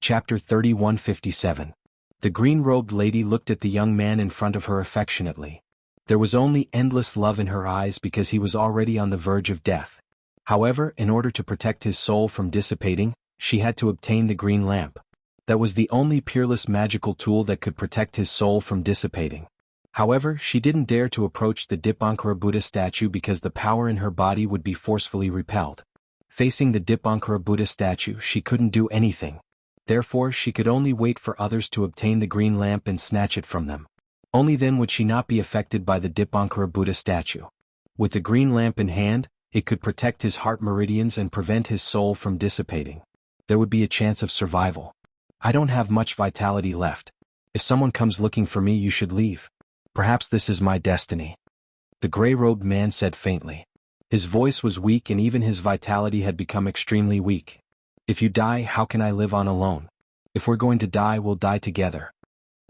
Chapter 3157. The green-robed lady looked at the young man in front of her affectionately. There was only endless love in her eyes because he was already on the verge of death. However, in order to protect his soul from dissipating, she had to obtain the green lamp. That was the only peerless magical tool that could protect his soul from dissipating. However, she didn't dare to approach the Dipankara Buddha statue because the power in her body would be forcefully repelled. Facing the Dipankara Buddha statue, she couldn't do anything. Therefore, she could only wait for others to obtain the green lamp and snatch it from them. Only then would she not be affected by the Dipankara Buddha statue. With the green lamp in hand, it could protect his heart meridians and prevent his soul from dissipating. There would be a chance of survival. I don't have much vitality left. If someone comes looking for me, you should leave. Perhaps this is my destiny. The gray-robed man said faintly. His voice was weak and even his vitality had become extremely weak. If you die, how can I live on alone? If we're going to die, we'll die together.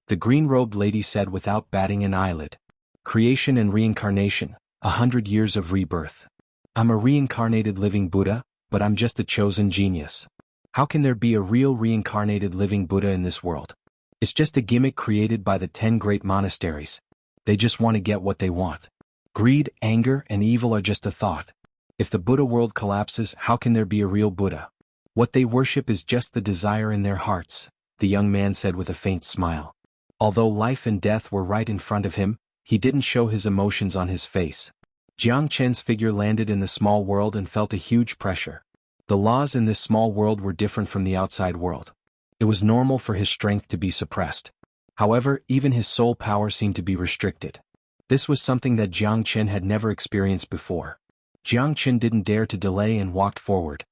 The green-robed lady said without batting an eyelid. Creation and reincarnation, 100 years of rebirth. I'm a reincarnated living Buddha, but I'm just a chosen genius. How can there be a real reincarnated living Buddha in this world? It's just a gimmick created by the 10 great monasteries. They just want to get what they want. Greed, anger, and evil are just a thought. If the Buddha world collapses, how can there be a real Buddha? What they worship is just the desire in their hearts, the young man said with a faint smile. Although life and death were right in front of him, he didn't show his emotions on his face. Jiang Chen's figure landed in the small world and felt a huge pressure. The laws in this small world were different from the outside world. It was normal for his strength to be suppressed. However, even his soul power seemed to be restricted. This was something that Jiang Chen had never experienced before. Jiang Chen didn't dare to delay and walked forward.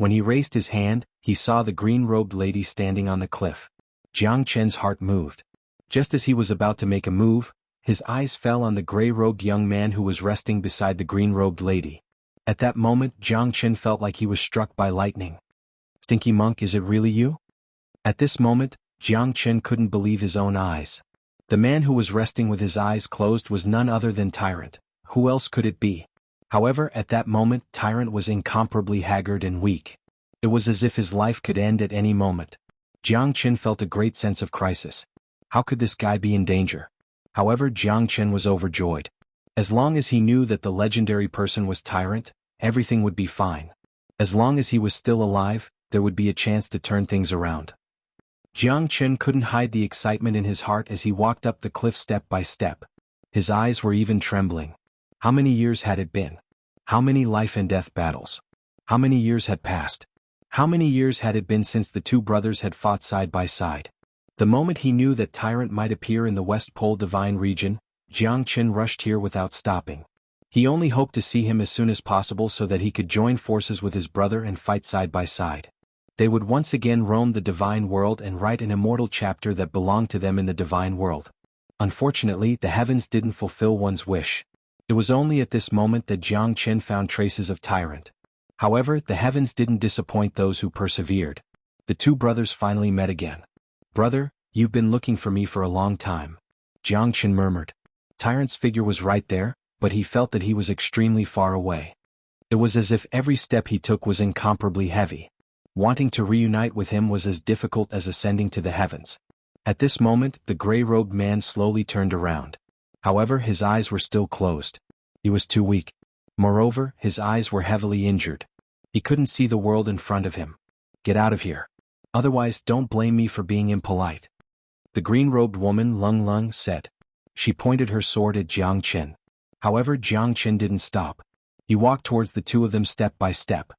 When he raised his hand, he saw the green-robed lady standing on the cliff. Jiang Chen's heart moved. Just as he was about to make a move, his eyes fell on the gray-robed young man who was resting beside the green-robed lady. At that moment, Jiang Chen felt like he was struck by lightning. Stinky monk, is it really you? At this moment, Jiang Chen couldn't believe his own eyes. The man who was resting with his eyes closed was none other than Tyrant. Who else could it be? However, at that moment, Tyrant was incomparably haggard and weak. It was as if his life could end at any moment. Jiang Chen felt a great sense of crisis. How could this guy be in danger? However, Jiang Chen was overjoyed. As long as he knew that the legendary person was Tyrant, everything would be fine. As long as he was still alive, there would be a chance to turn things around. Jiang Chen couldn't hide the excitement in his heart as he walked up the cliff step by step. His eyes were even trembling. How many years had it been? How many life and death battles? How many years had passed? How many years had it been since the two brothers had fought side by side? The moment he knew that Tyrant might appear in the West Pole Divine region, Jiang Chen rushed here without stopping. He only hoped to see him as soon as possible so that he could join forces with his brother and fight side by side. They would once again roam the Divine World and write an immortal chapter that belonged to them in the Divine World. Unfortunately, the heavens didn't fulfill one's wish. It was only at this moment that Jiang Chen found traces of Tyrant. However, the heavens didn't disappoint those who persevered. The two brothers finally met again. Brother, you've been looking for me for a long time. Jiang Chen murmured. Tyrant's figure was right there, but he felt that he was extremely far away. It was as if every step he took was incomparably heavy. Wanting to reunite with him was as difficult as ascending to the heavens. At this moment, the gray-robed man slowly turned around. However, his eyes were still closed. He was too weak. Moreover, his eyes were heavily injured. He couldn't see the world in front of him. Get out of here. Otherwise, don't blame me for being impolite. The green-robed woman Lung Lung said. She pointed her sword at Jiang Chen. However, Jiang Chen didn't stop. He walked towards the two of them step by step.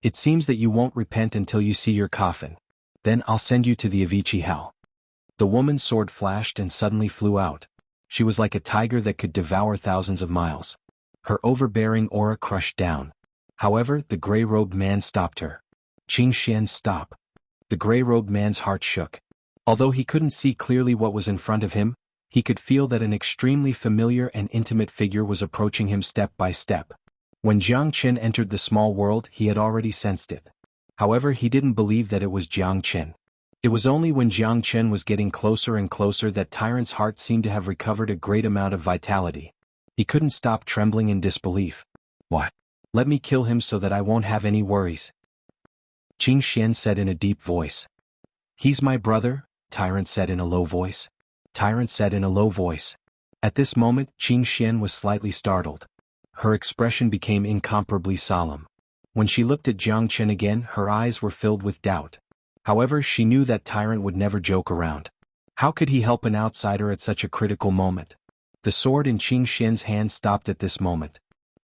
It seems that you won't repent until you see your coffin. Then I'll send you to the Avicii hell. The woman's sword flashed and suddenly flew out. She was like a tiger that could devour thousands of miles. Her overbearing aura crushed down. However, the gray-robed man stopped her. Xianxia, stop. The gray-robed man's heart shook. Although he couldn't see clearly what was in front of him, he could feel that an extremely familiar and intimate figure was approaching him step by step. When Jiang Chen entered the small world, he had already sensed it. However, he didn't believe that it was Jiang Chen. It was only when Jiang Chen was getting closer and closer that Tyrant's heart seemed to have recovered a great amount of vitality. He couldn't stop trembling in disbelief. What? Let me kill him so that I won't have any worries. Xianxia said in a deep voice. He's my brother, Tyrant said in a low voice. Tyrant said in a low voice. At this moment, Xianxia was slightly startled. Her expression became incomparably solemn. When she looked at Jianghu again, her eyes were filled with doubt. However, she knew that Tyrant would never joke around. How could he help an outsider at such a critical moment? The sword in Xianxia's hand stopped at this moment.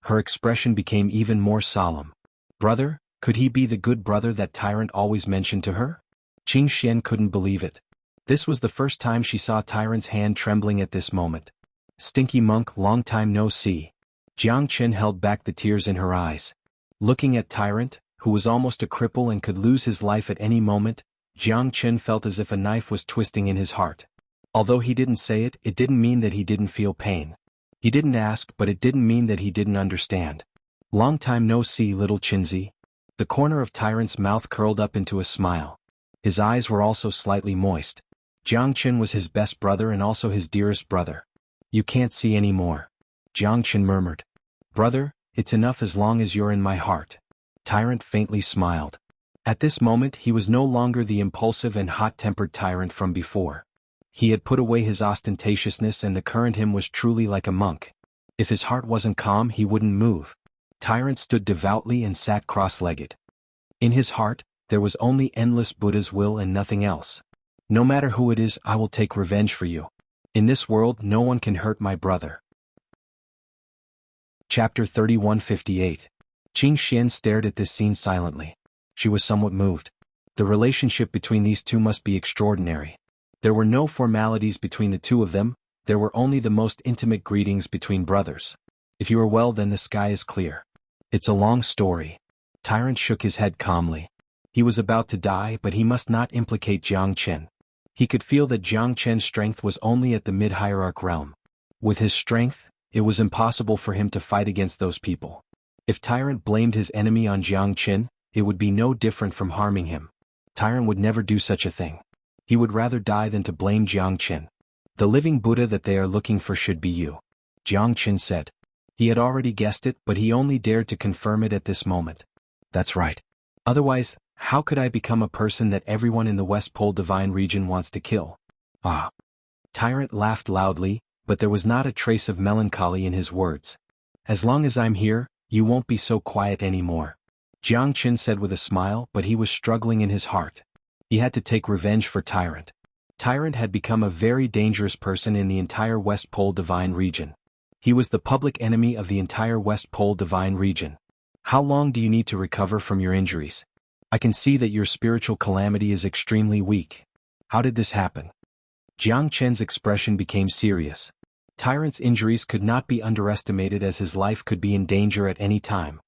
Her expression became even more solemn. Brother, could he be the good brother that Tyrant always mentioned to her? Xianxia couldn't believe it. This was the first time she saw Tyrant's hand trembling at this moment. Stinky monk, long time no see. Jianghu held back the tears in her eyes. Looking at Tyrant, who was almost a cripple and could lose his life at any moment, Jianghu felt as if a knife was twisting in his heart. Although he didn't say it, it didn't mean that he didn't feel pain. He didn't ask, but it didn't mean that he didn't understand. Long time no see, little Chinzi. The corner of Tyrant's mouth curled up into a smile. His eyes were also slightly moist. Jianghu was his best brother and also his dearest brother. You can't see any more. Jianghu murmured. Brother, it's enough as long as you're in my heart. Tyrant faintly smiled. At this moment he was no longer the impulsive and hot-tempered Tyrant from before. He had put away his ostentatiousness and the current him was truly like a monk. If his heart wasn't calm he wouldn't move. Tyrant stood devoutly and sat cross-legged. In his heart, there was only endless Buddha's will and nothing else. No matter who it is, I will take revenge for you. In this world no one can hurt my brother. Chapter 3158. Xianxia stared at this scene silently. She was somewhat moved. The relationship between these two must be extraordinary. There were no formalities between the two of them, there were only the most intimate greetings between brothers. If you are well, then the sky is clear. It's a long story. Tyrant shook his head calmly. He was about to die, but he must not implicate Jianghu. He could feel that Jianghu's strength was only at the mid-hierarch realm. With his strength, it was impossible for him to fight against those people. If Tyrant blamed his enemy on Jianghu, it would be no different from harming him. Tyrant would never do such a thing. He would rather die than to blame Jianghu. The living Buddha that they are looking for should be you, Jianghu said. He had already guessed it, but he only dared to confirm it at this moment. That's right. Otherwise, how could I become a person that everyone in the West Pole Divine region wants to kill? Ah. Tyrant laughed loudly, but there was not a trace of melancholy in his words. As long as I'm here, you won't be so quiet anymore. Jianghu said with a smile, but he was struggling in his heart. He had to take revenge for Tyrant. Tyrant had become a very dangerous person in the entire West Pole Divine region. He was the public enemy of the entire West Pole Divine region. How long do you need to recover from your injuries? I can see that your spiritual calamity is extremely weak. How did this happen? Jianghu's expression became serious. Tyrant's injuries could not be underestimated as his life could be in danger at any time.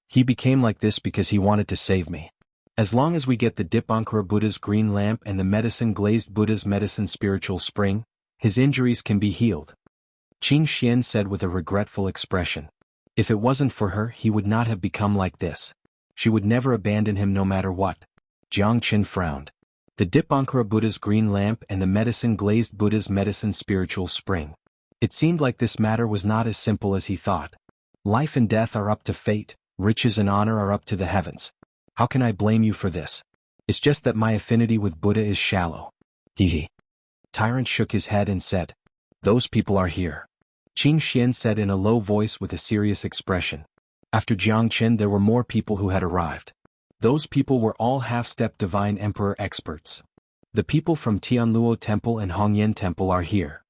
He became like this because he wanted to save me. As long as we get the Dipankara Buddha's green lamp and the medicine-glazed Buddha's medicine spiritual spring, his injuries can be healed. Xianxia said with a regretful expression. If it wasn't for her, he would not have become like this. She would never abandon him no matter what. Jianghu frowned. The Dipankara Buddha's green lamp and the medicine-glazed Buddha's medicine spiritual spring. It seemed like this matter was not as simple as he thought. Life and death are up to fate, riches and honor are up to the heavens. How can I blame you for this? It's just that my affinity with Buddha is shallow. Hee. Tyrant shook his head and said. Those people are here. Xianxia said in a low voice with a serious expression. After Jianghu there were more people who had arrived. Those people were all half-step divine emperor experts. The people from Tianluo Temple and Hongyan Temple are here.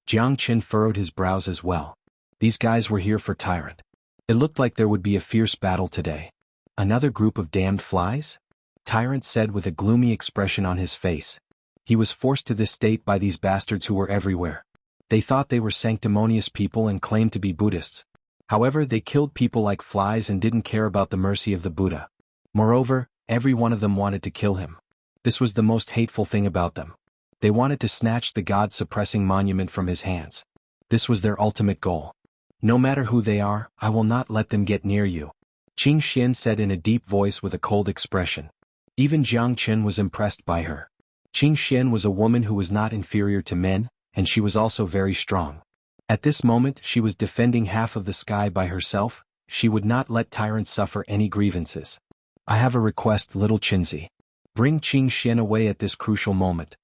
Jianghu furrowed his brows as well. These guys were here for Tyrant. It looked like there would be a fierce battle today. Another group of damned flies? Tyrant said with a gloomy expression on his face. He was forced to this state by these bastards who were everywhere. They thought they were sanctimonious people and claimed to be Buddhists. However, they killed people like flies and didn't care about the mercy of the Buddha. Moreover, every one of them wanted to kill him. This was the most hateful thing about them. They wanted to snatch the God-suppressing monument from his hands. This was their ultimate goal. No matter who they are, I will not let them get near you. Xianxia said in a deep voice with a cold expression. Even Jianghu was impressed by her. Xianxia was a woman who was not inferior to men, and she was also very strong. At this moment she was defending half of the sky by herself. She would not let Tyrant suffer any grievances. I have a request, little Chinzi. Bring Xianxia away at this crucial moment,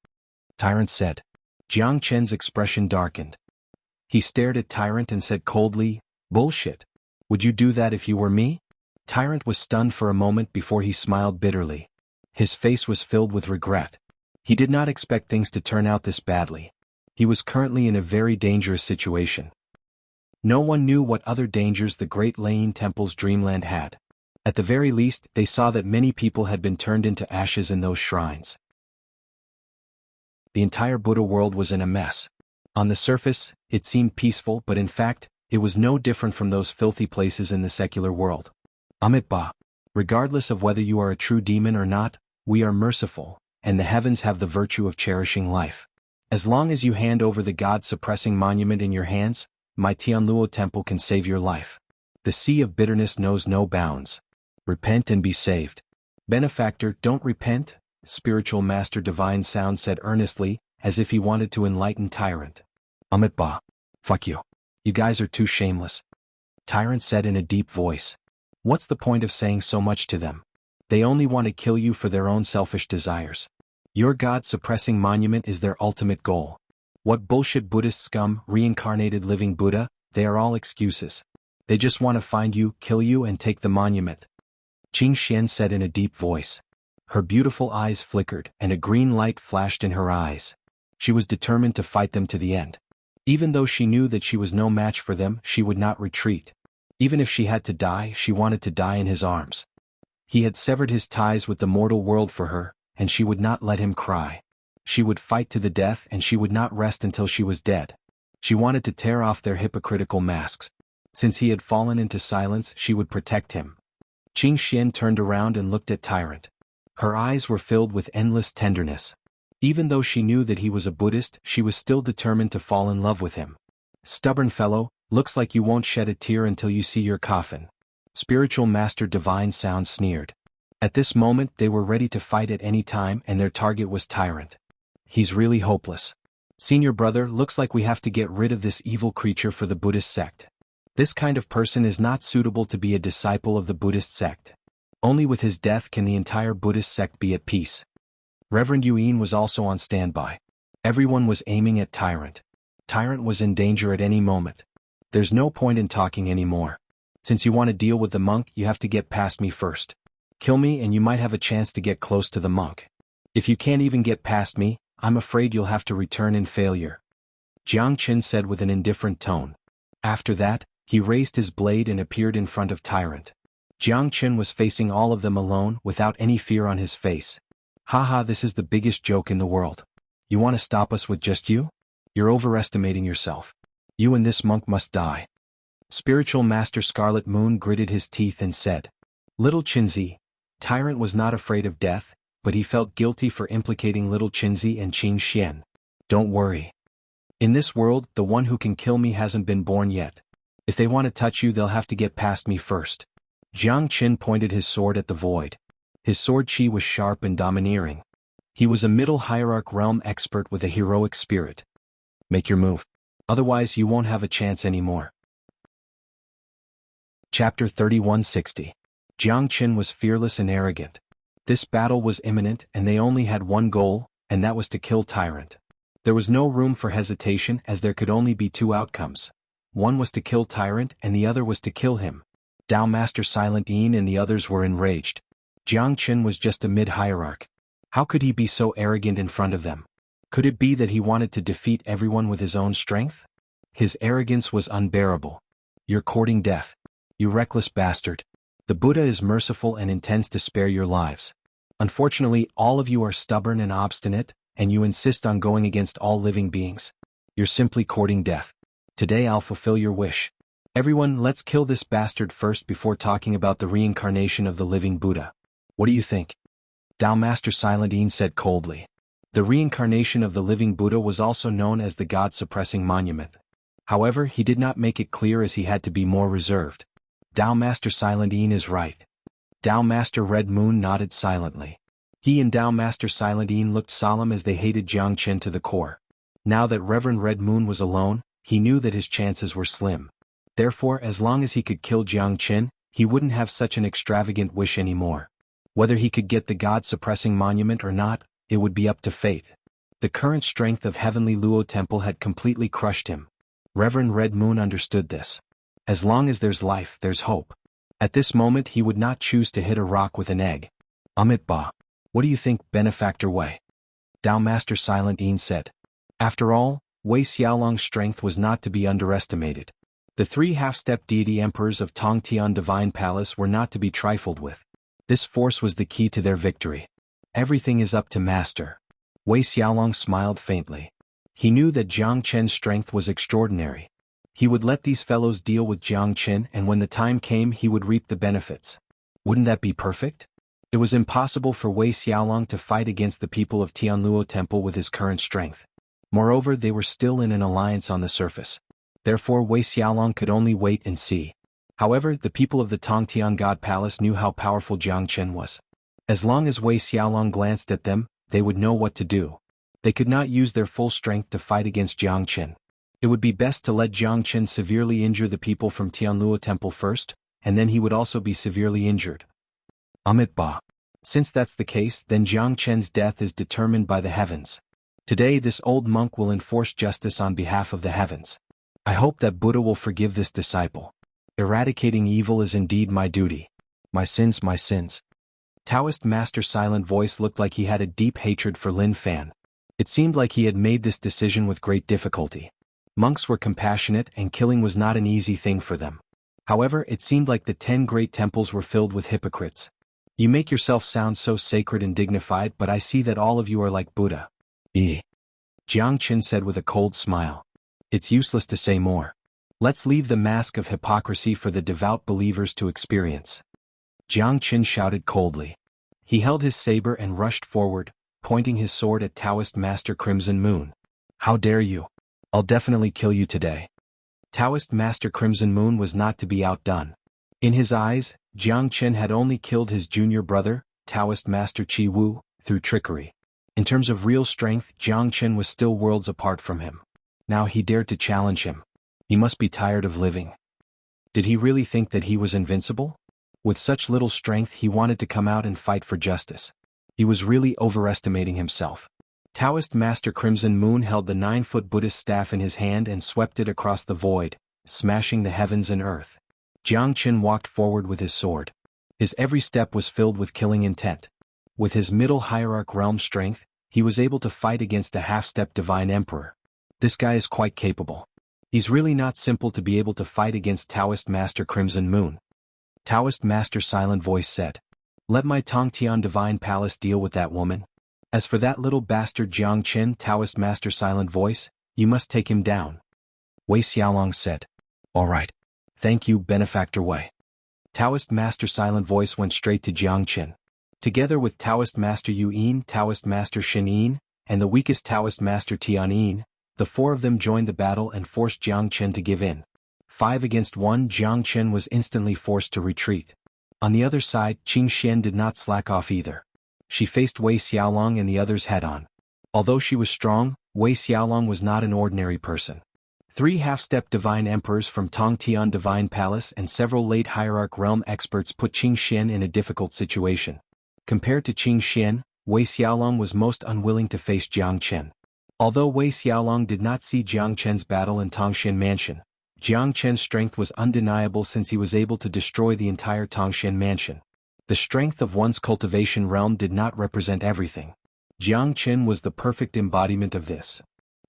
Tyrant said. Jiang Chen's expression darkened. He stared at Tyrant and said coldly, "Bullshit. Would you do that if you were me?" Tyrant was stunned for a moment before he smiled bitterly. His face was filled with regret. He did not expect things to turn out this badly. He was currently in a very dangerous situation. No one knew what other dangers the Great Lane Temple's dreamland had. At the very least, they saw that many people had been turned into ashes in those shrines. The entire Buddha world was in a mess. On the surface, it seemed peaceful, but in fact, it was no different from those filthy places in the secular world. Amitabha, regardless of whether you are a true demon or not, we are merciful, and the heavens have the virtue of cherishing life. As long as you hand over the God-suppressing monument in your hands, my Tianluo temple can save your life. The sea of bitterness knows no bounds. Repent and be saved. Benefactor, don't repent, Spiritual Master Divine Sound said earnestly, as if he wanted to enlighten Tyrant. Amitabha. Fuck you. You guys are too shameless. Tyrant said in a deep voice. What's the point of saying so much to them? They only want to kill you for their own selfish desires. Your God-suppressing monument is their ultimate goal. What bullshit Buddhist scum, reincarnated living Buddha, they are all excuses. They just want to find you, kill you and take the monument. Qing Xian said in a deep voice. Her beautiful eyes flickered, and a green light flashed in her eyes. She was determined to fight them to the end. Even though she knew that she was no match for them, she would not retreat. Even if she had to die, she wanted to die in his arms. He had severed his ties with the mortal world for her, and she would not let him cry. She would fight to the death and she would not rest until she was dead. She wanted to tear off their hypocritical masks. Since he had fallen into silence, she would protect him. Qing Xian turned around and looked at Tyrant. Her eyes were filled with endless tenderness. Even though she knew that he was a Buddhist, she was still determined to fall in love with him. Stubborn fellow, looks like you won't shed a tear until you see your coffin. Spiritual Master Divine Sound sneered. At this moment they were ready to fight at any time and their target was Tyrant. He's really hopeless. Senior brother, looks like we have to get rid of this evil creature for the Buddhist sect. This kind of person is not suitable to be a disciple of the Buddhist sect. Only with his death can the entire Buddhist sect be at peace. Reverend Yuan was also on standby. Everyone was aiming at Tyrant. Tyrant was in danger at any moment. There's no point in talking anymore. Since you want to deal with the monk, you have to get past me first. Kill me and you might have a chance to get close to the monk. If you can't even get past me, I'm afraid you'll have to return in failure. Jiang Qin said with an indifferent tone. After that, he raised his blade and appeared in front of Tyrant. Jiang Qin was facing all of them alone, without any fear on his face. Haha, this is the biggest joke in the world. You want to stop us with just you? You're overestimating yourself. You and this monk must die. Spiritual Master Scarlet Moon gritted his teeth and said. Little Qinzi. Tyrant was not afraid of death, but he felt guilty for implicating little Qinzi and Qing Xian. Don't worry. In this world, the one who can kill me hasn't been born yet. If they want to touch you, they'll have to get past me first. Jiang Qin pointed his sword at the void. His sword chi was sharp and domineering. He was a middle hierarch realm expert with a heroic spirit. Make your move. Otherwise you won't have a chance anymore. Chapter 3160. Jiang Qin was fearless and arrogant. This battle was imminent and they only had one goal, and that was to kill Tyrant. There was no room for hesitation as there could only be two outcomes. One was to kill Tyrant and the other was to kill him. Dao Master Silent Yin and the others were enraged. Jiang Qin was just a mid-hierarch. How could he be so arrogant in front of them? Could it be that he wanted to defeat everyone with his own strength? His arrogance was unbearable. You're courting death. You reckless bastard. The Buddha is merciful and intends to spare your lives. Unfortunately, all of you are stubborn and obstinate, and you insist on going against all living beings. You're simply courting death. Today I'll fulfill your wish. Everyone, let's kill this bastard first before talking about the reincarnation of the living Buddha. What do you think? Dao Master Silent Yin said coldly. The reincarnation of the living Buddha was also known as the God-suppressing monument. However, he did not make it clear as he had to be more reserved. Dao Master Silent Yin is right. Dao Master Red Moon nodded silently. He and Dao Master Silent Yin looked solemn as they hated Jiang Qin to the core. Now that Reverend Red Moon was alone, he knew that his chances were slim. Therefore, as long as he could kill Jiang Qin, he wouldn't have such an extravagant wish anymore. Whether he could get the god-suppressing monument or not, it would be up to fate. The current strength of Heavenly Luo Temple had completely crushed him. Reverend Red Moon understood this. As long as there's life, there's hope. At this moment he would not choose to hit a rock with an egg. Amit Ba. What do you think, Benefactor Wei? Tao Master Silent Yin said. After all, Wei Xiaolong's strength was not to be underestimated. The 3 half-step deity emperors of Tongtian Divine Palace were not to be trifled with. This force was the key to their victory. Everything is up to Master. Wei Xiaolong smiled faintly. He knew that Jiang Chen's strength was extraordinary. He would let these fellows deal with Jiang Chen, and when the time came he would reap the benefits. Wouldn't that be perfect? It was impossible for Wei Xiaolong to fight against the people of Tianluo Temple with his current strength. Moreover, they were still in an alliance on the surface. Therefore Wei Xiaolong could only wait and see. However, the people of the Tongtian God Palace knew how powerful Jiang Chen was. As long as Wei Xiaolong glanced at them, they would know what to do. They could not use their full strength to fight against Jiang Chen. It would be best to let Jiang Chen severely injure the people from Tianluo Temple first, and then he would also be severely injured. Amit Ba. Since that's the case, then Jiang Chen's death is determined by the heavens. Today this old monk will enforce justice on behalf of the heavens. I hope that Buddha will forgive this disciple. Eradicating evil is indeed my duty. My sins, my sins. Taoist Master Silent Voice looked like he had a deep hatred for Lin Fan. It seemed like he had made this decision with great difficulty. Monks were compassionate and killing was not an easy thing for them. However, it seemed like the 10 great temples were filled with hypocrites. You make yourself sound so sacred and dignified, but I see that all of you are like Buddha. Jiang Chen said with a cold smile. It's useless to say more. Let's leave the mask of hypocrisy for the devout believers to experience. Jiang Chen shouted coldly. He held his saber and rushed forward, pointing his sword at Taoist Master Crimson Moon. How dare you? I'll definitely kill you today. Taoist Master Crimson Moon was not to be outdone. In his eyes, Jiang Chen had only killed his junior brother, Taoist Master Qi Wu, through trickery. In terms of real strength, Jiang Chen was still worlds apart from him. Now he dared to challenge him. He must be tired of living. Did he really think that he was invincible? With such little strength he wanted to come out and fight for justice. He was really overestimating himself. Taoist Master Crimson Moon held the 9-foot Buddhist staff in his hand and swept it across the void, smashing the heavens and earth. Jiang Chen walked forward with his sword. His every step was filled with killing intent. With his middle hierarch realm strength, he was able to fight against a half-step divine emperor. This guy is quite capable. He's really not simple to be able to fight against Taoist Master Crimson Moon. Taoist Master Silent Voice said. Let my Tongtian Divine Palace deal with that woman. As for that little bastard Jiang Chen, Taoist Master Silent Voice, you must take him down. Wei Xiaolong said. All right. Thank you, Benefactor Wei. Taoist Master Silent Voice went straight to Jiang Chen. Together with Taoist Master Yu Yin, Taoist Master Shin Yin, and the weakest Taoist Master Tian Yin, the 4 of them joined the battle and forced Jiang Chen to give in. 5 against 1, Jiang Chen was instantly forced to retreat. On the other side, Qing Xian did not slack off either. She faced Wei Xiaolong and the others head-on. Although she was strong, Wei Xiaolong was not an ordinary person. 3 half-step divine emperors from Tongtian Divine Palace and several late hierarch realm experts put Qing Xian in a difficult situation. Compared to Qing Xian, Wei Xiaolong was most unwilling to face Jiang Chen. Although Wei Xiaolong did not see Jiang Chen's battle in Tongshan Mansion, Jiang Chen's strength was undeniable since he was able to destroy the entire Tongshan Mansion. The strength of one's cultivation realm did not represent everything. Jiang Chen was the perfect embodiment of this.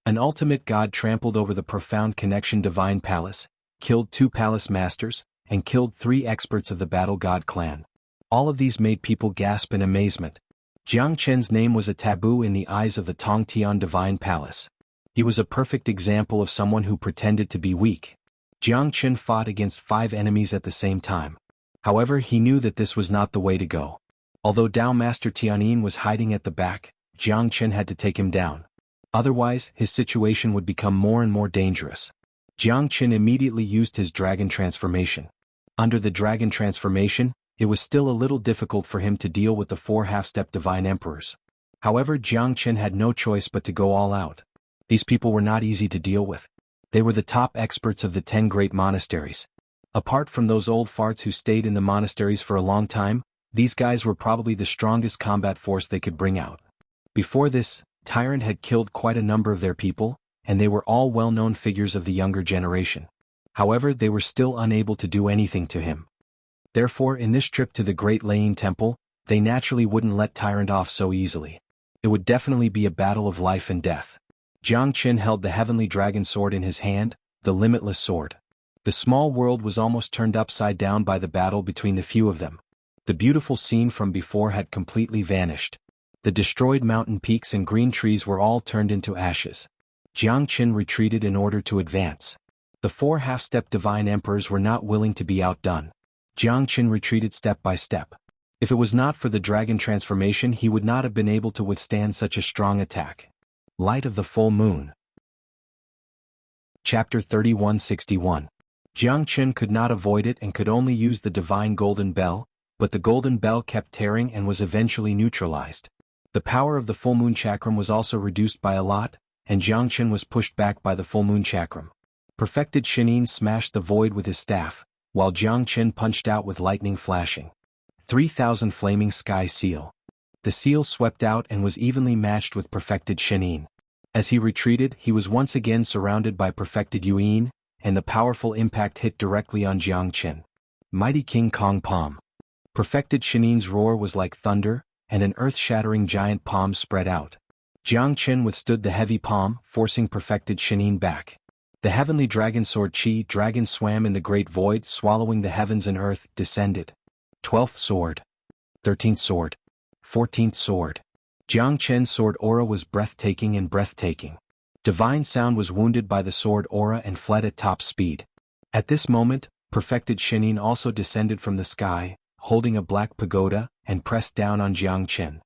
An ultimate god trampled over the profound connection Divine Palace, killed 2 palace masters, and killed 3 experts of the Battle God clan. All of these made people gasp in amazement. Jiang Chen's name was a taboo in the eyes of the Tongtian Divine Palace. He was a perfect example of someone who pretended to be weak. Jiang Chen fought against 5 enemies at the same time. However, he knew that this was not the way to go. Although Tao Master Tianyin was hiding at the back, Jiang Chen had to take him down. Otherwise, his situation would become more and more dangerous. Jiang Chen immediately used his dragon transformation. Under the dragon transformation, it was still a little difficult for him to deal with the 4 half-step divine emperors. However, Jiang Chen had no choice but to go all out. These people were not easy to deal with. They were the top experts of the 10 great monasteries. Apart from those old farts who stayed in the monasteries for a long time, These guys were probably the strongest combat force they could bring out. Before this, Tyrant had killed quite a number of their people, and they were all well-known figures of the younger generation. However, they were still unable to do anything to him. Therefore, in this trip to the Great Laying Temple, they naturally wouldn't let Tyrant off so easily. It would definitely be a battle of life and death. Jiang Qin held the heavenly dragon sword in his hand, the limitless sword. The small world was almost turned upside down by the battle between the few of them. The beautiful scene from before had completely vanished. The destroyed mountain peaks and green trees were all turned into ashes. Jiang Qin retreated in order to advance. The 4 half-step divine emperors were not willing to be outdone. Jiang Qin retreated step by step. If it was not for the dragon transformation, he would not have been able to withstand such a strong attack. Light of the Full Moon. Chapter 3161. Jiang Qin could not avoid it and could only use the divine golden bell, but the golden bell kept tearing and was eventually neutralized. The power of the full moon chakram was also reduced by a lot, and Jiang Qin was pushed back by the full moon chakram. Perfected Xianxia smashed the void with his staff, while Jiang Qin punched out with lightning flashing. 3,000 flaming sky seal. The seal swept out and was evenly matched with perfected Xianxia. As he retreated, he was once again surrounded by perfected Yuan, and the powerful impact hit directly on Jiang Qin. Mighty King Kong Palm. Perfected Xianxia's roar was like thunder, and an earth-shattering giant palm spread out. Jiang Qin withstood the heavy palm, forcing perfected Xianxia back. The heavenly dragon sword Qi dragon swam in the great void, swallowing the heavens and earth, descended. 12th sword. 13th sword. 14th sword. Jiang Qin's sword aura was breathtaking and breathtaking. Divine sound was wounded by the sword aura and fled at top speed. At this moment, perfected Xianxia also descended from the sky, holding a black pagoda, and pressed down on Jiang Qin.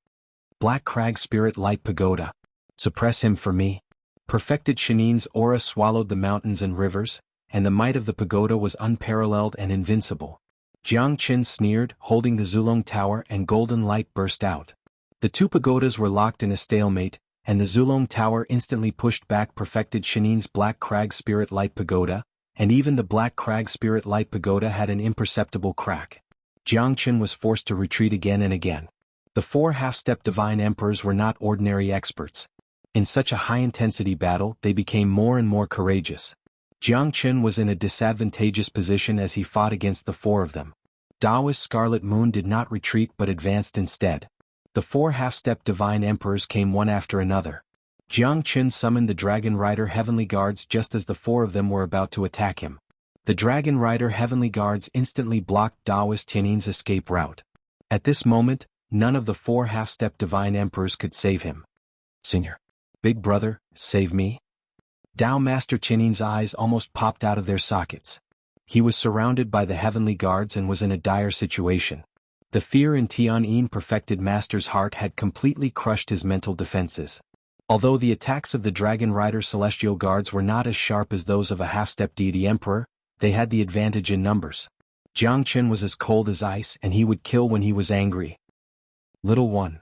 Black Crag Spirit Light Pagoda. Suppress him for me. Perfected Xianxia's aura swallowed the mountains and rivers, and the might of the pagoda was unparalleled and invincible. Jiang Qin sneered, holding the Zulong Tower, and golden light burst out. The 2 pagodas were locked in a stalemate, and the Zulong Tower instantly pushed back perfected Xianxia's Black Crag Spirit Light Pagoda, and even the Black Crag Spirit Light Pagoda had an imperceptible crack. Jiang Qin was forced to retreat again and again. The 4 half-step divine emperors were not ordinary experts. In such a high-intensity battle, they became more and more courageous. Jiang Qin was in a disadvantageous position as he fought against the 4 of them. Daoist Scarlet Moon did not retreat but advanced instead. The 4 half-step divine emperors came one after another. Jiang Qin summoned the Dragon Rider Heavenly Guards just as the 4 of them were about to attack him. The Dragon Rider Heavenly Guards instantly blocked Daoist Xianxin's escape route. At this moment, none of the 4 half-step divine emperors could save him. Senior. Big brother, save me? Dao Master Xianxin's eyes almost popped out of their sockets. He was surrounded by the Heavenly Guards and was in a dire situation. The fear in Tianyin perfected Master's heart had completely crushed his mental defenses. Although the attacks of the Dragon Rider Celestial Guards were not as sharp as those of a half-step deity emperor, they had the advantage in numbers. Jiang Qin was as cold as ice and he would kill when he was angry. Little one.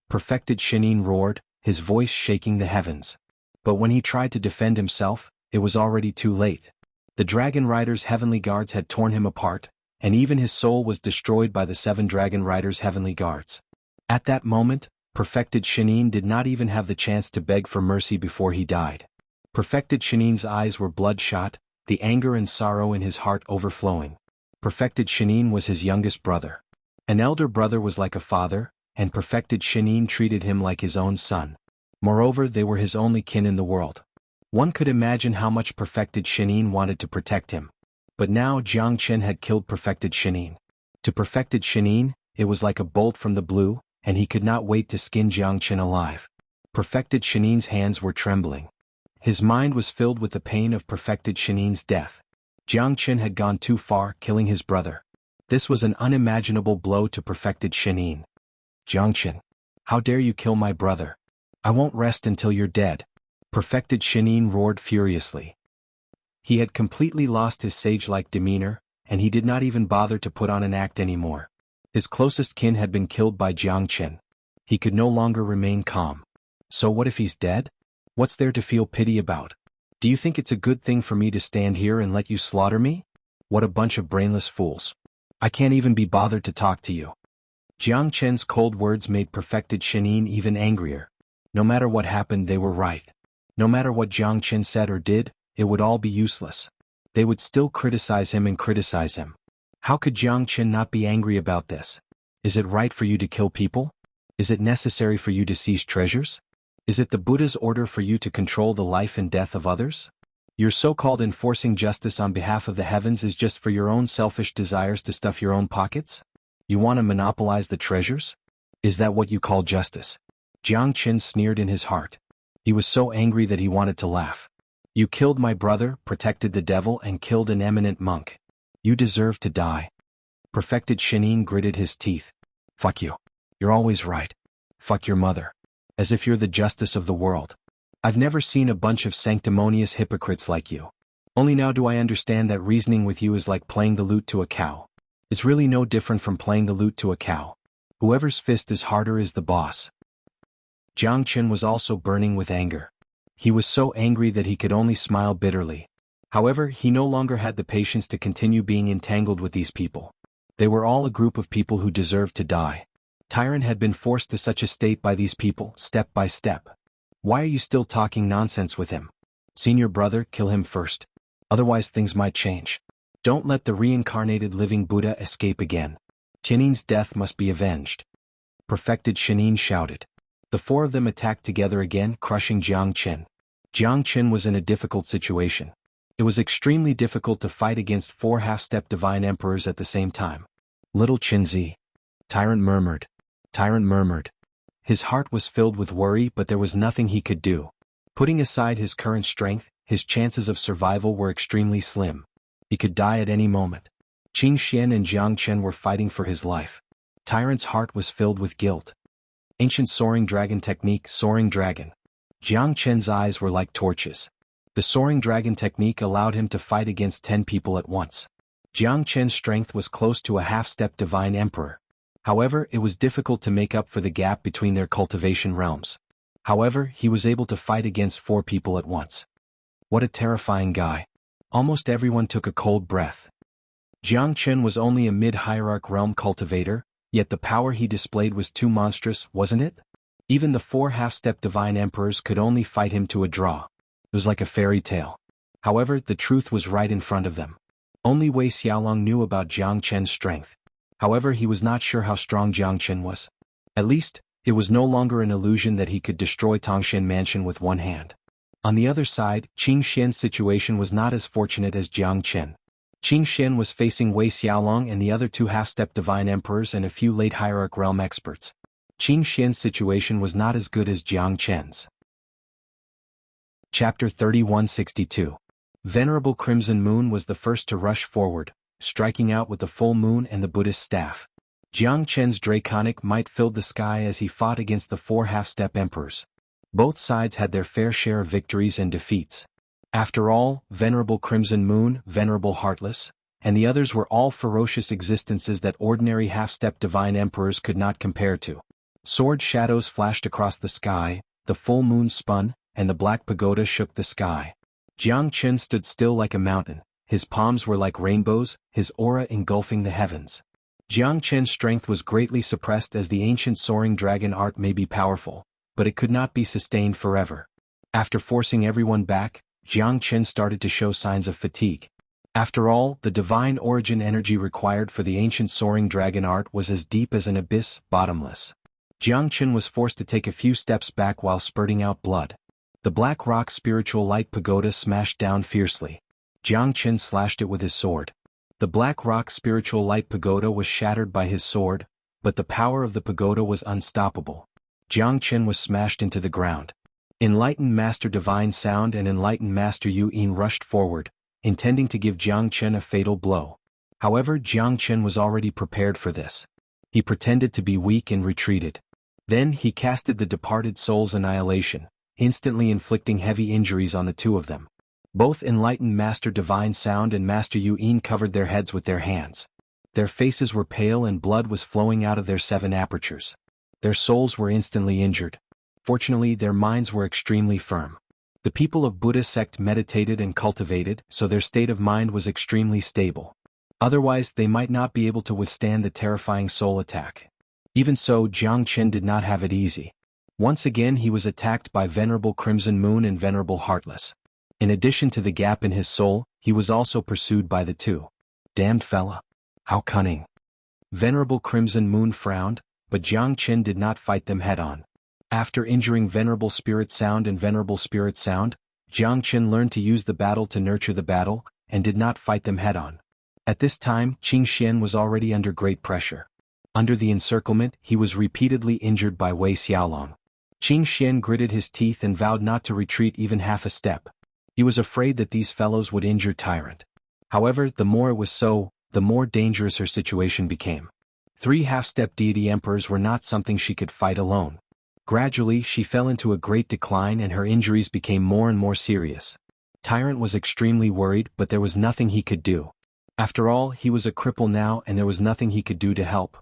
Perfected Xianxia roared, his voice shaking the heavens. But when he tried to defend himself, it was already too late. The Dragon Rider's Heavenly Guards had torn him apart, and even his soul was destroyed by the 7 Dragon Riders' Heavenly Guards. At that moment, Perfected Xianxia did not even have the chance to beg for mercy before he died. Perfected Xianxia's eyes were bloodshot, the anger and sorrow in his heart overflowing. Perfected Xianxia was his youngest brother. An elder brother was like a father, and Perfected Xianxia treated him like his own son. Moreover, they were his only kin in the world. One could imagine how much Perfected Xianxia wanted to protect him. But now Jiang Qin had killed Perfected Xianxia. To Perfected Xianxia, it was like a bolt from the blue, and he could not wait to skin Jiang Qin alive. Perfected Xianxia's hands were trembling. His mind was filled with the pain of Perfected Xianxia's death. Jiang Qin had gone too far, killing his brother. This was an unimaginable blow to Perfected Xianxia. Jiang Qin, how dare you kill my brother? I won't rest until you're dead. Perfected Xianxia roared furiously. He had completely lost his sage-like demeanor, and he did not even bother to put on an act anymore. His closest kin had been killed by Jiang Qin. He could no longer remain calm. So what if he's dead? What's there to feel pity about? Do you think it's a good thing for me to stand here and let you slaughter me? What a bunch of brainless fools. I can't even be bothered to talk to you. Jiang Chen's cold words made perfected Shenin even angrier. No matter what happened, they were right. No matter what Jiang Chen said or did, it would all be useless. They would still criticize him and criticize him. How could Jiang Chen not be angry about this? Is it right for you to kill people? Is it necessary for you to seize treasures? Is it the Buddha's order for you to control the life and death of others? Your so-called enforcing justice on behalf of the heavens is just for your own selfish desires to stuff your own pockets? You want to monopolize the treasures? Is that what you call justice? Jiang Chen sneered in his heart. He was so angry that he wanted to laugh. You killed my brother, protected the devil, and killed an eminent monk. You deserve to die. Perfected Shenin gritted his teeth. Fuck you. You're always right. Fuck your mother. As if you're the justice of the world. I've never seen a bunch of sanctimonious hypocrites like you. Only now do I understand that reasoning with you is like playing the lute to a cow. It's really no different from playing the lute to a cow. Whoever's fist is harder is the boss. Jiang Chen was also burning with anger. He was so angry that he could only smile bitterly. However, he no longer had the patience to continue being entangled with these people. They were all a group of people who deserved to die. Tyrant had been forced to such a state by these people, step by step. Why are you still talking nonsense with him? Senior brother, kill him first. Otherwise things might change. Don't let the reincarnated living Buddha escape again. Shenin's death must be avenged. Perfected Shenin shouted. The four of them attacked together again, crushing Jiang Chen. Jiang Chen was in a difficult situation. It was extremely difficult to fight against four half-step divine emperors at the same time. Little Qinzi. Tyrant murmured. Tyrant murmured. His heart was filled with worry, but there was nothing he could do. Putting aside his current strength, his chances of survival were extremely slim. He could die at any moment. Qing Xian and Jiang Chen were fighting for his life. Tyrant's heart was filled with guilt. Ancient soaring dragon technique, soaring dragon. Jiang Chen's eyes were like torches. The soaring dragon technique allowed him to fight against 10 people at once. Jiang Chen's strength was close to a half-step divine emperor. However, it was difficult to make up for the gap between their cultivation realms. However, he was able to fight against 4 people at once. What a terrifying guy. Almost everyone took a cold breath. Jiang Chen was only a mid-hierarch realm cultivator, yet the power he displayed was too monstrous, wasn't it? Even the 4 half-step divine emperors could only fight him to a draw. It was like a fairy tale. However, the truth was right in front of them. Only Wei Xiaolong knew about Jiang Chen's strength. However, he was not sure how strong Jiang Chen was. At least, it was no longer an illusion that he could destroy Tongshan Mansion with one hand. On the other side, Qing Xian's situation was not as fortunate as Jiang Chen. Qing Xian was facing Wei Xiaolong and the other 2 half-step divine emperors and a few late hierarch realm experts. Qing Xian's situation was not as good as Jiang Chen's. Chapter 3162. Venerable Crimson Moon was the first to rush forward, striking out with the full moon and the Buddhist staff. Jiang Chen's draconic might filled the sky as he fought against the 4 half-step emperors. Both sides had their fair share of victories and defeats. After all, Venerable Crimson Moon, Venerable Heartless, and the others were all ferocious existences that ordinary half-step divine emperors could not compare to. Sword shadows flashed across the sky, the full moon spun, and the black pagoda shook the sky. Jiang Chen stood still like a mountain, his palms were like rainbows, his aura engulfing the heavens. Jiang Chen's strength was greatly suppressed as the ancient soaring dragon art may be powerful, but it could not be sustained forever. After forcing everyone back, Jiang Chen started to show signs of fatigue. After all, the divine origin energy required for the ancient soaring dragon art was as deep as an abyss, bottomless. Jiang Chen was forced to take a few steps back while spurting out blood. The black rock spiritual light pagoda smashed down fiercely. Jiang Chen slashed it with his sword. The black rock spiritual light pagoda was shattered by his sword, but the power of the pagoda was unstoppable. Jiang Chen was smashed into the ground. Enlightened Master Divine Sound and Enlightened Master Yu Yin rushed forward, intending to give Jiang Chen a fatal blow. However, Jiang Chen was already prepared for this. He pretended to be weak and retreated. Then he casted the departed soul's annihilation, instantly inflicting heavy injuries on the 2 of them. Both Enlightened Master Divine Sound and Master Yu Yin covered their heads with their hands. Their faces were pale and blood was flowing out of their 7 apertures. Their souls were instantly injured. Fortunately, their minds were extremely firm. The people of Buddha sect meditated and cultivated, so their state of mind was extremely stable. Otherwise, they might not be able to withstand the terrifying soul attack. Even so, Jiang Chen did not have it easy. Once again he was attacked by Venerable Crimson Moon and Venerable Heartless. In addition to the gap in his soul, he was also pursued by the two. Damned fella. How cunning. Venerable Crimson Moon frowned, but Jiang Chen did not fight them head-on. After injuring Venerable Spirit Sound and Venerable Spirit Sound, Jiang Chen learned to use the battle to nurture the battle, and did not fight them head-on. At this time, Qing Xian was already under great pressure. Under the encirclement, he was repeatedly injured by Wei Xiaolong. Qing Xian gritted his teeth and vowed not to retreat even half a step. He was afraid that these fellows would injure Tyrant. However, the more it was so, the more dangerous her situation became. 3 half-step deity emperors were not something she could fight alone. Gradually, she fell into a great decline and her injuries became more and more serious. Tyrant was extremely worried, but there was nothing he could do. After all, he was a cripple now and there was nothing he could do to help.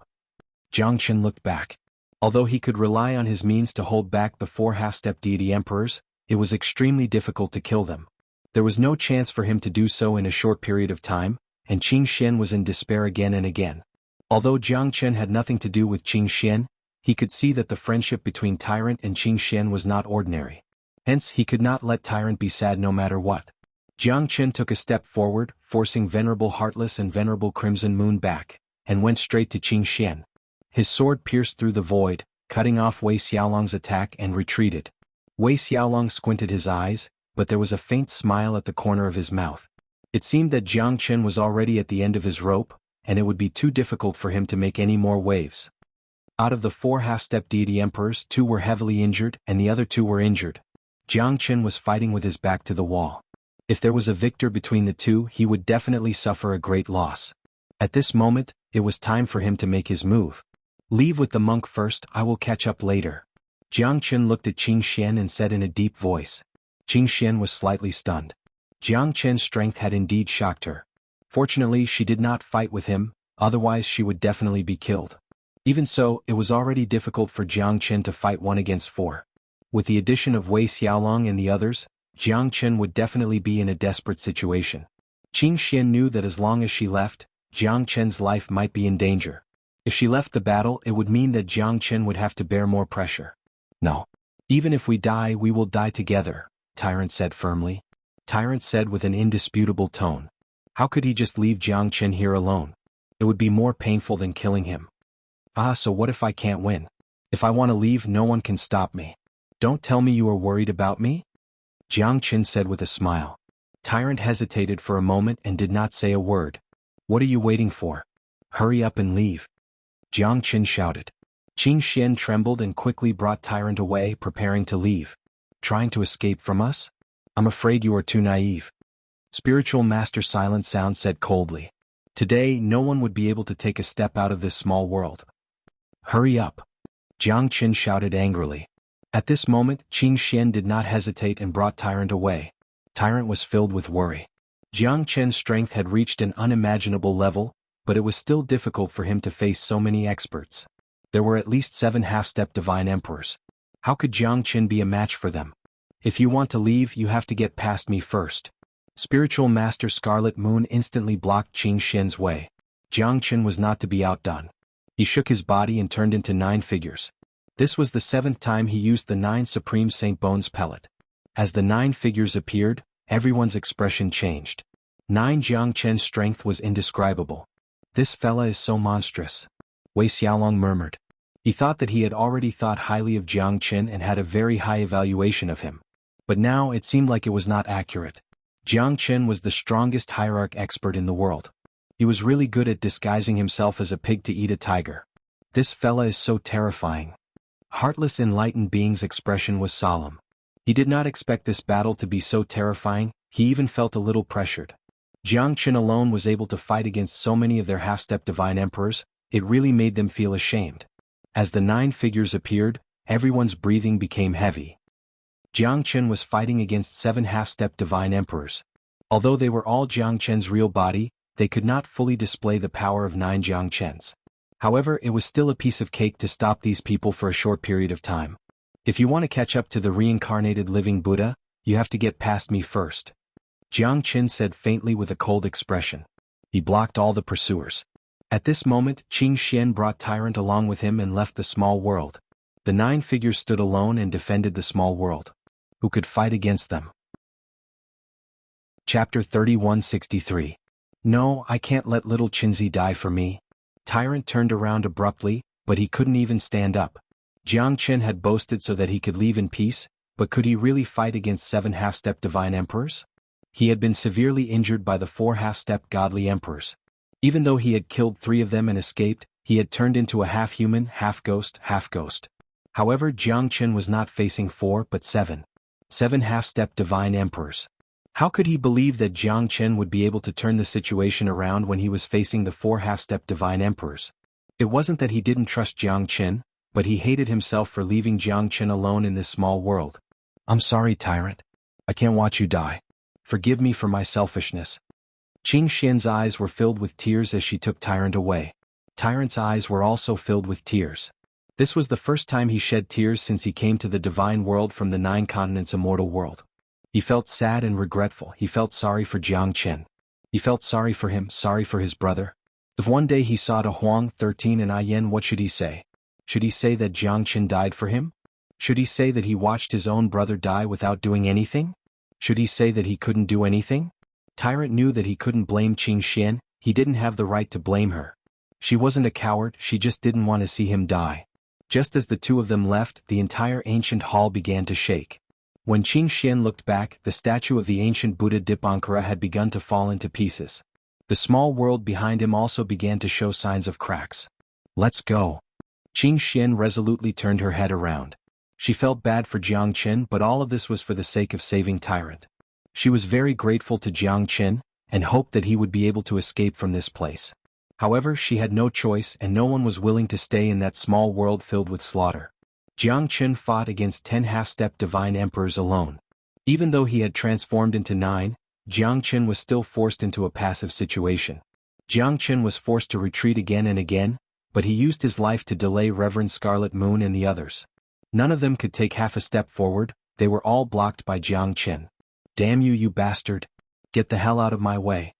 Jiang Chen looked back. Although he could rely on his means to hold back the 4 half-step deity emperors, it was extremely difficult to kill them. There was no chance for him to do so in a short period of time, and Qing Xian was in despair again and again. Although Jiang Chen had nothing to do with Qing Xian, he could see that the friendship between Tyrant and Qing Xian was not ordinary. Hence, he could not let Tyrant be sad no matter what. Jiang Chen took a step forward, forcing Venerable Heartless and Venerable Crimson Moon back, and went straight to Qing Xian. His sword pierced through the void, cutting off Wei Xiaolong's attack and retreated. Wei Xiaolong squinted his eyes, but there was a faint smile at the corner of his mouth. It seemed that Jiang Chen was already at the end of his rope, and it would be too difficult for him to make any more waves. Out of the 4 half-step deity emperors, 2 were heavily injured and the other 2 were injured. Jiang Chen was fighting with his back to the wall. If there was a victor between the two, he would definitely suffer a great loss. At this moment, it was time for him to make his move. Leave with the monk first, I will catch up later. Jiang Chen looked at Qing Xian and said in a deep voice. Qing Xian was slightly stunned. Jiang Chen's strength had indeed shocked her. Fortunately, she did not fight with him, otherwise she would definitely be killed. Even so, it was already difficult for Jiang Chen to fight 1 against 4. With the addition of Wei Xiaolong and the others, Jiang Chen would definitely be in a desperate situation. Qing Xian knew that as long as she left, Jiang Chen's life might be in danger. If she left the battle, it would mean that Jiang Chen would have to bear more pressure. No. Even if we die, we will die together, Tyrant said firmly. Tyrant said with an indisputable tone. How could he just leave Jiang Chen here alone? It would be more painful than killing him. So what if I can't win? If I want to leave, no one can stop me. Don't tell me you are worried about me? Jiang Chen said with a smile. Tyrant hesitated for a moment and did not say a word. What are you waiting for? Hurry up and leave. Jiang Chen shouted. Qing Xian trembled and quickly brought Tyrant away, preparing to leave. Trying to escape from us? I'm afraid you are too naive. Spiritual Master Silent Sound said coldly. Today, no one would be able to take a step out of this small world. Hurry up. Jiang Chen shouted angrily. At this moment, Qing Xian did not hesitate and brought Tyrant away. Tyrant was filled with worry. Jiang Chen's strength had reached an unimaginable level, but it was still difficult for him to face so many experts. There were at least 7 half-step divine emperors. How could Jiang Chen be a match for them? If you want to leave, you have to get past me first. Spiritual Master Scarlet Moon instantly blocked Qing Xian's way. Jiang Chen was not to be outdone. He shook his body and turned into 9 figures. This was the 7th time he used the 9 Supreme Saint Bones pellet. As the 9 figures appeared, everyone's expression changed. 9 Jiang Chen's strength was indescribable. This fella is so monstrous. Wei Xiaolong murmured. He thought that he had already thought highly of Jiang Chen and had a very high evaluation of him. But now it seemed like it was not accurate. Jiang Chen was the strongest hierarch expert in the world. He was really good at disguising himself as a pig to eat a tiger. This fella is so terrifying. Heartless enlightened being's expression was solemn. He did not expect this battle to be so terrifying, he even felt a little pressured. Jiang Chen alone was able to fight against so many of their half-step divine emperors, it really made them feel ashamed. As the 9 figures appeared, everyone's breathing became heavy. Jiang Chen was fighting against 7 half-step divine emperors. Although they were all Jiang Chen's real body, they could not fully display the power of 9 Jiang Chens. However, it was still a piece of cake to stop these people for a short period of time. If you want to catch up to the reincarnated living Buddha, you have to get past me first. Jiang Chen said faintly with a cold expression. He blocked all the pursuers. At this moment, Xianxia brought Tyrant along with him and left the small world. The 9 figures stood alone and defended the small world. Who could fight against them? Chapter 3163. No, I can't let little Qinzi die for me. Tyrant turned around abruptly, but he couldn't even stand up. Jiang Qin had boasted so that he could leave in peace, but could he really fight against 7 half-step divine emperors? He had been severely injured by the 4 half-step godly emperors. Even though he had killed 3 of them and escaped, he had turned into a half-human, half-ghost. However, Jiang Qin was not facing 4 but 7 half-step divine emperors. How could he believe that Jiang Qin would be able to turn the situation around when he was facing the 4 half-step divine emperors? It wasn't that he didn't trust Jiang Qin, but he hated himself for leaving Jiang Qin alone in this small world. I'm sorry, Tyrant. I can't watch you die. Forgive me for my selfishness. Xianxia's eyes were filled with tears as she took Tyrant away. Tyrant's eyes were also filled with tears. This was the first time he shed tears since he came to the divine world from the 9 continents immortal world. He felt sad and regretful. He felt sorry for Jiang Qin. He felt sorry for him, sorry for his brother. If one day he saw Huang 13 and Yan, what should he say? Should he say that Jiang Qin died for him? Should he say that he watched his own brother die without doing anything? Should he say that he couldn't do anything? Tyrant knew that he couldn't blame Xianxia. He didn't have the right to blame her. She wasn't a coward, she just didn't want to see him die. Just as the 2 of them left, the entire ancient hall began to shake. When Xianxia looked back, the statue of the ancient Buddha Dipankara had begun to fall into pieces. The small world behind him also began to show signs of cracks. Let's go. Xianxia resolutely turned her head around. She felt bad for Jiang Qin, but all of this was for the sake of saving Tyrant. She was very grateful to Jiang Qin, and hoped that he would be able to escape from this place. However, she had no choice and no one was willing to stay in that small world filled with slaughter. Jiang Qin fought against 10 half-step divine emperors alone. Even though he had transformed into 9, Jiang Qin was still forced into a passive situation. Jiang Qin was forced to retreat again and again, but he used his life to delay Reverend Scarlet Moon and the others. None of them could take half a step forward, they were all blocked by Jiang Qin. Damn you, you bastard! Get the hell out of my way.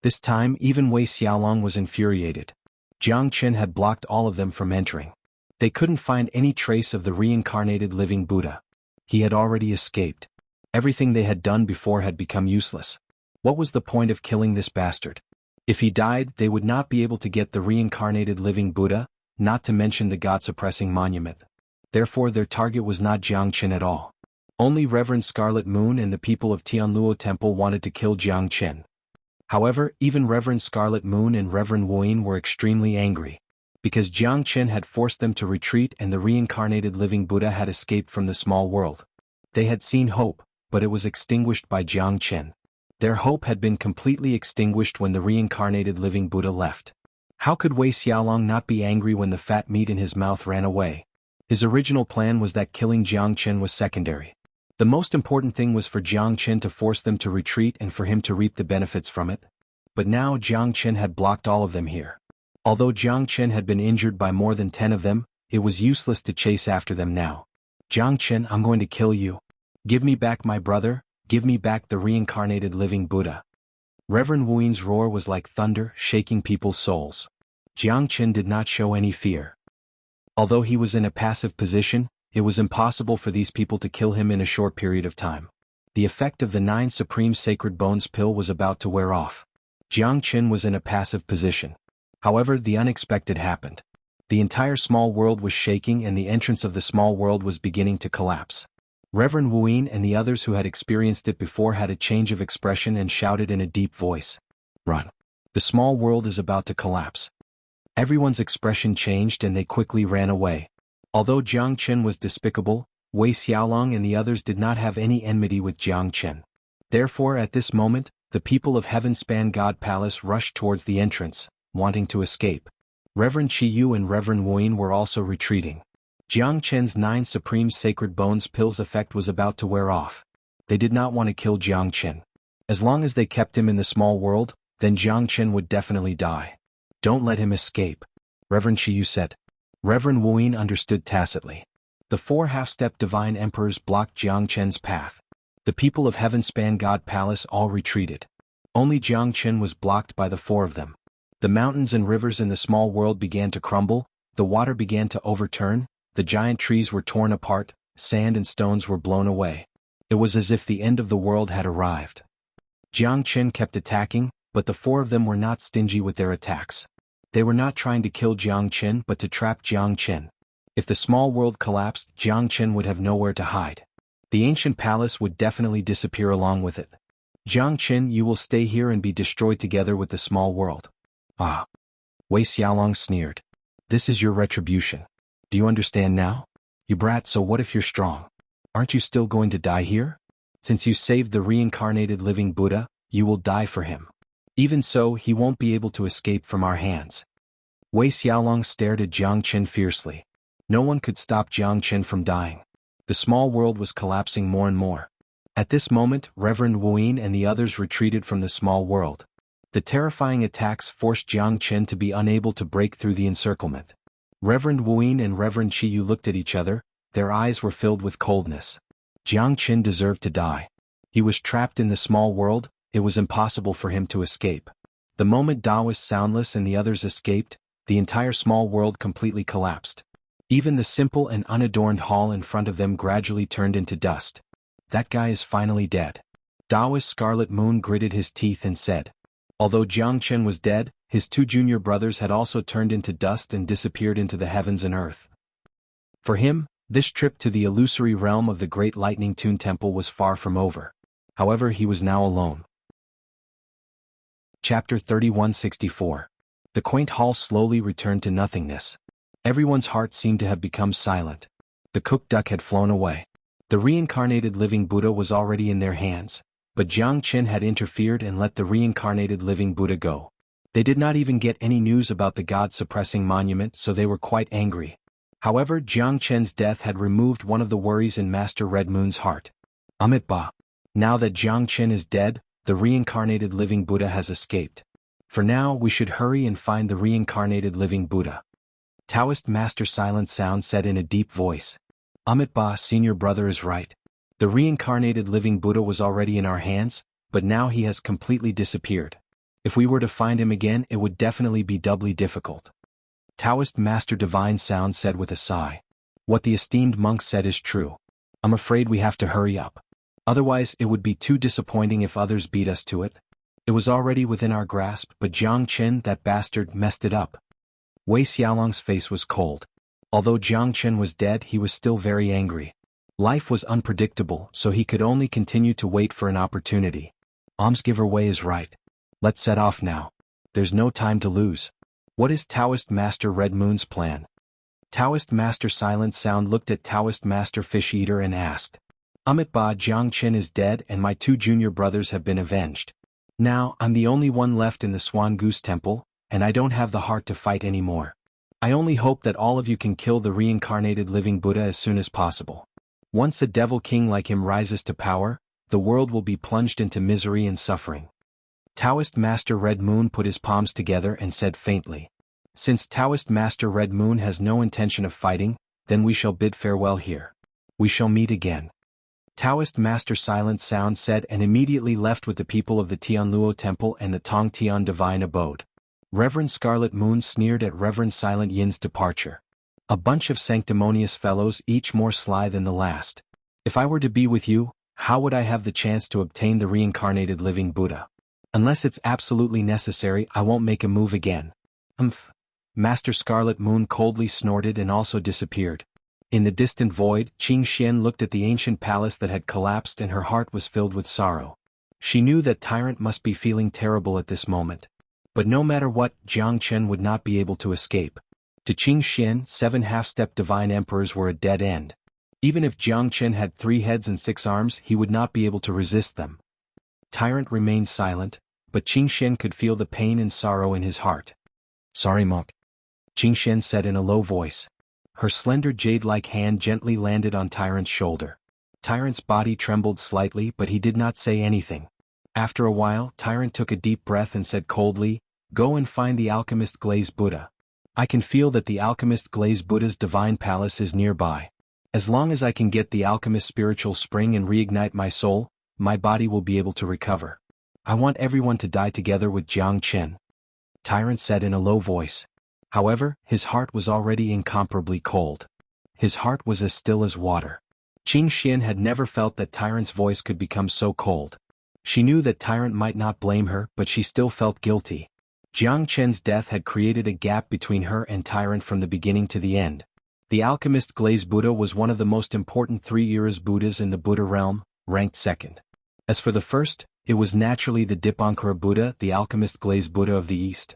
This time, even Wei Xiaolong was infuriated. Jiang Qin had blocked all of them from entering. They couldn't find any trace of the reincarnated living Buddha. He had already escaped. Everything they had done before had become useless. What was the point of killing this bastard? If he died, they would not be able to get the reincarnated living Buddha, not to mention the god-suppressing monument. Therefore their target was not Jiang Qin at all. Only Reverend Scarlet Moon and the people of Tianluo Temple wanted to kill Jiang Qin. However, even Reverend Scarlet Moon and Reverend Wuyin were extremely angry. Because Jiang Qin had forced them to retreat and the reincarnated living Buddha had escaped from the small world. They had seen hope, but it was extinguished by Jiang Qin. Their hope had been completely extinguished when the reincarnated living Buddha left. How could Wei Xiaolong not be angry when the fat meat in his mouth ran away? His original plan was that killing Jiang Qin was secondary. The most important thing was for Jiang Qin to force them to retreat and for him to reap the benefits from it. But now Jiang Qin had blocked all of them here. Although Jiang Qin had been injured by more than 10 of them, it was useless to chase after them now. Jiang Qin, I'm going to kill you. Give me back my brother, give me back the reincarnated living Buddha. Reverend Wuyin's roar was like thunder, shaking people's souls. Jiang Qin did not show any fear. Although he was in a passive position, it was impossible for these people to kill him in a short period of time. The effect of the 9 Supreme Sacred Bones pill was about to wear off. Jiang Qin was in a passive position. However, the unexpected happened. The entire small world was shaking and the entrance of the small world was beginning to collapse. Reverend Wuyin and the others who had experienced it before had a change of expression and shouted in a deep voice. Run! The small world is about to collapse. Everyone's expression changed and they quickly ran away. Although Jiang Qin was despicable, Wei Xiaolong and the others did not have any enmity with Jiang Qin. Therefore at this moment, the people of Heaven-Span God Palace rushed towards the entrance, wanting to escape. Reverend Qi Yu and Reverend Wuyin were also retreating. Jiang Qin's 9 Supreme Sacred Bones pills effect was about to wear off. They did not want to kill Jiang Qin. As long as they kept him in the small world, then Jiang Qin would definitely die. Don't let him escape, Reverend Qi Yu said. Reverend Wuyin understood tacitly. The 4 half-step divine emperors blocked Jiang Qin's path. The people of Heaven-Span God Palace all retreated. Only Jiang Qin was blocked by the 4 of them. The mountains and rivers in the small world began to crumble, the water began to overturn, the giant trees were torn apart, sand and stones were blown away. It was as if the end of the world had arrived. Jiang Qin kept attacking, but the four of them were not stingy with their attacks. They were not trying to kill Jiang Qin but to trap Jiang Qin. If the small world collapsed, Jiang Qin would have nowhere to hide. The ancient palace would definitely disappear along with it. Jiang Qin, you will stay here and be destroyed together with the small world. Ah. Wei Xiaolong sneered. This is your retribution. Do you understand now? You brat, so what if you're strong? Aren't you still going to die here? Since you saved the reincarnated living Buddha, you will die for him. Even so, he won't be able to escape from our hands. Wei Xiaolong stared at Jiang Qin fiercely. No one could stop Jiang Qin from dying. The small world was collapsing more and more. At this moment, Reverend Wuyin and the others retreated from the small world. The terrifying attacks forced Jiang Qin to be unable to break through the encirclement. Reverend Wuyin and Reverend Qiyu looked at each other, their eyes were filled with coldness. Jiang Qin deserved to die. He was trapped in the small world, it was impossible for him to escape. The moment Daoist Soundless and the others escaped, the entire small world completely collapsed. Even the simple and unadorned hall in front of them gradually turned into dust. That guy is finally dead. Daoist Scarlet Moon gritted his teeth and said. Although Jiang Qin was dead, his two junior brothers had also turned into dust and disappeared into the heavens and earth. For him, this trip to the illusory realm of the Great Lightning Tune Temple was far from over. However, he was now alone. Chapter 3164. The quaint hall slowly returned to nothingness. Everyone's heart seemed to have become silent. The cooked duck had flown away. The reincarnated living Buddha was already in their hands, but Jiang Qin had interfered and let the reincarnated living Buddha go. They did not even get any news about the god-suppressing monument, so they were quite angry. However, Jiang Qin's death had removed one of the worries in Master Red Moon's heart. Amitabha. Now that Jiang Qin is dead, the reincarnated living Buddha has escaped. For now, we should hurry and find the reincarnated living Buddha. Taoist Master Silent Sound said in a deep voice. Amitabha, senior brother is right. The reincarnated living Buddha was already in our hands, but now he has completely disappeared. If we were to find him again, it would definitely be doubly difficult. Taoist Master Divine Sound said with a sigh. What the esteemed monk said is true. I'm afraid we have to hurry up. Otherwise, it would be too disappointing if others beat us to it. It was already within our grasp, but Jiang Qin, that bastard, messed it up. Wei Xiaolong's face was cold. Although Jiang Qin was dead, he was still very angry. Life was unpredictable, so he could only continue to wait for an opportunity. Almsgiver Wei is right. Let's set off now. There's no time to lose. What is Taoist Master Red Moon's plan? Taoist Master Silent Sound looked at Taoist Master Fish Eater and asked. Amitabha, Jiang Qin is dead and my two junior brothers have been avenged. Now, I'm the only one left in the Swan Goose Temple, and I don't have the heart to fight anymore. I only hope that all of you can kill the reincarnated living Buddha as soon as possible. Once a devil king like him rises to power, the world will be plunged into misery and suffering. Taoist Master Red Moon put his palms together and said faintly. Since Taoist Master Red Moon has no intention of fighting, then we shall bid farewell here. We shall meet again. Taoist Master Silent Sound said and immediately left with the people of the Tianluo Temple and the Tong Tian Divine Abode. Reverend Scarlet Moon sneered at Reverend Silent Yin's departure. A bunch of sanctimonious fellows, each more sly than the last. If I were to be with you, how would I have the chance to obtain the reincarnated living Buddha? Unless it's absolutely necessary, I won't make a move again. Humph. Master Scarlet Moon coldly snorted and also disappeared. In the distant void, Qing Xian looked at the ancient palace that had collapsed and her heart was filled with sorrow. She knew that Tyrant must be feeling terrible at this moment. But no matter what, Jiang Qin would not be able to escape. To Qing Xian, 7 half-step divine emperors were a dead end. Even if Jiang Qin had 3 heads and 6 arms, he would not be able to resist them. Tyrant remained silent, but Qing Xian could feel the pain and sorrow in his heart. Sorry, monk. Qing Xian said in a low voice. Her slender jade-like hand gently landed on Tyrant's shoulder. Tyrant's body trembled slightly, but he did not say anything. After a while, Tyrant took a deep breath and said coldly, Go and find the alchemist Glaze Buddha. I can feel that the alchemist Glaze Buddha's divine palace is nearby. As long as I can get the alchemist's spiritual spring and reignite my soul, my body will be able to recover. I want everyone to die together with Jiang Qin. Tyrant said in a low voice. However, his heart was already incomparably cold. His heart was as still as water. Xianxia had never felt that Tyrant's voice could become so cold. She knew that Tyrant might not blame her, but she still felt guilty. Jiang Chen's death had created a gap between her and Tyrant from the beginning to the end. The alchemist Glazed Buddha was one of the most important 3 Eras Buddhas in the Buddha realm, ranked second. As for the first, it was naturally the Dipankara Buddha, the alchemist Glazed Buddha of the East.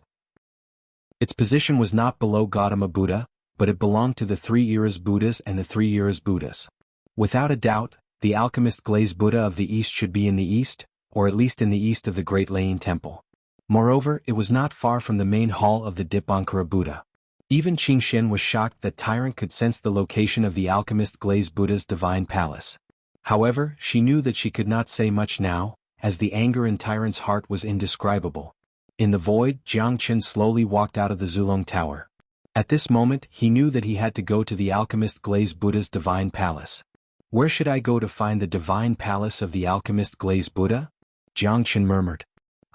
Its position was not below Gautama Buddha, but it belonged to the 3 Eras Buddhas and the 3 Eras Buddhas. Without a doubt, the alchemist Glazed Buddha of the East should be in the east, or at least in the east of the Great Lane Temple. Moreover, it was not far from the main hall of the Dipankara Buddha. Even Xianxia was shocked that Tyrant could sense the location of the alchemist Glazed Buddha's divine palace. However, she knew that she could not say much now, as the anger in Tyrant's heart was indescribable. In the void, Jiang Chen slowly walked out of the Zulong Tower. At this moment, he knew that he had to go to the alchemist Glazed Buddha's divine palace. Where should I go to find the divine palace of the alchemist Glazed Buddha? Jiang Chen murmured.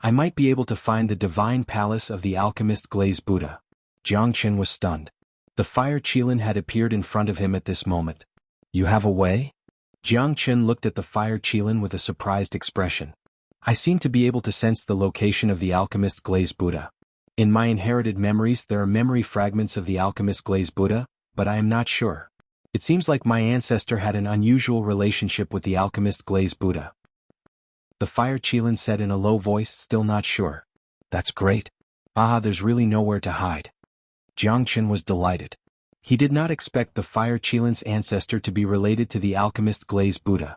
I might be able to find the divine palace of the alchemist Glazed Buddha. Jiang Chen was stunned. The fire Qilin had appeared in front of him at this moment. You have a way? Jiang Chen looked at the fire Qilin with a surprised expression. I seem to be able to sense the location of the alchemist Glazed Buddha. In my inherited memories there are memory fragments of the alchemist Glazed Buddha, but I am not sure. It seems like my ancestor had an unusual relationship with the alchemist Glazed Buddha. The fire Qilin said in a low voice, still not sure. That's great. There's really nowhere to hide. Jiang Chen was delighted. He did not expect the fire Qilin's ancestor to be related to the alchemist Glazed Buddha.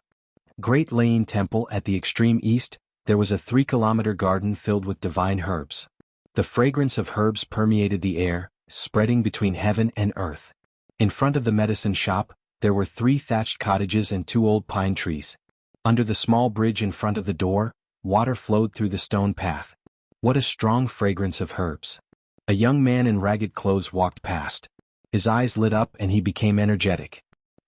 Great Lane Temple at the extreme east, there was a 3-kilometer garden filled with divine herbs. The fragrance of herbs permeated the air, spreading between heaven and earth. In front of the medicine shop, there were 3 thatched cottages and 2 old pine trees. Under the small bridge in front of the door, water flowed through the stone path. What a strong fragrance of herbs. A young man in ragged clothes walked past. His eyes lit up and he became energetic.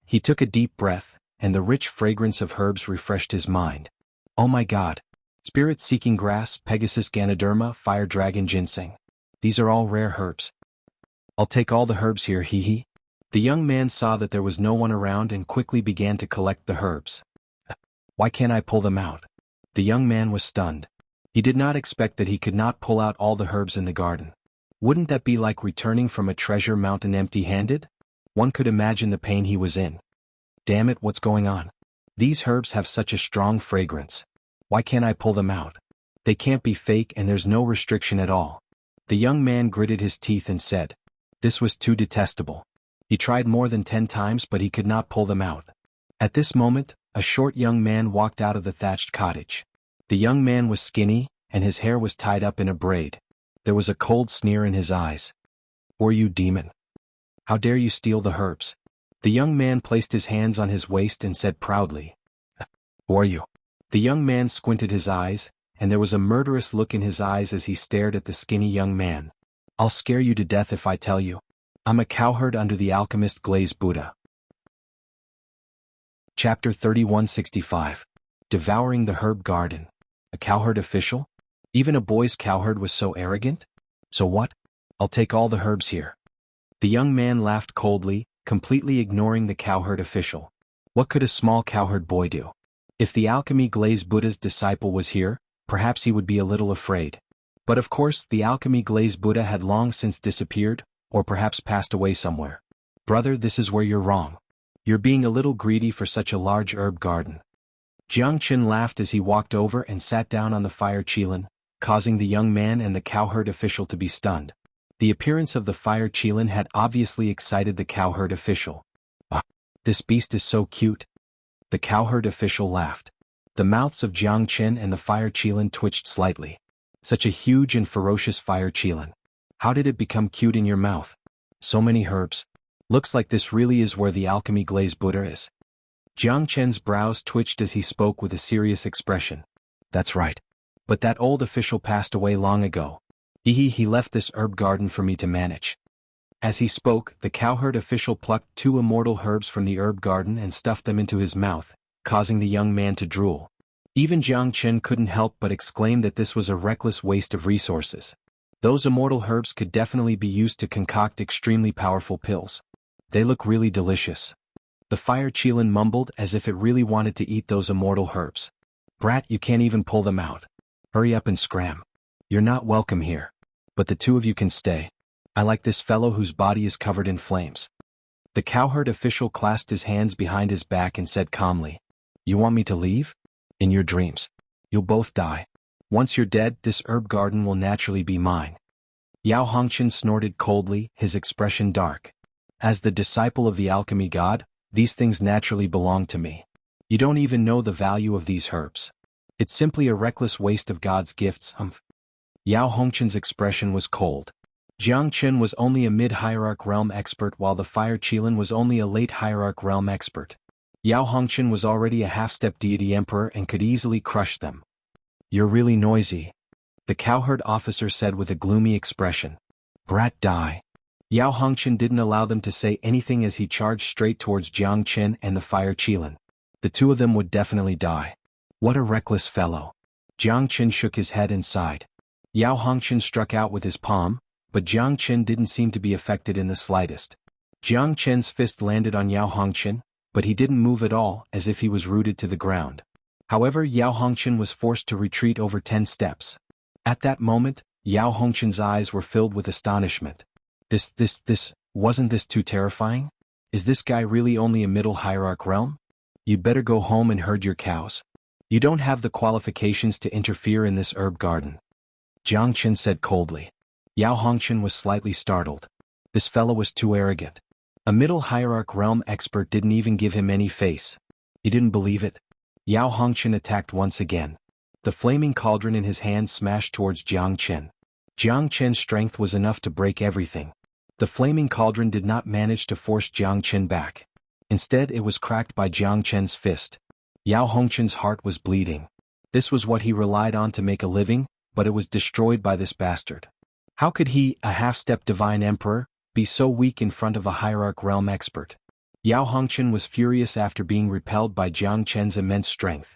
He took a deep breath, and the rich fragrance of herbs refreshed his mind. Oh my God! Spirit-seeking grass, Pegasus Ganoderma, fire dragon ginseng. These are all rare herbs. I'll take all the herbs here, hee. The young man saw that there was no one around and quickly began to collect the herbs. Why can't I pull them out? The young man was stunned. He did not expect that he could not pull out all the herbs in the garden. Wouldn't that be like returning from a treasure mountain empty-handed? One could imagine the pain he was in. Damn it, what's going on? These herbs have such a strong fragrance. Why can't I pull them out? They can't be fake and there's no restriction at all. The young man gritted his teeth and said, this was too detestable. He tried more than 10 times but he could not pull them out. At this moment, a short young man walked out of the thatched cottage. The young man was skinny, and his hair was tied up in a braid. There was a cold sneer in his eyes. Who are you, demon? How dare you steal the herbs? The young man placed his hands on his waist and said proudly, Who are you? The young man squinted his eyes, and there was a murderous look in his eyes as he stared at the skinny young man. I'll scare you to death if I tell you. I'm a cowherd under the alchemist Glazed Buddha. Chapter 3165. Devouring the Herb Garden. A cowherd official? Even a boy's cowherd was so arrogant? So what? I'll take all the herbs here. The young man laughed coldly, completely ignoring the cowherd official. What could a small cowherd boy do? If the alchemy Glazed Buddha's disciple was here, perhaps he would be a little afraid. But of course, the alchemy Glazed Buddha had long since disappeared, or perhaps passed away somewhere. Brother, this is where you're wrong. You're being a little greedy for such a large herb garden. Jiang Chen laughed as he walked over and sat down on the fire Qilin, causing the young man and the cowherd official to be stunned. The appearance of the fire Qilin had obviously excited the cowherd official. This beast is so cute. The cowherd official laughed. The mouths of Jiang Chen and the fire Qilin twitched slightly. Such a huge and ferocious fire Qilin. How did it become cute in your mouth? So many herbs. Looks like this really is where the alchemy Glazed Buddha is. Jiang Chen's brows twitched as he spoke with a serious expression. That's right. But that old official passed away long ago. He left this herb garden for me to manage. As he spoke, the cowherd official plucked 2 immortal herbs from the herb garden and stuffed them into his mouth, causing the young man to drool. Even Jiang Chen couldn't help but exclaim that this was a reckless waste of resources. Those immortal herbs could definitely be used to concoct extremely powerful pills. They look really delicious. The fire Qilin mumbled as if it really wanted to eat those immortal herbs. Brat, you can't even pull them out. Hurry up and scram. You're not welcome here. But the two of you can stay. I like this fellow whose body is covered in flames. The cowherd official clasped his hands behind his back and said calmly, You want me to leave? In your dreams. You'll both die. Once you're dead, this herb garden will naturally be mine. Yao Hongqian snorted coldly, his expression dark. As the disciple of the alchemy god, these things naturally belong to me. You don't even know the value of these herbs. It's simply a reckless waste of God's gifts, Yao Hongqian's expression was cold. Jiang Qin was only a mid-hierarch realm expert while the fire Qilin was only a late hierarch realm expert. Yao Hongqian was already a half-step deity emperor and could easily crush them. You're really noisy. The cowherd officer said with a gloomy expression. Brat, die. Yao Hongqian didn't allow them to say anything as he charged straight towards Jiang Qin and the fire Qilin. The two of them would definitely die. What a reckless fellow. Jiang Qin shook his head and sighed. Yao Hongqian struck out with his palm, but Jiang Qin didn't seem to be affected in the slightest. Jiang Qin's fist landed on Yao Hongqian, but he didn't move at all, as if he was rooted to the ground. However, Yao Hongqian was forced to retreat over 10 steps. At that moment, Yao Hongqian's eyes were filled with astonishment. Wasn't this too terrifying? Is this guy really only a middle hierarch realm? You'd better go home and herd your cows. You don't have the qualifications to interfere in this herb garden. Jiang Qin said coldly. Yao Hongqian was slightly startled. This fellow was too arrogant. A middle hierarch realm expert didn't even give him any face. He didn't believe it. Yao Hongqian attacked once again. The flaming cauldron in his hand smashed towards Jiang Qin. Jiang Qin's strength was enough to break everything. The flaming cauldron did not manage to force Jiang Qin back. Instead, it was cracked by Jiang Qin's fist. Yao Hongqian's heart was bleeding. This was what he relied on to make a living, but it was destroyed by this bastard. How could he, a half-step divine emperor, be so weak in front of a hierarch realm expert? Yao Hongqian was furious after being repelled by Jiang Qin's immense strength.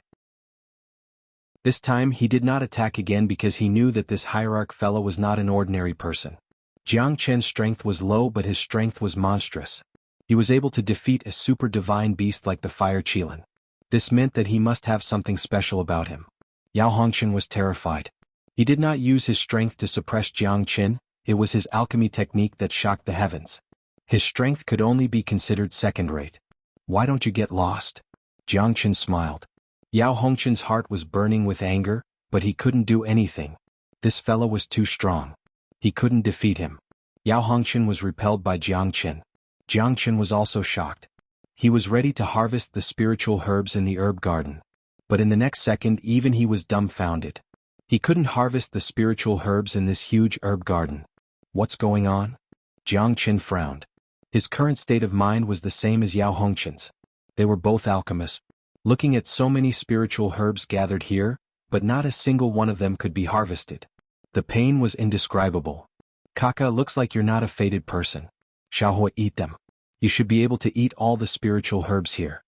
This time he did not attack again because he knew that this hierarch fellow was not an ordinary person. Jiang Qin's strength was low, but his strength was monstrous. He was able to defeat a super divine beast like the fire Qilin. This meant that he must have something special about him. Yao Hongqian was terrified. He did not use his strength to suppress Jiang Qin, it was his alchemy technique that shocked the heavens. His strength could only be considered second-rate. Why don't you get lost? Jiang Qin smiled. Yao Hongqian's heart was burning with anger, but he couldn't do anything. This fellow was too strong. He couldn't defeat him. Yao Hongqian was repelled by Jiang Qin. Jiang Qin was also shocked. He was ready to harvest the spiritual herbs in the herb garden. But in the next second even he was dumbfounded. He couldn't harvest the spiritual herbs in this huge herb garden. What's going on? Jiang Qin frowned. His current state of mind was the same as Yao Hongqian's. They were both alchemists. Looking at so many spiritual herbs gathered here, but not a single one of them could be harvested. The pain was indescribable. Kaka, looks like you're not a fated person. Xianhuan, eat them. You should be able to eat all the spiritual herbs here.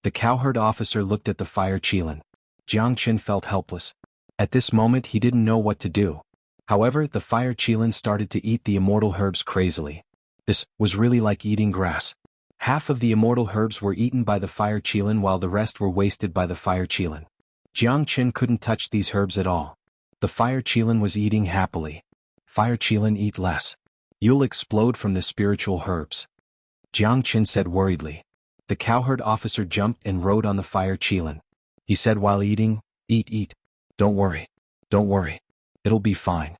The cowherd officer looked at the fire Qilin. Jiang Qin felt helpless. At this moment he didn't know what to do. However, the fire Qilin started to eat the immortal herbs crazily. This was really like eating grass. Half of the immortal herbs were eaten by the fire Qilin while the rest were wasted by the fire Qilin. Jiang Qin couldn't touch these herbs at all. The fire Qilin was eating happily. Fire Qilin, eat less. You'll explode from the spiritual herbs. Jiang Qin said worriedly. The cowherd officer jumped and rode on the fire Qilin. He said while eating, eat. Don't worry. It'll be fine.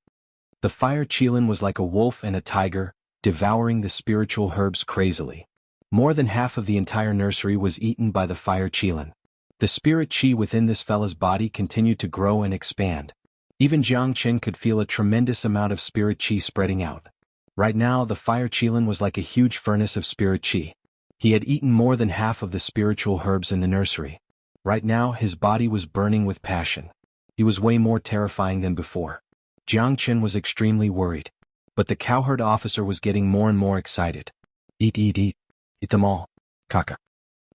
The fire Qilin was like a wolf and a tiger, devouring the spiritual herbs crazily. More than half of the entire nursery was eaten by the fire Qilin. The spirit qi within this fella's body continued to grow and expand. Even Jiang Qin could feel a tremendous amount of spirit qi spreading out. Right now the fire Qilin was like a huge furnace of spirit qi. He had eaten more than half of the spiritual herbs in the nursery. Right now his body was burning with passion. He was way more terrifying than before. Jiang Qin was extremely worried. But the cowherd officer was getting more and more excited. Eat. Eat them all. Kaka.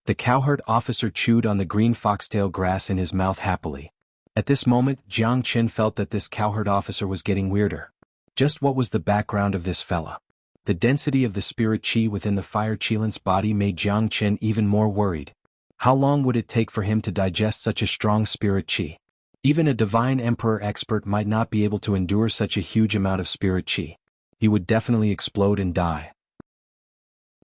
The cowherd officer chewed on the green foxtail grass in his mouth happily. At this moment Jiang Qin felt that this cowherd officer was getting weirder. Just what was the background of this fella? The density of the spirit qi within the fire Qilan's body made Jiang Chen even more worried. How long would it take for him to digest such a strong spirit qi? Even a divine emperor expert might not be able to endure such a huge amount of spirit qi. He would definitely explode and die.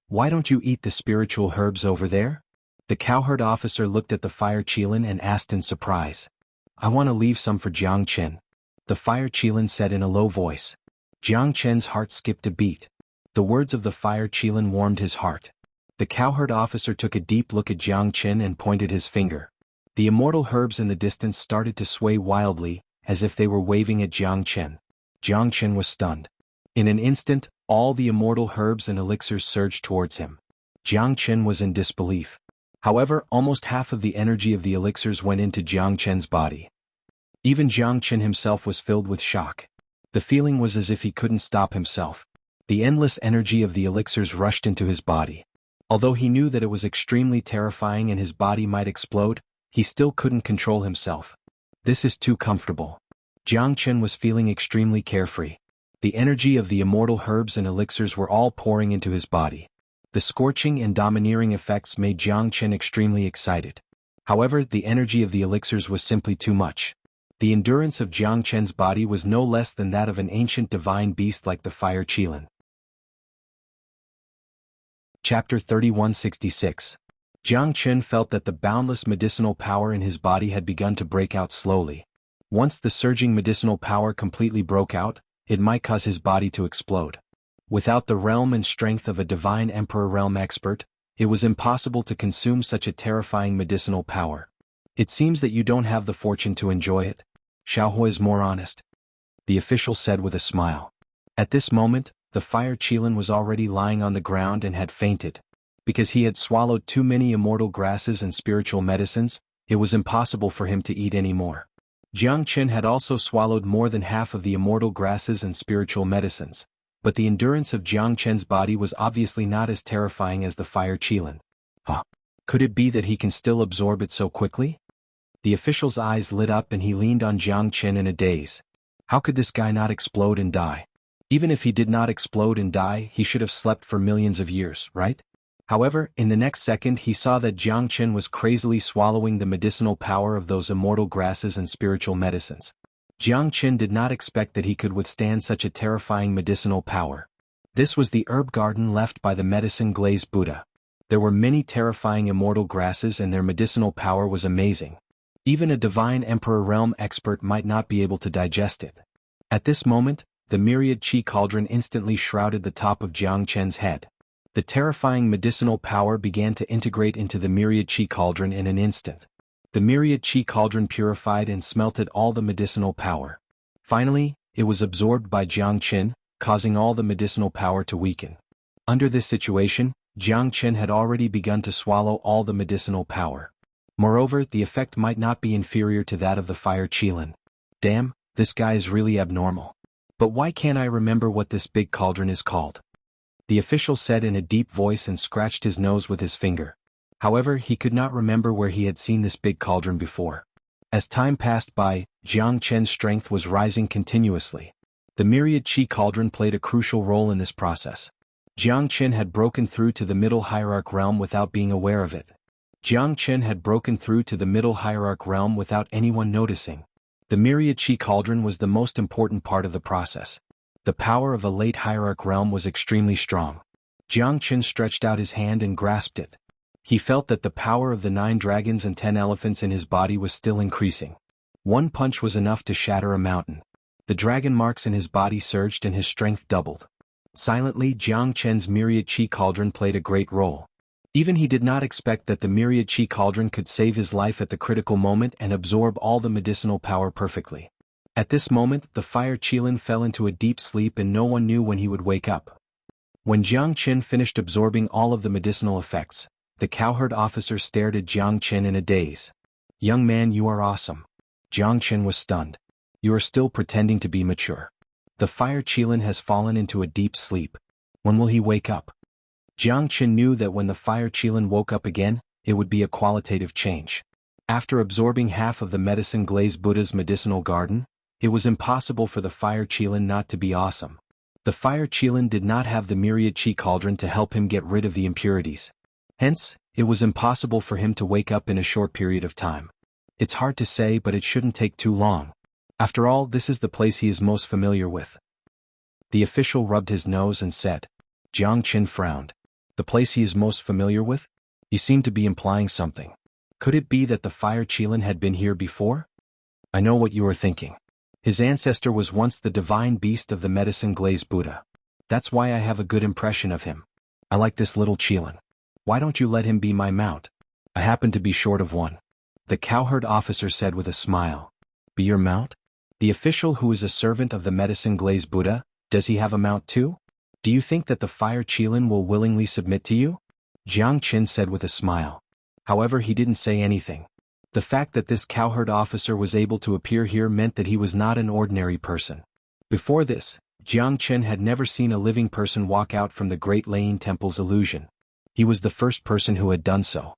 Why don't you eat the spiritual herbs over there? The cowherd officer looked at the fire Qilan and asked in surprise. I want to leave some for Jiang Chen. The fire Qilan said in a low voice. Jiang Chen's heart skipped a beat. The words of the fire Qilan warmed his heart. The cowherd officer took a deep look at Jiang Chen and pointed his finger. The immortal herbs in the distance started to sway wildly, as if they were waving at Jiang Chen. Jiang Chen was stunned. In an instant, all the immortal herbs and elixirs surged towards him. Jiang Chen was in disbelief. However, almost half of the energy of the elixirs went into Jiang Chen's body. Even Jiang Chen himself was filled with shock. The feeling was as if he couldn't stop himself. The endless energy of the elixirs rushed into his body. Although he knew that it was extremely terrifying and his body might explode, he still couldn't control himself. This is too comfortable. Jiang Chen was feeling extremely carefree. The energy of the immortal herbs and elixirs were all pouring into his body. The scorching and domineering effects made Jiang Chen extremely excited. However, the energy of the elixirs was simply too much. The endurance of Jiang Chen's body was no less than that of an ancient divine beast like the fire Qilan. Chapter 3166. Jiang Chen felt that the boundless medicinal power in his body had begun to break out slowly. Once the surging medicinal power completely broke out, it might cause his body to explode. Without the realm and strength of a divine emperor realm expert, it was impossible to consume such a terrifying medicinal power. It seems that you don't have the fortune to enjoy it. Xiaohu is more honest. The official said with a smile. At this moment, the fire Qilan was already lying on the ground and had fainted. Because he had swallowed too many immortal grasses and spiritual medicines, it was impossible for him to eat any more. Jiang Chen had also swallowed more than half of the immortal grasses and spiritual medicines, but the endurance of Jiang Chen's body was obviously not as terrifying as the fire Qilan. Could it be that he can still absorb it so quickly? The official's eyes lit up and he leaned on Jiang Chen in a daze. How could this guy not explode and die? Even if he did not explode and die, he should have slept for millions of years, right? However, in the next second he saw that Jiang Chen was crazily swallowing the medicinal power of those immortal grasses and spiritual medicines. Jiang Chen did not expect that he could withstand such a terrifying medicinal power. This was the herb garden left by the medicine-glazed Buddha. There were many terrifying immortal grasses and their medicinal power was amazing. Even a divine emperor realm expert might not be able to digest it. At this moment, the myriad qi cauldron instantly shrouded the top of Jiang Chen's head. The terrifying medicinal power began to integrate into the myriad qi cauldron in an instant. The myriad qi cauldron purified and smelted all the medicinal power. Finally, it was absorbed by Jiang Chen, causing all the medicinal power to weaken. Under this situation, Jiang Chen had already begun to swallow all the medicinal power. Moreover, the effect might not be inferior to that of the fire Qilan. Damn, this guy is really abnormal. But why can't I remember what this big cauldron is called? The official said in a deep voice and scratched his nose with his finger. However, he could not remember where he had seen this big cauldron before. As time passed by, Jiang Chen's strength was rising continuously. The myriad qi cauldron played a crucial role in this process. Jiang Chen had broken through to the middle hierarch realm without being aware of it. Jiang Chen had broken through to the middle hierarch realm without anyone noticing. The myriad qi cauldron was the most important part of the process. The power of a late hierarch realm was extremely strong. Jiang Chen stretched out his hand and grasped it. He felt that the power of the 9 dragons and 10 elephants in his body was still increasing. One punch was enough to shatter a mountain. The dragon marks in his body surged and his strength doubled. Silently, Jiang Chen's myriad qi cauldron played a great role. Even he did not expect that the myriad qi cauldron could save his life at the critical moment and absorb all the medicinal power perfectly. At this moment, the fire Qilan fell into a deep sleep and no one knew when he would wake up. When Jiang Chen finished absorbing all of the medicinal effects, the cowherd officer stared at Jiang Chen in a daze. "Young man, you are awesome." Jiang Chen was stunned. "You are still pretending to be mature. The fire Qilan has fallen into a deep sleep. When will he wake up?" Jiang Chen knew that when the fire Qilan woke up again, it would be a qualitative change. After absorbing half of the medicine-glazed Buddha's medicinal garden, it was impossible for the fire Qilin not to be awesome. The fire Qilin did not have the myriad Qi cauldron to help him get rid of the impurities. Hence, it was impossible for him to wake up in a short period of time. It's hard to say, but it shouldn't take too long. After all, this is the place he is most familiar with. The official rubbed his nose and said. Jiang Qin frowned. The place he is most familiar with? You seem to be implying something. Could it be that the fire Qilin had been here before? I know what you are thinking. His ancestor was once the divine beast of the medicine-glazed Buddha. That's why I have a good impression of him. I like this little Qilin. Why don't you let him be my mount? I happen to be short of one. The cowherd officer said with a smile. Be your mount? The official who is a servant of the medicine-glazed Buddha, does he have a mount too? Do you think that the fire Qilin will willingly submit to you? Jiang Qin said with a smile. However, he didn't say anything. The fact that this cowherd officer was able to appear here meant that he was not an ordinary person. Before this, Jiang Qin had never seen a living person walk out from the Great Laying Temple's illusion. He was the first person who had done so.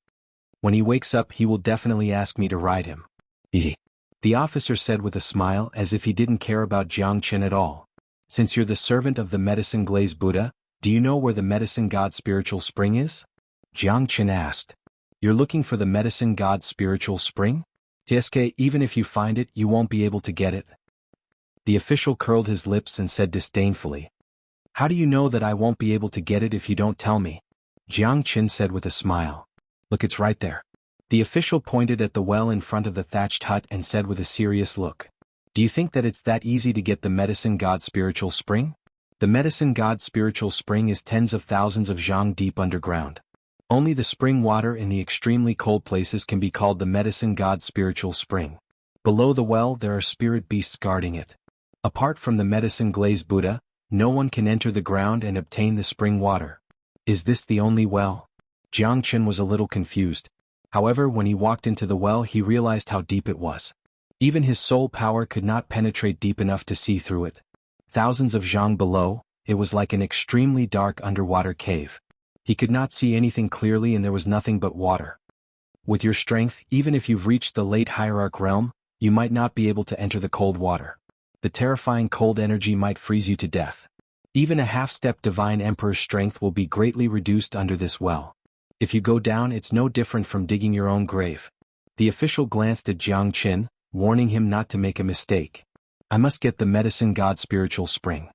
When he wakes up, he will definitely ask me to ride him. The officer said with a smile, as if he didn't care about Jiang Qin at all. Since you're the servant of the medicine-glazed Buddha, do you know where the medicine god spiritual spring is? Jiang Qin asked. You're looking for the medicine god spiritual spring? Tsk, even if you find it, you won't be able to get it. The official curled his lips and said disdainfully. How do you know that I won't be able to get it if you don't tell me? Jiang Qin said with a smile. Look, it's right there. The official pointed at the well in front of the thatched hut and said with a serious look. Do you think that it's that easy to get the medicine god spiritual spring? The medicine god spiritual spring is tens of thousands of zhang deep underground. Only the spring water in the extremely cold places can be called the medicine god spiritual spring. Below the well there are spirit beasts guarding it. Apart from the medicine-glazed Buddha, no one can enter the ground and obtain the spring water. Is this the only well? Jiang Qin was a little confused. However, when he walked into the well, he realized how deep it was. Even his soul power could not penetrate deep enough to see through it. Thousands of zhang below, it was like an extremely dark underwater cave. He could not see anything clearly and there was nothing but water. With your strength, even if you've reached the late hierarch realm, you might not be able to enter the cold water. The terrifying cold energy might freeze you to death. Even a half-step divine emperor's strength will be greatly reduced under this well. If you go down, it's no different from digging your own grave. The official glanced at Jiang Qin, warning him not to make a mistake. I must get the medicine god spiritual spring.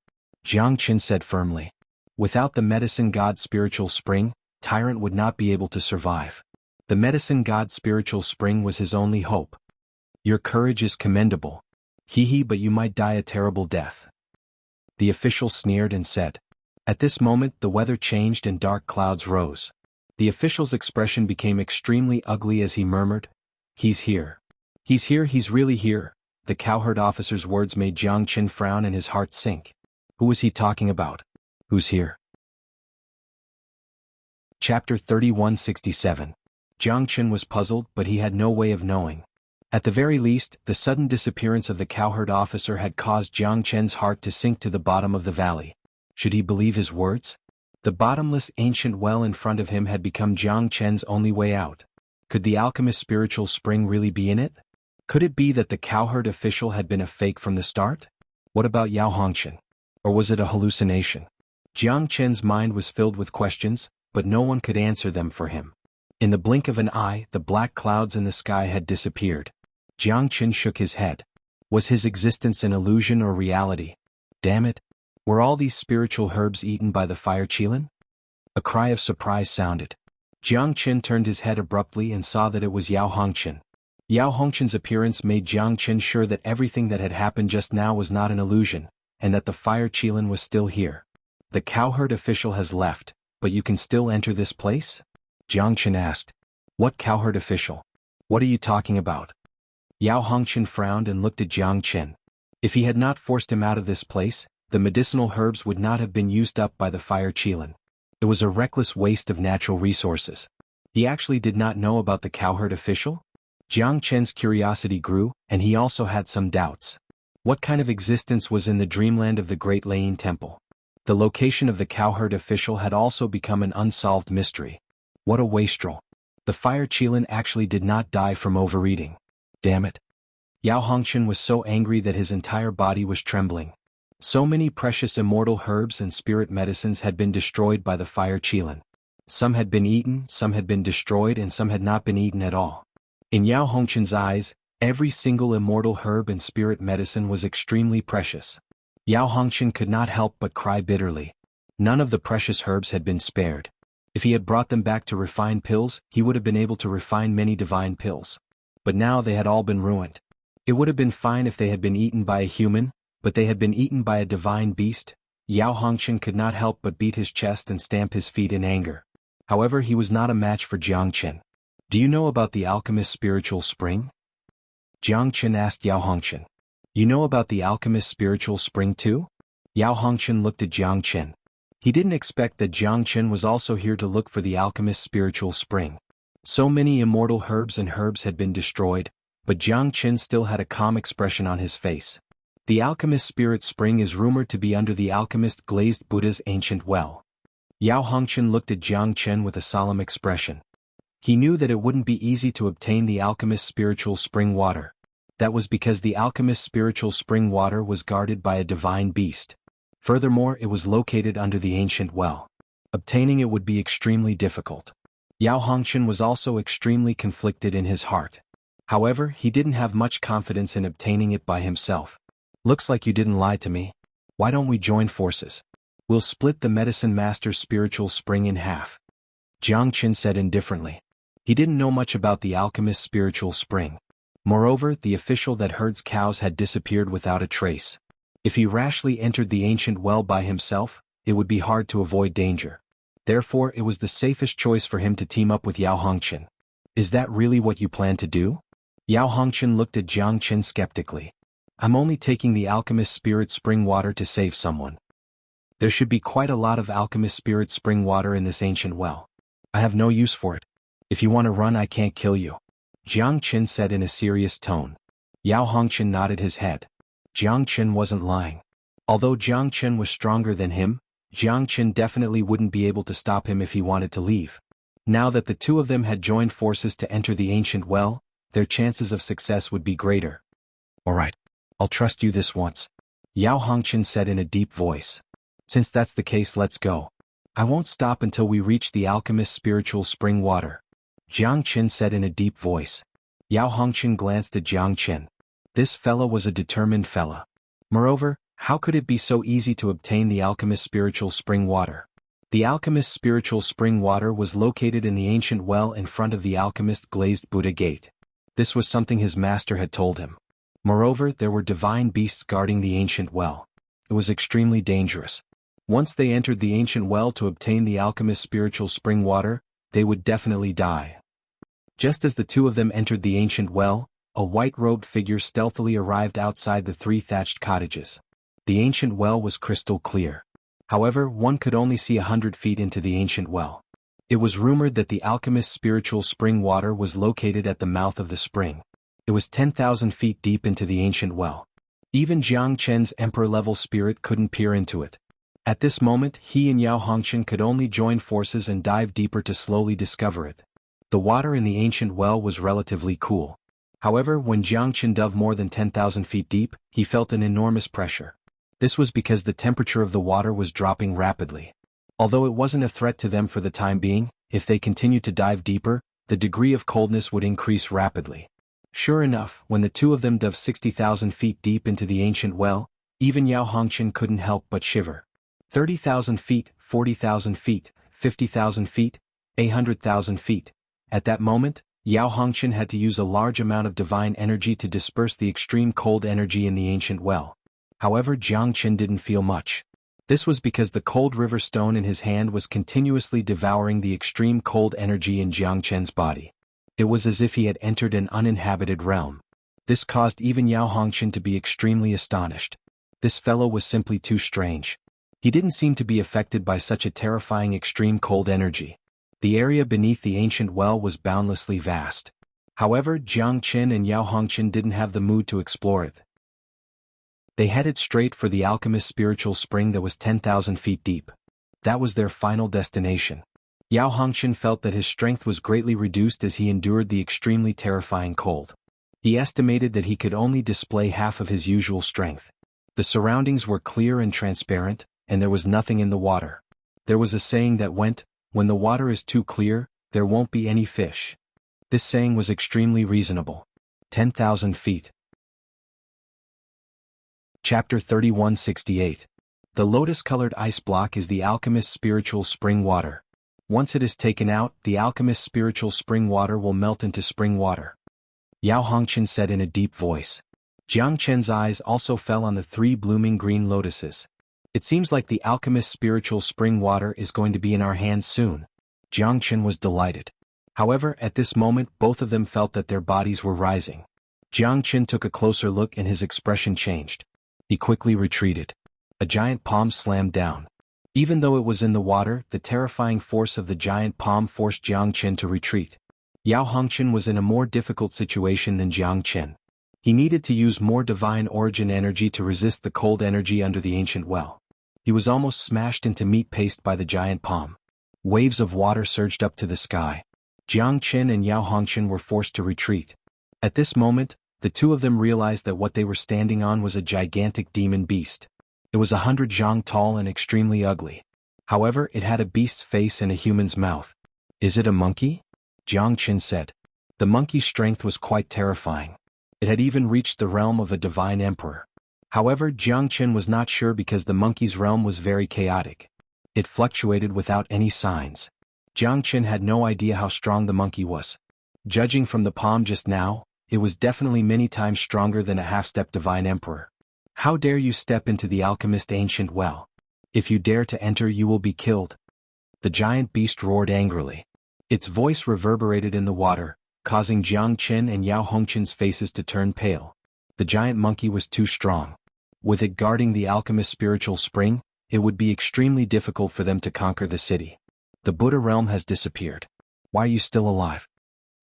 Jiang Qin said firmly. Without the medicine god spiritual spring, Tyrant would not be able to survive. The medicine god spiritual spring was his only hope. Your courage is commendable. But you might die a terrible death. The official sneered and said. At this moment the weather changed and dark clouds rose. The official's expression became extremely ugly as he murmured, He's here. He's here, he's really here. The cowherd officer's words made Jiang Qin frown and his heart sink. Who was he talking about? Who's here? Chapter 3167. Jiang Qin was puzzled, but he had no way of knowing. At the very least, the sudden disappearance of the cowherd officer had caused Jiang Qin's heart to sink to the bottom of the valley. Should he believe his words? The bottomless ancient well in front of him had become Jiang Qin's only way out. Could the alchemist's spiritual spring really be in it? Could it be that the cowherd official had been a fake from the start? What about Yao Hongqian? Or was it a hallucination? Jiang Qin's mind was filled with questions, but no one could answer them for him. In the blink of an eye, the black clouds in the sky had disappeared. Jiang Qin shook his head. Was his existence an illusion or reality? Damn it! Were all these spiritual herbs eaten by the fire Qilin? A cry of surprise sounded. Jiang Qin turned his head abruptly and saw that it was Yao Hongqian. Yao Hongqian's appearance made Jiang Qin sure that everything that had happened just now was not an illusion, and that the fire Qilin was still here. The cowherd official has left, but you can still enter this place? Jiang Qin asked. What cowherd official? What are you talking about? Yao Hongqian frowned and looked at Jiang Qin. If he had not forced him out of this place, the medicinal herbs would not have been used up by the fire Qilin. It was a reckless waste of natural resources. He actually did not know about the cowherd official? Jiang Qin's curiosity grew, and he also had some doubts. What kind of existence was in the dreamland of the Great Laying Temple? The location of the cowherd official had also become an unsolved mystery. What a wastrel. The fire Qilin actually did not die from overeating. Damn it. Yao Hongchen was so angry that his entire body was trembling. So many precious immortal herbs and spirit medicines had been destroyed by the fire Qilin. Some had been eaten, some had been destroyed, and some had not been eaten at all. In Yao Hongchen's eyes, every single immortal herb and spirit medicine was extremely precious. Yao Hongchen could not help but cry bitterly. None of the precious herbs had been spared. If he had brought them back to refine pills, he would have been able to refine many divine pills. But now they had all been ruined. It would have been fine if they had been eaten by a human, but they had been eaten by a divine beast. Yao Hongchen could not help but beat his chest and stamp his feet in anger. However, he was not a match for Jiang Chen. Do you know about the alchemist's spiritual spring? Jiang Chen asked Yao Hongchen. You know about the alchemist's spiritual spring too? Yao Hongchen looked at Jiang Chen. He didn't expect that Jiang Chen was also here to look for the alchemist's spiritual spring. So many immortal herbs had been destroyed, but Jiang Chen still had a calm expression on his face. The alchemist's spirit spring is rumored to be under the alchemist glazed Buddha's ancient well. Yao Hongchen looked at Jiang Chen with a solemn expression. He knew that it wouldn't be easy to obtain the alchemist's spiritual spring water. That was because the alchemist's spiritual spring water was guarded by a divine beast. Furthermore, it was located under the ancient well. Obtaining it would be extremely difficult. Yao Hongchen was also extremely conflicted in his heart. However, he didn't have much confidence in obtaining it by himself. Looks like you didn't lie to me. Why don't we join forces? We'll split the medicine master's spiritual spring in half. Jiang Chen said indifferently. He didn't know much about the alchemist's spiritual spring. Moreover, the official that herds cows had disappeared without a trace. If he rashly entered the ancient well by himself, it would be hard to avoid danger. Therefore, it was the safest choice for him to team up with Yao Hongchen. Is that really what you plan to do? Yao Hongchen looked at Jiang Chen skeptically. I'm only taking the alchemist's spirit spring water to save someone. There should be quite a lot of alchemist spirit spring water in this ancient well. I have no use for it. If you want to run, I can't kill you. Jiang Chen said in a serious tone. Yao Hongchen nodded his head. Jiang Chen wasn't lying. Although Jiang Chen was stronger than him, Jiang Chen definitely wouldn't be able to stop him if he wanted to leave. Now that the two of them had joined forces to enter the ancient well, their chances of success would be greater. Alright, I'll trust you this once. Yao Hongchen said in a deep voice. Since that's the case, let's go. I won't stop until we reach the alchemist's spiritual spring water. Jiang Chen said in a deep voice. Yao Hongchen glanced at Jiang Chen. This fella was a determined fella. Moreover, how could it be so easy to obtain the alchemist's spiritual spring water? The alchemist's spiritual spring water was located in the ancient well in front of the alchemist glazed Buddha gate. This was something his master had told him. Moreover, there were divine beasts guarding the ancient well. It was extremely dangerous. Once they entered the ancient well to obtain the alchemist's spiritual spring water, they would definitely die. Just as the two of them entered the ancient well, a white-robed figure stealthily arrived outside the three thatched cottages. The ancient well was crystal clear. However, one could only see 100 feet into the ancient well. It was rumored that the alchemist's spiritual spring water was located at the mouth of the spring. It was 10,000 feet deep into the ancient well. Even Jiang Chen's emperor-level spirit couldn't peer into it. At this moment, he and Yao Hongchen could only join forces and dive deeper to slowly discover it. The water in the ancient well was relatively cool. However, when Jiang Chen dove more than 10,000 feet deep, he felt an enormous pressure. This was because the temperature of the water was dropping rapidly. Although it wasn't a threat to them for the time being, if they continued to dive deeper, the degree of coldness would increase rapidly. Sure enough, when the two of them dove 60,000 feet deep into the ancient well, even Yao Hongchen couldn't help but shiver. 30,000 feet, 40,000 feet, 50,000 feet, 100,000 feet. At that moment, Yao Hongchen had to use a large amount of divine energy to disperse the extreme cold energy in the ancient well. However, Jiang Chen didn't feel much. This was because the cold river stone in his hand was continuously devouring the extreme cold energy in Jiang Chen's body. It was as if he had entered an uninhabited realm. This caused even Yao Hongchen to be extremely astonished. This fellow was simply too strange. He didn't seem to be affected by such a terrifying extreme cold energy. The area beneath the ancient well was boundlessly vast. However, Jiang Chen and Yao Hongchen didn't have the mood to explore it. They headed straight for the alchemist's spiritual spring that was 10,000 feet deep. That was their final destination. Yao Hongchen felt that his strength was greatly reduced as he endured the extremely terrifying cold. He estimated that he could only display half of his usual strength. The surroundings were clear and transparent, and there was nothing in the water. There was a saying that went, "When the water is too clear, there won't be any fish." This saying was extremely reasonable. 10,000 feet. Chapter 3168. The lotus-colored ice block is the alchemist's spiritual spring water. Once it is taken out, the alchemist's spiritual spring water will melt into spring water. Yao Hongchen said in a deep voice. Jiang Chen's eyes also fell on the 3 blooming green lotuses. It seems like the alchemist's spiritual spring water is going to be in our hands soon. Jiang Chen was delighted. However, at this moment both of them felt that their bodies were rising. Jiang Chen took a closer look and his expression changed. He quickly retreated. A giant palm slammed down. Even though it was in the water, the terrifying force of the giant palm forced Jiang Chen to retreat. Yao Hongchen was in a more difficult situation than Jiang Chen. He needed to use more divine origin energy to resist the cold energy under the ancient well. He was almost smashed into meat paste by the giant palm. Waves of water surged up to the sky. Jiang Chen and Yao Hongchen were forced to retreat. At this moment, the two of them realized that what they were standing on was a gigantic demon beast. It was 100 zhang tall and extremely ugly. However, it had a beast's face and a human's mouth. "Is it a monkey?" Jiang Chen said. The monkey's strength was quite terrifying. It had even reached the realm of a divine emperor. However, Jiang Chen was not sure because the monkey's realm was very chaotic. It fluctuated without any signs. Jiang Chen had no idea how strong the monkey was. Judging from the palm just now, it was definitely many times stronger than a half-step divine emperor. "How dare you step into the alchemist's ancient well? If you dare to enter, you will be killed." The giant beast roared angrily. Its voice reverberated in the water, causing Jiang Chen and Yao Hongchen's faces to turn pale. The giant monkey was too strong. With it guarding the alchemist's spiritual spring, it would be extremely difficult for them to conquer the city. "The Buddha realm has disappeared. Why are you still alive?"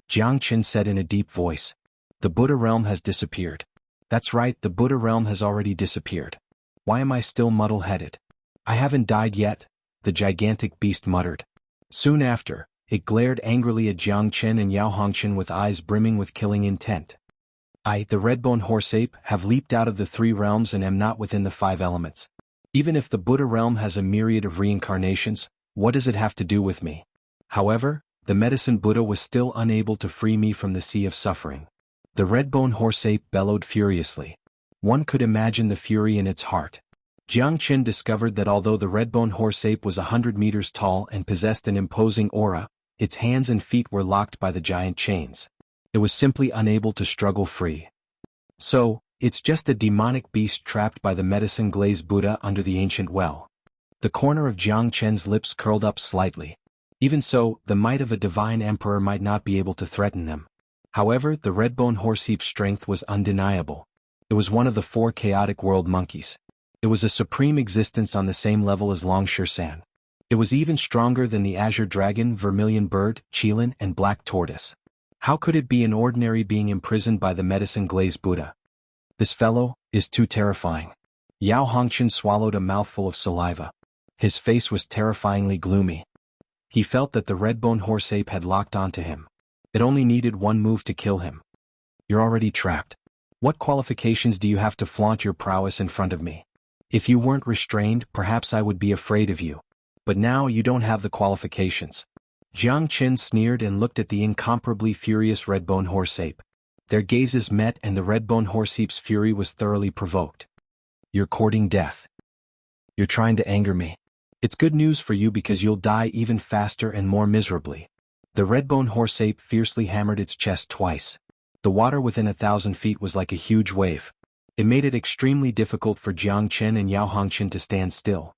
Jiang Chen said in a deep voice. "The Buddha realm has disappeared." "That's right, the Buddha realm has already disappeared. Why am I still muddle-headed?" "I haven't died yet," the gigantic beast muttered. Soon after, it glared angrily at Jiang Chen and Yao Hongchen with eyes brimming with killing intent. "I, the red-bone horse-ape, have leaped out of the 3 realms and am not within the 5 elements. Even if the Buddha realm has a myriad of reincarnations, what does it have to do with me? However, the medicine Buddha was still unable to free me from the sea of suffering." The red-bone horse-ape bellowed furiously. One could imagine the fury in its heart. Jiang Chen discovered that although the red-bone horse-ape was 100 meters tall and possessed an imposing aura, its hands and feet were locked by the giant chains. It was simply unable to struggle free. So, it's just a demonic beast trapped by the medicine-glazed Buddha under the ancient well. The corner of Jiang Chen's lips curled up slightly. Even so, the might of a divine emperor might not be able to threaten them. However, the red-bone horse-ape's strength was undeniable. It was one of the 4 chaotic world monkeys. It was a supreme existence on the same level as Long Shirshan. It was even stronger than the azure dragon, vermilion bird, qilin, and black tortoise. How could it be an ordinary being imprisoned by the medicine-glazed Buddha? "This fellow is too terrifying." Yao Hongchen swallowed a mouthful of saliva. His face was terrifyingly gloomy. He felt that the red-bone horse-ape had locked onto him. It only needed one move to kill him. "You're already trapped. What qualifications do you have to flaunt your prowess in front of me? If you weren't restrained, perhaps I would be afraid of you. But now you don't have the qualifications." Jiang Chen sneered and looked at the incomparably furious red-bone horse-ape. Their gazes met and the red-bone horse-ape's fury was thoroughly provoked. "You're courting death. You're trying to anger me. It's good news for you because you'll die even faster and more miserably." The red-bone horse-ape fiercely hammered its chest twice. The water within 1,000 feet was like a huge wave. It made it extremely difficult for Jiang Chen and Yao Hongchen to stand still.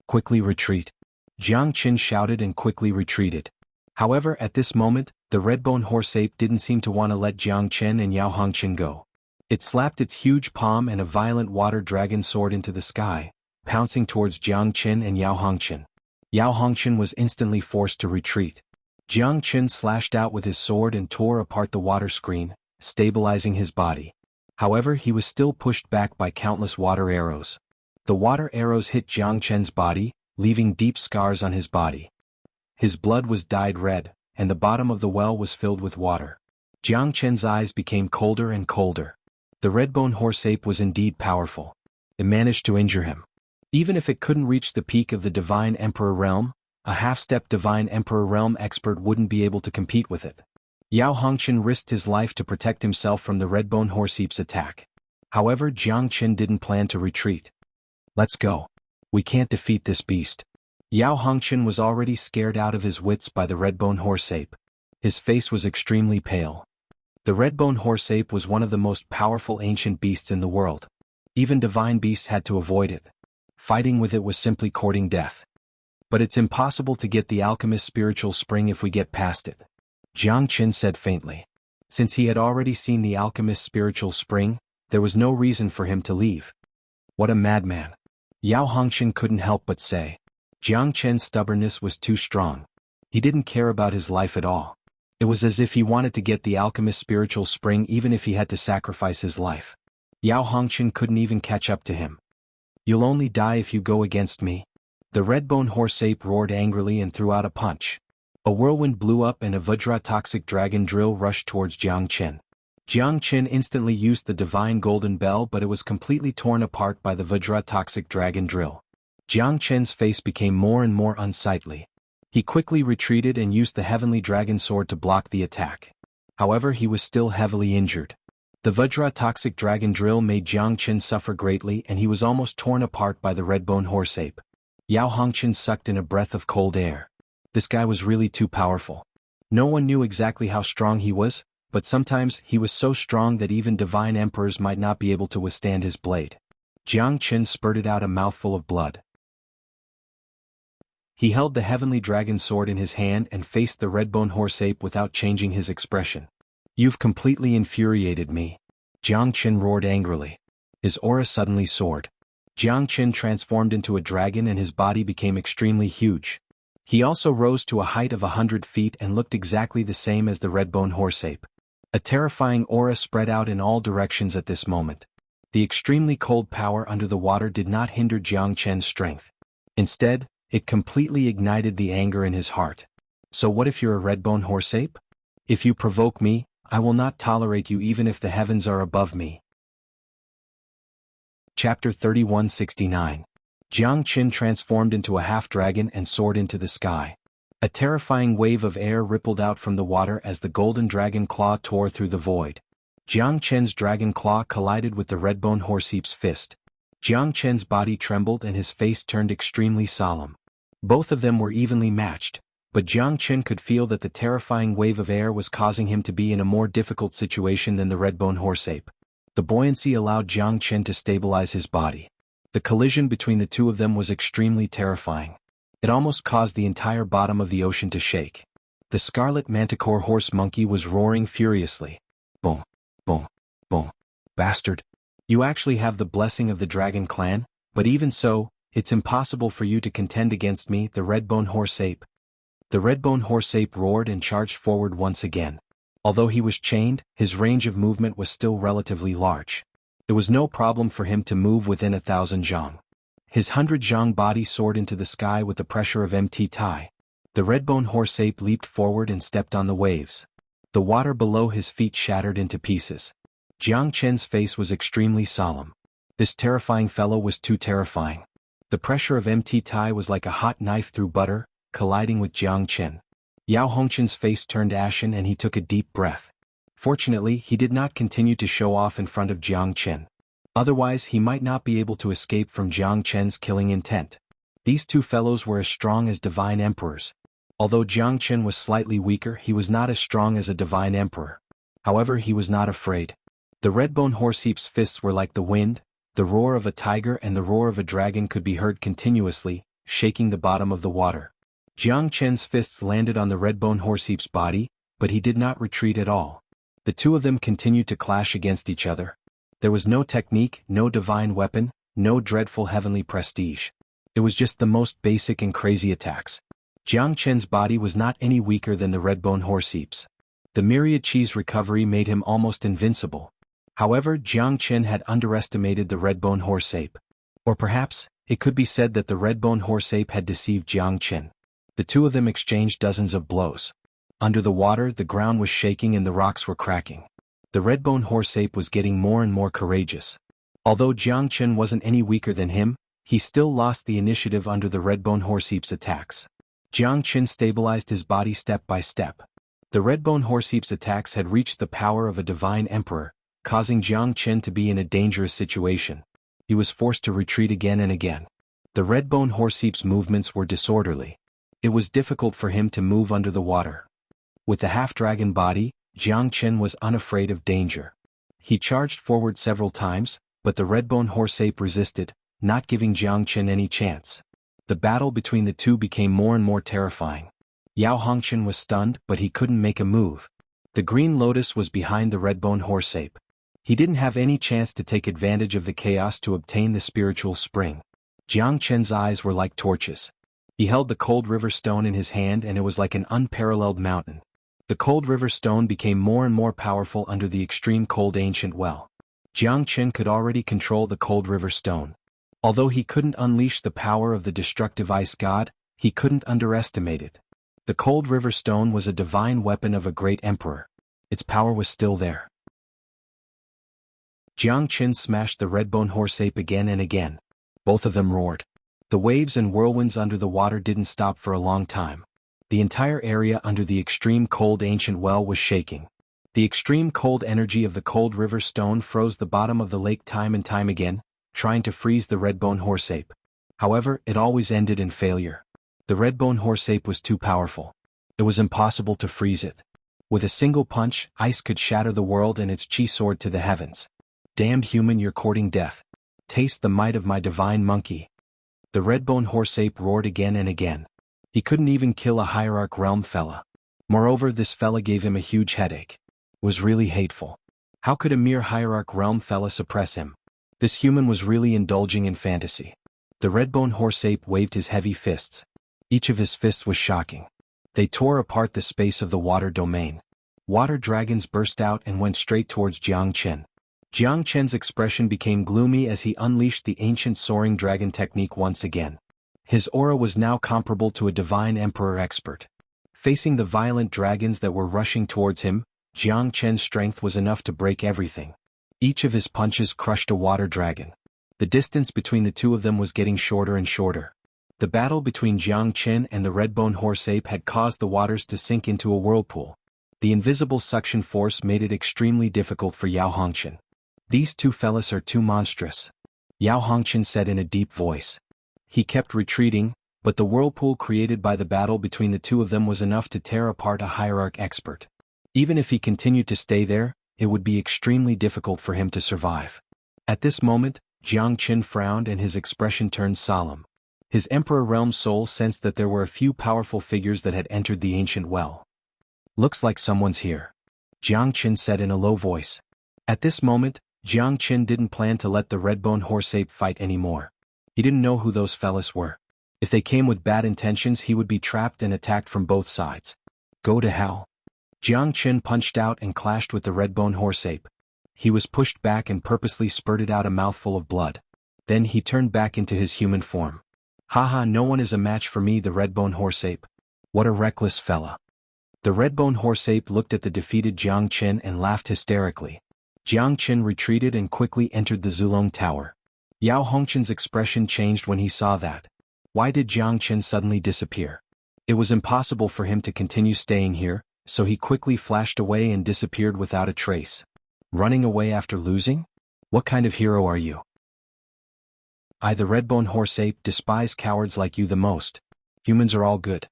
"Quickly retreat." Jiang Chen shouted and quickly retreated. However, at this moment, the red-bone horse-ape didn't seem to want to let Jiang Chen and Yao Hongchen go. It slapped its huge palm and a violent water dragon soared into the sky, pouncing towards Jiang Chen and Yao Hongchen. Yao Hongchen was instantly forced to retreat. Jiang Chen slashed out with his sword and tore apart the water screen, stabilizing his body. However, he was still pushed back by countless water arrows. The water arrows hit Jiang Chen's body, leaving deep scars on his body. His blood was dyed red, and the bottom of the well was filled with water. Jiang Chen's eyes became colder and colder. The red-bone horse ape was indeed powerful. It managed to injure him. Even if it couldn't reach the peak of the Divine Emperor realm, a half-step Divine Emperor realm expert wouldn't be able to compete with it. Yao Hongqian risked his life to protect himself from the red-bone horse ape's attack. However, Jiang Qin didn't plan to retreat. Let's go. We can't defeat this beast. Yao Hongqian was already scared out of his wits by the red-bone horse ape. His face was extremely pale. The red-bone horse ape was one of the most powerful ancient beasts in the world. Even divine beasts had to avoid it. Fighting with it was simply courting death. But it's impossible to get the alchemist's spiritual spring if we get past it, Jiang Qin said faintly. Since he had already seen the alchemist's spiritual spring, there was no reason for him to leave. What a madman. Yao Hongqian couldn't help but say. Jiang Qin's stubbornness was too strong. He didn't care about his life at all. It was as if he wanted to get the alchemist's spiritual spring even if he had to sacrifice his life. Yao Hongqian couldn't even catch up to him. You'll only die if you go against me. The red-bone horse ape roared angrily and threw out a punch. A whirlwind blew up and a Vajra-toxic dragon drill rushed towards Jiang Qin. Jiang Qin instantly used the divine golden bell, but it was completely torn apart by the Vajra-toxic dragon drill. Jiang Qin's face became more and more unsightly. He quickly retreated and used the heavenly dragon sword to block the attack. However, he was still heavily injured. The Vajra-toxic dragon drill made Jiang Qin suffer greatly and he was almost torn apart by the red-bone horse ape. Yao Hongqian sucked in a breath of cold air. This guy was really too powerful. No one knew exactly how strong he was, but sometimes he was so strong that even divine emperors might not be able to withstand his blade. Jiang Qin spurted out a mouthful of blood. He held the heavenly dragon sword in his hand and faced the red-bone horse ape without changing his expression. You've completely infuriated me. Jiang Qin roared angrily. His aura suddenly soared. Jiang Qin transformed into a dragon and his body became extremely huge. He also rose to a height of 100 feet and looked exactly the same as the red-bone horse ape. A terrifying aura spread out in all directions at this moment. The extremely cold power under the water did not hinder Jiang Qin's strength. Instead, it completely ignited the anger in his heart. So what if you're a red-bone horse ape? If you provoke me, I will not tolerate you even if the heavens are above me. Chapter 3169. Jiang Qin transformed into a half-dragon and soared into the sky. A terrifying wave of air rippled out from the water as the golden dragon claw tore through the void. Jiang Qin's dragon claw collided with the red-bone horse ape's fist. Jiang Qin's body trembled and his face turned extremely solemn. Both of them were evenly matched, but Jiang Qin could feel that the terrifying wave of air was causing him to be in a more difficult situation than the red-bone horse ape. The buoyancy allowed Jiang Qin to stabilize his body. The collision between the two of them was extremely terrifying. It almost caused the entire bottom of the ocean to shake. The scarlet manticore horse monkey was roaring furiously. Boom, boom, boom. Bastard. You actually have the blessing of the dragon clan, but even so, it's impossible for you to contend against me, the red-bone horse ape. The red-bone horse ape roared and charged forward once again. Although he was chained, his range of movement was still relatively large. It was no problem for him to move within 1,000 zhang. His 100 zhang body soared into the sky with the pressure of MT Tai. The red-bone horse ape leaped forward and stepped on the waves. The water below his feet shattered into pieces. Jiang Qin's face was extremely solemn. This terrifying fellow was too terrifying. The pressure of MT Tai was like a hot knife through butter, colliding with Jiang Qin. Yao Hongqian's face turned ashen and he took a deep breath. Fortunately, he did not continue to show off in front of Jiang Qin. Otherwise, he might not be able to escape from Jiang Qin's killing intent. These two fellows were as strong as divine emperors. Although Jiang Qin was slightly weaker, he was not as strong as a divine emperor. However, he was not afraid. The red-bone horse ape's fists were like the wind, the roar of a tiger and the roar of a dragon could be heard continuously, shaking the bottom of the water. Jiang Qin's fists landed on the red-bone horse ape's body, but he did not retreat at all. The two of them continued to clash against each other. There was no technique, no divine weapon, no dreadful heavenly prestige. It was just the most basic and crazy attacks. Jiang Qin's body was not any weaker than the red-bone horse ape's. The myriad cheese recovery made him almost invincible. However, Jiang Qin had underestimated the red-bone horse ape. Or perhaps, it could be said that the red-bone horse ape had deceived Jiang Qin. The two of them exchanged dozens of blows. Under the water, the ground was shaking and the rocks were cracking. The red-boned horse-ape was getting more and more courageous. Although Jiangchen wasn't any weaker than him, he still lost the initiative under the red-boned horse-ape's attacks. Jiangchen stabilized his body step by step. The red-boned horse-ape's attacks had reached the power of a divine emperor, causing Jiangchen to be in a dangerous situation. He was forced to retreat again and again. The red-boned horse-ape's movements were disorderly. It was difficult for him to move under the water. With the half-dragon body, Jiangchen was unafraid of danger. He charged forward several times, but the red-boned horse-ape resisted, not giving Jiangchen any chance. The battle between the two became more and more terrifying. Xuanhuan was stunned, but he couldn't make a move. The green lotus was behind the red-boned horse-ape. He didn't have any chance to take advantage of the chaos to obtain the spiritual spring. Jiangchen's eyes were like torches. He held the cold river stone in his hand and it was like an unparalleled mountain. The cold river stone became more and more powerful under the extreme cold ancient well. Jiangchen could already control the cold river stone. Although he couldn't unleash the power of the destructive ice god, he couldn't underestimate it. The cold river stone was a divine weapon of a great emperor. Its power was still there. Jiangchen smashed the red-boned horse-ape again and again. Both of them roared. The waves and whirlwinds under the water didn't stop for a long time. The entire area under the extreme cold ancient well was shaking. The extreme cold energy of the cold river stone froze the bottom of the lake time and time again, trying to freeze the red-boned horse-ape. However, it always ended in failure. The red-boned horse-ape was too powerful. It was impossible to freeze it. With a single punch, ice could shatter the world and its chi soared to the heavens. Damned human, you're courting death. Taste the might of my divine monkey. The red-boned horse-ape roared again and again. He couldn't even kill a hierarch realm fella. Moreover, this fella gave him a huge headache. It was really hateful. How could a mere hierarch realm fella suppress him? This human was really indulging in fantasy. The red-boned horse-ape waved his heavy fists. Each of his fists was shocking. They tore apart the space of the water domain. Water dragons burst out and went straight towards Jiangchen. Jiangchen's expression became gloomy as he unleashed the ancient soaring dragon technique once again. His aura was now comparable to a divine emperor expert. Facing the violent dragons that were rushing towards him, Jiangchen's strength was enough to break everything. Each of his punches crushed a water dragon. The distance between the two of them was getting shorter and shorter. The battle between Jiangchen and the red-boned horse-ape had caused the waters to sink into a whirlpool. The invisible suction force made it extremely difficult for Xuanhuan. These two fellas are too monstrous, Xuanhuan said in a deep voice. He kept retreating, but the whirlpool created by the battle between the two of them was enough to tear apart a hierarch expert. Even if he continued to stay there, it would be extremely difficult for him to survive. At this moment, Jiangchen frowned and his expression turned solemn. His Emperor Realm soul sensed that there were a few powerful figures that had entered the ancient well. Looks like someone's here, Jiangchen said in a low voice. At this moment, Jiangchen didn't plan to let the red-boned horse-ape fight anymore. He didn't know who those fellas were. If they came with bad intentions, he would be trapped and attacked from both sides. Go to hell. Jiangchen punched out and clashed with the red-boned horse-ape. He was pushed back and purposely spurted out a mouthful of blood. Then he turned back into his human form. Haha, no one is a match for me, the red-boned horse-ape. What a reckless fella. The red-boned horse-ape looked at the defeated Jiangchen and laughed hysterically. Jiangchen retreated and quickly entered the Zulong Tower. Xuanhuan's expression changed when he saw that. Why did Jiangchen suddenly disappear? It was impossible for him to continue staying here, so he quickly flashed away and disappeared without a trace. Running away after losing? What kind of hero are you? I, the red-boned horse-ape, despise cowards like you the most. Humans are all good.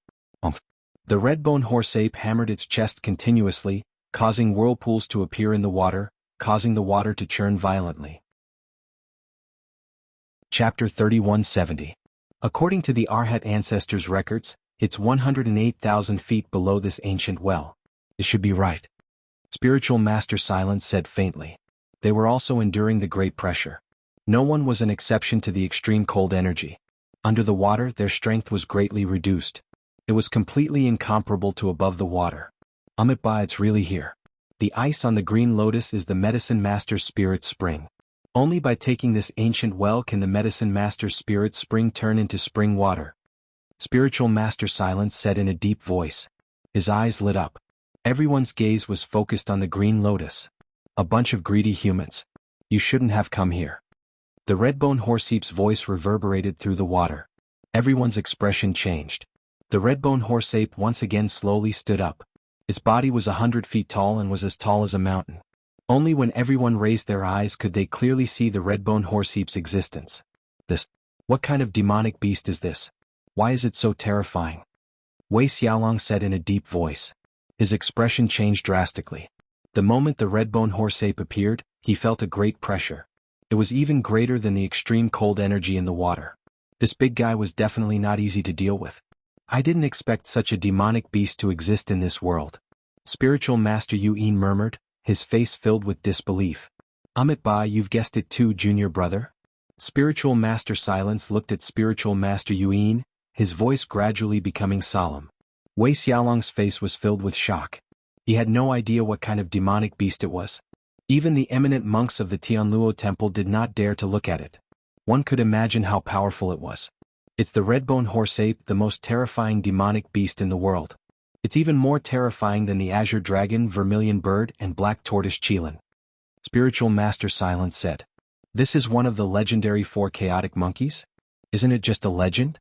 The red-boned horse-ape hammered its chest continuously, causing whirlpools to appear in the water, causing the water to churn violently. Chapter 3170. According to the Arhat ancestors' records, it's 108,000 feet below this ancient well. It should be right. Spiritual Master Silence said faintly. They were also enduring the great pressure. No one was an exception to the extreme cold energy. Under the water, their strength was greatly reduced. It was completely incomparable to above the water. It's really here. The ice on the green lotus is the Medicine Master's spirit spring. Only by taking this ancient well can the Medicine Master's spirit spring turn into spring water. Spiritual Master Silence said in a deep voice. His eyes lit up. Everyone's gaze was focused on the green lotus. A bunch of greedy humans. You shouldn't have come here. The redbone horseape's voice reverberated through the water. Everyone's expression changed. The redbone horseape once again slowly stood up. Its body was 100 feet tall and was as tall as a mountain. Only when everyone raised their eyes could they clearly see the redbone horseape's existence. What kind of demonic beast is this? Why is it so terrifying? Wei Xiaolong said in a deep voice. His expression changed drastically. The moment the redbone horseape appeared, he felt a great pressure. It was even greater than the extreme cold energy in the water. This big guy was definitely not easy to deal with. I didn't expect such a demonic beast to exist in this world. Spiritual Master Yuan murmured, his face filled with disbelief. Ba, you've guessed it too, junior brother? Spiritual Master Silence looked at Spiritual Master Yuan, his voice gradually becoming solemn. Wei Xiaolong's face was filled with shock. He had no idea what kind of demonic beast it was. Even the eminent monks of the Tianluo temple did not dare to look at it. One could imagine how powerful it was. It's the redbone horseape, the most terrifying demonic beast in the world. It's even more terrifying than the azure dragon, vermilion bird, and black tortoise qilin. Spiritual Master Silence said. This is one of the legendary 4 chaotic monkeys? Isn't it just a legend?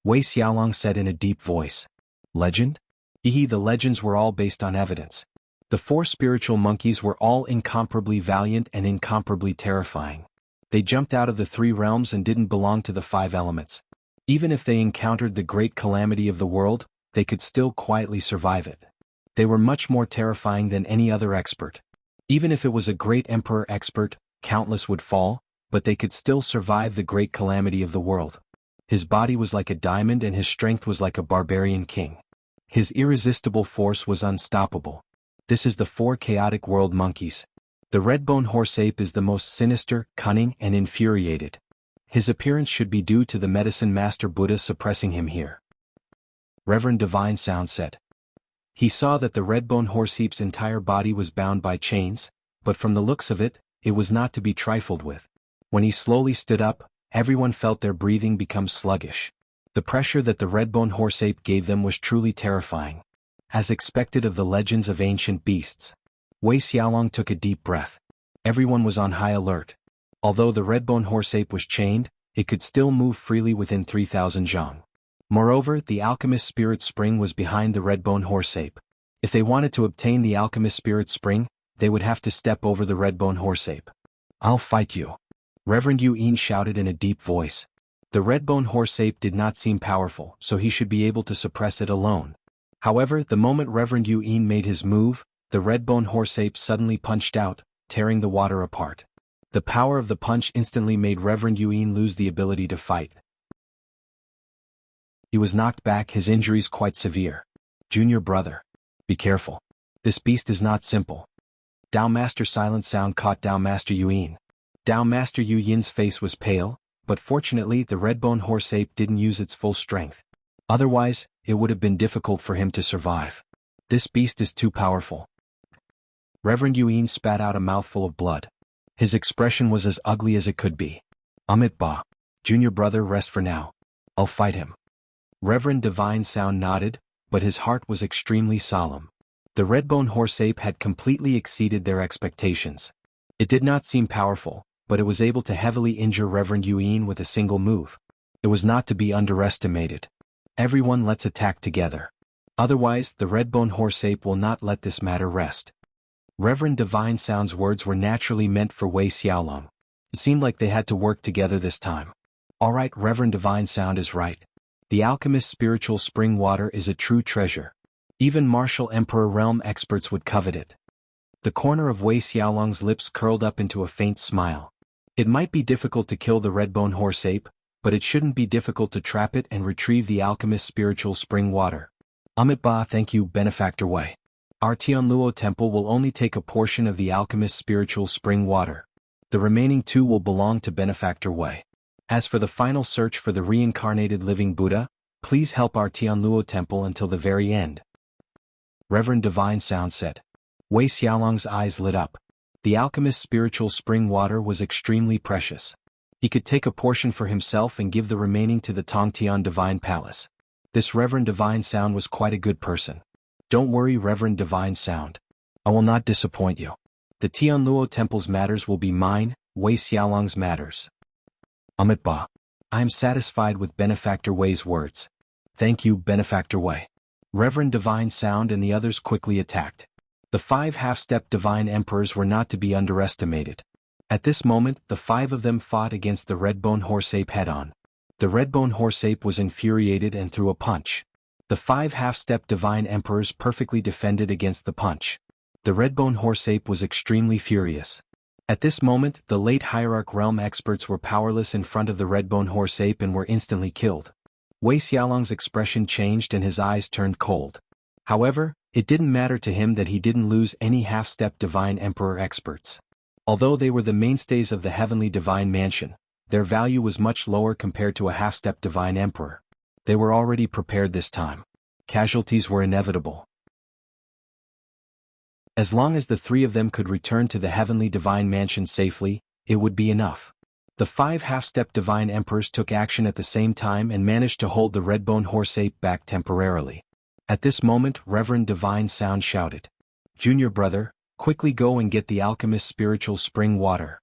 Wei Xiaolong said in a deep voice. Legend? The legends were all based on evidence. The 4 spiritual monkeys were all incomparably valiant and incomparably terrifying. They jumped out of the 3 realms and didn't belong to the 5 elements. Even if they encountered the great calamity of the world, they could still quietly survive it. They were much more terrifying than any other expert. Even if it was a great emperor expert, countless would fall, but they could still survive the great calamity of the world. His body was like a diamond and his strength was like a barbarian king. His irresistible force was unstoppable. This is the 4 chaotic world monkeys. The redbone horseape is the most sinister, cunning, and infuriated. His appearance should be due to the medicine master Buddha suppressing him here. Reverend Divine Sound said. He saw that the redbone horseape's entire body was bound by chains, but from the looks of it, it was not to be trifled with. When he slowly stood up, everyone felt their breathing become sluggish. The pressure that the redbone horseape gave them was truly terrifying. As expected of the legends of ancient beasts. Wei Xiaolong took a deep breath. Everyone was on high alert. Although the redbone horseape was chained, it could still move freely within 3,000 jianghu. Moreover, the alchemist spirit spring was behind the redbone horseape. If they wanted to obtain the alchemist spirit spring, they would have to step over the redbone horseape. I'll fight you. Reverend Yuan shouted in a deep voice. The redbone horseape did not seem powerful, so he should be able to suppress it alone. However, the moment Reverend Yuan made his move, the redbone horseape suddenly punched out, tearing the water apart. The power of the punch instantly made Reverend Yuan lose the ability to fight. He was knocked back, his injuries quite severe. Junior brother. Be careful. This beast is not simple. Dao Master Silent Sound caught Dao Master Yuan. Dao Master Yuan's face was pale, but fortunately the redbone horseape didn't use its full strength. Otherwise, it would have been difficult for him to survive. This beast is too powerful. Reverend Yuan spat out a mouthful of blood. His expression was as ugly as it could be. Ba. Junior brother, rest for now. I'll fight him. Reverend Divine Sound nodded, but his heart was extremely solemn. The redbone horseape had completely exceeded their expectations. It did not seem powerful, but it was able to heavily injure Reverend Yuan with a single move. It was not to be underestimated. Everyone, let's attack together. Otherwise, the redbone horseape will not let this matter rest. Reverend Divine Sound's words were naturally meant for Wei Xiaolong. It seemed like they had to work together this time. Alright, Reverend Divine Sound is right. The alchemist's spiritual spring water is a true treasure. Even martial emperor realm experts would covet it. The corner of Wei Xiaolong's lips curled up into a faint smile. It might be difficult to kill the redbone horseape, but it shouldn't be difficult to trap it and retrieve the alchemist's spiritual spring water. Ba, thank you, Benefactor Wei. Our Tianluo temple will only take a portion of the alchemist's spiritual spring water. The remaining 2 will belong to Benefactor Wei. As for the final search for the reincarnated living Buddha, please help our Tianluo temple until the very end. Reverend Divine Sound said. Wei Xiaolong's eyes lit up. The alchemist's spiritual spring water was extremely precious. He could take a portion for himself and give the remaining to the Tongtian Divine Palace. This Reverend Divine Sound was quite a good person. Don't worry, Reverend Divine Sound. I will not disappoint you. The Tianluo Temple's matters will be mine, Wei Xiaolong's matters. Amit Ba. I am satisfied with Benefactor Wei's words. Thank you, Benefactor Wei. Reverend Divine Sound and the others quickly attacked. The 5 half-step divine emperors were not to be underestimated. At this moment, the 5 of them fought against the Redbone Horseape head-on. The Redbone Horseape was infuriated and threw a punch. The 5 half-step divine emperors perfectly defended against the punch. The Redbone Horseape was extremely furious. At this moment, the late Hierarch Realm experts were powerless in front of the Redbone Horseape and were instantly killed. Wei Xiaolong's expression changed and his eyes turned cold. However, it didn't matter to him that he didn't lose any half-step divine emperor experts. Although they were the mainstays of the heavenly divine mansion, their value was much lower compared to a half-step divine emperor. They were already prepared this time. Casualties were inevitable. As long as the 3 of them could return to the heavenly divine mansion safely, it would be enough. The 5 half-step divine emperors took action at the same time and managed to hold the Redbone Horseape back temporarily. At this moment, Reverend Divine Sound shouted, "Junior brother, quickly go and get the alchemist's spiritual spring water."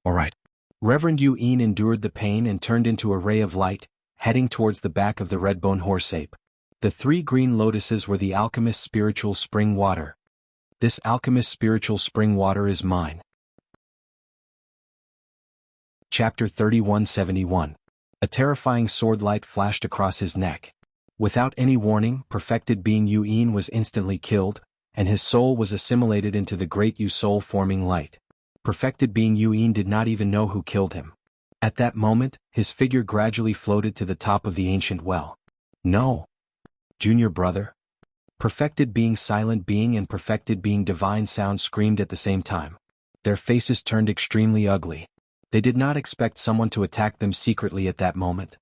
All right. Reverend Yu'in endured the pain and turned into a ray of light, heading towards the back of the Redbone Horseape. The 3 green lotuses were the alchemist's spiritual spring water. This alchemist's spiritual spring water is mine. Chapter 3171. A terrifying sword light flashed across his neck. Without any warning, perfected being Yu'in was instantly killed, and his soul was assimilated into the great Yu soul-forming light. Perfected being Yu'in did not even know who killed him. At that moment, his figure gradually floated to the top of the ancient well. No. Junior brother? Perfected being Silent Being and perfected being Divine Sound screamed at the same time. Their faces turned extremely ugly. They did not expect someone to attack them secretly at that moment.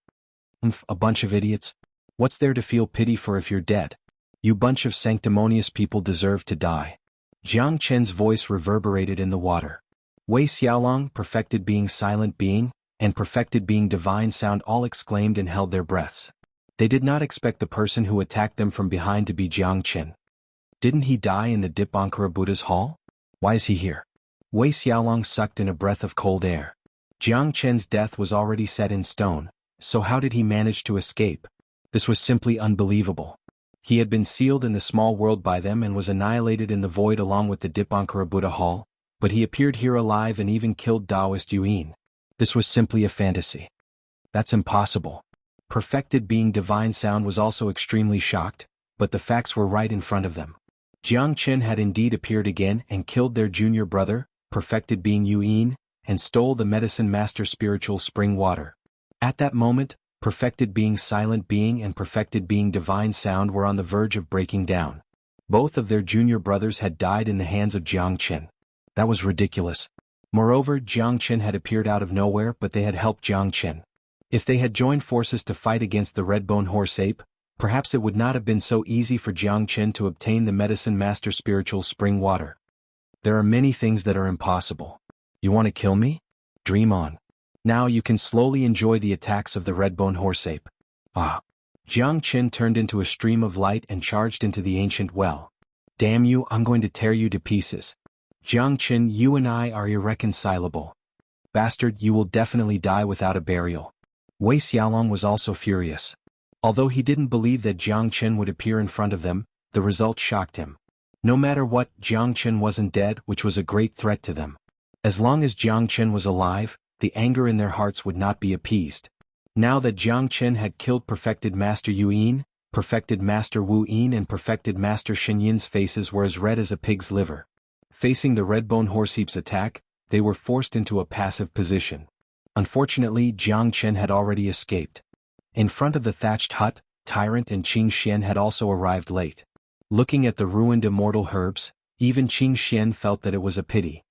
A bunch of idiots. What's there to feel pity for if you're dead? You bunch of sanctimonious people deserve to die. Jiang Chen's voice reverberated in the water. Wei Xiaolong, perfected being Silent Being, and perfected being Divine Sound all exclaimed and held their breaths. They did not expect the person who attacked them from behind to be Jiang Chen. Didn't he die in the Dipankara Buddha's hall? Why is he here? Wei Xiaolong sucked in a breath of cold air. Jiang Chen's death was already set in stone, so how did he manage to escape? This was simply unbelievable. He had been sealed in the small world by them and was annihilated in the void along with the Dipankara Buddha hall, but he appeared here alive and even killed Taoist Yu'in. This was simply a fantasy. That's impossible. Perfected being Divine Sound was also extremely shocked, but the facts were right in front of them. Jiang Chen had indeed appeared again and killed their junior brother, perfected being Yu'in, and stole the medicine master spiritual spring water. At that moment, perfected being Silent Being and perfected being Divine Sound were on the verge of breaking down. Both of their junior brothers had died in the hands of Jiang Chen. That was ridiculous. Moreover, Jiang Chen had appeared out of nowhere, but they had helped Jiang Chen. If they had joined forces to fight against the Redbone Horseape, perhaps it would not have been so easy for Jiang Chen to obtain the medicine master spiritual spring water. There are many things that are impossible. You want to kill me? Dream on. Now you can slowly enjoy the attacks of the Redbone Horseape. Ah. Jiang Chen turned into a stream of light and charged into the ancient well. Damn you, I'm going to tear you to pieces. Jiang Chen, you and I are irreconcilable. Bastard, you will definitely die without a burial. Wei Xiaolong was also furious. Although he didn't believe that Jiang Chen would appear in front of them, the result shocked him. No matter what, Jiang Chen wasn't dead, which was a great threat to them. As long as Jiang Chen was alive, the anger in their hearts would not be appeased. Now that Jiang Chen had killed perfected Master Yu'in, perfected Master Wu Yin and perfected Master Shenyin's faces were as red as a pig's liver. Facing the Redbone Horseape's attack, they were forced into a passive position. Unfortunately, Jiang Chen had already escaped. In front of the thatched hut, Tyrant and Qing Xian had also arrived late. Looking at the ruined immortal herbs, even Qing Xian felt that it was a pity.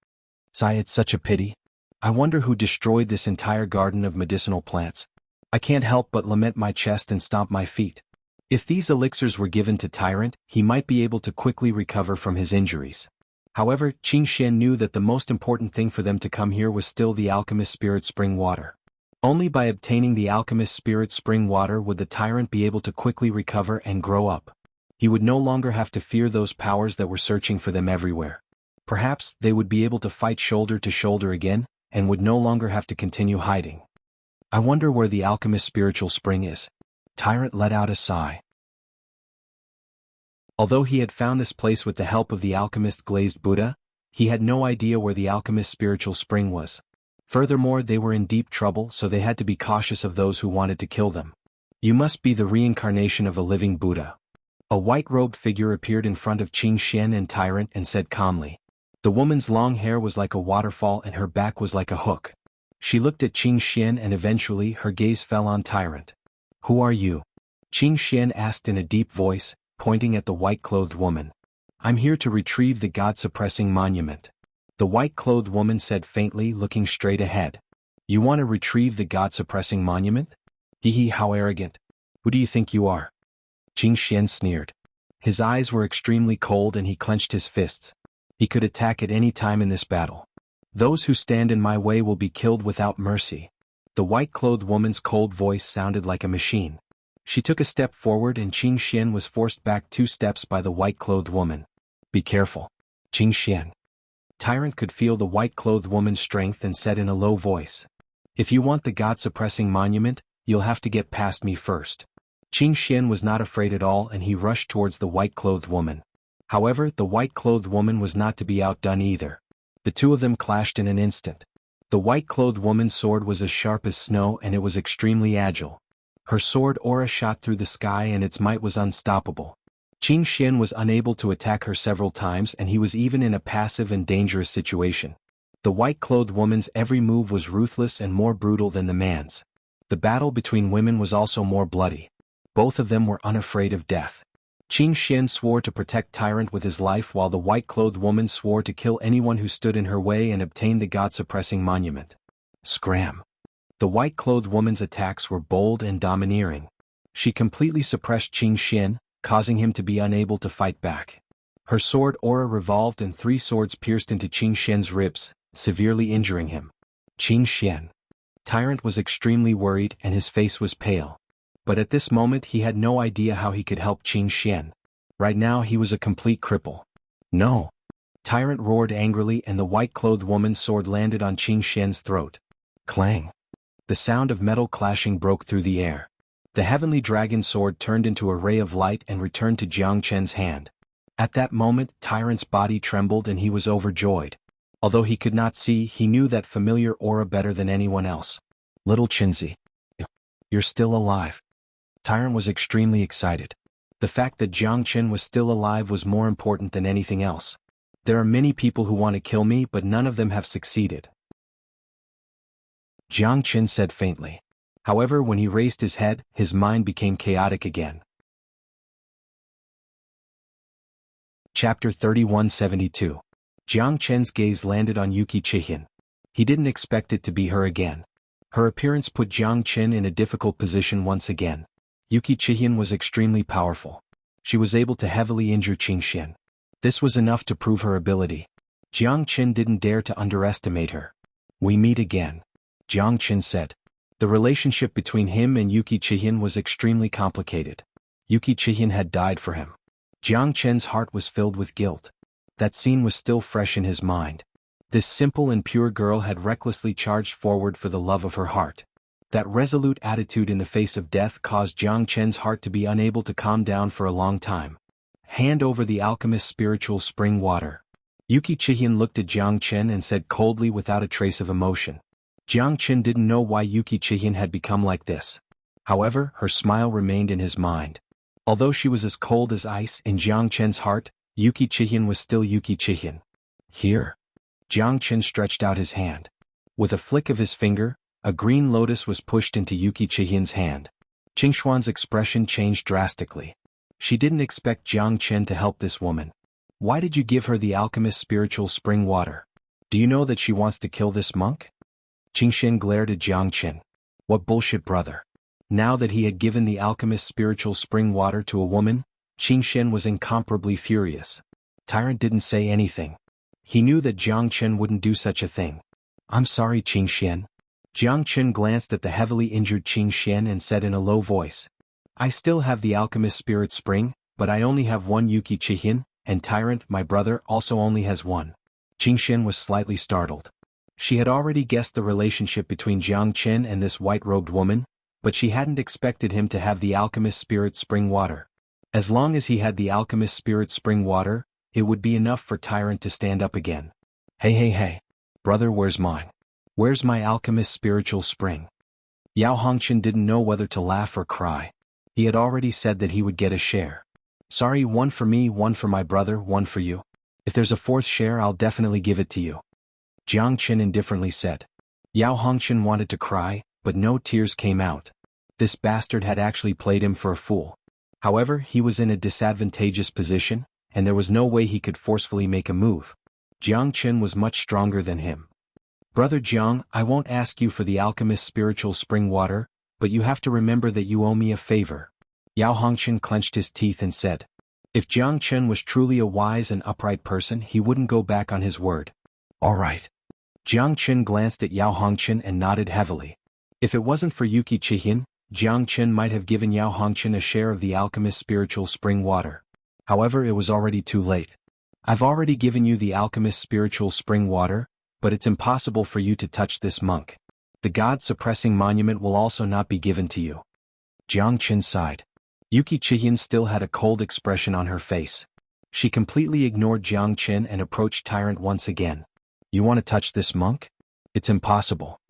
Sigh, it's such a pity. I wonder who destroyed this entire garden of medicinal plants. I can't help but lament my chest and stomp my feet. If these elixirs were given to Tyrant, he might be able to quickly recover from his injuries. However, Qing Xian knew that the most important thing for them to come here was still the alchemist spirit spring water. Only by obtaining the alchemist spirit spring water would the Tyrant be able to quickly recover and grow up. He would no longer have to fear those powers that were searching for them everywhere. Perhaps they would be able to fight shoulder to shoulder again, and would no longer have to continue hiding. I wonder where the alchemist's spiritual spring is. Tyrant let out a sigh. Although he had found this place with the help of the alchemist glazed Buddha, he had no idea where the alchemist's spiritual spring was. Furthermore, they were in deep trouble, so they had to be cautious of those who wanted to kill them. You must be the reincarnation of a living Buddha. A white-robed figure appeared in front of xianxia and Tyrant and said calmly. The woman's long hair was like a waterfall and her back was like a hook. She looked at xianxia and eventually her gaze fell on Tyrant. Who are you? Xianxia asked in a deep voice, pointing at the white-clothed woman. I'm here to retrieve the God-suppressing monument. The white-clothed woman said faintly, looking straight ahead. You want to retrieve the God-suppressing monument? Hee, how arrogant. Who do you think you are? Xianxia sneered. His eyes were extremely cold and he clenched his fists. He could attack at any time in this battle. Those who stand in my way will be killed without mercy. The white-clothed woman's cold voice sounded like a machine. She took a step forward and Xianxia was forced back 2 steps by the white-clothed woman. Be careful. Xianxia. Tyrant could feel the white-clothed woman's strength and said in a low voice. If you want the God-suppressing monument, you'll have to get past me first. Xianxia was not afraid at all and he rushed towards the white-clothed woman. However, the white-clothed woman was not to be outdone either. The two of them clashed in an instant. The white-clothed woman's sword was as sharp as snow and it was extremely agile. Her sword aura shot through the sky and its might was unstoppable. Xianxia was unable to attack her several times and he was even in a passive and dangerous situation. The white-clothed woman's every move was ruthless and more brutal than the man's. The battle between women was also more bloody. Both of them were unafraid of death. Xianxia swore to protect Tyrant with his life while the white-clothed woman swore to kill anyone who stood in her way and obtain the God-suppressing monument. Scram. The white-clothed woman's attacks were bold and domineering. She completely suppressed Xianxia, causing him to be unable to fight back. Her sword aura revolved and 3 swords pierced into Xianxia's ribs, severely injuring him. Xianxia. Tyrant was extremely worried and his face was pale. But at this moment he had no idea how he could help Xianxia. Right now he was a complete cripple. No. Tyrant roared angrily and the white-clothed woman's sword landed on Xianxia's throat. Clang. The sound of metal clashing broke through the air. The heavenly dragon sword turned into a ray of light and returned to Xianxia's hand. At that moment, Tyrant's body trembled and he was overjoyed. Although he could not see, he knew that familiar aura better than anyone else. Little Chinzi. You're still alive. Tyrant was extremely excited. The fact that Xianxia was still alive was more important than anything else. There are many people who want to kill me but none of them have succeeded. Xianxia said faintly. However, when he raised his head, his mind became chaotic again. Chapter 3172. Xianxia's gaze landed on Wuxialover. He didn't expect it to be her again. Her appearance put Xianxia in a difficult position once again. Wuxialover was extremely powerful. She was able to heavily injure Xianxia. This was enough to prove her ability. Xianxia didn't dare to underestimate her. We meet again. Xianxia said. The relationship between him and Wuxialover was extremely complicated. Wuxialover had died for him. Xianxia's heart was filled with guilt. That scene was still fresh in his mind. This simple and pure girl had recklessly charged forward for the love of her heart. That resolute attitude in the face of death caused Xianxia's heart to be unable to calm down for a long time. Hand over the alchemist's spiritual spring water. Wuxialover looked at Xianxia and said coldly without a trace of emotion. Xianxia didn't know why Wuxialover had become like this. However, her smile remained in his mind. Although she was as cold as ice in Xianxia's heart, Wuxialover was still Wuxialover. Here. Xianxia stretched out his hand. With a flick of his finger, a green lotus was pushed into Wuxialover's hand. Xuanhuan's expression changed drastically. She didn't expect Xianxia to help this woman. Why did you give her the alchemist's spiritual spring water? Do you know that she wants to kill this monk? Xianxia glared at Xianxia. What bullshit, brother. Now that he had given the alchemist's spiritual spring water to a woman, Xianxia was incomparably furious. Tyrant didn't say anything. He knew that Xianxia wouldn't do such a thing. I'm sorry, Xianxia. Xianxia glanced at the heavily injured Xianxia and said in a low voice. I still have the alchemist's spirit spring, but I only have one Yuki Chihin, and Tyrant, my brother, also only has one. Qingxian was slightly startled. She had already guessed the relationship between Jiang Chen and this white-robed woman, but she hadn't expected him to have the alchemist spirit spring water. As long as he had the alchemist spirit spring water, it would be enough for Tyrant to stand up again. Hey, brother, where's mine? Where's my alchemist spiritual spring? Yao Hongqian didn't know whether to laugh or cry. He had already said that he would get a share. Sorry, one for me, one for my brother, one for you. If there's a fourth share, I'll definitely give it to you. Jiang Chen indifferently said. Yao Hongqian wanted to cry, but no tears came out. This bastard had actually played him for a fool. However, he was in a disadvantageous position, and there was no way he could forcefully make a move. Jiang Chen was much stronger than him. Brother Jiang, I won't ask you for the alchemist's spiritual spring water, but you have to remember that you owe me a favor. Yao Hongqian clenched his teeth and said. If Jiang Chen was truly a wise and upright person, he wouldn't go back on his word. All right. Jiang Chen glanced at Yao Hongqian and nodded heavily. If it wasn't for Yuki Chihin, Jiang Chen might have given Yao Hongqian a share of the alchemist's spiritual spring water. However, it was already too late. I've already given you the alchemist's spiritual spring water, but it's impossible for you to touch this monk. The god-suppressing monument will also not be given to you. Jiang Chen sighed. Yuki Chihin still had a cold expression on her face. She completely ignored Jiang Chen and approached Tyrant once again. You want to touch this monk? It's impossible.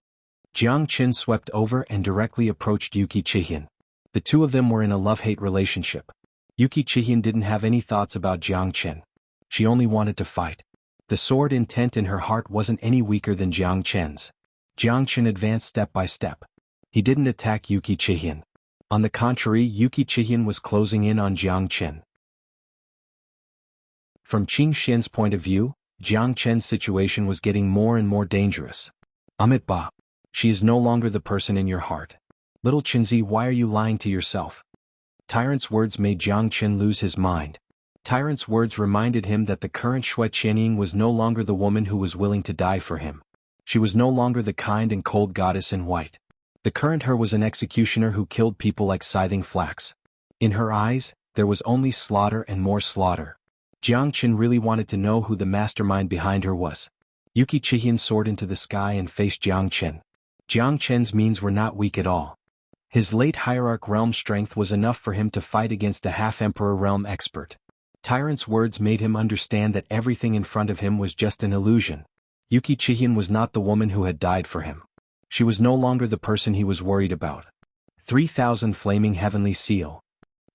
Jiang Chen swept over and directly approached Yuki Chihin. The two of them were in a love-hate relationship. Yuki Chihin didn't have any thoughts about Jiang Chen. She only wanted to fight. The sword intent in her heart wasn't any weaker than Jiang Chen's. Jiang Chen advanced step by step. He didn't attack Yuki Chihin. On the contrary, Yuki Chihin was closing in on Jiang Chen. From Qingxian's point of view, Jiang Chen's situation was getting more and more dangerous. Amit Ba. She is no longer the person in your heart. Little Qinzi, why are you lying to yourself? Tyrant's words made Jiang Chen lose his mind. Tyrant's words reminded him that the current Shui Qianying was no longer the woman who was willing to die for him. She was no longer the kind and cold goddess in white. The current her was an executioner who killed people like scything flax. In her eyes, there was only slaughter and more slaughter. Jiang Chen really wanted to know who the mastermind behind her was. Yuki Chihin soared into the sky and faced Jiang Chen. Jiang Chen's means were not weak at all. His late hierarch realm strength was enough for him to fight against a half-emperor realm expert. Tyrant's words made him understand that everything in front of him was just an illusion. Yuki Chihin was not the woman who had died for him. She was no longer the person he was worried about. 3,000 flaming heavenly seal.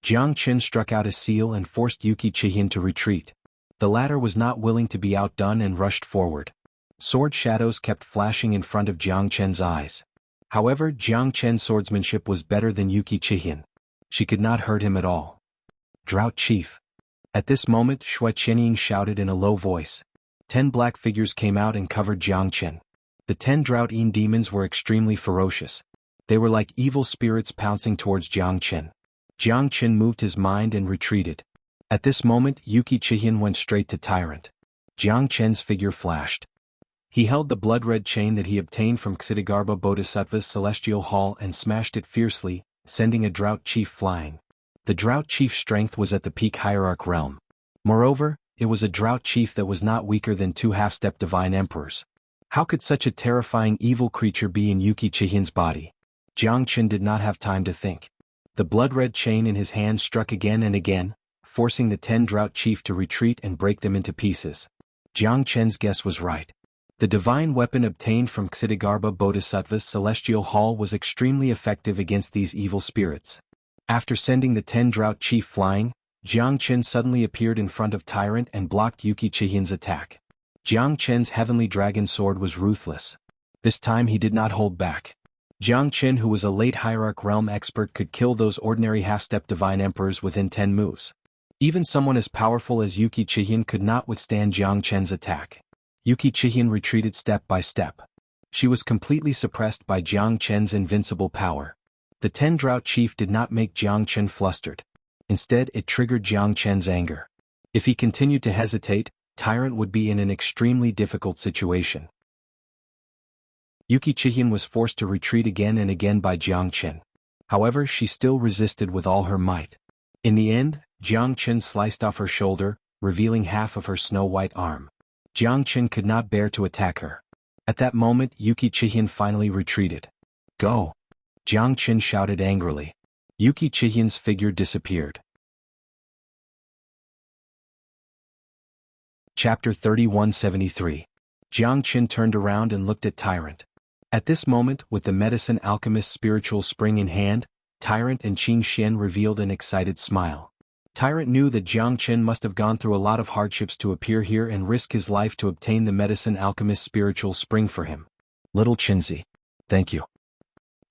Jiang Chen struck out a seal and forced Yuki Chihin to retreat. The latter was not willing to be outdone and rushed forward. Sword shadows kept flashing in front of Jiang Chen's eyes. However, Jiang Chen's swordsmanship was better than Yuki Chihin. She could not hurt him at all. Drought Chief. At this moment, Shui Qianying shouted in a low voice. 10 black figures came out and covered Jiang Chen. The 10 Drought-Een demons were extremely ferocious. They were like evil spirits pouncing towards Jiang Chen. Jiang Chen moved his mind and retreated. At this moment, Yuki Chihin went straight to Tyrant. Jiang Chen's figure flashed. He held the blood-red chain that he obtained from Xianxia Bodhisattva's celestial hall and smashed it fiercely, sending a Drought Chief flying. The Drought Chief's strength was at the peak hierarch realm. Moreover, it was a Drought Chief that was not weaker than 2 half-step divine emperors. How could such a terrifying evil creature be in Yuki Chihin's body? Jiang Chen did not have time to think. The blood-red chain in his hand struck again and again, forcing the 10 Drought Chief to retreat and break them into pieces. Jiang Chen's guess was right. The divine weapon obtained from Xianxia Bodhisattva's celestial hall was extremely effective against these evil spirits. After sending the 10 Drought Chief flying, Jiang Chen suddenly appeared in front of Tyrant and blocked Yuki Chihin's attack. Jiang Chen's heavenly dragon sword was ruthless. This time he did not hold back. Jiang Chen, who was a late hierarch realm expert, could kill those ordinary half-step divine emperors within 10 moves. Even someone as powerful as Yuki Chihin could not withstand Jiang Chen's attack. Yuki Chihin retreated step by step. She was completely suppressed by Jiang Chen's invincible power. The 10 Drought Chief did not make Jiang Chen flustered. Instead, it triggered Jiang Chen's anger. If he continued to hesitate, Tyrant would be in an extremely difficult situation. Yuki Chihin was forced to retreat again and again by Jiang Chen. However, she still resisted with all her might. In the end, Jiang Chen sliced off her shoulder, revealing half of her snow-white arm. Jiang Chen could not bear to attack her. At that moment Yuki Chihian finally retreated. Go! Jiang Chen shouted angrily. Yuki Chihian's figure disappeared. Chapter 3173. Jiang Chen turned around and looked at Tyrant. At this moment, with the medicine alchemist's spiritual spring in hand, Tyrant and Qing Xian revealed an excited smile. Tyrant knew that Jiang Chen must have gone through a lot of hardships to appear here and risk his life to obtain the medicine alchemist's spiritual spring for him. Little Chinzi. Thank you.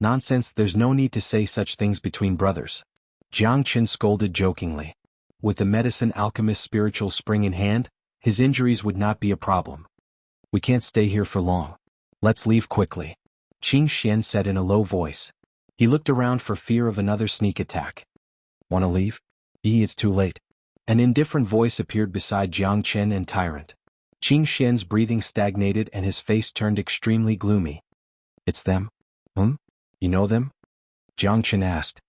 Nonsense, there's no need to say such things between brothers. Jiang Chen scolded jokingly. With the medicine alchemist's spiritual spring in hand, his injuries would not be a problem. We can't stay here for long. Let's leave quickly. Qing Xian said in a low voice. He looked around for fear of another sneak attack. Wanna leave? It's too late. An indifferent voice appeared beside Jiang Chen and Tyrant. Qing Xian's breathing stagnated and his face turned extremely gloomy. It's them? You know them? Jiang Chen asked.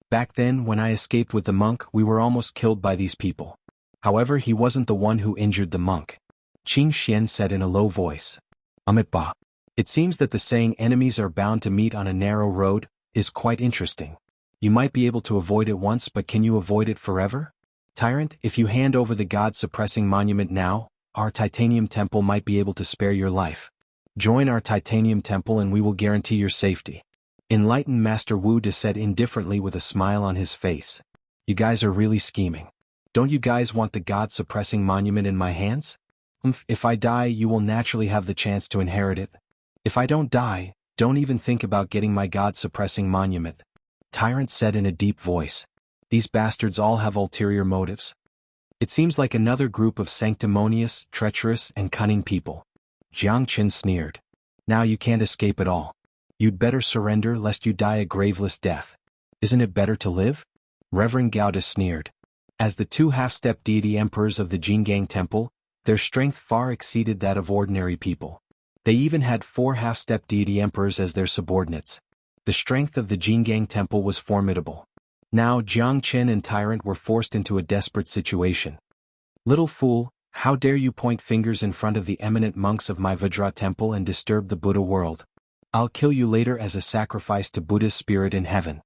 Back then, when I escaped with the monk, we were almost killed by these people. However, he wasn't the one who injured the monk. Qing Xian said in a low voice. Ba. It seems that the saying enemies are bound to meet on a narrow road is quite interesting. You might be able to avoid it once, but can you avoid it forever? Tyrant, if you hand over the god-suppressing monument now, our titanium temple might be able to spare your life. Join our titanium temple and we will guarantee your safety. Enlightened Master Wu De said indifferently with a smile on his face. You guys are really scheming. Don't you guys want the god-suppressing monument in my hands? If I die, you will naturally have the chance to inherit it. If I don't die, don't even think about getting my god-suppressing monument. Tyrant said in a deep voice. These bastards all have ulterior motives. It seems like another group of sanctimonious, treacherous, and cunning people. Jiang Chen sneered. Now you can't escape at all. You'd better surrender lest you die a graveless death. Isn't it better to live? Reverend Gauda sneered. As the two half-step deity emperors of the Jinggang Temple, their strength far exceeded that of ordinary people. They even had 4 half-step deity emperors as their subordinates. The strength of the Jinggang Temple was formidable. Now Jiang Chen and Tyrant were forced into a desperate situation. Little fool, how dare you point fingers in front of the eminent monks of my Vajra Temple and disturb the Buddha world? I'll kill you later as a sacrifice to Buddha's spirit in heaven.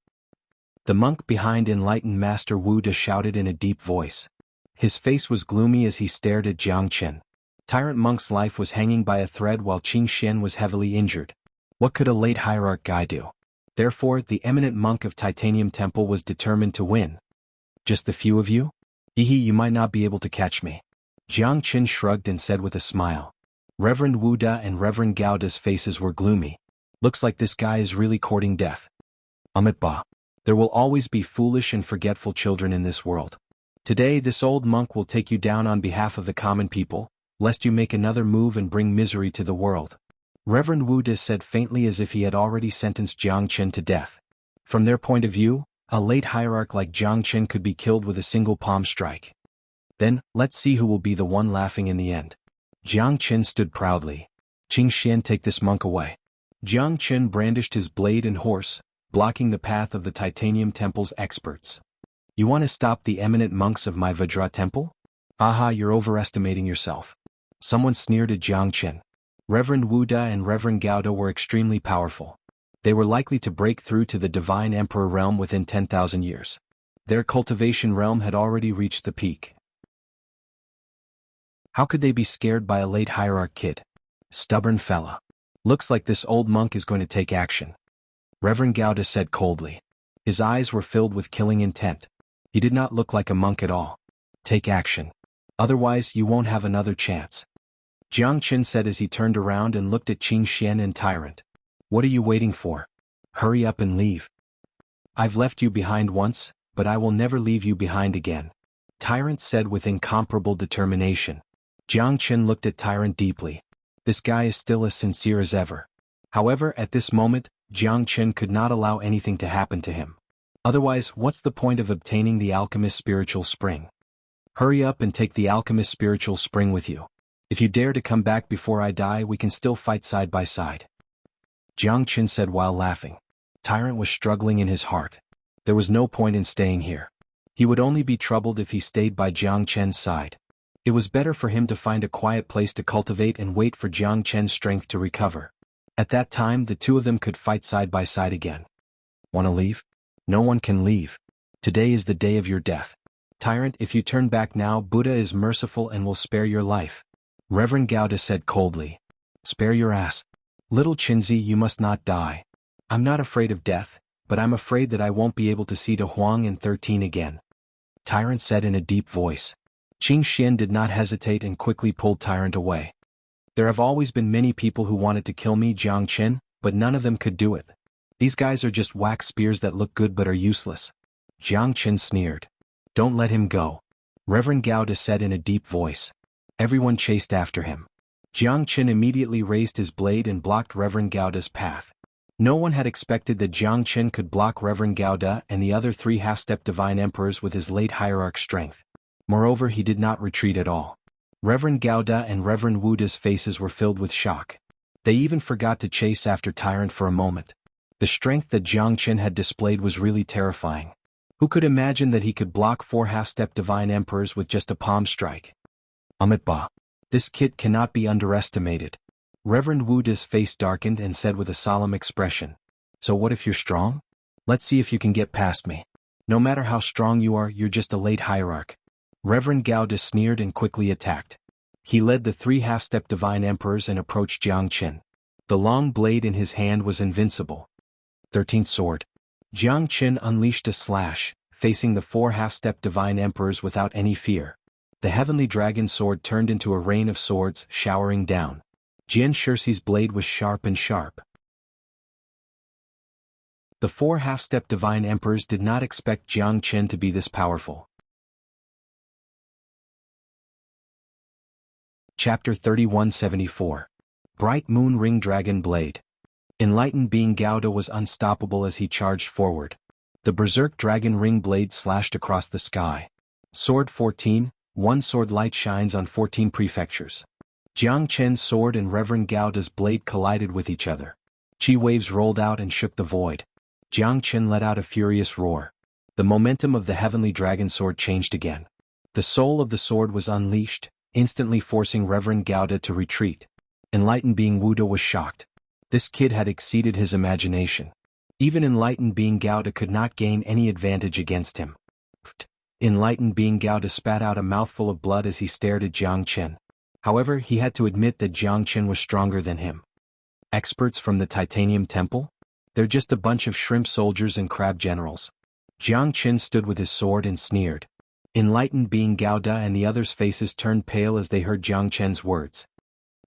The monk behind enlightened Master Wu De shouted in a deep voice. His face was gloomy as he stared at Jiang Chen. Tyrant monk's life was hanging by a thread while Qing Xian was heavily injured. What could a late hierarch guy do? Therefore, the eminent monk of Titanium Temple was determined to win. Just a few of you? You might not be able to catch me. Jiang Chen shrugged and said with a smile. Reverend Wu Da and Reverend Gauda's faces were gloomy. Looks like this guy is really courting death. Ba. There will always be foolish and forgetful children in this world. Today this old monk will take you down on behalf of the common people, lest you make another move and bring misery to the world. Reverend Wu De said faintly as if he had already sentenced Jiang Chen to death. From their point of view, a late hierarch like Jiang Chen could be killed with a single palm strike. Then, let's see who will be the one laughing in the end. Jiang Chen stood proudly. Qing Xian, take this monk away. Jiang Chen brandished his blade and horse, blocking the path of the Titanium Temple's experts. You want to stop the eminent monks of my Vajra Temple? Aha, you're overestimating yourself. Someone sneered at Jiang Chen. Reverend Wu Da and Reverend Gauda were extremely powerful. They were likely to break through to the Divine Emperor realm within 10,000 years. Their cultivation realm had already reached the peak. How could they be scared by a late hierarch kid? Stubborn fella. Looks like this old monk is going to take action. Reverend Gauda said coldly. His eyes were filled with killing intent. He did not look like a monk at all. Take action. Otherwise you won't have another chance. Jiang Chen said as he turned around and looked at Qing Xian and Tyrant. What are you waiting for? Hurry up and leave. I've left you behind once, but I will never leave you behind again. Tyrant said with incomparable determination. Jiang Chen looked at Tyrant deeply. This guy is still as sincere as ever. However, at this moment, Jiang Chen could not allow anything to happen to him. Otherwise, what's the point of obtaining the alchemist's spiritual spring? Hurry up and take the alchemist's spiritual spring with you. If you dare to come back before I die, we can still fight side by side. Jiang Chen said while laughing. Tyrant was struggling in his heart. There was no point in staying here. He would only be troubled if he stayed by Jiang Chen's side. It was better for him to find a quiet place to cultivate and wait for Jiang Chen's strength to recover. At that time the two of them could fight side by side again. "Wanna leave?" "No one can leave. Today is the day of your death. Tyrant, if you turn back now, Buddha is merciful and will spare your life." Reverend Gauda said coldly. "Spare your ass. Little Qinzi, you must not die. I'm not afraid of death, but I'm afraid that I won't be able to see De Huang in 13 again." Tyrant said in a deep voice. Qing Xian did not hesitate and quickly pulled Tyrant away. "There have always been many people who wanted to kill me, Jiang Chen, but none of them could do it. These guys are just wax spears that look good but are useless." Jiang Chen sneered. "Don't let him go," Reverend Gauda said in a deep voice. Everyone chased after him. Jiang Chen immediately raised his blade and blocked Reverend Gauda's path. No one had expected that Jiang Chen could block Reverend Gauda and the other 3 half-step divine emperors with his late hierarch strength. Moreover, he did not retreat at all. Reverend Gauda and Reverend Wuda's faces were filled with shock. They even forgot to chase after Tyrant for a moment. The strength that Jiang Chen had displayed was really terrifying. Who could imagine that he could block 4 half-step divine emperors with just a palm strike? Amitba. This kid cannot be underestimated. Reverend Wuda's face darkened and said with a solemn expression. "So what if you're strong? Let's see if you can get past me. No matter how strong you are, you're just a late hierarch." Reverend Gauda sneered and quickly attacked. He led the 3 half-step divine emperors and approached Jiang Chen. The long blade in his hand was invincible. 13th sword. Jiang Chen unleashed a slash, facing the 4 half-step divine emperors without any fear. The heavenly dragon sword turned into a rain of swords, showering down. Jian Shirsi's blade was sharp and sharp. The 4 half-step divine emperors did not expect Jiang Chen to be this powerful. Chapter 3174. Bright Moon Ring Dragon Blade. Enlightened being Gauda was unstoppable as he charged forward. The berserk dragon ring blade slashed across the sky. Sword 14, one sword light shines on 14 prefectures. Jiang Chen's sword and Reverend Gauda's blade collided with each other. Chi waves rolled out and shook the void. Jiang Chen let out a furious roar. The momentum of the heavenly dragon sword changed again. The soul of the sword was unleashed, instantly forcing Reverend Gauda to retreat. Enlightened being Wuda was shocked. This kid had exceeded his imagination. Even enlightened being Gauda could not gain any advantage against him. Enlightened being Gauda spat out a mouthful of blood as he stared at Jiang Chen. However, he had to admit that Jiang Chen was stronger than him. Experts from the Titanium Temple? They're just a bunch of shrimp soldiers and crab generals. Jiang Chen stood with his sword and sneered. Enlightened being Gauda and the others' faces turned pale as they heard Jiang Chen's words.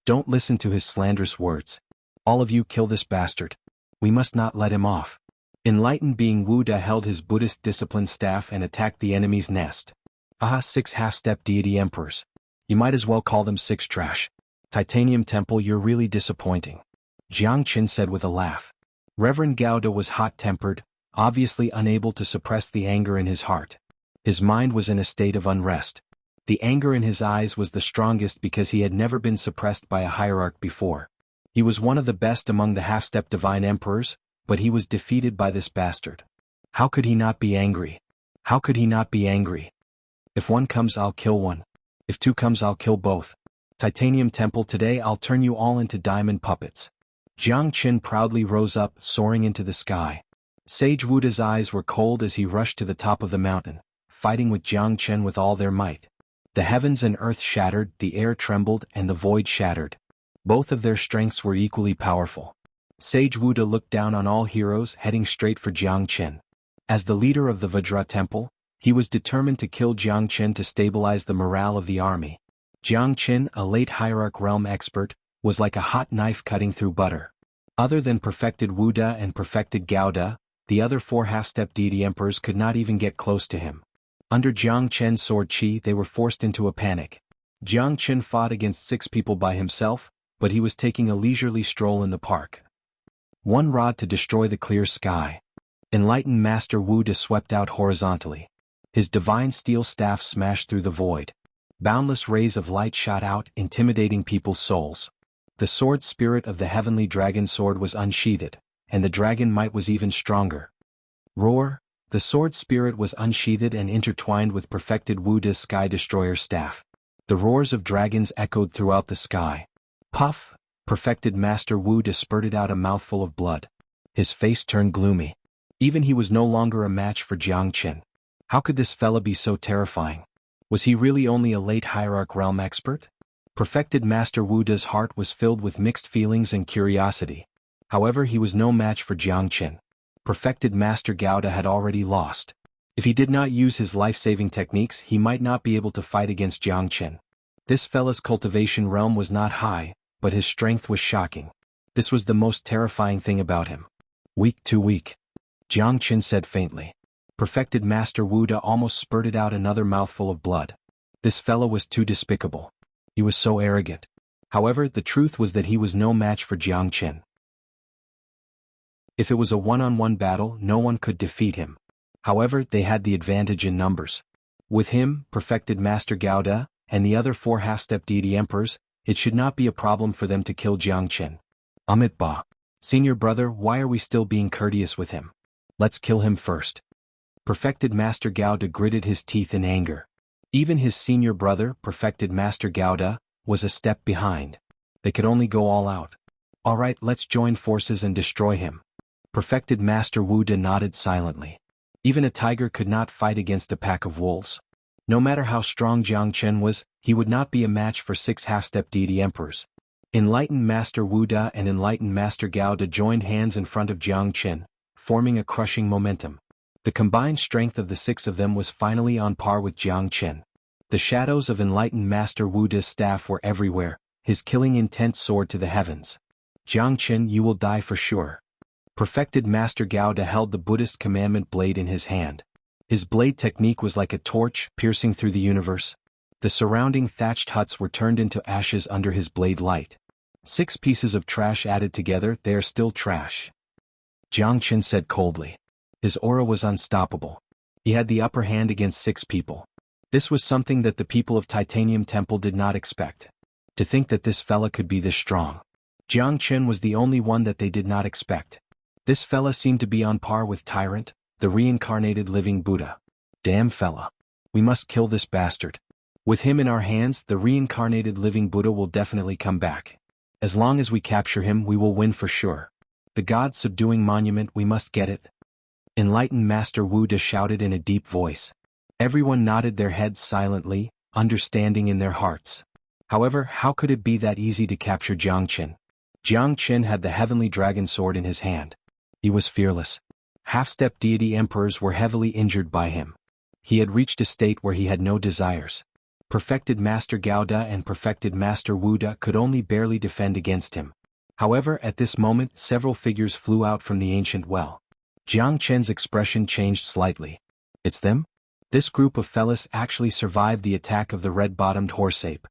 "Don't listen to his slanderous words. All of you kill this bastard. We must not let him off." Enlightened being Wuda held his Buddhist discipline staff and attacked the enemy's nest. "Aha, 6 half-step deity emperors. You might as well call them 6 trash. Titanium Temple, you're really disappointing," Jiang Chen said with a laugh. Reverend Gauda was hot-tempered, obviously unable to suppress the anger in his heart. His mind was in a state of unrest. The anger in his eyes was the strongest because he had never been suppressed by a hierarch before. He was one of the best among the half-step divine emperors, but he was defeated by this bastard. How could he not be angry? How could he not be angry? "If one comes, I'll kill one. If 2 comes, I'll kill both. Titanium Temple, today I'll turn you all into diamond puppets." Jiang Chen proudly rose up, soaring into the sky. Sage Wuda's eyes were cold as he rushed to the top of the mountain, fighting with Jiang Chen with all their might. The heavens and earth shattered, the air trembled, and the void shattered. Both of their strengths were equally powerful. Sage Wuda looked down on all heroes, heading straight for Jiang Chen. As the leader of the Vajra Temple, he was determined to kill Jiang Chen to stabilize the morale of the army. Jiang Chen, a late hierarch realm expert, was like a hot knife cutting through butter. Other than perfected Wuda and perfected Gauda, the other 4 half-step deity emperors could not even get close to him. Under Jiang Chen's sword chi, they were forced into a panic. Jiang Chen fought against 6 people by himself, but he was taking a leisurely stroll in the park. One rod to destroy the clear sky. Enlightened Master Wuda swept out horizontally. His divine steel staff smashed through the void. Boundless rays of light shot out, intimidating people's souls. The sword spirit of the heavenly dragon sword was unsheathed, and the dragon might was even stronger. Roar, The sword spirit was unsheathed and intertwined with perfected Wuda's Sky Destroyer staff. The roars of dragons echoed throughout the sky. Puff! Perfected Master Wuda spurted out a mouthful of blood. His face turned gloomy. Even he was no longer a match for Jiangchen. How could this fella be so terrifying? Was he really only a late Hierarch realm expert? Perfected Master Wuda's heart was filled with mixed feelings and curiosity. However, he was no match for Jiangchen. Perfected Master Gouda had already lost. If he did not use his life-saving techniques, he might not be able to fight against Jiangchen. This fella's cultivation realm was not high, but his strength was shocking. This was the most terrifying thing about him. Weak, too weak. Jiangchen said faintly. Perfected Master Wuda almost spurted out another mouthful of blood. This fella was too despicable. He was so arrogant. However, the truth was that he was no match for Jiangchen. If it was a one-on-one battle, no one could defeat him. However, they had the advantage in numbers. With him, Perfected Master Gouda, and the other 4 half-step deity emperors, it should not be a problem for them to kill Jiangchen. Ba. Senior brother, why are we still being courteous with him? Let's kill him first. Perfected Master Gouda gritted his teeth in anger. Even his senior brother, Perfected Master Gouda, was a step behind. They could only go all out. Alright, let's join forces and destroy him. Perfected Master Wuda nodded silently. Even a tiger could not fight against a pack of wolves. No matter how strong Jiangchen was, he would not be a match for 6 half-step deity emperors. Enlightened Master Wuda and Enlightened Master Gouda joined hands in front of Jiangchen, forming a crushing momentum. The combined strength of the 6 of them was finally on par with Jiangchen. The shadows of Enlightened Master Wuda's staff were everywhere, his killing intent soared to the heavens. Jiangchen, you will die for sure. Perfected Master Gouda held the Buddhist commandment blade in his hand. His blade technique was like a torch piercing through the universe. The surrounding thatched huts were turned into ashes under his blade light. 6 pieces of trash added together, they are still trash. Jiangchen said coldly. His aura was unstoppable. He had the upper hand against 6 people. This was something that the people of Titanium Temple did not expect. To think that this fella could be this strong. Jiangchen was the only one that they did not expect. This fella seemed to be on par with Tyrant, the reincarnated living Buddha. Damn fella. We must kill this bastard. With him in our hands, the reincarnated living Buddha will definitely come back. As long as we capture him, we will win for sure. The God subduing monument, we must get it. Enlightened Master Wuda shouted in a deep voice. Everyone nodded their heads silently, understanding in their hearts. However, how could it be that easy to capture Jiangchen? Jiangchen had the heavenly dragon sword in his hand. He was fearless. Half-step deity emperors were heavily injured by him. He had reached a state where he had no desires. Perfected Master Gouda and Perfected Master Wuda could only barely defend against him. However, at this moment, several figures flew out from the ancient well. Jiangchen's expression changed slightly. It's them? This group of fellas actually survived the attack of the red-bottomed horseape.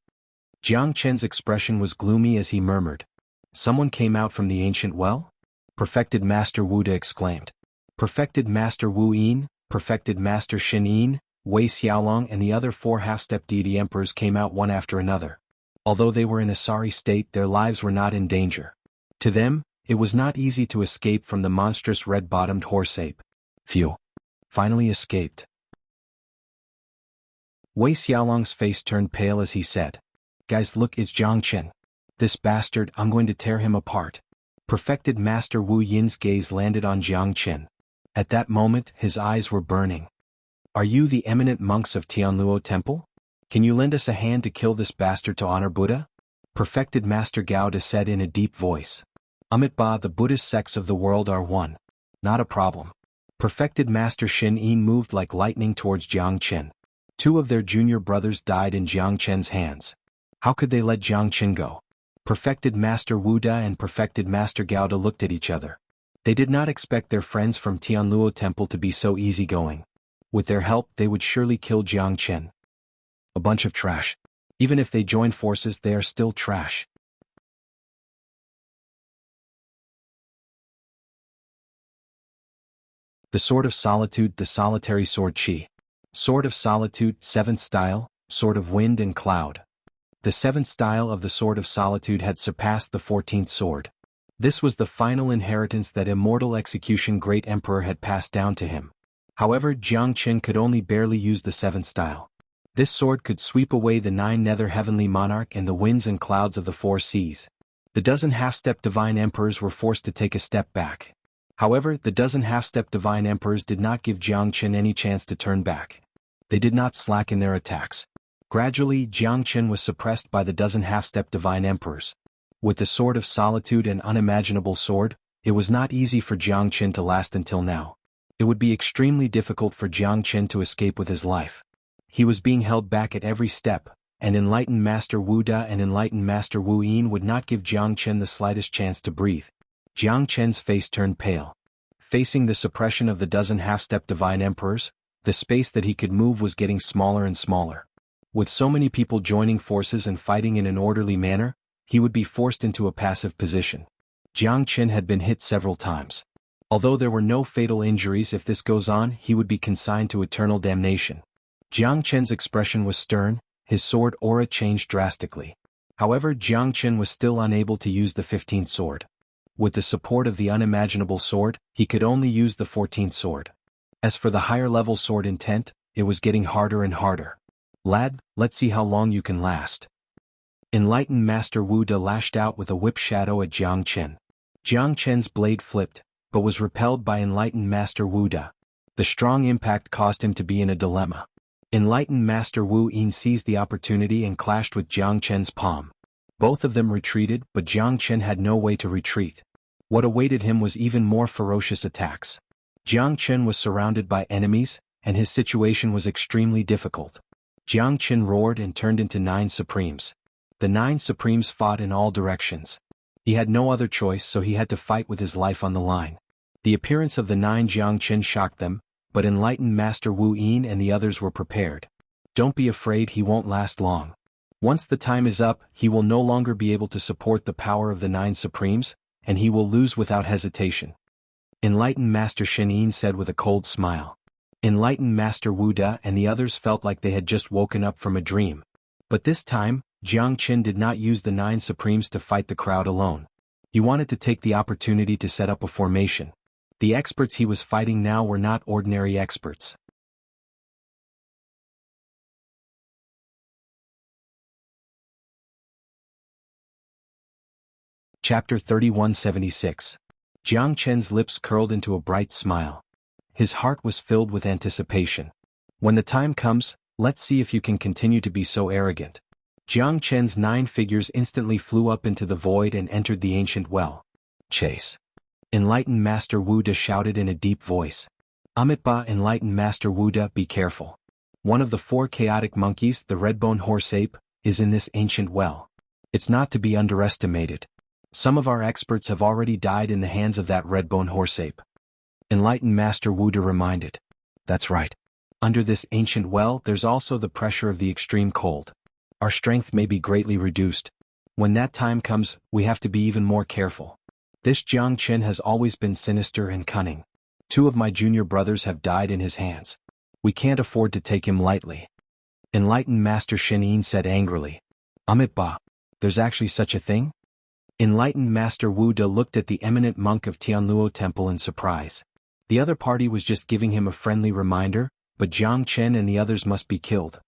Jiangchen's expression was gloomy as he murmured. Someone came out from the ancient well? Perfected Master Wuda exclaimed. Perfected Master Wu Yin, Perfected Master Shin Yin, Wei Xiaolong and the other 4 half-step deity emperors came out one after another. Although they were in a sorry state, their lives were not in danger. To them, it was not easy to escape from the monstrous red-bottomed horseape. Phew. Finally escaped. Wei Xiaolong's face turned pale as he said. Guys, look, it's Jiangchen. This bastard, I'm going to tear him apart. Perfected Master Wu Yin's gaze landed on Jiangchen. At that moment, his eyes were burning. Are you the eminent monks of Tianluo Temple? Can you lend us a hand to kill this bastard to honor Buddha? Perfected Master Gouda said in a deep voice. Ba, the Buddhist sects of the world are one. Not a problem. Perfected Master Shin Yin moved like lightning towards Jiangchen. 2 of their junior brothers died in Jiangchen's hands. How could they let Jiangchen go? Perfected Master Wuda and Perfected Master Gouda looked at each other. They did not expect their friends from Tianluo Temple to be so easygoing. With their help, they would surely kill Jiangchen. A bunch of trash. Even if they join forces, they are still trash. The Sword of Solitude, the Solitary Sword Qi. Sword of Solitude, 7th style, Sword of Wind and Cloud. The 7th style of the Sword of Solitude had surpassed the 14th sword. This was the final inheritance that Immortal Execution Great Emperor had passed down to him. However, Jiang Qin could only barely use the seventh style. This sword could sweep away the 9 nether heavenly monarch and the winds and clouds of the 4 seas. The dozen half-step divine emperors were forced to take a step back. However, the dozen half-step divine emperors did not give Jiang Qin any chance to turn back. They did not slacken their attacks. Gradually, Jiang Qin was suppressed by the dozen half-step divine emperors. With the sword of solitude and unimaginable sword, it was not easy for Jiang Qin to last until now. It would be extremely difficult for Jiang Qin to escape with his life. He was being held back at every step, and enlightened Master Wu Da and enlightened Master Wu Yin would not give Jiang Qin the slightest chance to breathe. Jiang Qin's face turned pale. Facing the suppression of the dozen half-step divine emperors, the space that he could move was getting smaller and smaller. With so many people joining forces and fighting in an orderly manner, he would be forced into a passive position. Jiang Qin had been hit several times. Although there were no fatal injuries, if this goes on, he would be consigned to eternal damnation. Jiang Qin's expression was stern, his sword aura changed drastically. However, Jiang Qin was still unable to use the 15th sword. With the support of the unimaginable sword, he could only use the 14th sword. As for the higher-level sword intent, it was getting harder and harder. Lad, let's see how long you can last. Enlightened Master Wu Da lashed out with a whip shadow at Jiang Qin. Jiang Qin's blade flipped, but was repelled by enlightened Master Wu Da. The strong impact caused him to be in a dilemma. Enlightened Master Wu Yin seized the opportunity and clashed with Jiang Qin's palm. Both of them retreated, but Jiang Qin had no way to retreat. What awaited him was even more ferocious attacks. Jiang Qin was surrounded by enemies, and his situation was extremely difficult. Jiang Qin roared and turned into 9 Supremes. The 9 Supremes fought in all directions. He had no other choice, so he had to fight with his life on the line. The appearance of the 9 Jiang Qin shocked them, but enlightened Master Wu Yin and the others were prepared. Don't be afraid, he won't last long. Once the time is up, he will no longer be able to support the power of the 9 Supremes, and he will lose without hesitation. Enlightened Master Shen Yin said with a cold smile. Enlightened Master Wu Da and the others felt like they had just woken up from a dream. But this time, Jiang Qin did not use the 9 Supremes to fight the crowd alone. He wanted to take the opportunity to set up a formation. The experts he was fighting now were not ordinary experts. Chapter 3176. Jiang Qin's lips curled into a bright smile. His heart was filled with anticipation. When the time comes, let's see if you can continue to be so arrogant. Jiang Qin's 9 figures instantly flew up into the void and entered the ancient well. Chase. Enlightened Master Wu Da shouted in a deep voice. Amitba, enlightened Master Wu Da, be careful. One of the 4 chaotic monkeys, the red-bone horse ape, is in this ancient well. It's not to be underestimated. Some of our experts have already died in the hands of that red-bone horse ape. Enlightened Master Wu Da reminded. That's right. Under this ancient well, there's also the pressure of the extreme cold. Our strength may be greatly reduced. When that time comes, we have to be even more careful. This Jiang Qin has always been sinister and cunning. 2 of my junior brothers have died in his hands. We can't afford to take him lightly. Enlightened Master Shen Yin said angrily. Amitba, there's actually such a thing? Enlightened Master Wu Da looked at the eminent monk of Tianluo Temple in surprise. The other party was just giving him a friendly reminder, but Jiang Qin and the others must be killed.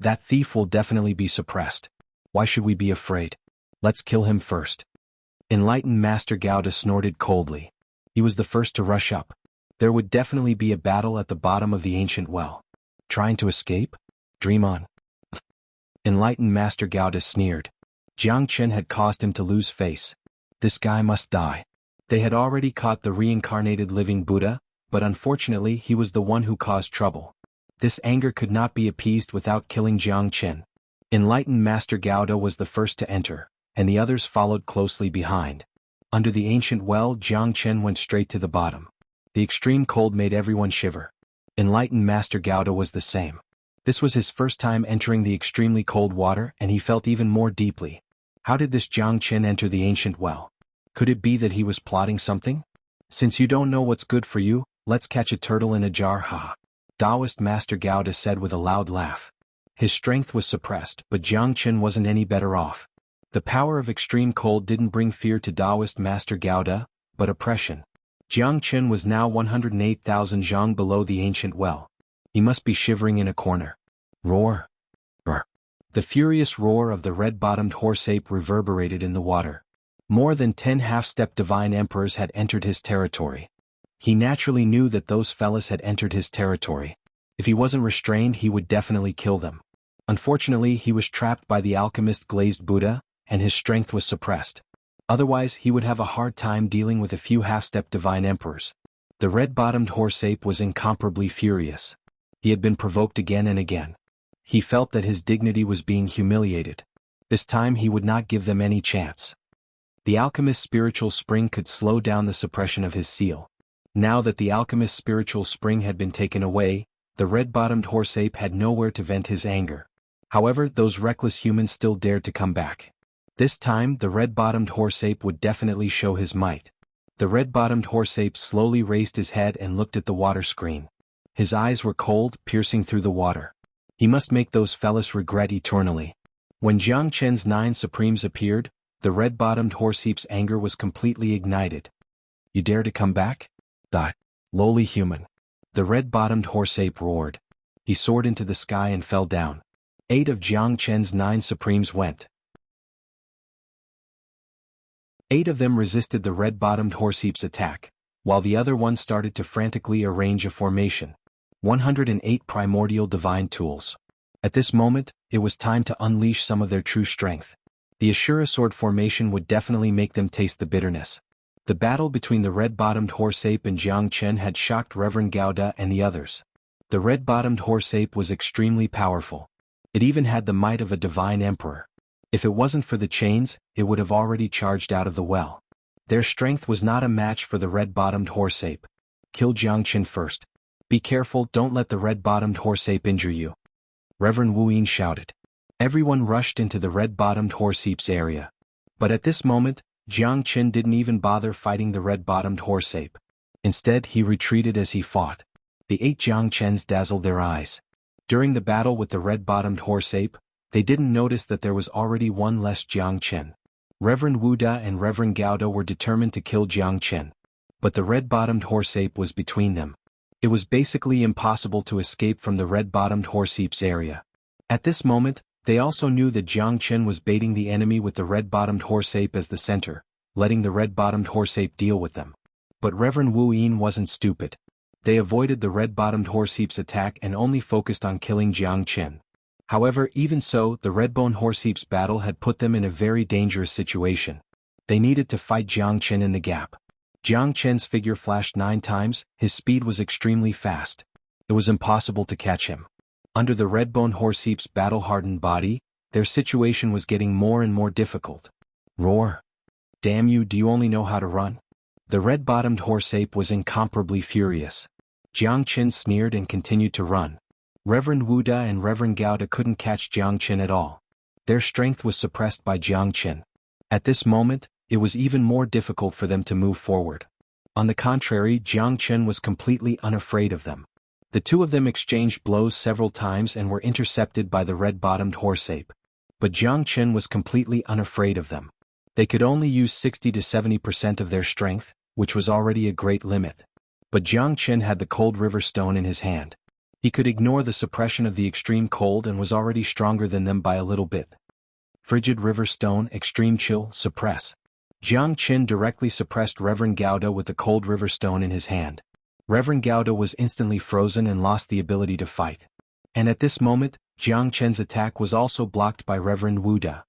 That thief will definitely be suppressed. Why should we be afraid? Let's kill him first. Enlightened Master Gauda snorted coldly. He was the first to rush up. There would definitely be a battle at the bottom of the ancient well. Trying to escape? Dream on. Enlightened Master Gauda sneered. Jiang Qin had caused him to lose face. This guy must die. They had already caught the reincarnated living Buddha, but unfortunately he was the one who caused trouble. This anger could not be appeased without killing Jiang Qin. Enlightened Master Gauda was the first to enter, and the others followed closely behind. Under the ancient well, Jiang Qin went straight to the bottom. The extreme cold made everyone shiver. Enlightened Master Gauda was the same. This was his first time entering the extremely cold water, and he felt even more deeply. How did this Jiang Qin enter the ancient well? Could it be that he was plotting something? Since you don't know what's good for you, let's catch a turtle in a jar, ha. Taoist Master Gauda said with a loud laugh. His strength was suppressed, but Jiang Qin wasn't any better off. The power of extreme cold didn't bring fear to Taoist Master Gauda, but oppression. Jiang Chen was now 108,000 zhang below the ancient well. He must be shivering in a corner. Roar! Roar! The furious roar of the red-bottomed horse-ape reverberated in the water. More than 10 half-step divine emperors had entered his territory. He naturally knew that those fellas had entered his territory. If he wasn't restrained, he would definitely kill them. Unfortunately, he was trapped by the alchemist glazed Buddha, and his strength was suppressed. Otherwise, he would have a hard time dealing with a few half-step divine emperors. The red-bottomed horse-ape was incomparably furious. He had been provoked again and again. He felt that his dignity was being humiliated. This time he would not give them any chance. The alchemist's spiritual spring could slow down the suppression of his seal. Now that the alchemist's spiritual spring had been taken away, the red-bottomed horse-ape had nowhere to vent his anger. However, those reckless humans still dared to come back. This time, the red-bottomed horse-ape would definitely show his might. The red-bottomed horse-ape slowly raised his head and looked at the water screen. His eyes were cold, piercing through the water. He must make those fellas regret eternally. When Jiang Chen's 9 Supremes appeared, the red-bottomed horse-ape's anger was completely ignited. You dare to come back? The lowly human. The red-bottomed horse-ape roared. He soared into the sky and fell down. 8 of Jiang Chen's 9 Supremes went. 8 of them resisted the red-bottomed horse-ape's attack, while the other one started to frantically arrange a formation. 108 primordial divine tools. At this moment, it was time to unleash some of their true strength. The Ashura sword formation would definitely make them taste the bitterness. The battle between the red-bottomed horse-ape and Jiang Chen had shocked Reverend Gauda and the others. The red-bottomed horse-ape was extremely powerful. It even had the might of a divine emperor. If it wasn't for the chains, it would have already charged out of the well. Their strength was not a match for the red-bottomed horse-ape. Kill Jiang Chen first. Be careful, don't let the red-bottomed horse-ape injure you. Reverend Wu Yin shouted. Everyone rushed into the red-bottomed horse-ape's area. But at this moment, Jiang Chen didn't even bother fighting the red-bottomed horse-ape. Instead, he retreated as he fought. The 8 Jiang Chens dazzled their eyes. During the battle with the red-bottomed horse-ape, they didn't notice that there was already one less Jiang Chen. Reverend Wu Da and Reverend Gauda were determined to kill Jiang Chen. But the red-bottomed horse-ape was between them. It was basically impossible to escape from the red-bottomed horse-ape's area. At this moment, they also knew that Jiang Chen was baiting the enemy with the red-bottomed horse-ape as the center, letting the red-bottomed horse-ape deal with them. But Reverend Wu Yin wasn't stupid. They avoided the red-bottomed horse-ape's attack and only focused on killing Jiang Chen. However, even so, the red-bone horse-ape's battle had put them in a very dangerous situation. They needed to fight Jiang Chen in the gap. Jiang Chen's figure flashed 9 times, his speed was extremely fast. It was impossible to catch him. Under the red-bone horse-ape's battle-hardened body, their situation was getting more and more difficult. Roar! Damn you, do you only know how to run? The red-bottomed horse-ape was incomparably furious. Jiang Chen sneered and continued to run. Reverend Wu Da and Reverend Gauda couldn't catch Jiang Chen at all. Their strength was suppressed by Jiang Chen. At this moment, it was even more difficult for them to move forward. On the contrary, Jiang Chen was completely unafraid of them. The two of them exchanged blows several times and were intercepted by the red-bottomed horse-ape. But Jiang Chen was completely unafraid of them. They could only use 60 to 70% of their strength, which was already a great limit. But Jiang Chen had the cold river stone in his hand. He could ignore the suppression of the extreme cold and was already stronger than them by a little bit. Frigid river stone, extreme chill, suppress. Jiang Chen directly suppressed Reverend Gauda with the cold river stone in his hand. Reverend Gauda was instantly frozen and lost the ability to fight. And at this moment, Jiang Chen's attack was also blocked by Reverend Wu Da.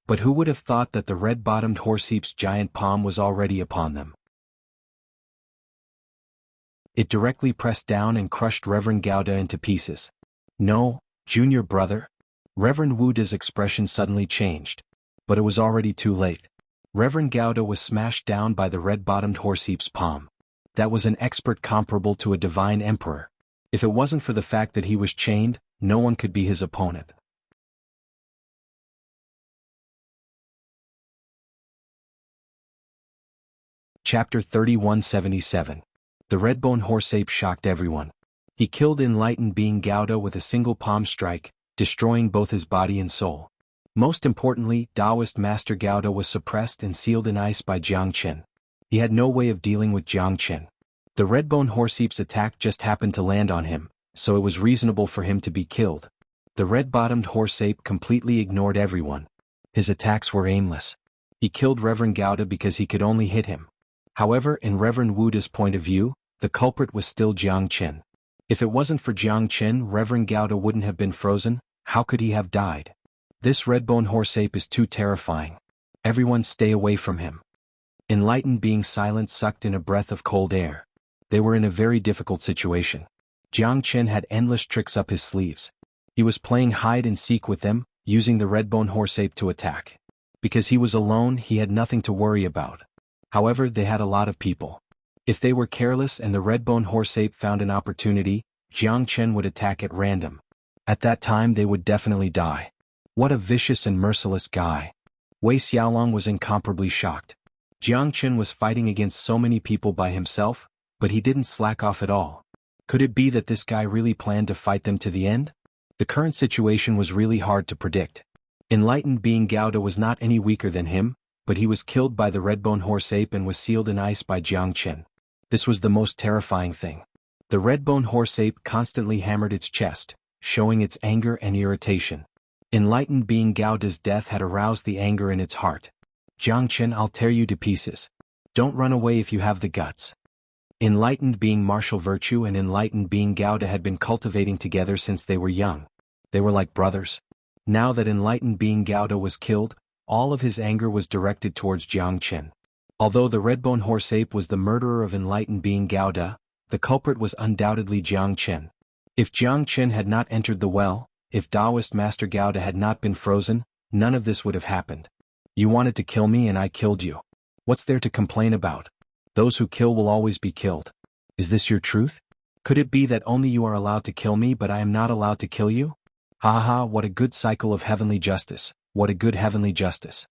But who would have thought that the red-bottomed horse-ape's giant palm was already upon them? It directly pressed down and crushed Reverend Gauda into pieces. No, junior brother. Reverend Wu Da's expression suddenly changed. But it was already too late. Reverend Gauda was smashed down by the red-bottomed horse-ape's palm. That was an expert comparable to a divine emperor. If it wasn't for the fact that he was chained, no one could be his opponent. Chapter 3177. The red-bone horse-ape shocked everyone. He killed enlightened being Gauda with a single palm strike, destroying both his body and soul. Most importantly, Taoist Master Gauda was suppressed and sealed in ice by Jiang Chen. He had no way of dealing with Jiang Chen. The redbone horseap's attack just happened to land on him, so it was reasonable for him to be killed. The red-bottomed horseape completely ignored everyone. His attacks were aimless. He killed Reverend Gouda because he could only hit him. However, in Reverend Wuda's point of view, the culprit was still Jiang Chen. If it wasn't for Jiang Chen, Reverend Gouda wouldn't have been frozen. How could he have died? This redbone horseape is too terrifying. Everyone stay away from him. Enlightened being silent sucked in a breath of cold air. They were in a very difficult situation. Jiang Chen had endless tricks up his sleeves. He was playing hide and seek with them, using the redbone horseape to attack. Because he was alone, he had nothing to worry about. However, they had a lot of people. If they were careless and the redbone horseape found an opportunity, Jiang Chen would attack at random. At that time they would definitely die. What a vicious and merciless guy. Wei Xiaolong was incomparably shocked. Jiang Chen was fighting against so many people by himself, but he didn't slack off at all. Could it be that this guy really planned to fight them to the end? The current situation was really hard to predict. Enlightened being Gouda was not any weaker than him, but he was killed by the redbone horseape and was sealed in ice by Jiang Chen. This was the most terrifying thing. The redbone horseape constantly hammered its chest, showing its anger and irritation. Enlightened being Gouda's death had aroused the anger in its heart. Jiang Chen, I'll tear you to pieces. Don't run away if you have the guts. Enlightened being martial virtue and enlightened being Gouda had been cultivating together since they were young. They were like brothers. Now that enlightened being Gouda was killed, all of his anger was directed towards Jiang Chen. Although the redbone horseape was the murderer of enlightened being Gouda, the culprit was undoubtedly Jiang Chen. If Jiang Chen had not entered the well, if Taoist Master Gouda had not been frozen, none of this would have happened. You wanted to kill me and I killed you. What's there to complain about? Those who kill will always be killed. Is this your truth? Could it be that only you are allowed to kill me but I am not allowed to kill you? Ha ha, what a good cycle of heavenly justice, what a good heavenly justice.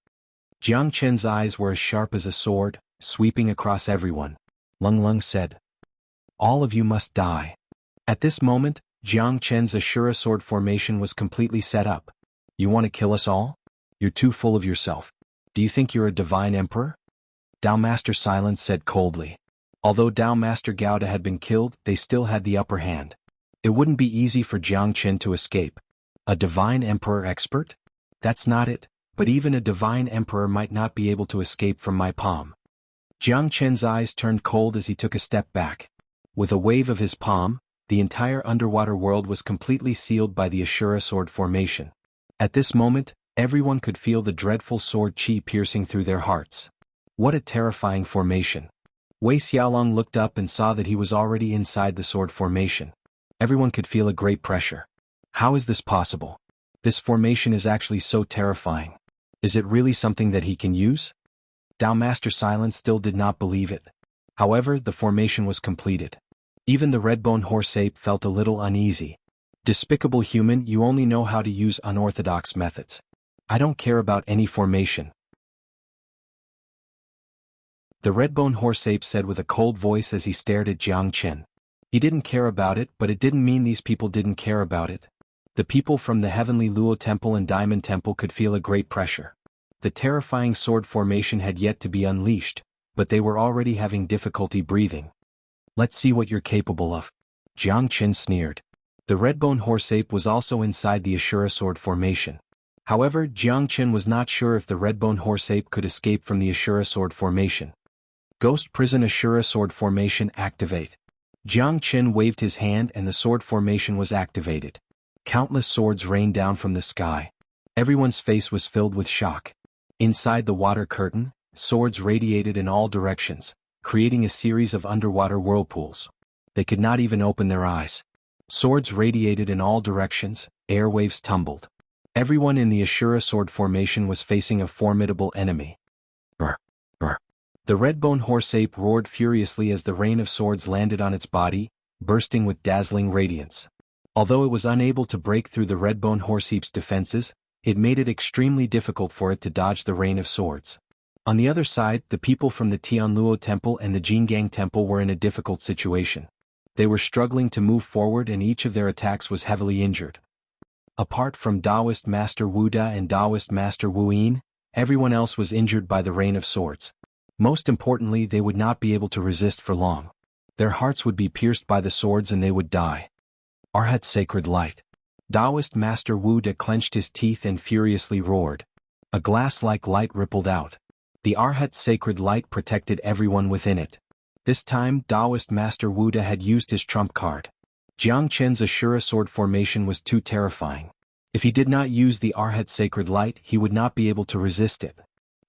Jiang Chen's eyes were as sharp as a sword, sweeping across everyone. Lung Lung said, all of you must die. At this moment, Jiang Chen's Ashura sword formation was completely set up. You want to kill us all? You're too full of yourself. Do you think you're a divine emperor? Dao Master Silence said coldly. Although Dao Master Gouda had been killed, they still had the upper hand. It wouldn't be easy for Jiang Chen to escape. A divine emperor expert? That's not it, but even a divine emperor might not be able to escape from my palm. Jiang Chen's eyes turned cold as he took a step back. With a wave of his palm, the entire underwater world was completely sealed by the Ashura sword formation. At this moment, everyone could feel the dreadful sword chi piercing through their hearts. What a terrifying formation. Wei Xiaolong looked up and saw that he was already inside the sword formation. Everyone could feel a great pressure. How is this possible? This formation is actually so terrifying. Is it really something that he can use? Dao Master Silence still did not believe it. However, the formation was completed. Even the redbone horseape felt a little uneasy. Despicable human, you only know how to use unorthodox methods. I don't care about any formation. The redbone horseape said with a cold voice as he stared at Jiang Chen. He didn't care about it, but it didn't mean these people didn't care about it. The people from the Heavenly Luo Temple and Diamond Temple could feel a great pressure. The terrifying sword formation had yet to be unleashed, but they were already having difficulty breathing. Let's see what you're capable of. Jiang Chen sneered. The redbone horseape was also inside the Ashura sword formation. However, Jiang Chen was not sure if the redbone horseape could escape from the Ashura sword formation. Ghost Prison Ashura sword formation activate. Jiang Chen waved his hand and the sword formation was activated. Countless swords rained down from the sky. Everyone's face was filled with shock. Inside the water curtain, swords radiated in all directions, creating a series of underwater whirlpools. They could not even open their eyes. Swords radiated in all directions, airwaves tumbled. Everyone in the Ashura sword formation was facing a formidable enemy. Brr, brr. The redbone horseape roared furiously as the rain of swords landed on its body, bursting with dazzling radiance. Although it was unable to break through the redbone horseape's defenses, it made it extremely difficult for it to dodge the rain of swords. On the other side, the people from the Tianluo Temple and the Jinggang Temple were in a difficult situation. They were struggling to move forward and each of their attacks was heavily injured. Apart from Taoist Master Wu Da and Taoist Master Wu Yin, everyone else was injured by the rain of swords. Most importantly, they would not be able to resist for long. Their hearts would be pierced by the swords and they would die. Arhat Sacred Light. Taoist Master Wu De clenched his teeth and furiously roared. A glass-like light rippled out. The Arhat Sacred Light protected everyone within it. This time Taoist Master Wu De had used his trump card. Jiang Chen's Ashura sword formation was too terrifying. If he did not use the Arhat Sacred Light, he would not be able to resist it.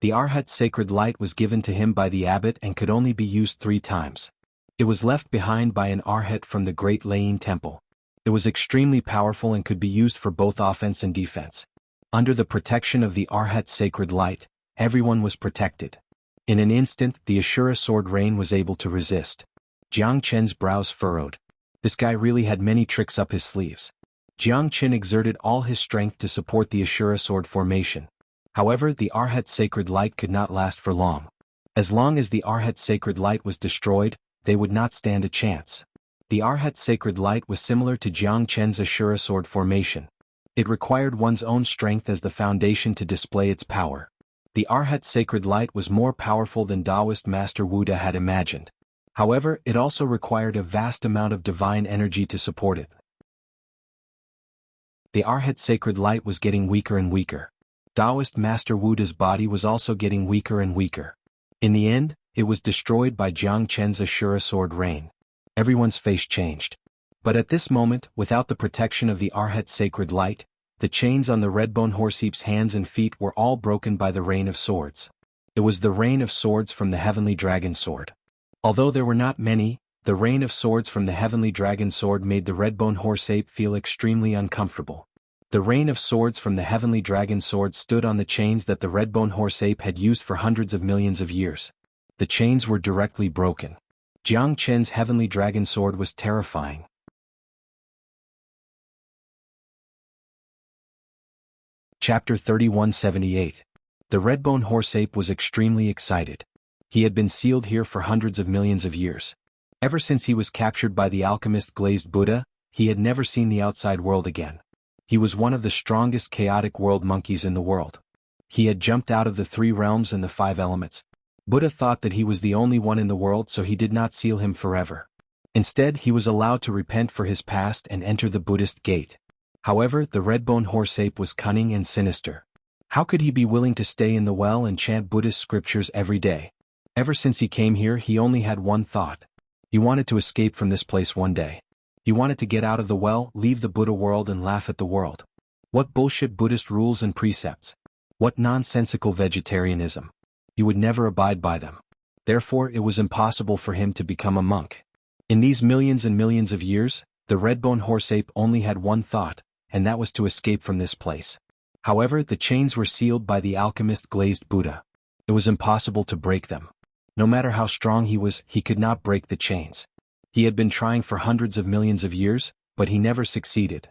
The Arhat Sacred Light was given to him by the abbot and could only be used 3 times. It was left behind by an Arhat from the Great Lain Temple. It was extremely powerful and could be used for both offense and defense. Under the protection of the Arhat Sacred Light, everyone was protected. In an instant, the Ashura sword rain was able to resist. Jiang Chen's brows furrowed. This guy really had many tricks up his sleeves. Jiang Chen exerted all his strength to support the Ashura sword formation. However, the Arhat Sacred Light could not last for long. As long as the Arhat Sacred Light was destroyed, they would not stand a chance. The Arhat Sacred Light was similar to Jiang Chen's Ashura sword formation. It required one's own strength as the foundation to display its power. The Arhat Sacred Light was more powerful than Taoist Master Wu De had imagined. However, it also required a vast amount of divine energy to support it. The Arhat Sacred Light was getting weaker and weaker. Taoist Master Wu De's body was also getting weaker and weaker. In the end, it was destroyed by Jiang Chen's Ashura sword rain. Everyone's face changed. But at this moment, without the protection of the Arhat Sacred Light, the chains on the Redbone Horseap's hands and feet were all broken by the rain of swords. It was the rain of swords from the Heavenly Dragon Sword. Although there were not many, the rain of swords from the Heavenly Dragon Sword made the Redbone Horseape feel extremely uncomfortable. The rain of swords from the Heavenly Dragon Sword stood on the chains that the Redbone Horseape had used for hundreds of millions of years. The chains were directly broken. Jiang Chen's Heavenly Dragon Sword was terrifying. Chapter 3178. The Redbone Horseape was extremely excited. He had been sealed here for hundreds of millions of years. Ever since he was captured by the alchemist Glazed Buddha, he had never seen the outside world again. He was one of the strongest chaotic world monkeys in the world. He had jumped out of the 3 realms and the 5 elements. Buddha thought that he was the only one in the world, so he did not seal him forever. Instead, he was allowed to repent for his past and enter the Buddhist gate. However, the Redbone Horseape was cunning and sinister. How could he be willing to stay in the well and chant Buddhist scriptures every day? Ever since he came here, he only had one thought. He wanted to escape from this place one day. He wanted to get out of the well, leave the Buddha world and laugh at the world. What bullshit Buddhist rules and precepts. What nonsensical vegetarianism. He would never abide by them. Therefore, it was impossible for him to become a monk. In these millions and millions of years, the Redbone Horseape only had one thought, and that was to escape from this place. However, the chains were sealed by the alchemist Glazed Buddha. It was impossible to break them. No matter how strong he was, he could not break the chains. He had been trying for hundreds of millions of years, but he never succeeded.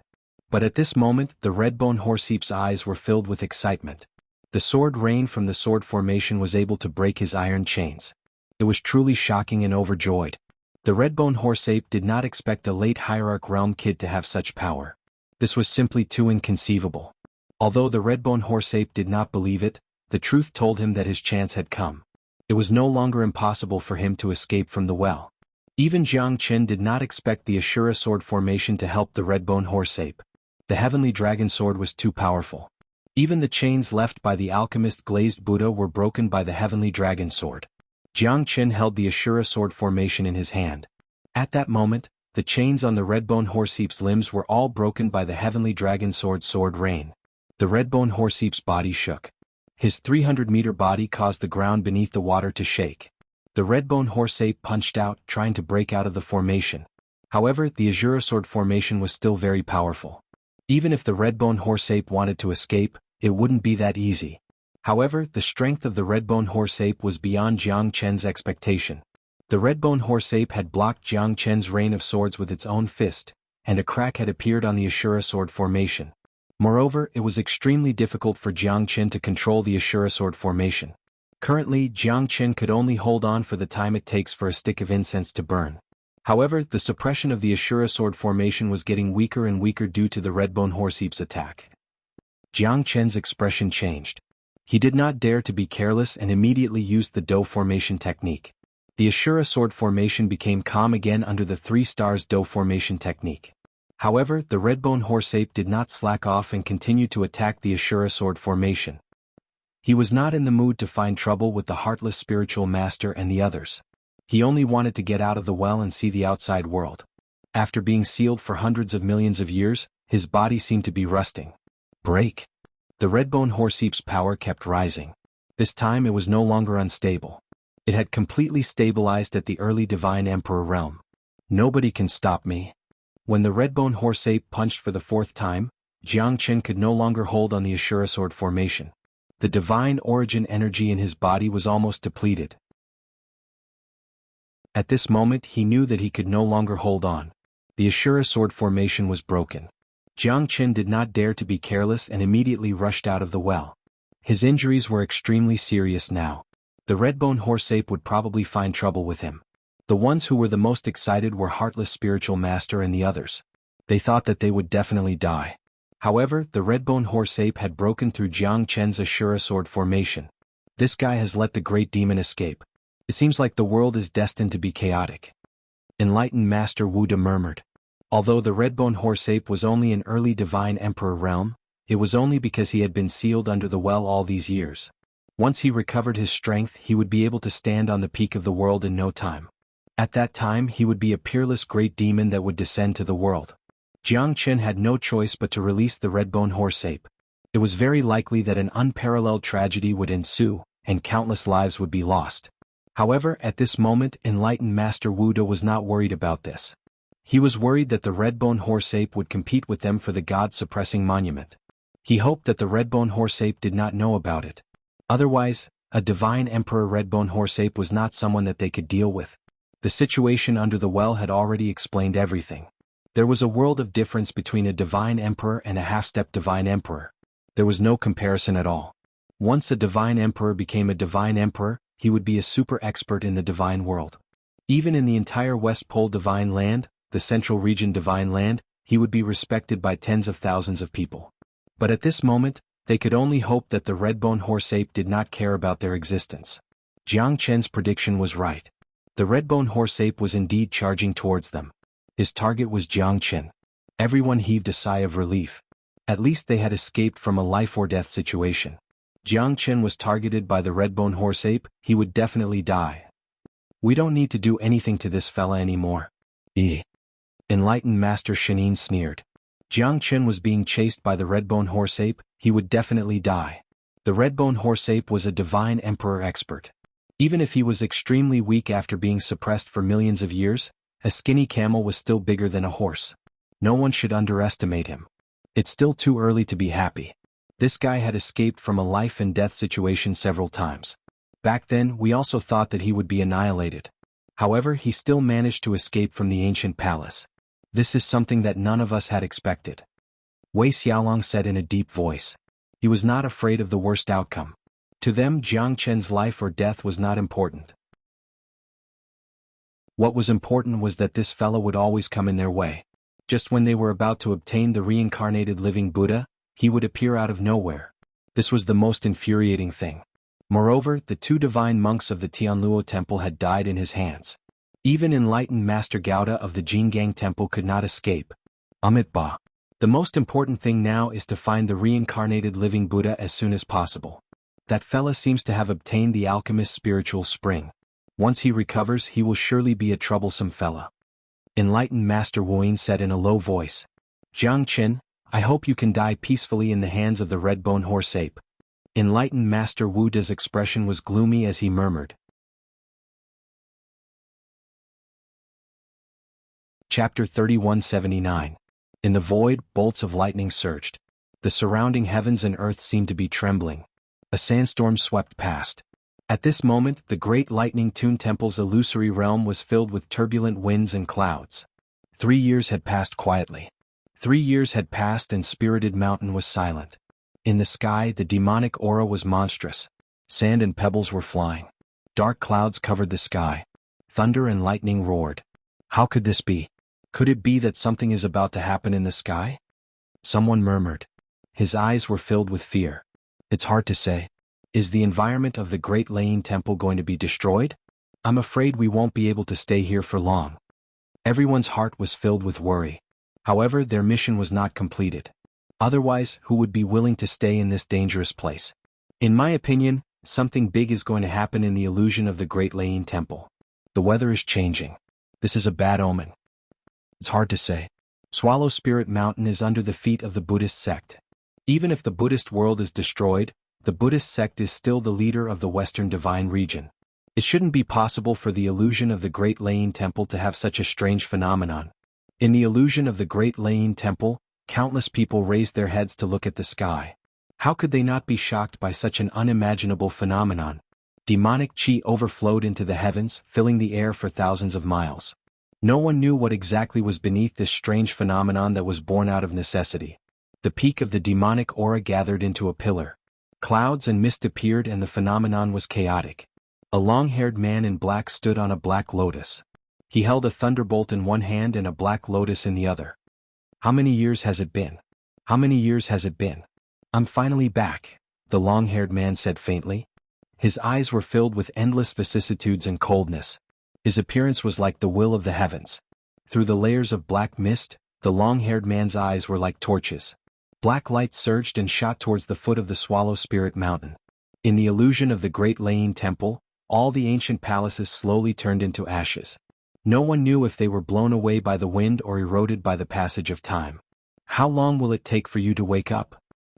But at this moment, the Redbone Horseape's eyes were filled with excitement. The sword rain from the sword formation was able to break his iron chains. It was truly shocking and overjoyed. The Redbone Horseape did not expect a late Hierarch Realm kid to have such power. This was simply too inconceivable. Although the Redbone Horseape did not believe it, the truth told him that his chance had come. It was no longer impossible for him to escape from the well. Even Jiang Chen did not expect the Ashura sword formation to help the Redbone Horseape. The Heavenly Dragon Sword was too powerful. Even the chains left by the alchemist Glazed Buddha were broken by the Heavenly Dragon Sword. Jiang Chen held the Ashura sword formation in his hand. At that moment, the chains on the Redbone Horseape's limbs were all broken by the Heavenly Dragon Sword's sword rain. The Redbone Horseape's body shook. His 300-meter body caused the ground beneath the water to shake. The Redbone Horseape punched out, trying to break out of the formation. However, the Ashura sword formation was still very powerful. Even if the Redbone Horseape wanted to escape, it wouldn't be that easy. However, the strength of the Redbone Horseape was beyond Jiang Chen's expectation. The Redbone Horseape had blocked Jiang Chen's rain of swords with its own fist, and a crack had appeared on the Ashura sword formation. Moreover, it was extremely difficult for Jiang Chen to control the Ashura sword formation. Currently, Jiang Chen could only hold on for the time it takes for a stick of incense to burn. However, the suppression of the Ashura sword formation was getting weaker and weaker due to the Redbone Horseape's attack. Jiang Chen's expression changed. He did not dare to be careless and immediately used the dough formation technique. The Ashura sword formation became calm again under the 3 stars dough formation technique. However, the redbone horse ape did not slack off and continued to attack the Ashura sword formation. He was not in the mood to find trouble with the heartless spiritual master and the others. He only wanted to get out of the well and see the outside world. After being sealed for hundreds of millions of years, his body seemed to be rusting. Break. The redbone horse ape's power kept rising. This time it was no longer unstable. It had completely stabilized at the early divine emperor realm. Nobody can stop me. When the redbone horse ape punched for the 4th time, Jianghu could no longer hold on the Ashura sword formation. The divine origin energy in his body was almost depleted. At this moment he knew that he could no longer hold on. The Ashura sword formation was broken. Jianghu did not dare to be careless and immediately rushed out of the well. His injuries were extremely serious now. The redbone horse ape would probably find trouble with him. The ones who were the most excited were Heartless Spiritual Master and the others. They thought that they would definitely die. However, the redbone horse ape had broken through Jianghu's Ashura sword formation. This guy has let the great demon escape. It seems like the world is destined to be chaotic. Enlightened Master Wuda murmured. Although the redbone horse ape was only an early divine emperor realm, it was only because he had been sealed under the well all these years. Once he recovered his strength, he would be able to stand on the peak of the world in no time. At that time he would be a peerless great demon that would descend to the world. Jianghu had no choice but to release the redbone horse ape. It was very likely that an unparalleled tragedy would ensue, and countless lives would be lost. However, at this moment enlightened Master Wuda was not worried about this. He was worried that the redbone horse ape would compete with them for the god-suppressing monument. He hoped that the redbone horse ape did not know about it. Otherwise, a divine emperor redbone horse ape was not someone that they could deal with. The situation under the well had already explained everything. There was a world of difference between a divine emperor and a half-step divine emperor. There was no comparison at all. Once a divine emperor became a divine emperor, he would be a super expert in the divine world. Even in the entire West Pole divine land, the Central Region divine land, he would be respected by tens of thousands of people. But at this moment, they could only hope that the redbone horse ape did not care about their existence. Jianghu's prediction was right. The redbone horse ape was indeed charging towards them. His target was Jianghu. Everyone heaved a sigh of relief. At least they had escaped from a life-or-death situation. Jianghu was targeted by the redbone horse ape, he would definitely die. We don't need to do anything to this fella anymore. Enlightened Master Shanin sneered. Jianghu was being chased by the redbone horse ape, he would definitely die. The redbone horse ape was a divine emperor expert. Even if he was extremely weak after being suppressed for millions of years, a skinny camel was still bigger than a horse. No one should underestimate him. It's still too early to be happy. This guy had escaped from a life-and-death situation several times. Back then, we also thought that he would be annihilated. However, he still managed to escape from the ancient palace. This is something that none of us had expected. Wei Xiaolong said in a deep voice. He was not afraid of the worst outcome. To them, Jianghu's life or death was not important. What was important was that this fellow would always come in their way. Just when they were about to obtain the reincarnated living Buddha, he would appear out of nowhere. This was the most infuriating thing. Moreover, the 2 divine monks of the Tianluo temple had died in his hands. Even enlightened Master Gauda of the Jinggang temple could not escape. Amitabha. The most important thing now is to find the reincarnated living Buddha as soon as possible. That fella seems to have obtained the alchemist's spiritual spring. Once he recovers, he will surely be a troublesome fella. Enlightened Master Wuyin said in a low voice. Jianghu, I hope you can die peacefully in the hands of the redbone horse ape. Enlightened Master Wuda's expression was gloomy as he murmured. Chapter 3179. In the void, bolts of lightning surged. The surrounding heavens and earth seemed to be trembling. A sandstorm swept past. At this moment, the great lightning Toon Temple's illusory realm was filled with turbulent winds and clouds. 3 years had passed quietly. 3 years had passed and Spirited Mountain was silent. In the sky, the demonic aura was monstrous. Sand and pebbles were flying. Dark clouds covered the sky. Thunder and lightning roared. How could this be? Could it be that something is about to happen in the sky? Someone murmured. His eyes were filled with fear. It's hard to say. Is the environment of the Great Laying Temple going to be destroyed? I'm afraid we won't be able to stay here for long. Everyone's heart was filled with worry. However, their mission was not completed. Otherwise, who would be willing to stay in this dangerous place? In my opinion, something big is going to happen in the illusion of the Great Lein Temple. The weather is changing. This is a bad omen. It's hard to say. Swallow Spirit Mountain is under the feet of the Buddhist sect. Even if the Buddhist world is destroyed, the Buddhist sect is still the leader of the Western Divine region. It shouldn't be possible for the illusion of the Great Lein Temple to have such a strange phenomenon. In the illusion of the Great Lein Temple, countless people raised their heads to look at the sky. How could they not be shocked by such an unimaginable phenomenon? Demonic chi overflowed into the heavens, filling the air for thousands of miles. No one knew what exactly was beneath this strange phenomenon that was born out of necessity. The peak of the demonic aura gathered into a pillar. Clouds and mist appeared and the phenomenon was chaotic. A long-haired man in black stood on a black lotus. He held a thunderbolt in one hand and a black lotus in the other. How many years has it been? How many years has it been? I'm finally back, the long-haired man said faintly. His eyes were filled with endless vicissitudes and coldness. His appearance was like the will of the heavens. Through the layers of black mist, the long-haired man's eyes were like torches. Black light surged and shot towards the foot of the Swallow Spirit Mountain. In the illusion of the Great Lein Temple, all the ancient palaces slowly turned into ashes. No one knew if they were blown away by the wind or eroded by the passage of time. How long will it take for you to wake up?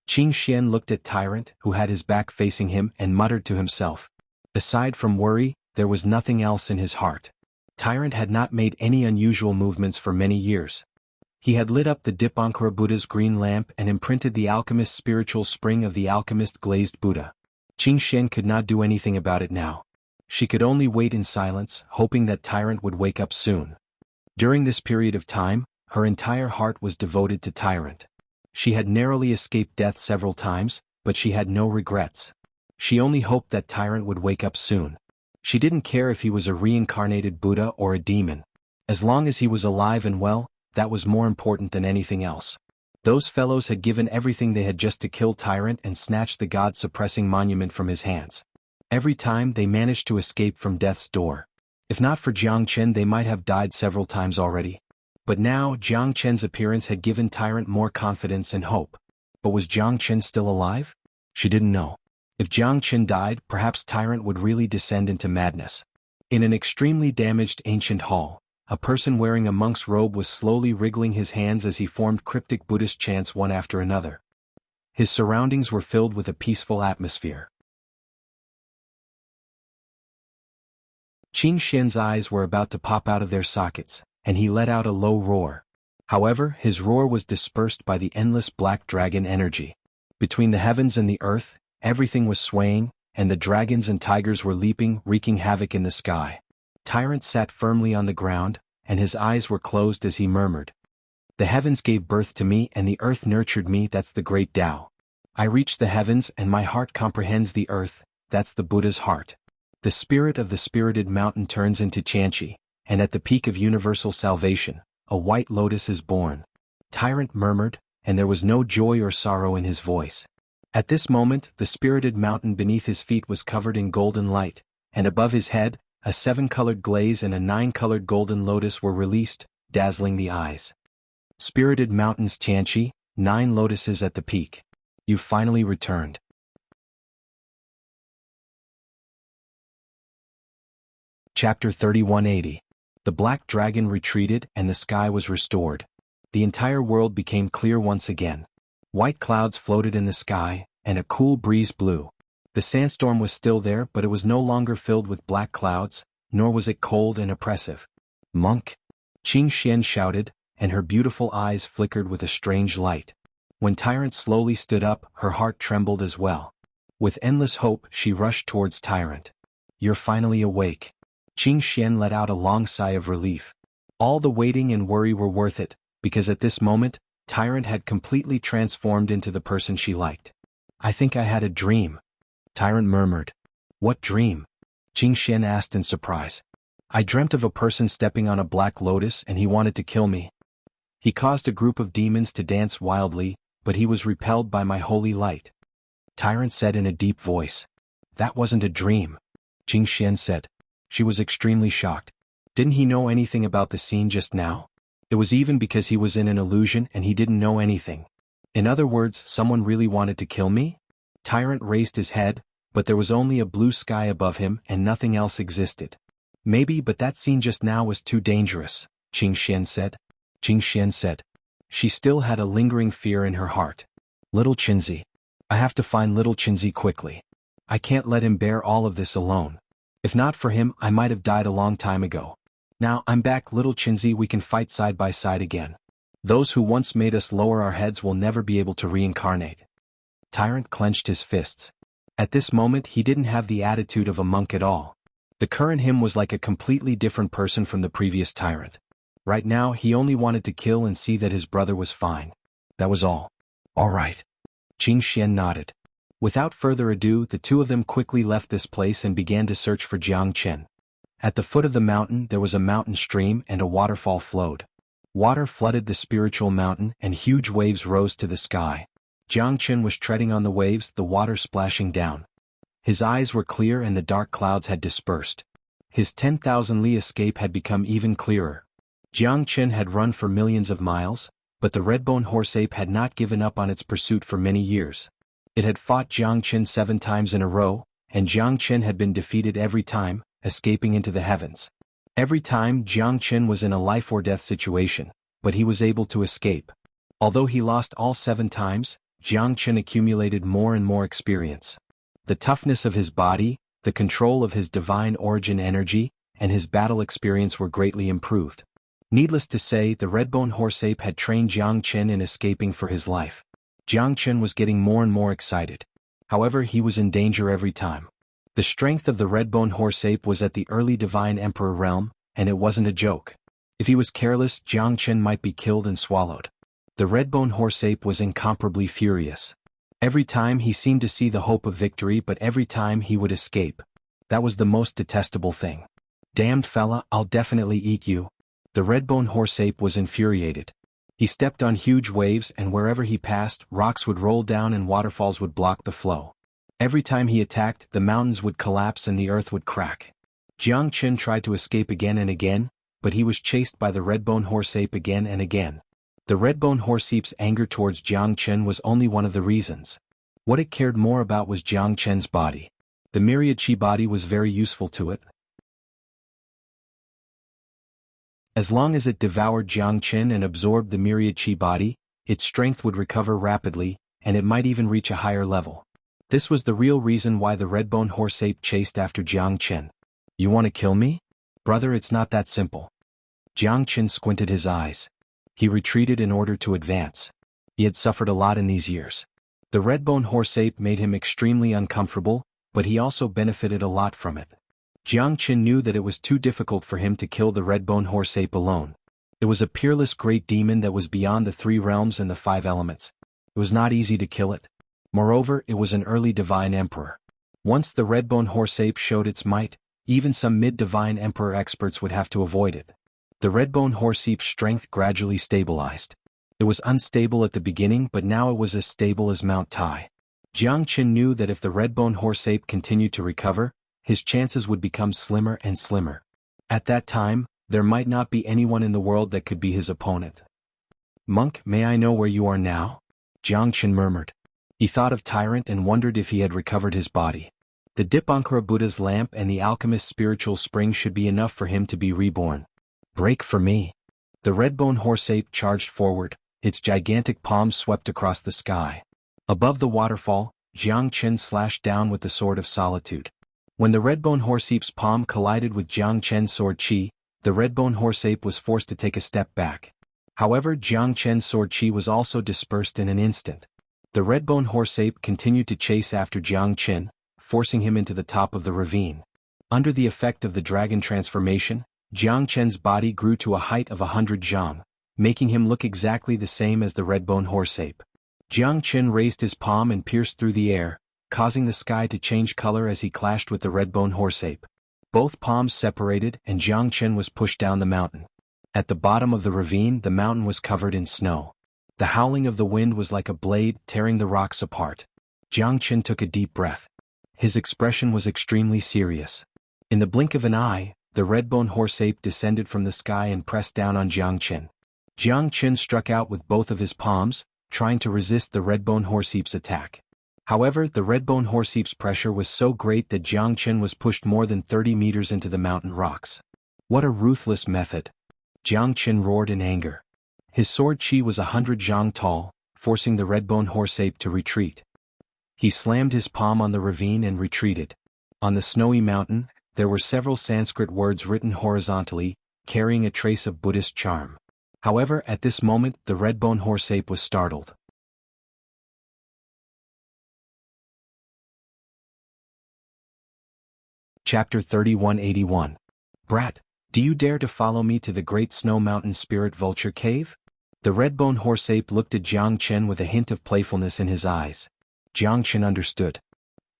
Qing Xian looked at Tyrant, who had his back facing him, and muttered to himself. Aside from worry, there was nothing else in his heart. Tyrant had not made any unusual movements for many years. He had lit up the Dipankara Buddha's green lamp and imprinted the alchemist's spiritual spring of the alchemist glazed Buddha. Qing Xian could not do anything about it now. She could only wait in silence, hoping that Tyrant would wake up soon. During this period of time, her entire heart was devoted to Tyrant. She had narrowly escaped death several times, but she had no regrets. She only hoped that Tyrant would wake up soon. She didn't care if he was a reincarnated Buddha or a demon. As long as he was alive and well, that was more important than anything else. Those fellows had given everything they had just to kill Tyrant and snatch the god-suppressing monument from his hands. Every time they managed to escape from death's door. If not for Jiang Chen, they might have died several times already. But now Jiang Chen's appearance had given Tyrant more confidence and hope. But was Jiang Chen still alive? She didn't know. If Jiang Chen died, perhaps Tyrant would really descend into madness. In an extremely damaged ancient hall, a person wearing a monk's robe was slowly wriggling his hands as he formed cryptic Buddhist chants one after another. His surroundings were filled with a peaceful atmosphere. Qing Xian's eyes were about to pop out of their sockets, and he let out a low roar. However, his roar was dispersed by the endless black dragon energy. Between the heavens and the earth, everything was swaying, and the dragons and tigers were leaping, wreaking havoc in the sky. Tyrant sat firmly on the ground, and his eyes were closed as he murmured. The heavens gave birth to me and the earth nurtured me, that's the great Tao. I reach the heavens and my heart comprehends the earth, that's the Buddha's heart. The spirit of the spirited mountain turns into xianxia, and at the peak of universal salvation, a white lotus is born. Tyrant murmured, and there was no joy or sorrow in his voice. At this moment, the spirited mountain beneath his feet was covered in golden light, and above his head, a 7-colored glaze and a 9-colored golden lotus were released, dazzling the eyes. Spirited mountain's xianxia, 9 lotuses at the peak. You finally returned. Chapter 3180. The black dragon retreated and the sky was restored. The entire world became clear once again. White clouds floated in the sky, and a cool breeze blew. The sandstorm was still there, but it was no longer filled with black clouds, nor was it cold and oppressive. Monk! Qing Xian shouted, and her beautiful eyes flickered with a strange light. When Tyrant slowly stood up, her heart trembled as well. With endless hope, she rushed towards Tyrant. You're finally awake. Qing Xian let out a long sigh of relief. All the waiting and worry were worth it, because at this moment, Tyrant had completely transformed into the person she liked. I think I had a dream. Tyrant murmured. What dream? Qing Xian asked in surprise. I dreamt of a person stepping on a black lotus and he wanted to kill me. He caused a group of demons to dance wildly, but he was repelled by my holy light. Tyrant said in a deep voice. That wasn't a dream. Qing Xian said. She was extremely shocked. Didn't he know anything about the scene just now? It was even because he was in an illusion and he didn't know anything. In other words, someone really wanted to kill me? Tyrant raised his head, but there was only a blue sky above him and nothing else existed. Maybe, but that scene just now was too dangerous, Xianxia said. Xianxia said. She still had a lingering fear in her heart. Little Qinzi. I have to find little Qinzi quickly. I can't let him bear all of this alone. If not for him, I might have died a long time ago. Now I'm back, little Qinzi, we can fight side by side again. Those who once made us lower our heads will never be able to reincarnate. Tyrant clenched his fists. At this moment he didn't have the attitude of a monk at all. The current him was like a completely different person from the previous tyrant. Right now he only wanted to kill and see that his brother was fine. That was all. All right. Xianxia nodded. Without further ado, the two of them quickly left this place and began to search for Jiangchen. At the foot of the mountain there was a mountain stream and a waterfall flowed. Water flooded the spiritual mountain and huge waves rose to the sky. Jiangchen was treading on the waves, the water splashing down. His eyes were clear and the dark clouds had dispersed. His 10,000 li escape had become even clearer. Jiangchen had run for millions of miles, but the red-bone horse ape had not given up on its pursuit for many years. It had fought Jiangchen 7 times in a row, and Jiangchen had been defeated every time, escaping into the heavens. Every time Jiangchen was in a life-or-death situation, but he was able to escape. Although he lost all 7 times, Jiangchen accumulated more and more experience. The toughness of his body, the control of his divine origin energy, and his battle experience were greatly improved. Needless to say, the red-bone horse ape had trained Jiangchen in escaping for his life. Jiangchen was getting more and more excited. However, he was in danger every time. The strength of the red-bone horse ape was at the early divine emperor realm, and it wasn't a joke. If he was careless, Jiangchen might be killed and swallowed. The red-bone horse ape was incomparably furious. Every time he seemed to see the hope of victory, but every time he would escape. That was the most detestable thing. Damned fella, I'll definitely eat you. The red-bone horse ape was infuriated. He stepped on huge waves, and wherever he passed, rocks would roll down and waterfalls would block the flow. Every time he attacked, the mountains would collapse and the earth would crack. Jiangchen tried to escape again and again, but he was chased by the red-bone horse ape again and again. The red-bone horse ape's anger towards Jiangchen was only one of the reasons. What it cared more about was Jiangchen's body. The myriad chi body was very useful to it. As long as it devoured Jiangchen and absorbed the myriad chi body, its strength would recover rapidly, and it might even reach a higher level. This was the real reason why the red-bone horse ape chased after Jiangchen. You want to kill me? Brother, it's not that simple. Jiangchen squinted his eyes. He retreated in order to advance. He had suffered a lot in these years. The red-bone horse ape made him extremely uncomfortable, but he also benefited a lot from it. Jiangchen knew that it was too difficult for him to kill the red-bone horse ape alone. It was a peerless great demon that was beyond the 3 realms and the 5 elements. It was not easy to kill it. Moreover, it was an early divine emperor. Once the red-bone horse ape showed its might, even some mid-divine emperor experts would have to avoid it. The red-bone horse ape's strength gradually stabilized. It was unstable at the beginning, but now it was as stable as Mount Tai. Jiangchen knew that if the red-bone horse ape continued to recover, his chances would become slimmer and slimmer. At that time, there might not be anyone in the world that could be his opponent. Monk, may I know where you are now? Jiangchen murmured. He thought of Tyrant and wondered if he had recovered his body. The Dipankara Buddha's lamp and the alchemist's spiritual spring should be enough for him to be reborn. Break for me. The red-bone horse ape charged forward, its gigantic palms swept across the sky. Above the waterfall, Jiangchen slashed down with the sword of solitude. When the red-bone horse ape's palm collided with Jiangchen's sword chi, the red-bone horse ape was forced to take a step back. However, Jiangchen's sword chi was also dispersed in an instant. The red-bone horse ape continued to chase after Jiangchen, forcing him into the top of the ravine. Under the effect of the dragon transformation, Jiangchen's body grew to a height of 100 zhang, making him look exactly the same as the red-bone horse ape. Jiangchen raised his palm and pierced through the air, causing the sky to change color as he clashed with the red-bone horse ape. Both palms separated and Jiangchen was pushed down the mountain. At the bottom of the ravine, the mountain was covered in snow. The howling of the wind was like a blade tearing the rocks apart. Jiangchen took a deep breath. His expression was extremely serious. In the blink of an eye, the red-bone horse ape descended from the sky and pressed down on Jiang Qin. Jiang Qin struck out with both of his palms, trying to resist the red-bone horseape's attack. However, the red-bone horseape's pressure was so great that Jiang Qin was pushed more than 30 meters into the mountain rocks. What a ruthless method! Jiang Qin roared in anger. His sword chi was 100 zhang tall, forcing the red-bone horse-ape to retreat. He slammed his palm on the ravine and retreated. On the snowy mountain, there were several Sanskrit words written horizontally, carrying a trace of Buddhist charm. However, at this moment, the red-bone horse-ape was startled. Chapter 3181. Brat, do you dare to follow me to the Great Snow Mountain Spirit Vulture Cave? The red-bone horse-ape looked at Jiang Qin with a hint of playfulness in his eyes. Jiang Qin understood.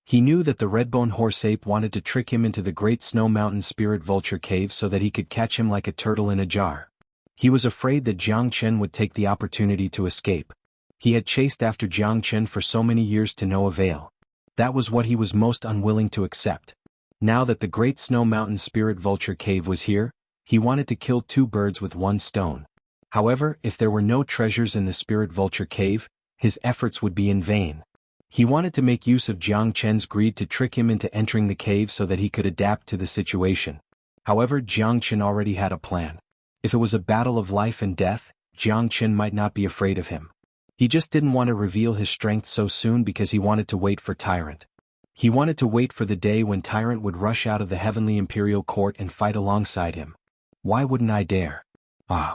He knew that the red-bone horse-ape wanted to trick him into the Great Snow Mountain Spirit Vulture Cave so that he could catch him like a turtle in a jar. He was afraid that Jiang Qin would take the opportunity to escape. He had chased after Jiang Qin for so many years to no avail. That was what he was most unwilling to accept. Now that the Great Snow Mountain Spirit Vulture Cave was here, he wanted to kill two birds with one stone. However, if there were no treasures in the Spirit Vulture Cave, his efforts would be in vain. He wanted to make use of Jiang Qin's greed to trick him into entering the cave so that he could adapt to the situation. However, Jiang Qin already had a plan. If it was a battle of life and death, Jiang Qin might not be afraid of him. He just didn't want to reveal his strength so soon because he wanted to wait for Tyrant. He wanted to wait for the day when Tyrant would rush out of the Heavenly Imperial Court and fight alongside him. Why wouldn't I dare? Ah.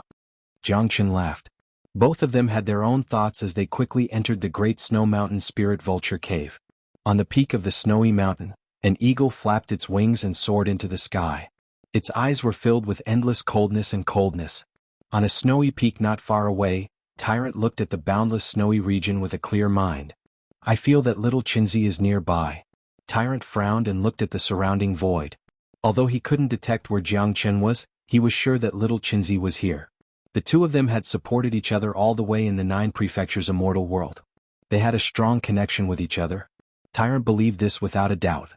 Jiang Qin laughed. Both of them had their own thoughts as they quickly entered the Great Snow Mountain Spirit Vulture Cave. On the peak of the snowy mountain, an eagle flapped its wings and soared into the sky. Its eyes were filled with endless coldness and coldness. On a snowy peak not far away, Tyrant looked at the boundless snowy region with a clear mind. I feel that little Qinzi is nearby. Tyrant frowned and looked at the surrounding void. Although he couldn't detect where Jiang Qin was, he was sure that little Qinzi was here. The two of them had supported each other all the way in the 9 prefectures' immortal world. They had a strong connection with each other. Tyrant believed this without a doubt.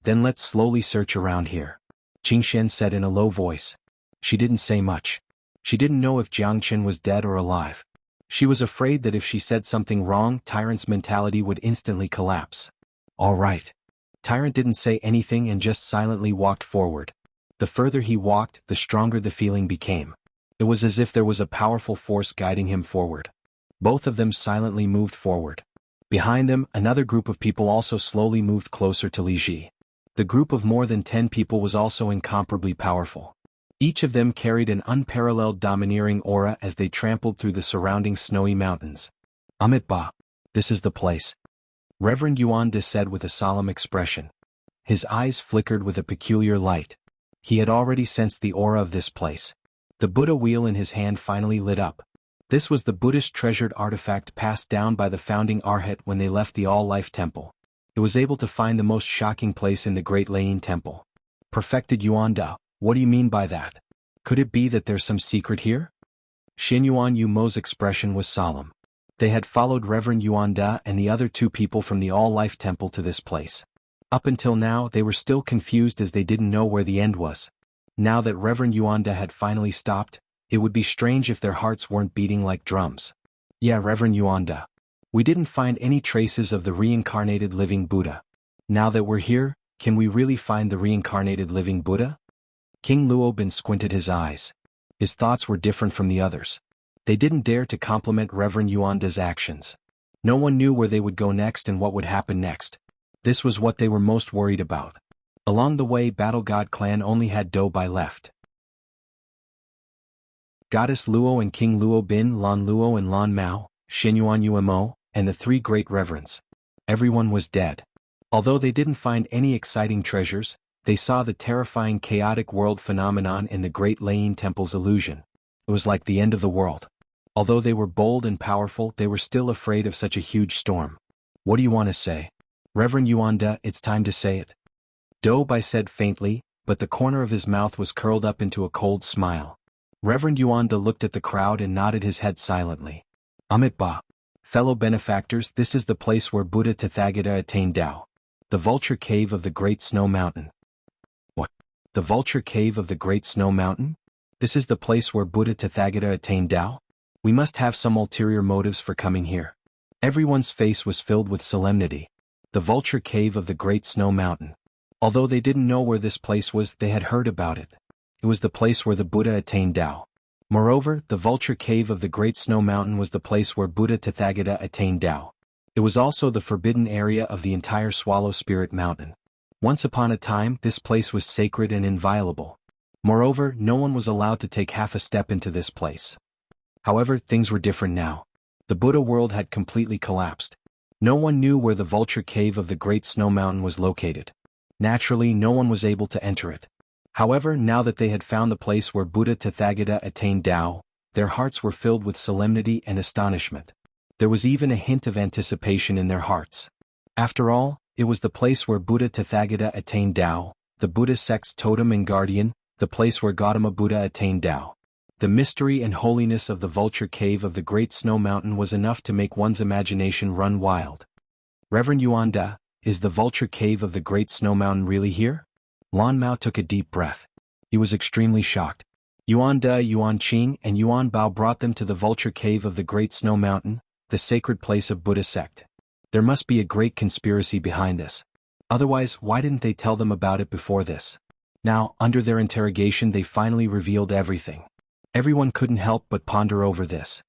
Then let's slowly search around here, Qingxian said in a low voice. She didn't say much. She didn't know if Jiang Qin was dead or alive. She was afraid that if she said something wrong, Tyrant's mentality would instantly collapse. All right. Tyrant didn't say anything and just silently walked forward. The further he walked, the stronger the feeling became. It was as if there was a powerful force guiding him forward. Both of them silently moved forward. Behind them, another group of people also slowly moved closer to Li Ji. The group of more than 10 people was also incomparably powerful. Each of them carried an unparalleled domineering aura as they trampled through the surrounding snowy mountains. Amit Ba. This is the place. Reverend Yuan De said with a solemn expression. His eyes flickered with a peculiar light. He had already sensed the aura of this place. The Buddha wheel in his hand finally lit up. This was the Buddhist treasured artifact passed down by the founding Arhat when they left the All-Life Temple. It was able to find the most shocking place in the Great Lane Temple. Perfected Yuan Da, what do you mean by that? Could it be that there's some secret here? Xuanhuan Yu Mo's expression was solemn. They had followed Reverend Yuan Da and the other 2 people from the All-Life Temple to this place. Up until now, they were still confused as they didn't know where the end was. Now that Reverend Yuan Da had finally stopped, it would be strange if their hearts weren't beating like drums. Yeah, Reverend Yuan Da. We didn't find any traces of the reincarnated living Buddha. Now that we're here, can we really find the reincarnated living Buddha? King Luobin squinted his eyes. His thoughts were different from the others. They didn't dare to compliment Reverend Yuan Da's actions. No one knew where they would go next and what would happen next. This was what they were most worried about. Along the way, Battle God Clan only had Do Bai left. Goddess Luo and King Luo Bin, Lan Luo and Lan Mao, Xuanhuan Umo, and the 3 great reverends. Everyone was dead. Although they didn't find any exciting treasures, they saw the terrifying chaotic world phenomenon in the Great Lane Temple's illusion. It was like the end of the world. Although they were bold and powerful, they were still afraid of such a huge storm. What do you want to say? Reverend Yuan Da, it's time to say it. Do Bai said faintly, but the corner of his mouth was curled up into a cold smile. Reverend Yuan Da looked at the crowd and nodded his head silently. Amit Ba. Fellow benefactors, this is the place where Buddha Tathagata attained Tao. The Vulture Cave of the Great Snow Mountain. What? The vulture cave of the Great Snow Mountain? This is the place where Buddha Tathagata attained Tao? We must have some ulterior motives for coming here. Everyone's face was filled with solemnity. The vulture cave of the Great Snow Mountain. Although they didn't know where this place was, they had heard about it. It was the place where the Buddha attained Tao. Moreover, the vulture cave of the Great Snow Mountain was the place where Buddha Tathagata attained Tao. It was also the forbidden area of the entire Swallow Spirit Mountain. Once upon a time, this place was sacred and inviolable. Moreover, no one was allowed to take half a step into this place. However, things were different now. The Buddha world had completely collapsed. No one knew where the vulture cave of the Great Snow Mountain was located. Naturally, no one was able to enter it. However, now that they had found the place where Buddha Tathagata attained Tao, their hearts were filled with solemnity and astonishment. There was even a hint of anticipation in their hearts. After all, it was the place where Buddha Tathagata attained Tao, the Buddha sect's totem and guardian, the place where Gautama Buddha attained Tao. The mystery and holiness of the vulture cave of the Great Snow Mountain was enough to make one's imagination run wild. Reverend Yuan Da, is the vulture cave of the Great Snow Mountain really here? Lan Mao took a deep breath. He was extremely shocked. Yuan Da, Yuan Qing, and Yuan Bao brought them to the vulture cave of the Great Snow Mountain, the sacred place of Buddha sect. There must be a great conspiracy behind this. Otherwise, why didn't they tell them about it before this? Now, under their interrogation, they finally revealed everything. Everyone couldn't help but ponder over this.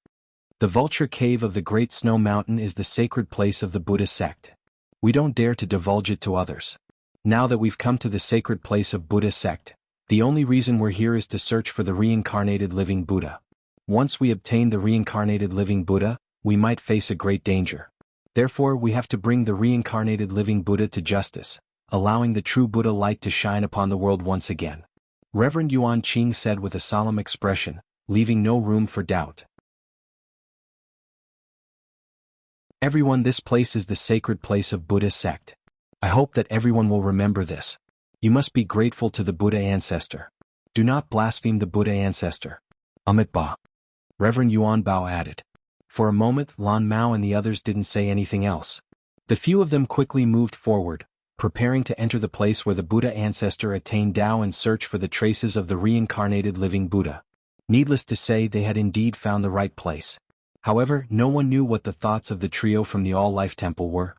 The vulture cave of the Great Snow Mountain is the sacred place of the Buddha sect. We don't dare to divulge it to others. Now that we've come to the sacred place of Buddha sect, the only reason we're here is to search for the reincarnated living Buddha. Once we obtain the reincarnated living Buddha, we might face a great danger. Therefore, we have to bring the reincarnated living Buddha to justice, allowing the true Buddha light to shine upon the world once again. Reverend Yuan Qing said with a solemn expression, leaving no room for doubt. Everyone, this place is the sacred place of Buddha sect. I hope that everyone will remember this. You must be grateful to the Buddha ancestor. Do not blaspheme the Buddha ancestor. Amit Ba. Reverend Yuan Bao added. For a moment, Lan Mao and the others didn't say anything else. The few of them quickly moved forward, preparing to enter the place where the Buddha ancestor attained Tao and search for the traces of the reincarnated living Buddha. Needless to say, they had indeed found the right place. However, no one knew what the thoughts of the trio from the All-Life Temple were.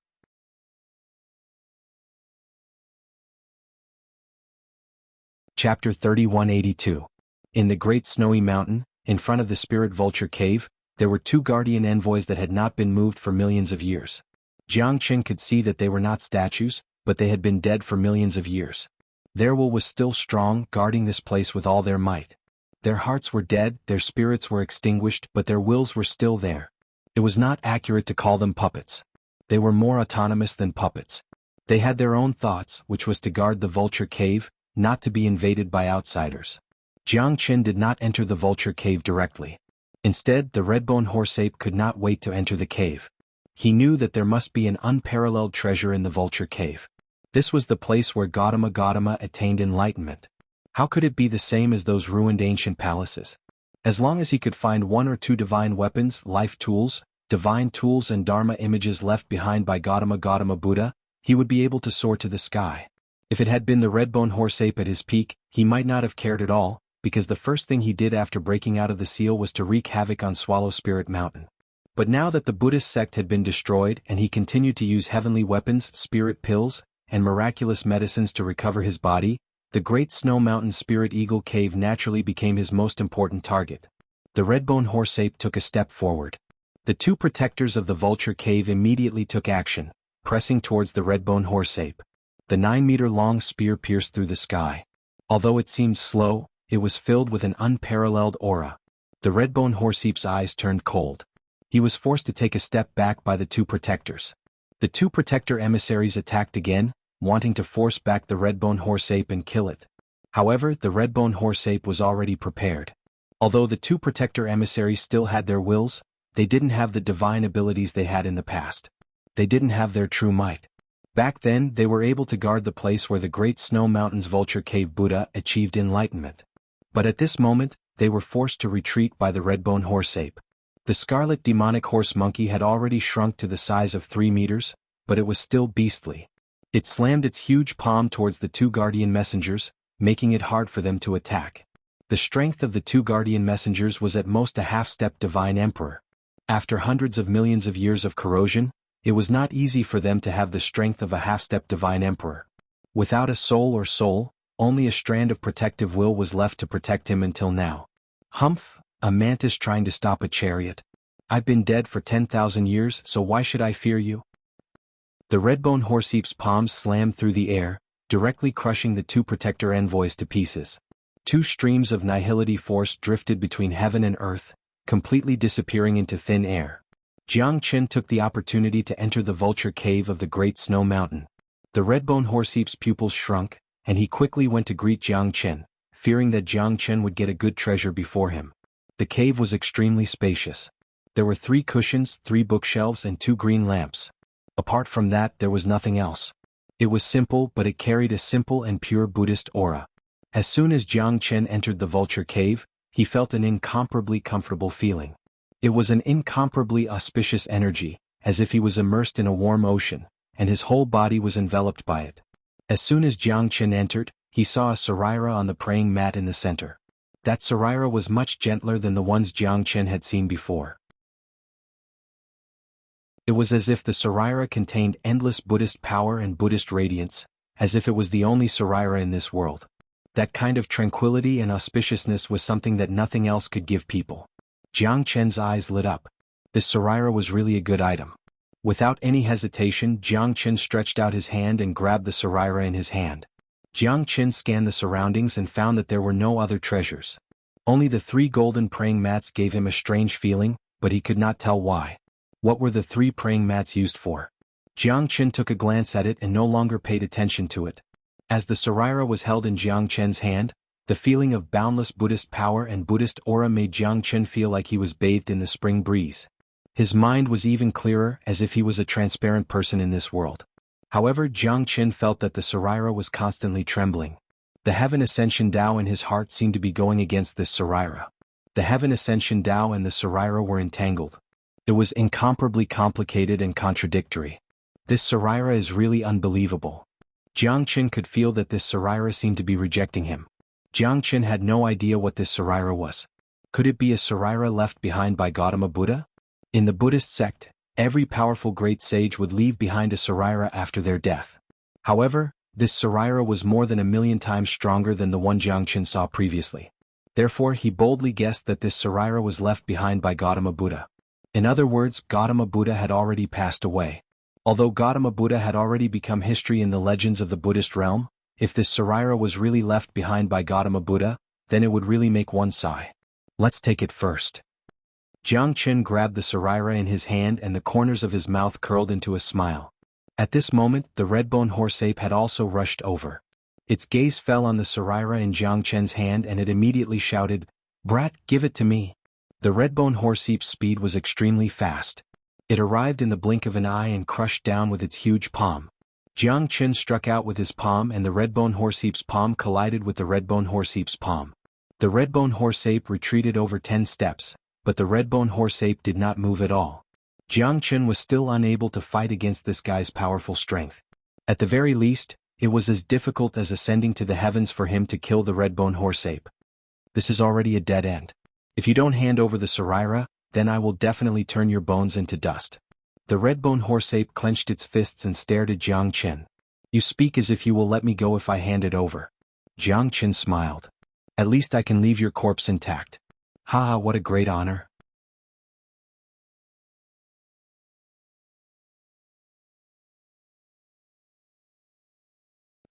Chapter 3182. In the Great Snowy Mountain, in front of the Spirit Vulture Cave, there were two guardian envoys that had not been moved for millions of years. Jiang Qin could see that they were not statues, but they had been dead for millions of years. Their will was still strong, guarding this place with all their might. Their hearts were dead, their spirits were extinguished, but their wills were still there. It was not accurate to call them puppets. They were more autonomous than puppets. They had their own thoughts, which was to guard the vulture cave, not to be invaded by outsiders. Jiang Qin did not enter the vulture cave directly. Instead, the redbone horseape could not wait to enter the cave. He knew that there must be an unparalleled treasure in the vulture cave. This was the place where Gautama attained enlightenment. How could it be the same as those ruined ancient palaces? As long as he could find one or two divine weapons, life tools, divine tools and dharma images left behind by Gautama Buddha, he would be able to soar to the sky. If it had been the redbone horseape at his peak, he might not have cared at all, because the first thing he did after breaking out of the seal was to wreak havoc on Swallow Spirit Mountain. But now that the Buddhist sect had been destroyed and he continued to use heavenly weapons, spirit pills, and miraculous medicines to recover his body, the Great Snow Mountain Spirit Eagle Cave naturally became his most important target. The redbone horseape took a step forward. The two protectors of the vulture cave immediately took action, pressing towards the redbone horseape. The 9-meter-long spear pierced through the sky. Although it seemed slow, it was filled with an unparalleled aura. The redbone horseape's eyes turned cold. He was forced to take a step back by the two protectors. The two protector emissaries attacked again, wanting to force back the redbone horseape and kill it. However, the redbone horseape was already prepared. Although the two protector emissaries still had their wills, they didn't have the divine abilities they had in the past. They didn't have their true might. Back then, they were able to guard the place where the Great Snow Mountain's vulture cave Buddha achieved enlightenment. But at this moment, they were forced to retreat by the redbone horseape. The scarlet demonic horse monkey had already shrunk to the size of 3 meters, but it was still beastly. It slammed its huge palm towards the two guardian messengers, making it hard for them to attack. The strength of the two guardian messengers was at most a half-step divine emperor. After hundreds of millions of years of corrosion, it was not easy for them to have the strength of a half-step divine emperor. Without a soul or soul, only a strand of protective will was left to protect him until now. Humph, a mantis trying to stop a chariot. I've been dead for 10,000 years, so why should I fear you? The redbone horseap's palms slammed through the air, directly crushing the two protector envoys to pieces. Two streams of nihility force drifted between heaven and earth, completely disappearing into thin air. Jianghu took the opportunity to enter the vulture cave of the Great Snow Mountain. The redbone horseap's pupils shrunk, and he quickly went to greet Jianghu, fearing that Jianghu would get a good treasure before him. The cave was extremely spacious. There were 3 cushions, 3 bookshelves, and 2 green lamps. Apart from that, there was nothing else. It was simple, but it carried a simple and pure Buddhist aura. As soon as Jianghu entered the vulture cave, he felt an incomparably comfortable feeling. It was an incomparably auspicious energy, as if he was immersed in a warm ocean, and his whole body was enveloped by it. As soon as Jianghu entered, he saw a saraira on the praying mat in the center. That saraira was much gentler than the ones Jianghu had seen before. It was as if the saraira contained endless Buddhist power and Buddhist radiance, as if it was the only saraira in this world. That kind of tranquility and auspiciousness was something that nothing else could give people. Jianghu's eyes lit up. This saraira was really a good item. Without any hesitation, Jianghu stretched out his hand and grabbed the saraira in his hand. Jianghu scanned the surroundings and found that there were no other treasures. Only the 3 golden praying mats gave him a strange feeling, but he could not tell why. What were the 3 praying mats used for? Jianghu took a glance at it and no longer paid attention to it. As the saraira was held in Jianghu's hand, the feeling of boundless Buddhist power and Buddhist aura made Jianghu feel like he was bathed in the spring breeze. His mind was even clearer, as if he was a transparent person in this world. However, Jianghu felt that the saraira was constantly trembling. The Heaven Ascension Tao in his heart seemed to be going against this saraira. The Heaven Ascension Tao and the saraira were entangled. It was incomparably complicated and contradictory. This saraira is really unbelievable. Jianghu could feel that this saraira seemed to be rejecting him. Jianghu had no idea what this saraira was. Could it be a saraira left behind by Gautama Buddha? In the Buddhist sect, every powerful great sage would leave behind a saraira after their death. However, this saraira was more than 1,000,000 times stronger than the one Jianghu saw previously. Therefore, he boldly guessed that this saraira was left behind by Gautama Buddha. In other words, Gautama Buddha had already passed away. Although Gautama Buddha had already become history in the legends of the Buddhist realm, if this saraira was really left behind by Gautama Buddha, then it would really make one sigh. Let's take it first. Jianghu grabbed the saraira in his hand and the corners of his mouth curled into a smile. At this moment, the redbone horseape had also rushed over. Its gaze fell on the saraira in Jianghu's hand and it immediately shouted, "Brat, give it to me." The redbone horseape's speed was extremely fast. It arrived in the blink of an eye and crushed down with its huge palm. Jianghu struck out with his palm and the redbone horseape's palm collided with the redbone horseape's palm. The redbone horseape retreated over 10 steps, but the redbone horseape did not move at all. Jianghu was still unable to fight against this guy's powerful strength. At the very least, it was as difficult as ascending to the heavens for him to kill the redbone horseape. This is already a dead end. If you don't hand over the saraira, then I will definitely turn your bones into dust. The redbone horseape clenched its fists and stared at Jianghu. You speak as if you will let me go if I hand it over. Jianghu smiled. At least I can leave your corpse intact. Haha, what a great honor.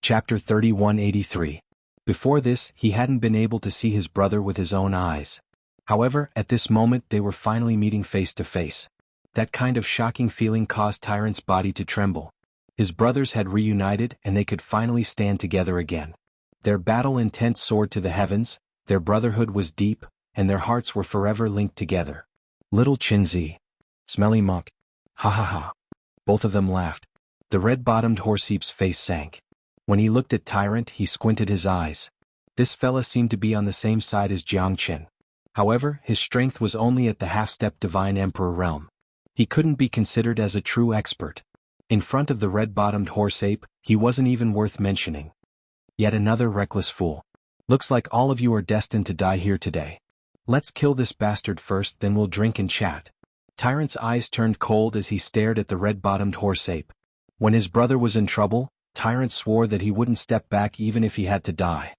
Chapter 3183. Before this, he hadn't been able to see his brother with his own eyes. However, at this moment they were finally meeting face to face. That kind of shocking feeling caused Tyrant's body to tremble. His brothers had reunited and they could finally stand together again. Their battle intent soared to the heavens, their brotherhood was deep, and their hearts were forever linked together. Little Chinzi. Smelly monk. Ha ha ha. Both of them laughed. The red-bottomed horseape's face sank. When he looked at Tyrant, he squinted his eyes. This fella seemed to be on the same side as Jianghu. However, his strength was only at the half-step divine emperor realm. He couldn't be considered as a true expert. In front of the red-bottomed horseape, he wasn't even worth mentioning. Yet another reckless fool. Looks like all of you are destined to die here today. Let's kill this bastard first, then we'll drink and chat. Tyrant's eyes turned cold as he stared at the red-bottomed horse ape. When his brother was in trouble, Tyrant swore that he wouldn't step back even if he had to die.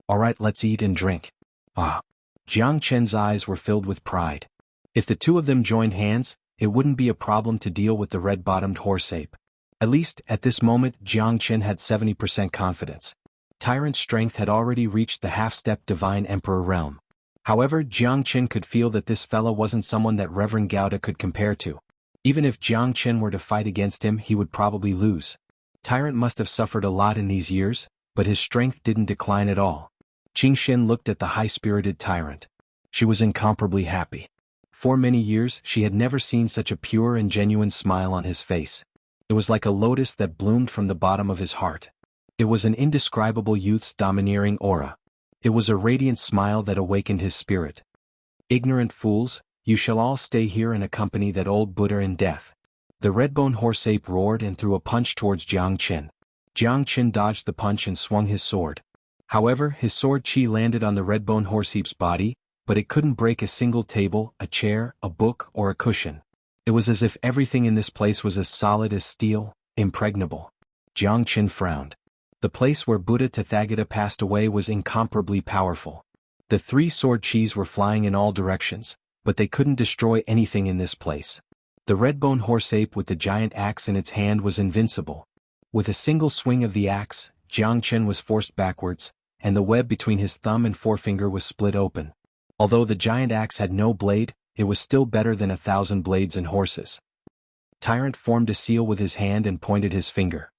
Alright, let's eat and drink. Jiang Chen's eyes were filled with pride. If the two of them joined hands, it wouldn't be a problem to deal with the red-bottomed horse ape. At least, at this moment, Jiang Chen had 70% confidence. Tyrant's strength had already reached the half-step divine emperor realm. However, Jiang Chen could feel that this fellow wasn't someone that Reverend Gouda could compare to. Even if Jiang Chen were to fight against him, he would probably lose. Tyrant must have suffered a lot in these years, but his strength didn't decline at all. Qingxin looked at the high-spirited Tyrant. She was incomparably happy. For many years, she had never seen such a pure and genuine smile on his face. It was like a lotus that bloomed from the bottom of his heart. It was an indescribable youth's domineering aura. It was a radiant smile that awakened his spirit. Ignorant fools, you shall all stay here and accompany that old Buddha in death. The red-bone horse ape roared and threw a punch towards Jiang Chen. Jiang Chen dodged the punch and swung his sword. However, his sword chi landed on the red-bone horse ape's body, but it couldn't break a single table, a chair, a book, or a cushion. It was as if everything in this place was as solid as steel, impregnable. Jiang Chen frowned. The place where Buddha Tathagata passed away was incomparably powerful. The three sword chis were flying in all directions, but they couldn't destroy anything in this place. The red-bone horse ape with the giant axe in its hand was invincible. With a single swing of the axe, Jiang Chen was forced backwards, and the web between his thumb and forefinger was split open. Although the giant axe had no blade, it was still better than 1,000 blades and horses. Tyrant formed a seal with his hand and pointed his finger.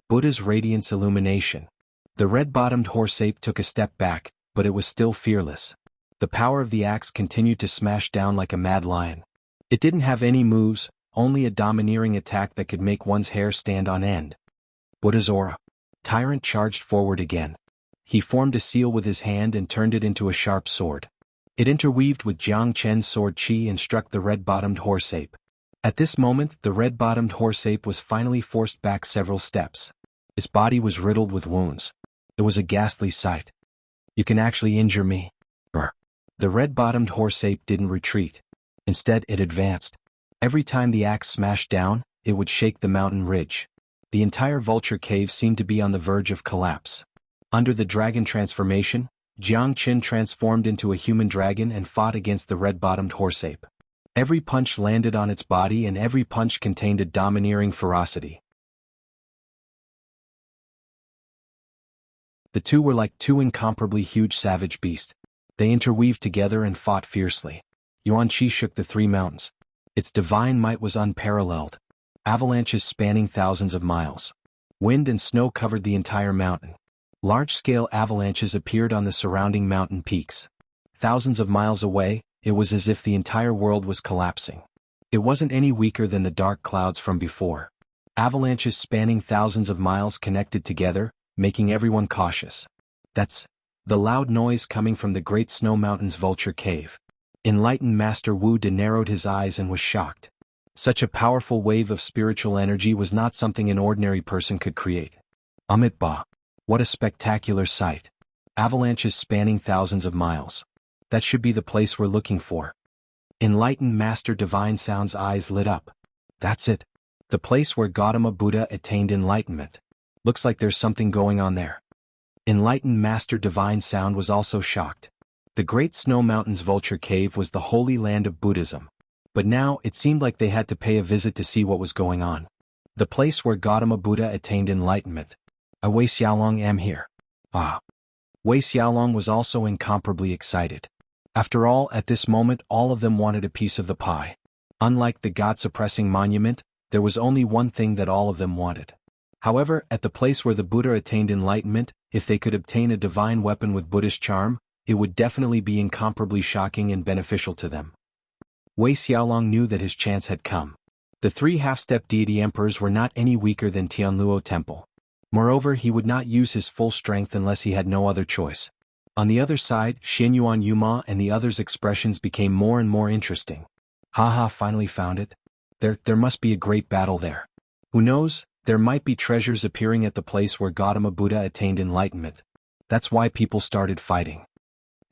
Buddha's radiance illumination. The red-bottomed horse ape took a step back, but it was still fearless. The power of the axe continued to smash down like a mad lion. It didn't have any moves, only a domineering attack that could make one's hair stand on end. Buddha's aura. Tyrant charged forward again. He formed a seal with his hand and turned it into a sharp sword. It interweaved with Jiang Chen's sword chi and struck the red-bottomed horse ape. At this moment, the red-bottomed horse ape was finally forced back several steps. Its body was riddled with wounds. It was a ghastly sight. You can actually injure me. The red-bottomed horse ape didn't retreat. Instead, it advanced. Every time the axe smashed down, it would shake the mountain ridge. The entire vulture cave seemed to be on the verge of collapse. Under the dragon transformation, Jiang Chen transformed into a human dragon and fought against the red-bottomed horse ape. Every punch landed on its body and every punch contained a domineering ferocity. The two were like two incomparably huge savage beasts. They interweaved together and fought fiercely. Yuan Qi shook the three mountains. Its divine might was unparalleled. Avalanches spanning thousands of miles. Wind and snow covered the entire mountain. Large-scale avalanches appeared on the surrounding mountain peaks. Thousands of miles away, it was as if the entire world was collapsing. It wasn't any weaker than the dark clouds from before. Avalanches spanning thousands of miles connected together, making everyone cautious. That's the loud noise coming from the Great Snow Mountain's vulture cave. Enlightened Master Wu De narrowed his eyes and was shocked. Such a powerful wave of spiritual energy was not something an ordinary person could create. Ba! What a spectacular sight. Avalanches spanning thousands of miles. That should be the place we're looking for. Enlightened Master Divine Sound's eyes lit up. That's it. The place where Gautama Buddha attained enlightenment. Looks like there's something going on there. Enlightened Master Divine Sound was also shocked. The Great Snow Mountain's vulture cave was the holy land of Buddhism. But now, it seemed like they had to pay a visit to see what was going on. The place where Gautama Buddha attained enlightenment. Wei Xiaolong am here. Wei Xiaolong was also incomparably excited. After all, at this moment all of them wanted a piece of the pie. Unlike the God-suppressing monument, there was only one thing that all of them wanted. However, at the place where the Buddha attained enlightenment, if they could obtain a divine weapon with Buddhist charm, it would definitely be incomparably shocking and beneficial to them. Wei Xiaolong knew that his chance had come. The three half-step deity emperors were not any weaker than Tianluo Temple. Moreover, he would not use his full strength unless he had no other choice. On the other side, Xuanhuan Yuma and the others' expressions became more and more interesting. Haha, finally found it. There must be a great battle there. Who knows, There might be treasures appearing at the place where Gautama Buddha attained enlightenment. That's why people started fighting.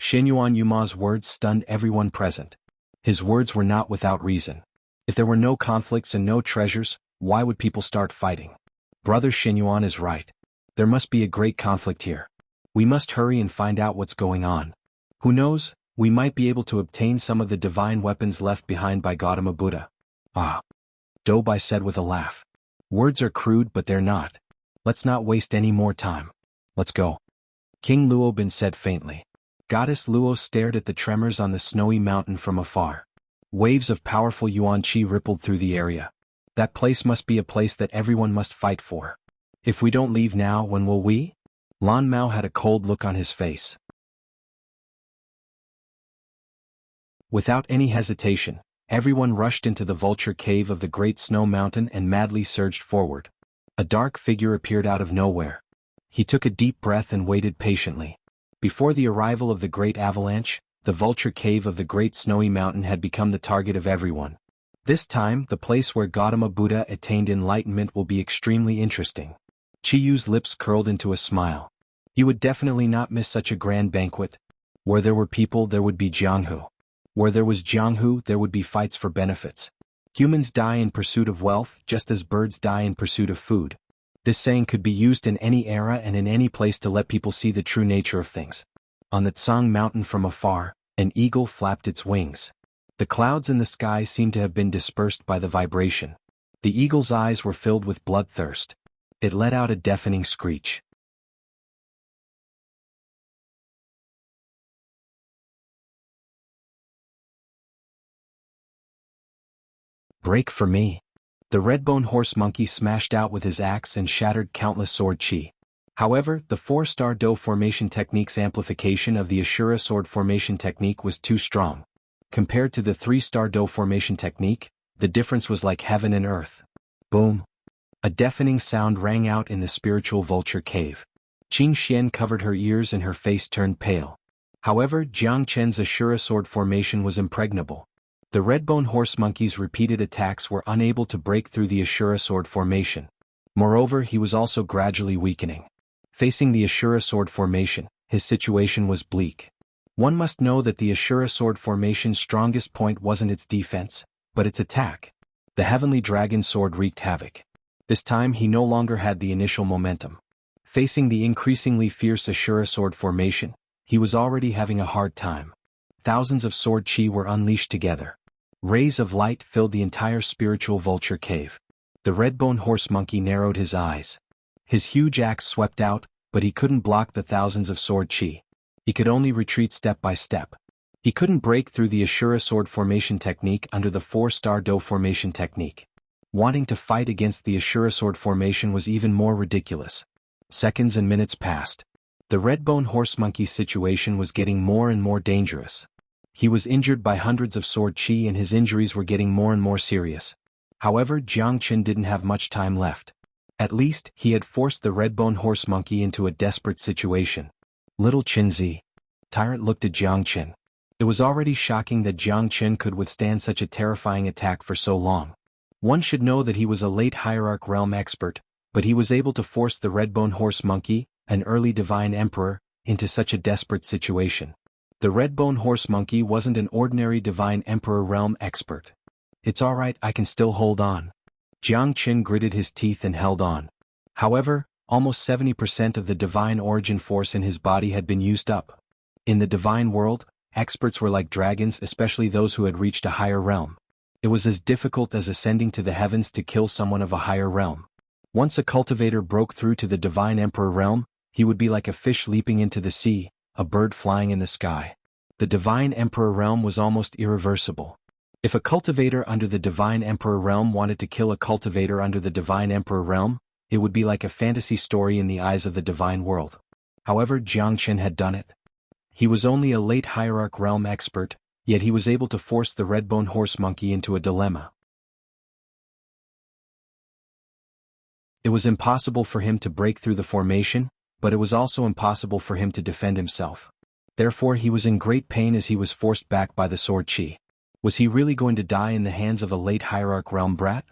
Xuanhuan Yuma's words stunned everyone present. His words were not without reason. If there were no conflicts and no treasures, why would people start fighting? Brother Xuanhuan is right. There must be a great conflict here. We must hurry and find out what's going on. Who knows, we might be able to obtain some of the divine weapons left behind by Gautama Buddha. Ah. Doubai said with a laugh. Words are crude but they're not. Let's not waste any more time. Let's go. King Luobin said faintly. Goddess Luo stared at the tremors on the snowy mountain from afar. Waves of powerful yuan qi rippled through the area. That place must be a place that everyone must fight for. If we don't leave now, when will we? Lan Mao had a cold look on his face. Without any hesitation, everyone rushed into the vulture cave of the great snow mountain and madly surged forward. A dark figure appeared out of nowhere. He took a deep breath and waited patiently. Before the arrival of the great avalanche, the vulture cave of the great snowy mountain had become the target of everyone. This time, the place where Gautama Buddha attained enlightenment will be extremely interesting. Chiyu's lips curled into a smile. You would definitely not miss such a grand banquet. Where there were people, there would be jianghu. Where there was jianghu, there would be fights for benefits. Humans die in pursuit of wealth, just as birds die in pursuit of food. This saying could be used in any era and in any place to let people see the true nature of things. On the Tsang mountain from afar, an eagle flapped its wings. The clouds in the sky seemed to have been dispersed by the vibration. The eagle's eyes were filled with bloodthirst. It let out a deafening screech. Break for me. The red-bone horse monkey smashed out with his axe and shattered countless sword chi. However, the 4-star Do formation technique's amplification of the Ashura sword formation technique was too strong. Compared to the 3-star Do formation technique, the difference was like heaven and earth. Boom. A deafening sound rang out in the spiritual vulture cave. Qing Xian covered her ears and her face turned pale. However, Jiang Chen's Ashura sword formation was impregnable. The red-bone horse monkey's repeated attacks were unable to break through the Ashura sword formation. Moreover, he was also gradually weakening. Facing the Ashura sword formation, his situation was bleak. One must know that the Ashura sword formation's strongest point wasn't its defense, but its attack. The heavenly dragon sword wreaked havoc. This time he no longer had the initial momentum. Facing the increasingly fierce Ashura sword formation, he was already having a hard time. Thousands of sword chi were unleashed together. Rays of light filled the entire spiritual vulture cave. The red-bone horse monkey narrowed his eyes. His huge axe swept out, but he couldn't block the thousands of sword chi. He could only retreat step by step. He couldn't break through the Ashura sword formation technique under the 4-star Do formation technique. Wanting to fight against the Ashura sword formation was even more ridiculous. Seconds and minutes passed. The red-bone horse monkey's situation was getting more and more dangerous. He was injured by hundreds of sword chi and his injuries were getting more and more serious. However, Jiang Chen didn't have much time left. At least, he had forced the red-bone horse monkey into a desperate situation. Little Qinzi. Tyrant looked at Jiang Chen. It was already shocking that Jiang Chen could withstand such a terrifying attack for so long. One should know that he was a late hierarch realm expert, but he was able to force the red-bone horse monkey, an early divine emperor, into such a desperate situation. The red-bone horse monkey wasn't an ordinary divine emperor realm expert. It's alright, I can still hold on. Jiang Chen gritted his teeth and held on. However, almost 70% of the divine origin force in his body had been used up. In the divine world, experts were like dragons, especially those who had reached a higher realm. It was as difficult as ascending to the heavens to kill someone of a higher realm. Once a cultivator broke through to the divine emperor realm, he would be like a fish leaping into the sea, a bird flying in the sky. The divine emperor realm was almost irreversible. If a cultivator under the divine emperor realm wanted to kill a cultivator under the divine emperor realm, it would be like a fantasy story in the eyes of the divine world. However, Jiang Chen had done it. He was only a late hierarch realm expert, yet he was able to force the red-bone horse monkey into a dilemma. It was impossible for him to break through the formation, but it was also impossible for him to defend himself. Therefore he was in great pain as he was forced back by the sword chi. Was he really going to die in the hands of a late hierarch realm brat?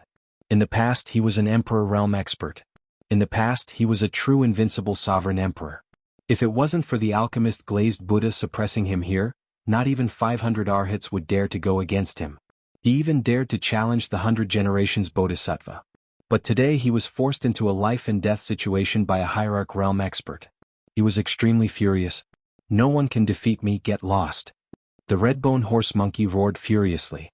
In the past he was an emperor realm expert. In the past he was a true invincible sovereign emperor. If it wasn't for the alchemist glazed Buddha suppressing him here, not even 500 arhats would dare to go against him. He even dared to challenge the 100 generations bodhisattva. But today he was forced into a life-and-death situation by a hierarch realm expert. He was extremely furious. "No one can defeat me, get lost." The red-bone horse monkey roared furiously.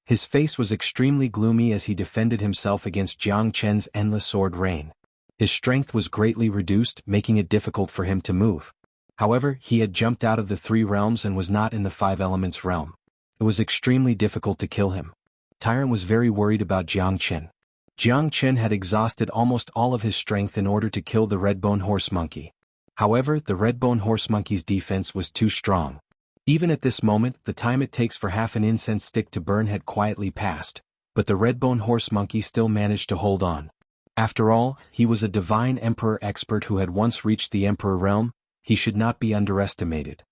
His face was extremely gloomy as he defended himself against Jiang Chen's endless sword rain. His strength was greatly reduced, making it difficult for him to move. However, he had jumped out of the 3 realms and was not in the 5 elements realm. It was extremely difficult to kill him. Tyrant was very worried about Jiang Chen. Jiang Chen had exhausted almost all of his strength in order to kill the red-bone horse monkey. However, the red-bone horse monkey's defense was too strong. Even at this moment, the time it takes for half an incense stick to burn had quietly passed, but the red-bone horse monkey still managed to hold on. After all, he was a divine emperor expert who had once reached the emperor realm. He should not be underestimated.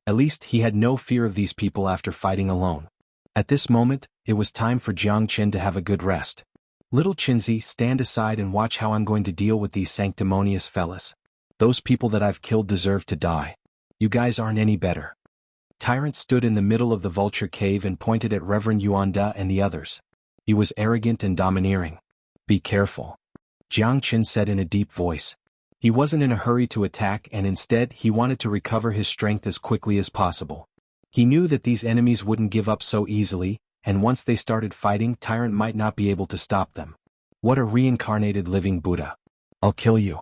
At least he had no fear of these people after fighting alone. At this moment, it was time for Jiang Chen to have a good rest. "Little Chinzi, stand aside and watch how I'm going to deal with these sanctimonious fellas. Those people that I've killed deserve to die. You guys aren't any better." Tyrant stood in the middle of the vulture cave and pointed at Reverend Yuan Da and the others. He was arrogant and domineering. "Be careful," Jiang Chen said in a deep voice. He wasn't in a hurry to attack, and instead he wanted to recover his strength as quickly as possible. He knew that these enemies wouldn't give up so easily, and once they started fighting, Tyrant might not be able to stop them. What a reincarnated living Buddha. "I'll kill you."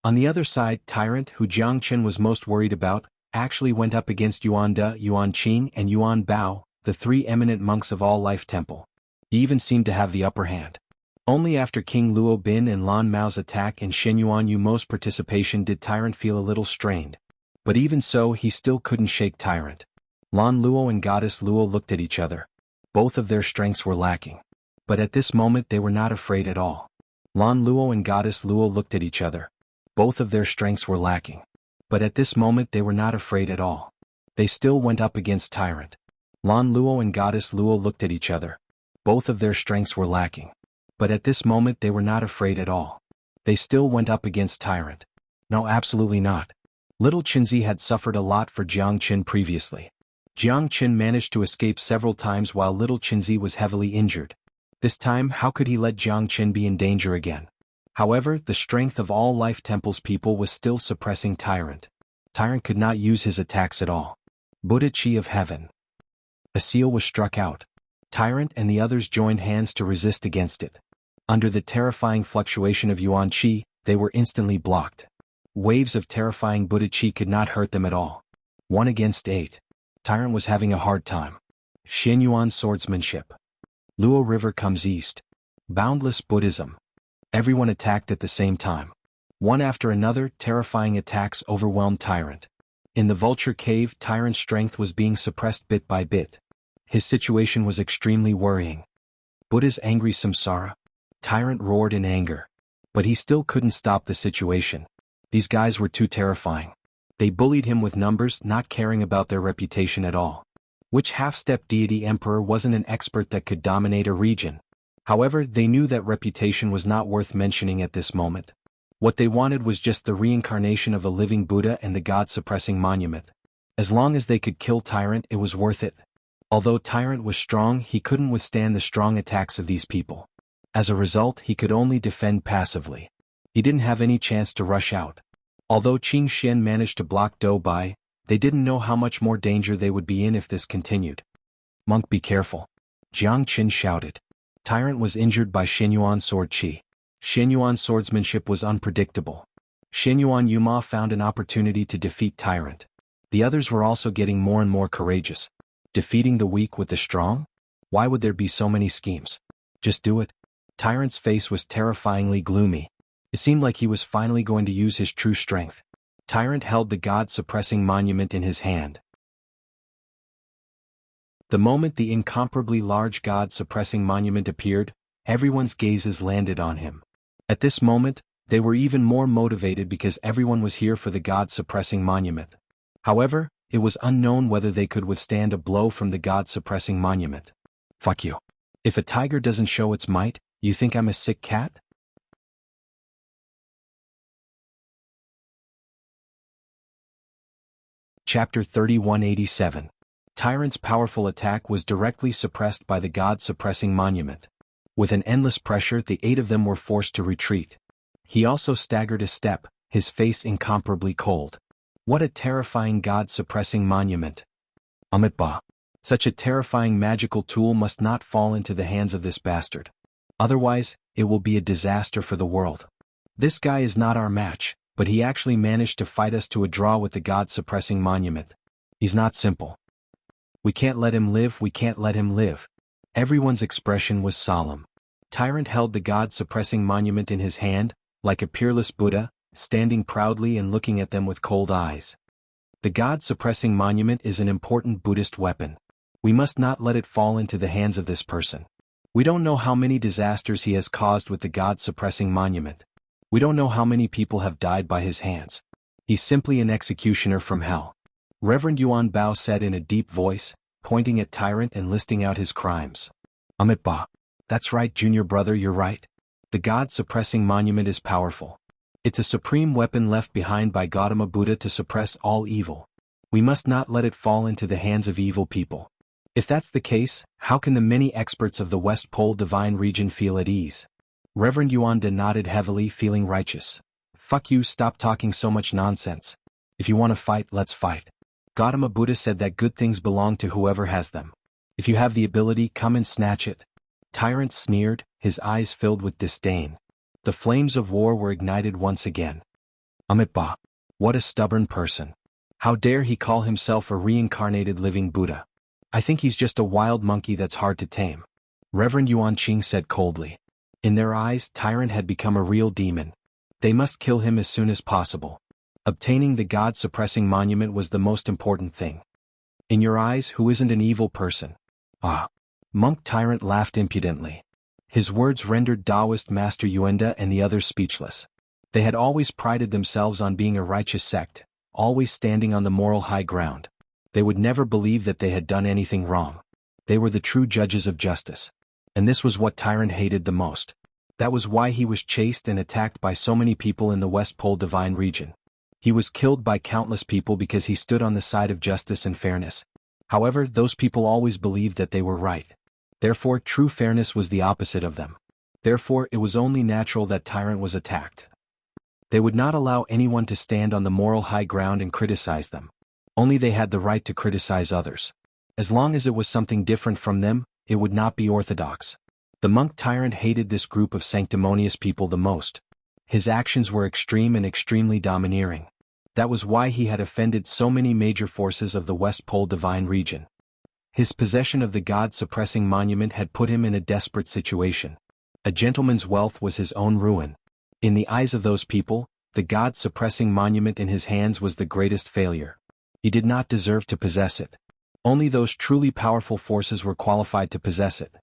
On the other side, Tyrant, who Jiang Chen was most worried about, actually went up against Yuan Da, Yuan Qing, and Yuan Bao, the 3 eminent monks of All Life Temple. He even seemed to have the upper hand. Only after King Luo Bin and Lan Mao's attack and Xuanhuan Yumo's participation did Tyrant feel a little strained. But even so, he still couldn't shake Tyrant. Lan Luo and Goddess Luo looked at each other. Both of their strengths were lacking. But at this moment they were not afraid at all. Lan Luo and Goddess Luo looked at each other. Both of their strengths were lacking. But at this moment they were not afraid at all. They still went up against Tyrant. Lan Luo and Goddess Luo looked at each other. Both of their strengths were lacking. But at this moment they were not afraid at all. They still went up against Tyrant. No, absolutely not. Little Chinzi had suffered a lot for Jiang Chen previously. Jiang Chen managed to escape several times while Little Chinzi was heavily injured. This time, how could he let Jiang Chen be in danger again? However, the strength of All Life Temple's people was still suppressing Tyrant. Tyrant could not use his attacks at all. Buddha Chi of Heaven. A seal was struck out. Tyrant and the others joined hands to resist against it. Under the terrifying fluctuation of Yuan Qi, they were instantly blocked. Waves of terrifying Buddha Qi could not hurt them at all. 1 against 8. Tyrant was having a hard time. Xuanhuan swordsmanship. Luo River comes east. Boundless Buddhism. Everyone attacked at the same time. One after another, terrifying attacks overwhelmed Tyrant. In the vulture cave, Tyrant's strength was being suppressed bit by bit. His situation was extremely worrying. Buddha's angry samsara. Tyrant roared in anger. But he still couldn't stop the situation. These guys were too terrifying. They bullied him with numbers, not caring about their reputation at all. Which half-step deity emperor wasn't an expert that could dominate a region? However, they knew that reputation was not worth mentioning at this moment. What they wanted was just the reincarnation of a living Buddha and the god-suppressing monument. As long as they could kill Tyrant, it was worth it. Although Tyrant was strong, he couldn't withstand the strong attacks of these people. As a result, he could only defend passively. He didn't have any chance to rush out. Although Qing Xian managed to block Dou Bai, they didn't know how much more danger they would be in if this continued. "Monk, be careful," Jiang Chen shouted. Tyrant was injured by Xuanhuan sword qi. Xuanhuan swordsmanship was unpredictable. Xuanhuan Yuma found an opportunity to defeat Tyrant. The others were also getting more and more courageous. Defeating the weak with the strong? Why would there be so many schemes? Just do it. Tyrant's face was terrifyingly gloomy. It seemed like he was finally going to use his true strength. Tyrant held the god-suppressing monument in his hand. The moment the incomparably large god-suppressing monument appeared, everyone's gazes landed on him. At this moment, they were even more motivated because everyone was here for the god-suppressing monument. However, it was unknown whether they could withstand a blow from the god-suppressing monument. Fuck you. If a tiger doesn't show its might, you think I'm a sick cat? Chapter 3187. Tyrant's powerful attack was directly suppressed by the god-suppressing monument. With an endless pressure, the 8 of them were forced to retreat. He also staggered a step, his face incomparably cold. What a terrifying god-suppressing monument. Amitba. Such a terrifying magical tool must not fall into the hands of this bastard. Otherwise, it will be a disaster for the world. This guy is not our match, but he actually managed to fight us to a draw with the god-suppressing monument. He's not simple. We can't let him live, we can't let him live. Everyone's expression was solemn. Tyrant held the god-suppressing monument in his hand, like a peerless Buddha, standing proudly and looking at them with cold eyes. The god-suppressing monument is an important Buddhist weapon. We must not let it fall into the hands of this person. We don't know how many disasters he has caused with the god-suppressing monument. We don't know how many people have died by his hands. He's simply an executioner from hell. Reverend Yuan Bao said in a deep voice, pointing at Tyrant and listing out his crimes. Amitba. That's right, junior brother, you're right. The god-suppressing monument is powerful. It's a supreme weapon left behind by Gautama Buddha to suppress all evil. We must not let it fall into the hands of evil people. If that's the case, how can the many experts of the West Pole Divine region feel at ease? Reverend Yuan Da nodded heavily, feeling righteous. Fuck you, stop talking so much nonsense. If you want to fight, let's fight. Gautama Buddha said that good things belong to whoever has them. If you have the ability, come and snatch it. Tyrant sneered, his eyes filled with disdain. The flames of war were ignited once again. Amitba. What a stubborn person. How dare he call himself a reincarnated living Buddha? I think he's just a wild monkey that's hard to tame. Reverend Yuan Qing said coldly. In their eyes, Tyrant had become a real demon. They must kill him as soon as possible. Obtaining the god-suppressing monument was the most important thing. In your eyes, who isn't an evil person? Ah. Monk Tyrant laughed impudently. His words rendered Taoist Master Yuenda and the others speechless. They had always prided themselves on being a righteous sect, always standing on the moral high ground. They would never believe that they had done anything wrong. They were the true judges of justice. And this was what Tyrant hated the most. That was why he was chased and attacked by so many people in the West Pole Divine region. He was killed by countless people because he stood on the side of justice and fairness. However, those people always believed that they were right. Therefore, true fairness was the opposite of them. Therefore, it was only natural that Tyrant was attacked. They would not allow anyone to stand on the moral high ground and criticize them. Only they had the right to criticize others. As long as it was something different from them, it would not be orthodox. The monk Tyrant hated this group of sanctimonious people the most. His actions were extreme and extremely domineering. That was why he had offended so many major forces of the West Pole Divine region. His possession of the god-suppressing monument had put him in a desperate situation. A gentleman's wealth was his own ruin. In the eyes of those people, the god-suppressing monument in his hands was the greatest failure. He did not deserve to possess it. Only those truly powerful forces were qualified to possess it.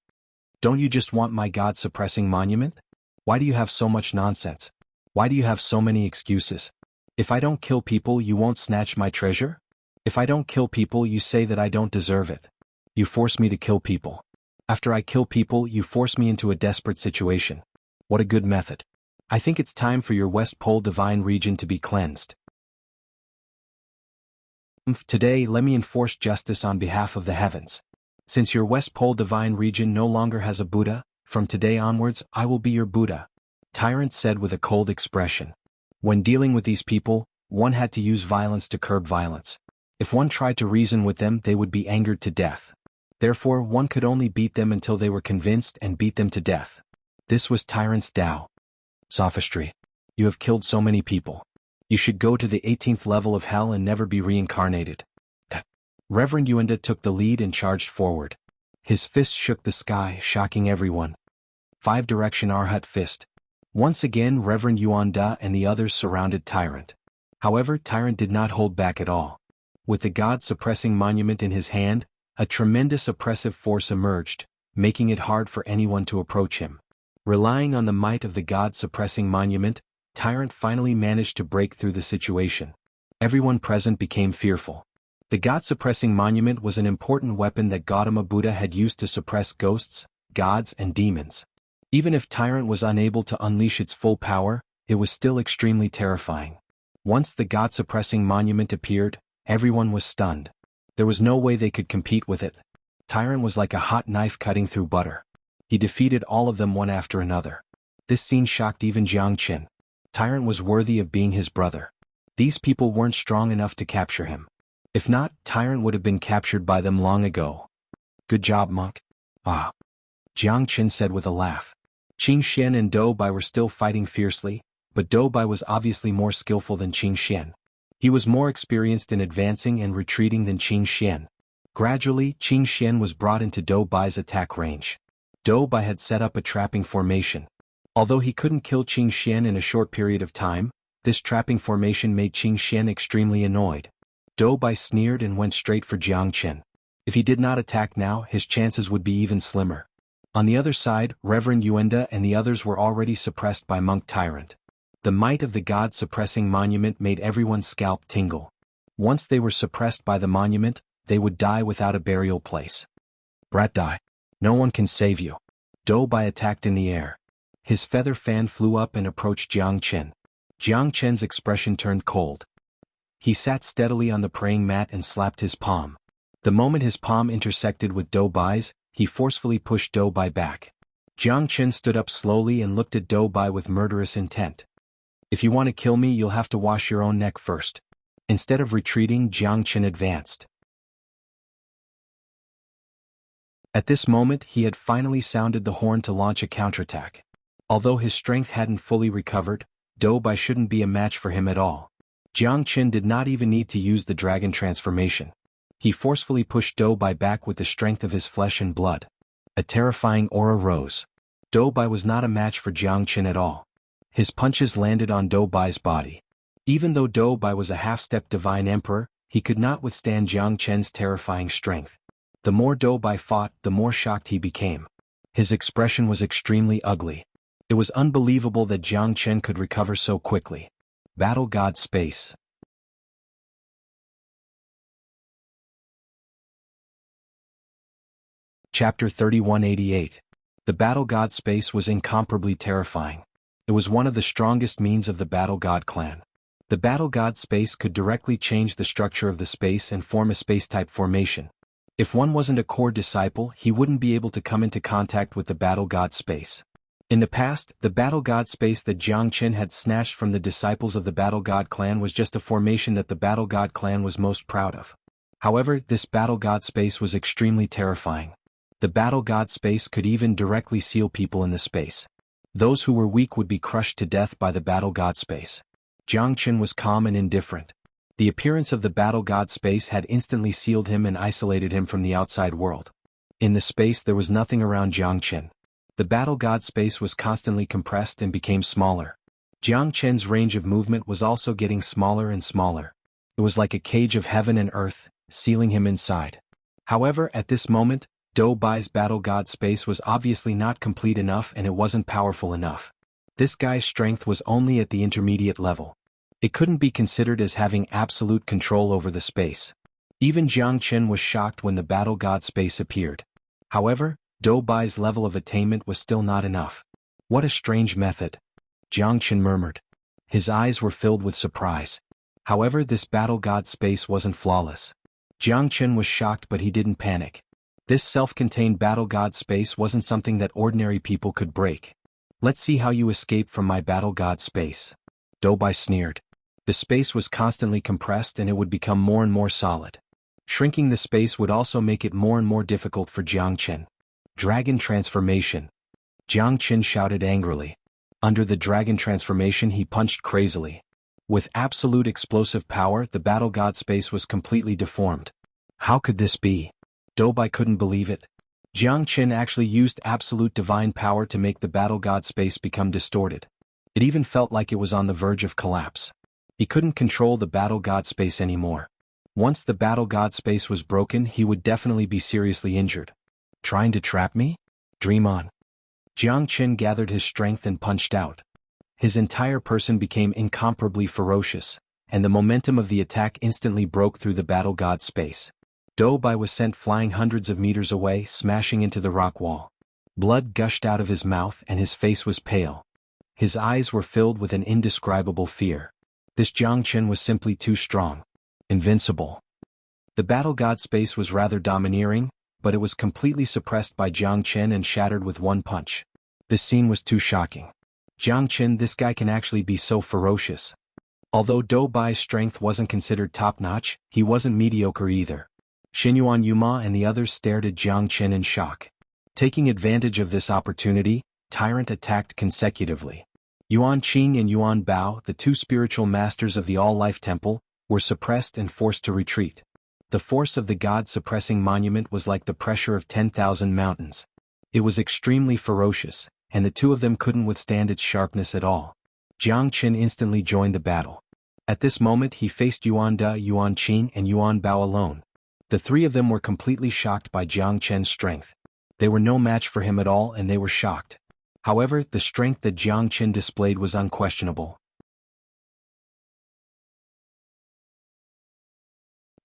Don't you just want my god-suppressing monument? Why do you have so much nonsense? Why do you have so many excuses? If I don't kill people, you won't snatch my treasure? If I don't kill people, you say that I don't deserve it. You force me to kill people. After I kill people, you force me into a desperate situation. What a good method. I think it's time for your West Pole Divine region to be cleansed. Today, let me enforce justice on behalf of the heavens. Since your West Pole Divine region no longer has a Buddha, from today onwards, I will be your Buddha. Tyrant said with a cold expression. When dealing with these people, one had to use violence to curb violence. If one tried to reason with them, they would be angered to death. Therefore, one could only beat them until they were convinced and beat them to death. This was Tyrant's Tao. Sophistry. You have killed so many people. You should go to the 18th level of hell and never be reincarnated. Reverend Yuenda took the lead and charged forward. His fist shook the sky, shocking everyone. 5-direction Arhat fist. Once again, Reverend Yuan Da and the others surrounded Tyrant. However, Tyrant did not hold back at all. With the god-suppressing monument in his hand, A tremendous oppressive force emerged, making it hard for anyone to approach him. Relying on the might of the god-suppressing monument, Tyrant finally managed to break through the situation. Everyone present became fearful. The god-suppressing monument was an important weapon that Gautama Buddha had used to suppress ghosts, gods, and demons. Even if Tyrant was unable to unleash its full power, it was still extremely terrifying. Once the god-suppressing monument appeared, everyone was stunned. There was no way they could compete with it. Tyrant was like a hot knife cutting through butter. He defeated all of them one after another. This scene shocked even Jianghu. Tyrant was worthy of being his brother. These people weren't strong enough to capture him. If not, Tyrant would have been captured by them long ago. Good job, monk. Ah. Jianghu said with a laugh. Qing Xian and Dou Bai were still fighting fiercely, but Dou Bai was obviously more skillful than Qing Xian. He was more experienced in advancing and retreating than Qing Xian. Gradually, Qing Xian was brought into Dou Bai's attack range. Dou Bai had set up a trapping formation. Although he couldn't kill Qing Xian in a short period of time, this trapping formation made Qing Xian extremely annoyed. Dou Bai sneered and went straight for Jianghu. If he did not attack now, his chances would be even slimmer. On the other side, Reverend Yuenda and the others were already suppressed by Monk Tyrant. The might of the god-suppressing monument made everyone's scalp tingle. Once they were suppressed by the monument, they would die without a burial place. Brat die. No one can save you. Dou Bai attacked in the air. His feather fan flew up and approached Jianghu. Jianghu's expression turned cold. He sat steadily on the praying mat and slapped his palm. The moment his palm intersected with Dou Bai's, he forcefully pushed Dou Bai back. Jianghu stood up slowly and looked at Dou Bai with murderous intent. If you want to kill me, you'll have to wash your own neck first. Instead of retreating, Jianghu advanced. At this moment, he had finally sounded the horn to launch a counterattack. Although his strength hadn't fully recovered, Dou Bai shouldn't be a match for him at all. Jianghu did not even need to use the dragon transformation. He forcefully pushed Dou Bai back with the strength of his flesh and blood. A terrifying aura rose. Dou Bai was not a match for Jianghu at all. His punches landed on Dou Bai's body. Even though Dou Bai was a half-step divine emperor, he could not withstand Jianghu's terrifying strength. The more Dou Bai fought, the more shocked he became. His expression was extremely ugly. It was unbelievable that Jianghu could recover so quickly. Battle God Space. Chapter 3188. The Battle God Space was incomparably terrifying. It was one of the strongest means of the Battle God clan. The Battle God Space could directly change the structure of the space and form a space-type formation. If one wasn't a core disciple, he wouldn't be able to come into contact with the Battle God Space. In the past, the Battle God Space that Jianghu had snatched from the disciples of the Battle God clan was just a formation that the Battle God clan was most proud of. However, this Battle God Space was extremely terrifying. The Battle God Space could even directly seal people in the space. Those who were weak would be crushed to death by the Battle God Space. Jianghu was calm and indifferent. The appearance of the Battle God Space had instantly sealed him and isolated him from the outside world. In the space there was nothing around Jianghu. The Battle God Space was constantly compressed and became smaller. Jianghu's range of movement was also getting smaller and smaller. It was like a cage of heaven and earth, sealing him inside. However, at this moment, Dou Bai's Battle God Space was obviously not complete enough and it wasn't powerful enough. This guy's strength was only at the intermediate level. It couldn't be considered as having absolute control over the space. Even Jianghu was shocked when the Battle God Space appeared. However, Dou Bai's level of attainment was still not enough. What a strange method. Jianghu murmured. His eyes were filled with surprise. However, this Battle God Space wasn't flawless. Jianghu was shocked, but he didn't panic. This self-contained Battle God Space wasn't something that ordinary people could break. Let's see how you escape from my Battle God Space. Dou Bai sneered. The space was constantly compressed and it would become more and more solid. Shrinking the space would also make it more and more difficult for Jianghu. Dragon transformation. Jianghu shouted angrily. Under the dragon transformation he punched crazily. With absolute explosive power, the Battle God Space was completely deformed. How could this be? Dou Bai couldn't believe it. Jianghu actually used absolute divine power to make the Battle God Space become distorted. It even felt like it was on the verge of collapse. He couldn't control the Battle God Space anymore. Once the battle god space was broken, he would definitely be seriously injured. Trying to trap me? Dream on. Jiang Qin gathered his strength and punched out. His entire person became incomparably ferocious, and the momentum of the attack instantly broke through the battle god space. Dou Bai was sent flying hundreds of meters away, smashing into the rock wall. Blood gushed out of his mouth and his face was pale. His eyes were filled with an indescribable fear. This Jiang Qin was simply too strong. Invincible. The battle god space was rather domineering, but it was completely suppressed by Jiang Qin and shattered with one punch. This scene was too shocking. Jiang Qin, this guy can actually be so ferocious. Although Dou Bai's strength wasn't considered top-notch, he wasn't mediocre either. Xuanhuan Yuma and the others stared at Jiang Qin in shock. Taking advantage of this opportunity, Tyrant attacked consecutively. Yuan Qing and Yuan Bao, the two spiritual masters of the All-Life Temple, were suppressed and forced to retreat. The force of the god-suppressing monument was like the pressure of 10,000 mountains. It was extremely ferocious, and the two of them couldn't withstand its sharpness at all. Jiang Qin instantly joined the battle. At this moment he faced Yuan Da, Yuan Qing and Yuan Bao alone. The three of them were completely shocked by Jiang Qin's strength. They were no match for him at all and they were shocked. However, the strength that Jiang Qin displayed was unquestionable.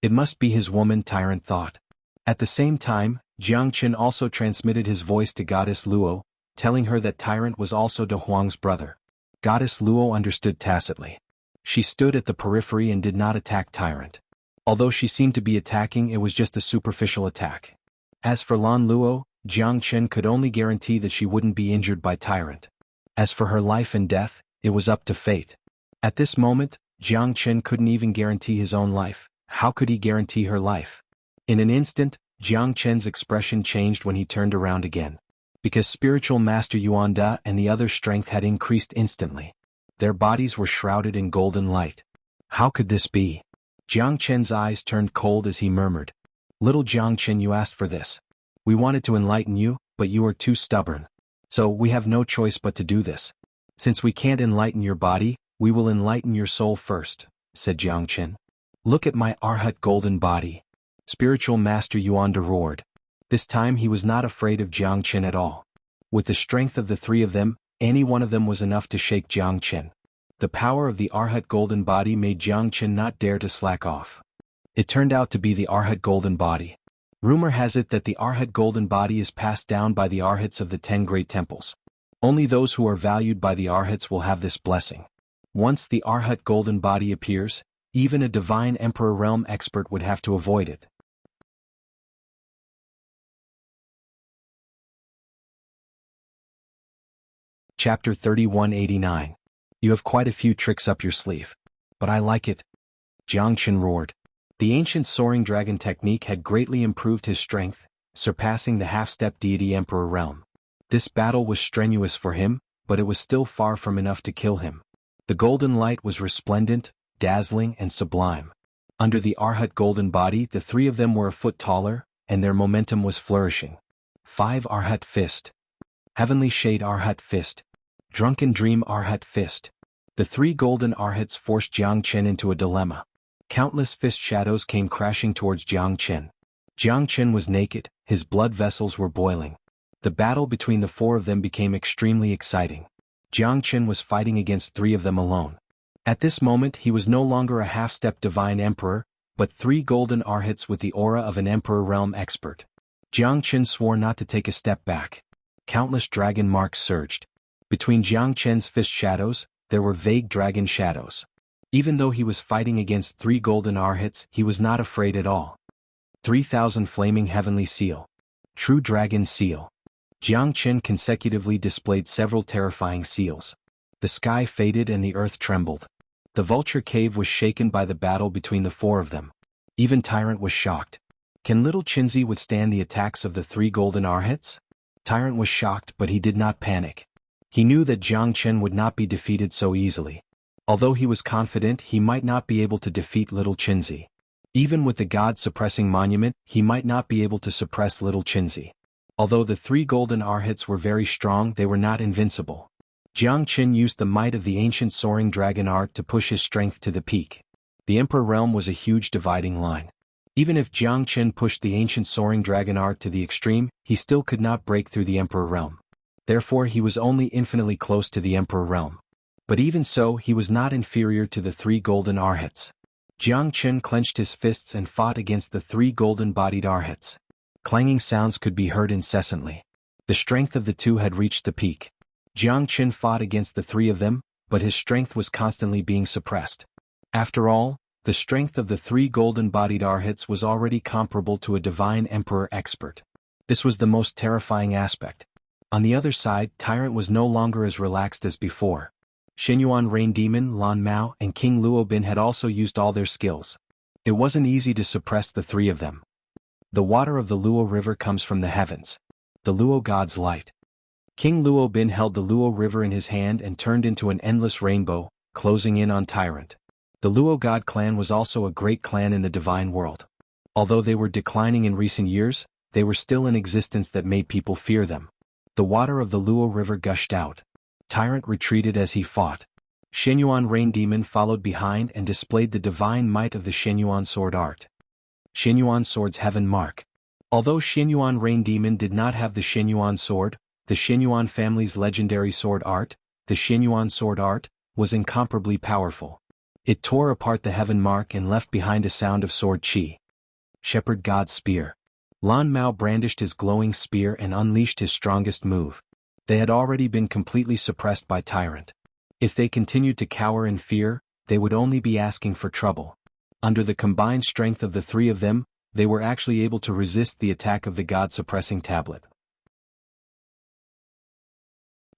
It must be his woman, Tyrant thought. At the same time, Jiang Qin also transmitted his voice to Goddess Luo, telling her that Tyrant was also De Huang's brother. Goddess Luo understood tacitly. She stood at the periphery and did not attack Tyrant. Although she seemed to be attacking, it was just a superficial attack. As for Lan Luo, Jiang Qin could only guarantee that she wouldn't be injured by Tyrant. As for her life and death, it was up to fate. At this moment, Jiang Qin couldn't even guarantee his own life. How could he guarantee her life? In an instant, Jiang Qin's expression changed when he turned around again. Because spiritual master Yuan Da and the other's strength had increased instantly. Their bodies were shrouded in golden light. How could this be? Jiang Qin's eyes turned cold as he murmured. Little Jiang Qin, you asked for this. We wanted to enlighten you, but you are too stubborn. So we have no choice but to do this. Since we can't enlighten your body, we will enlighten your soul first, said Jiang Qin. Look at my Arhat golden body. Spiritual master Yuan Da roared. This time he was not afraid of Jiang Qin at all. With the strength of the three of them, any one of them was enough to shake Jiang Qin. The power of the Arhat golden body made Jiang Qin not dare to slack off. It turned out to be the Arhat golden body. Rumor has it that the Arhat golden body is passed down by the Arhats of the 10 great temples. Only those who are valued by the Arhats will have this blessing. Once the Arhat golden body appears, even a divine emperor realm expert would have to avoid it. Chapter 3189. You have quite a few tricks up your sleeve. But I like it. Jiang Qin roared. The ancient soaring dragon technique had greatly improved his strength, surpassing the half-step deity emperor realm. This battle was strenuous for him, but it was still far from enough to kill him. The golden light was resplendent, dazzling and sublime. Under the Arhat golden body, the three of them were a foot taller, and their momentum was flourishing. 5 Arhat fist. Heavenly shade Arhat fist. Drunken dream Arhat fist. The 3 golden Arhats forced Jiang Qin into a dilemma. Countless fist shadows came crashing towards Jiang Qin. Jiang Qin was naked, his blood vessels were boiling. The battle between the 4 of them became extremely exciting. Jiang Qin was fighting against 3 of them alone. At this moment he was no longer a half-step divine emperor, but 3 golden Arhats with the aura of an emperor realm expert. Jiang Qin swore not to take a step back. Countless dragon marks surged. Between Jiang Qin's fist shadows, there were vague dragon shadows. Even though he was fighting against 3 golden Arhats, he was not afraid at all. 3,000 flaming heavenly seal. True dragon seal. Jiang Qin consecutively displayed several terrifying seals. The sky faded and the earth trembled. The vulture cave was shaken by the battle between the 4 of them. Even Tyrant was shocked. Can little Qinzi withstand the attacks of the 3 golden Arhats? Tyrant was shocked, but he did not panic. He knew that Jiang Qin would not be defeated so easily. Although he was confident he might not be able to defeat little Qinzi. Even with the god-suppressing monument, he might not be able to suppress little Qinzi. Although the 3 golden Arhats were very strong, they were not invincible. Jiang Qin used the might of the ancient soaring dragon art to push his strength to the peak. The Emperor realm was a huge dividing line. Even if Jiang Chen pushed the ancient soaring dragon art to the extreme, he still could not break through the Emperor realm. Therefore he was only infinitely close to the Emperor realm. But even so, he was not inferior to the 3 golden arhats. Jiang Chen clenched his fists and fought against the 3 golden-bodied arhats. Clanging sounds could be heard incessantly. The strength of the 2 had reached the peak. Jiang Chen fought against the 3 of them, but his strength was constantly being suppressed. After all, the strength of the 3 golden-bodied arhats was already comparable to a divine emperor expert. This was the most terrifying aspect. On the other side, Tyrant was no longer as relaxed as before. Xuanhuan Rain Demon, Lan Mao, and King Luobin had also used all their skills. It wasn't easy to suppress the 3 of them. The water of the Luo River comes from the heavens. The Luo God's light. King Luobin held the Luo River in his hand and turned into an endless rainbow, closing in on Tyrant. The Luo God clan was also a great clan in the divine world. Although they were declining in recent years, they were still in existence that made people fear them. The water of the Luo River gushed out. Tyrant retreated as he fought. Xuanhuan Rain Demon followed behind and displayed the divine might of the Xuanhuan sword art. Xuanhuan sword's heaven mark. Although Xuanhuan Rain Demon did not have the Xuanhuan sword, the Xuanhuan family's legendary sword art, the Xuanhuan sword art, was incomparably powerful. It tore apart the heaven mark and left behind a sound of sword chi. Shepherd God's spear. Lan Mao brandished his glowing spear and unleashed his strongest move. They had already been completely suppressed by Tyrant. If they continued to cower in fear, they would only be asking for trouble. Under the combined strength of the 3 of them, they were actually able to resist the attack of the God-suppressing tablet.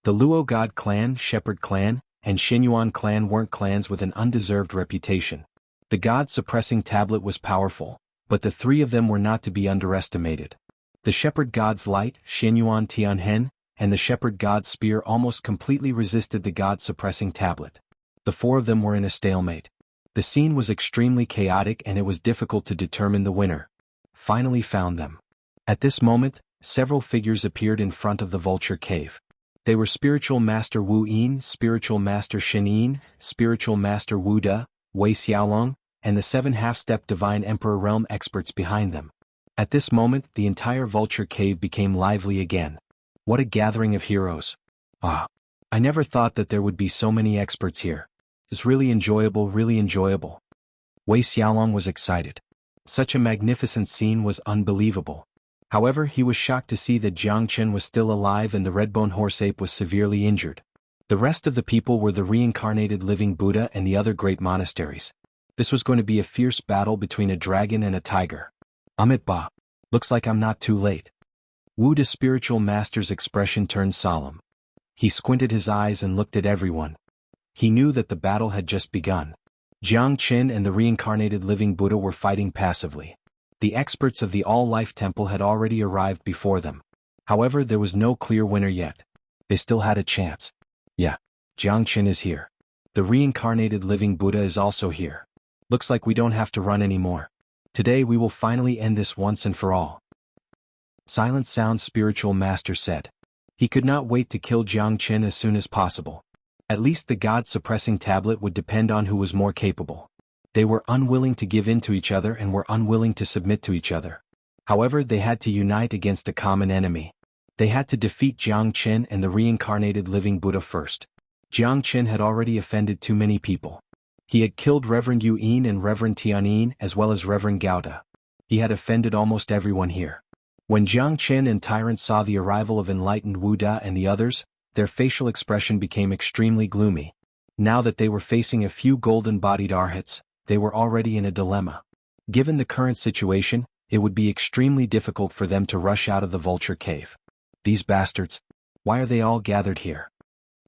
The Luo God clan, Shepherd clan, and Xuanhuan clan weren't clans with an undeserved reputation. The God-suppressing tablet was powerful, but the 3 of them were not to be underestimated. The Shepherd God's light, Xuanhuan Tianhen, and the Shepherd God's spear almost completely resisted the God-suppressing tablet. The 4 of them were in a stalemate. The scene was extremely chaotic and it was difficult to determine the winner. Finally found them. At this moment, several figures appeared in front of the vulture cave. They were Spiritual Master Wu Yin, Spiritual Master Shen Yin, Spiritual Master Wu Da, Wei Xiaolong, and the 7 half-step Divine Emperor realm experts behind them. At this moment, the entire vulture cave became lively again. What a gathering of heroes. Ah, I never thought that there would be so many experts here. It's really enjoyable, really enjoyable. Wei Xiaolong was excited. Such a magnificent scene was unbelievable. However, he was shocked to see that Jiang Chen was still alive and the redbone horse ape was severely injured. The rest of the people were the reincarnated living Buddha and the other great monasteries. This was going to be a fierce battle between a dragon and a tiger. Amit Ba. Looks like I'm not too late. Wu Da's spiritual master's expression turned solemn. He squinted his eyes and looked at everyone. He knew that the battle had just begun. Jiang Chen and the reincarnated living Buddha were fighting passively. The experts of the All-Life Temple had already arrived before them. However, there was no clear winner yet. They still had a chance. Yeah, Jiang Chen is here. The reincarnated living Buddha is also here. Looks like we don't have to run anymore. Today we will finally end this once and for all. Silent Sound's spiritual master said. He could not wait to kill Jiang Chen as soon as possible. At least the God-suppressing tablet would depend on who was more capable. They were unwilling to give in to each other and were unwilling to submit to each other. However, they had to unite against a common enemy. They had to defeat Jiang Chen and the reincarnated living Buddha first. Jiang Chen had already offended too many people. He had killed Reverend Yu Yin and Reverend Tianyin as well as Reverend Gauda. He had offended almost everyone here. When Jiang Chen and Tyrant saw the arrival of enlightened Wu Da and the others, their facial expression became extremely gloomy. Now that they were facing a few golden-bodied arhats, they were already in a dilemma. Given the current situation, it would be extremely difficult for them to rush out of the vulture cave. These bastards, why are they all gathered here?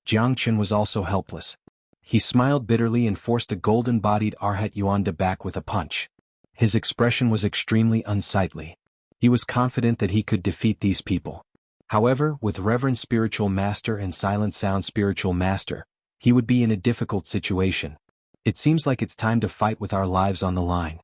Jiang Chen was also helpless. He smiled bitterly and forced a golden-bodied arhat Yuan Da back with a punch. His expression was extremely unsightly. He was confident that he could defeat these people. However, with Reverend Spiritual Master and Silent Sound Spiritual Master, he would be in a difficult situation. It seems like it's time to fight with our lives on the line.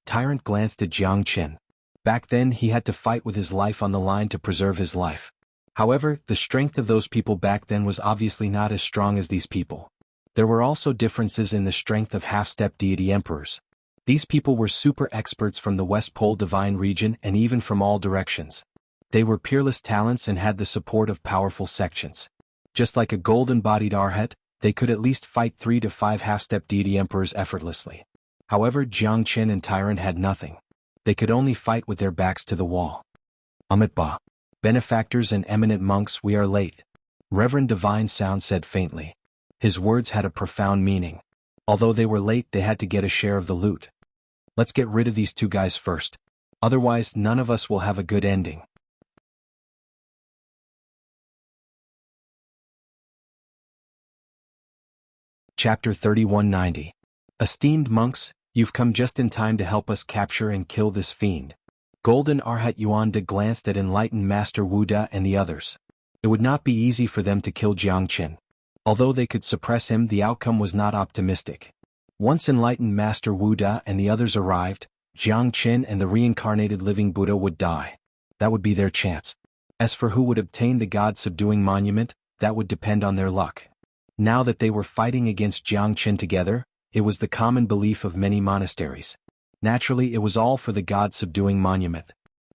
Tyrant glanced at Jiang Chen. Back then he had to fight with his life on the line to preserve his life. However, the strength of those people back then was obviously not as strong as these people. There were also differences in the strength of half-step deity emperors. These people were super experts from the West Pole divine region and even from all directions. They were peerless talents and had the support of powerful sections. Just like a golden-bodied arhat, they could at least fight 3 to 5 half-step deity emperors effortlessly. However, Jiangchen and Tyrant had nothing. They could only fight with their backs to the wall. Amitba. Benefactors and eminent monks, we are late. Reverend Divine Sound said faintly. His words had a profound meaning. Although they were late, they had to get a share of the loot. Let's get rid of these 2 guys first. Otherwise, none of us will have a good ending. Chapter 3190. Esteemed monks, you've come just in time to help us capture and kill this fiend. Golden Arhat Yuan De glanced at enlightened Master Wu Da and the others. It would not be easy for them to kill Jiangchen. Although they could suppress him, the outcome was not optimistic. Once enlightened Master Wu Da and the others arrived, Jiangchen and the reincarnated living Buddha would die. That would be their chance. As for who would obtain the God-subduing monument, that would depend on their luck. Now that they were fighting against Jiangchen together, it was the common belief of many monasteries. Naturally, it was all for the God-subduing monument.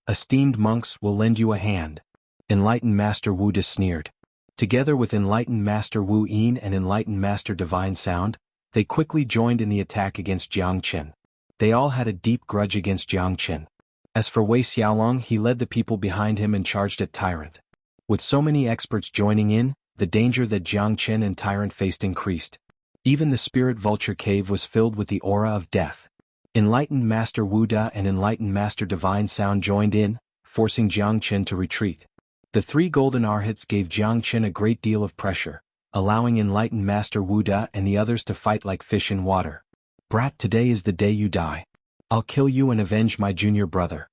Esteemed monks, will lend you a hand. Enlightened Master Wu Da sneered. Together with enlightened Master Wu Yin and enlightened Master Divine Sound, they quickly joined in the attack against Jiangchen. They all had a deep grudge against Jiangchen. As for Wei Xiaolong, he led the people behind him and charged at Tyrant. With so many experts joining in, the danger that Jiangchen and Tyrant faced increased. Even the spirit vulture cave was filled with the aura of death. Enlightened Master Wu Da and enlightened Master Divine Sound joined in, forcing Jiangchen to retreat. The 3 golden arhats gave Jiangchen a great deal of pressure, allowing enlightened Master Wu Da and the others to fight like fish in water. Brat, today is the day you die. I'll kill you and avenge my junior brother.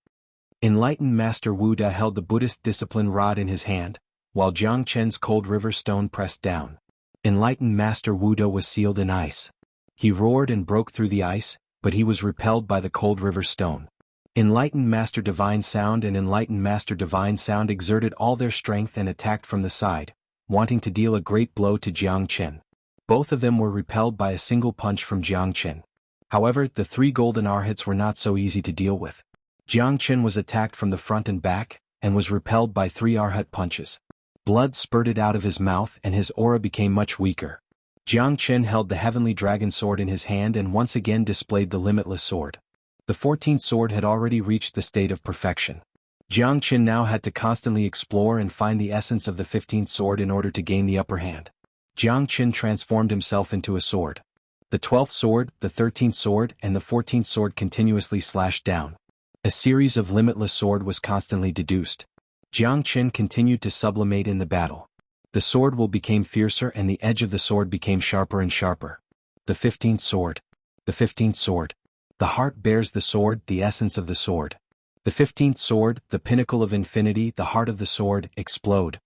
Enlightened Master Wu Da held the Buddhist discipline rod in his hand, while Jiangchen's cold river stone pressed down. Enlightened Master Wu Da was sealed in ice. He roared and broke through the ice, but he was repelled by the cold river stone. Enlightened Master Divine Sound and enlightened Master Divine Sound exerted all their strength and attacked from the side, wanting to deal a great blow to Jiangchen. Both of them were repelled by a single punch from Jiangchen. However, the 3 golden arhats were not so easy to deal with. Jiangchen was attacked from the front and back, and was repelled by 3 arhat punches. Blood spurted out of his mouth and his aura became much weaker. Jiangchen held the heavenly dragon sword in his hand and once again displayed the limitless sword. The 14th sword had already reached the state of perfection. Jiangchen now had to constantly explore and find the essence of the 15th sword in order to gain the upper hand. Jiangchen transformed himself into a sword. The 12th sword, the 13th sword, and the 14th sword continuously slashed down. A series of limitless sword was constantly deduced. Jiangchen continued to sublimate in the battle. The sword will became fiercer and the edge of the sword became sharper and sharper. The 15th sword. The 15th sword. The heart bears the sword, the essence of the sword. The 15th sword, the pinnacle of infinity, the heart of the sword, explode.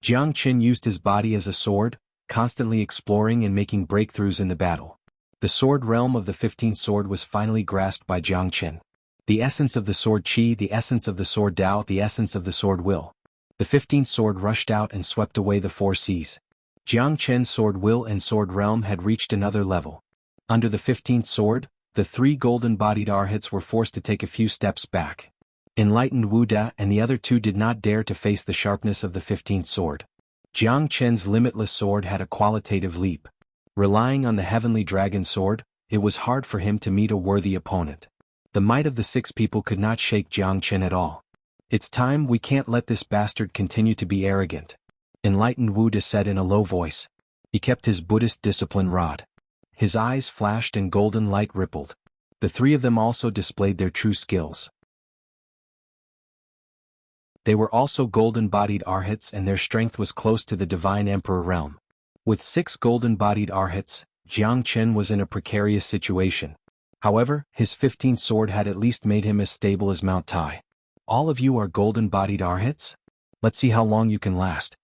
Jiangchen used his body as a sword, constantly exploring and making breakthroughs in the battle. The sword realm of the 15th sword was finally grasped by Jiangchen. The essence of the sword Qi, the essence of the sword Dao, the essence of the sword Will. The 15th sword rushed out and swept away the 4 seas. Jiangchen's sword Will and sword realm had reached another level. Under the 15th sword, the 3 golden-bodied arhats were forced to take a few steps back. Enlightened Wu Da and the other 2 did not dare to face the sharpness of the 15th sword. Jiangchen's limitless sword had a qualitative leap. Relying on the heavenly dragon sword, it was hard for him to meet a worthy opponent. The might of the 6 people could not shake Jiangchen at all. It's time, we can't let this bastard continue to be arrogant. Enlightened Wu Da said in a low voice. He kept his Buddhist discipline rod. His eyes flashed and golden light rippled. The 3 of them also displayed their true skills. They were also golden-bodied arhats and their strength was close to the divine emperor realm. With 6 golden-bodied arhats, Jiangchen was in a precarious situation. However, his 15th sword had at least made him as stable as Mount Tai. All of you are golden-bodied arhats? Let's see how long you can last.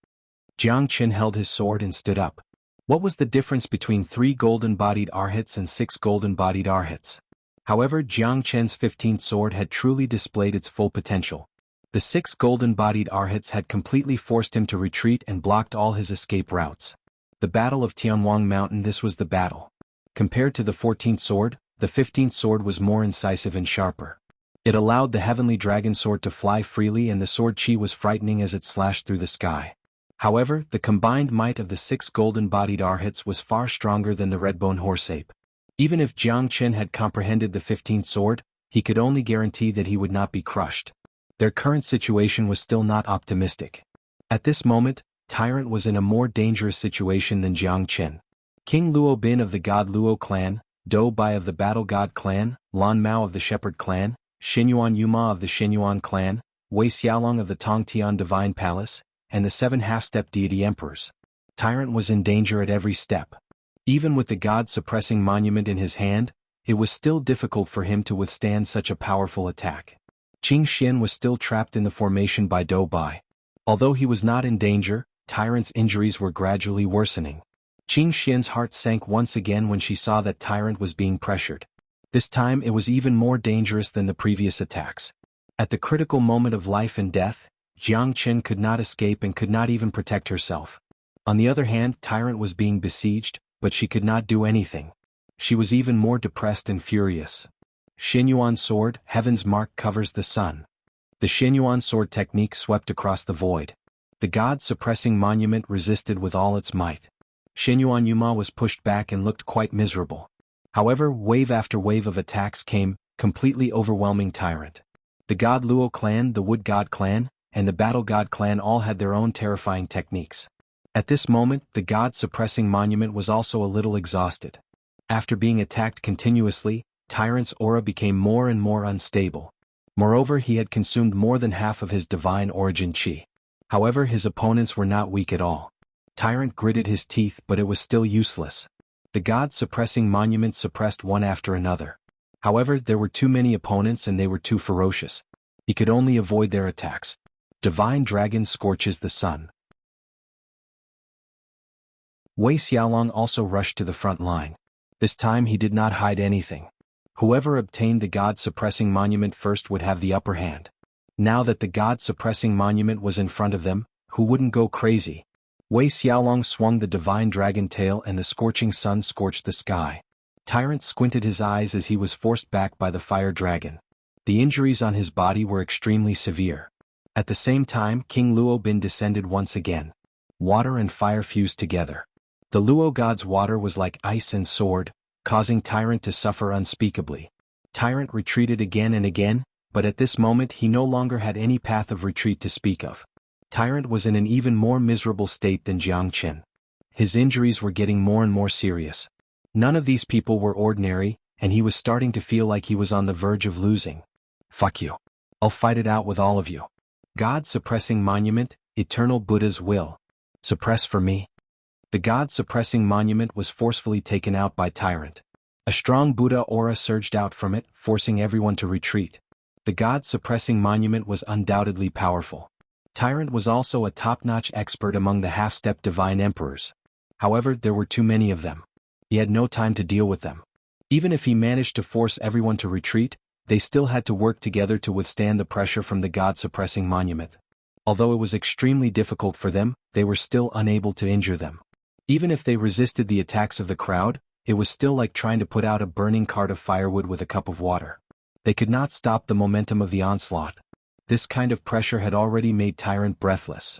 Jiangchen held his sword and stood up. What was the difference between 3 golden-bodied arhats and 6 golden-bodied arhats? However, Jiangchen's 15th sword had truly displayed its full potential. The 6 golden-bodied arhats had completely forced him to retreat and blocked all his escape routes. The Battle of Tianhuang Mountain. This was the battle. Compared to the 14th sword, the 15th sword was more incisive and sharper. It allowed the heavenly dragon sword to fly freely, and the sword chi was frightening as it slashed through the sky. However, the combined might of the 6 golden-bodied arhats was far stronger than the red-bone horse-ape. Even if Jiang Chen had comprehended the 15th sword, he could only guarantee that he would not be crushed. Their current situation was still not optimistic. At this moment, Tyrant was in a more dangerous situation than Jiang Chen. King Luo Bin of the God Luo clan, Dou Bai of the Battle God clan, Lan Mao of the Shepherd clan, Xuanhuan Yuma of the Xuanhuan clan, Wei Xiaolong of the Tongtian Divine Palace, and the 7 half-step deity emperors. Tyrant was in danger at every step. Even with the God-suppressing monument in his hand, it was still difficult for him to withstand such a powerful attack. Qing Xin was still trapped in the formation by Dou Bai. Although he was not in danger, Tyrant's injuries were gradually worsening. Qing Xin's heart sank once again when she saw that Tyrant was being pressured. This time it was even more dangerous than the previous attacks. At the critical moment of life and death, Jiang Chen could not escape and could not even protect herself. On the other hand, Tyrant was being besieged, but she could not do anything. She was even more depressed and furious. Xuanhuan sword, heaven's mark covers the sun. The Xuanhuan sword technique swept across the void. The God-suppressing monument resisted with all its might. Xuanhuan Yuma was pushed back and looked quite miserable. However, wave after wave of attacks came, completely overwhelming Tyrant. The God Luo clan, the Wood God clan, and the Battle God clan all had their own terrifying techniques. At this moment, the God-suppressing monument was also a little exhausted. After being attacked continuously, Tyrant's aura became more and more unstable. Moreover, he had consumed more than half of his divine origin chi. However, his opponents were not weak at all. Tyrant gritted his teeth, but it was still useless. The God-suppressing monument suppressed one after another. However, there were too many opponents and they were too ferocious. He could only avoid their attacks. Divine Dragon scorches the sun. Wei Xiaolong also rushed to the front line. This time he did not hide anything. Whoever obtained the God-suppressing monument first would have the upper hand. Now that the God-suppressing monument was in front of them, who wouldn't go crazy? Wei Xiaolong swung the divine dragon tail and the scorching sun scorched the sky. Tyrant squinted his eyes as he was forced back by the fire dragon. The injuries on his body were extremely severe. At the same time, King Luo Bin descended once again. Water and fire fused together. The Luo god's water was like ice and sword, causing Tyrant to suffer unspeakably. Tyrant retreated again and again, but at this moment he no longer had any path of retreat to speak of. Tyrant was in an even more miserable state than Jiang Chen. His injuries were getting more and more serious. None of these people were ordinary, and he was starting to feel like he was on the verge of losing. Fuck you. I'll fight it out with all of you. God-suppressing monument, eternal Buddha's will. Suppress for me. The God-suppressing monument was forcefully taken out by Tyrant. A strong Buddha aura surged out from it, forcing everyone to retreat. The God-suppressing monument was undoubtedly powerful. Tyrant was also a top-notch expert among the half-step divine emperors. However, there were too many of them. He had no time to deal with them. Even if he managed to force everyone to retreat, they still had to work together to withstand the pressure from the God-suppressing monument. Although it was extremely difficult for them, they were still unable to injure them. Even if they resisted the attacks of the crowd, it was still like trying to put out a burning cart of firewood with a cup of water. They could not stop the momentum of the onslaught. This kind of pressure had already made Tyrant breathless.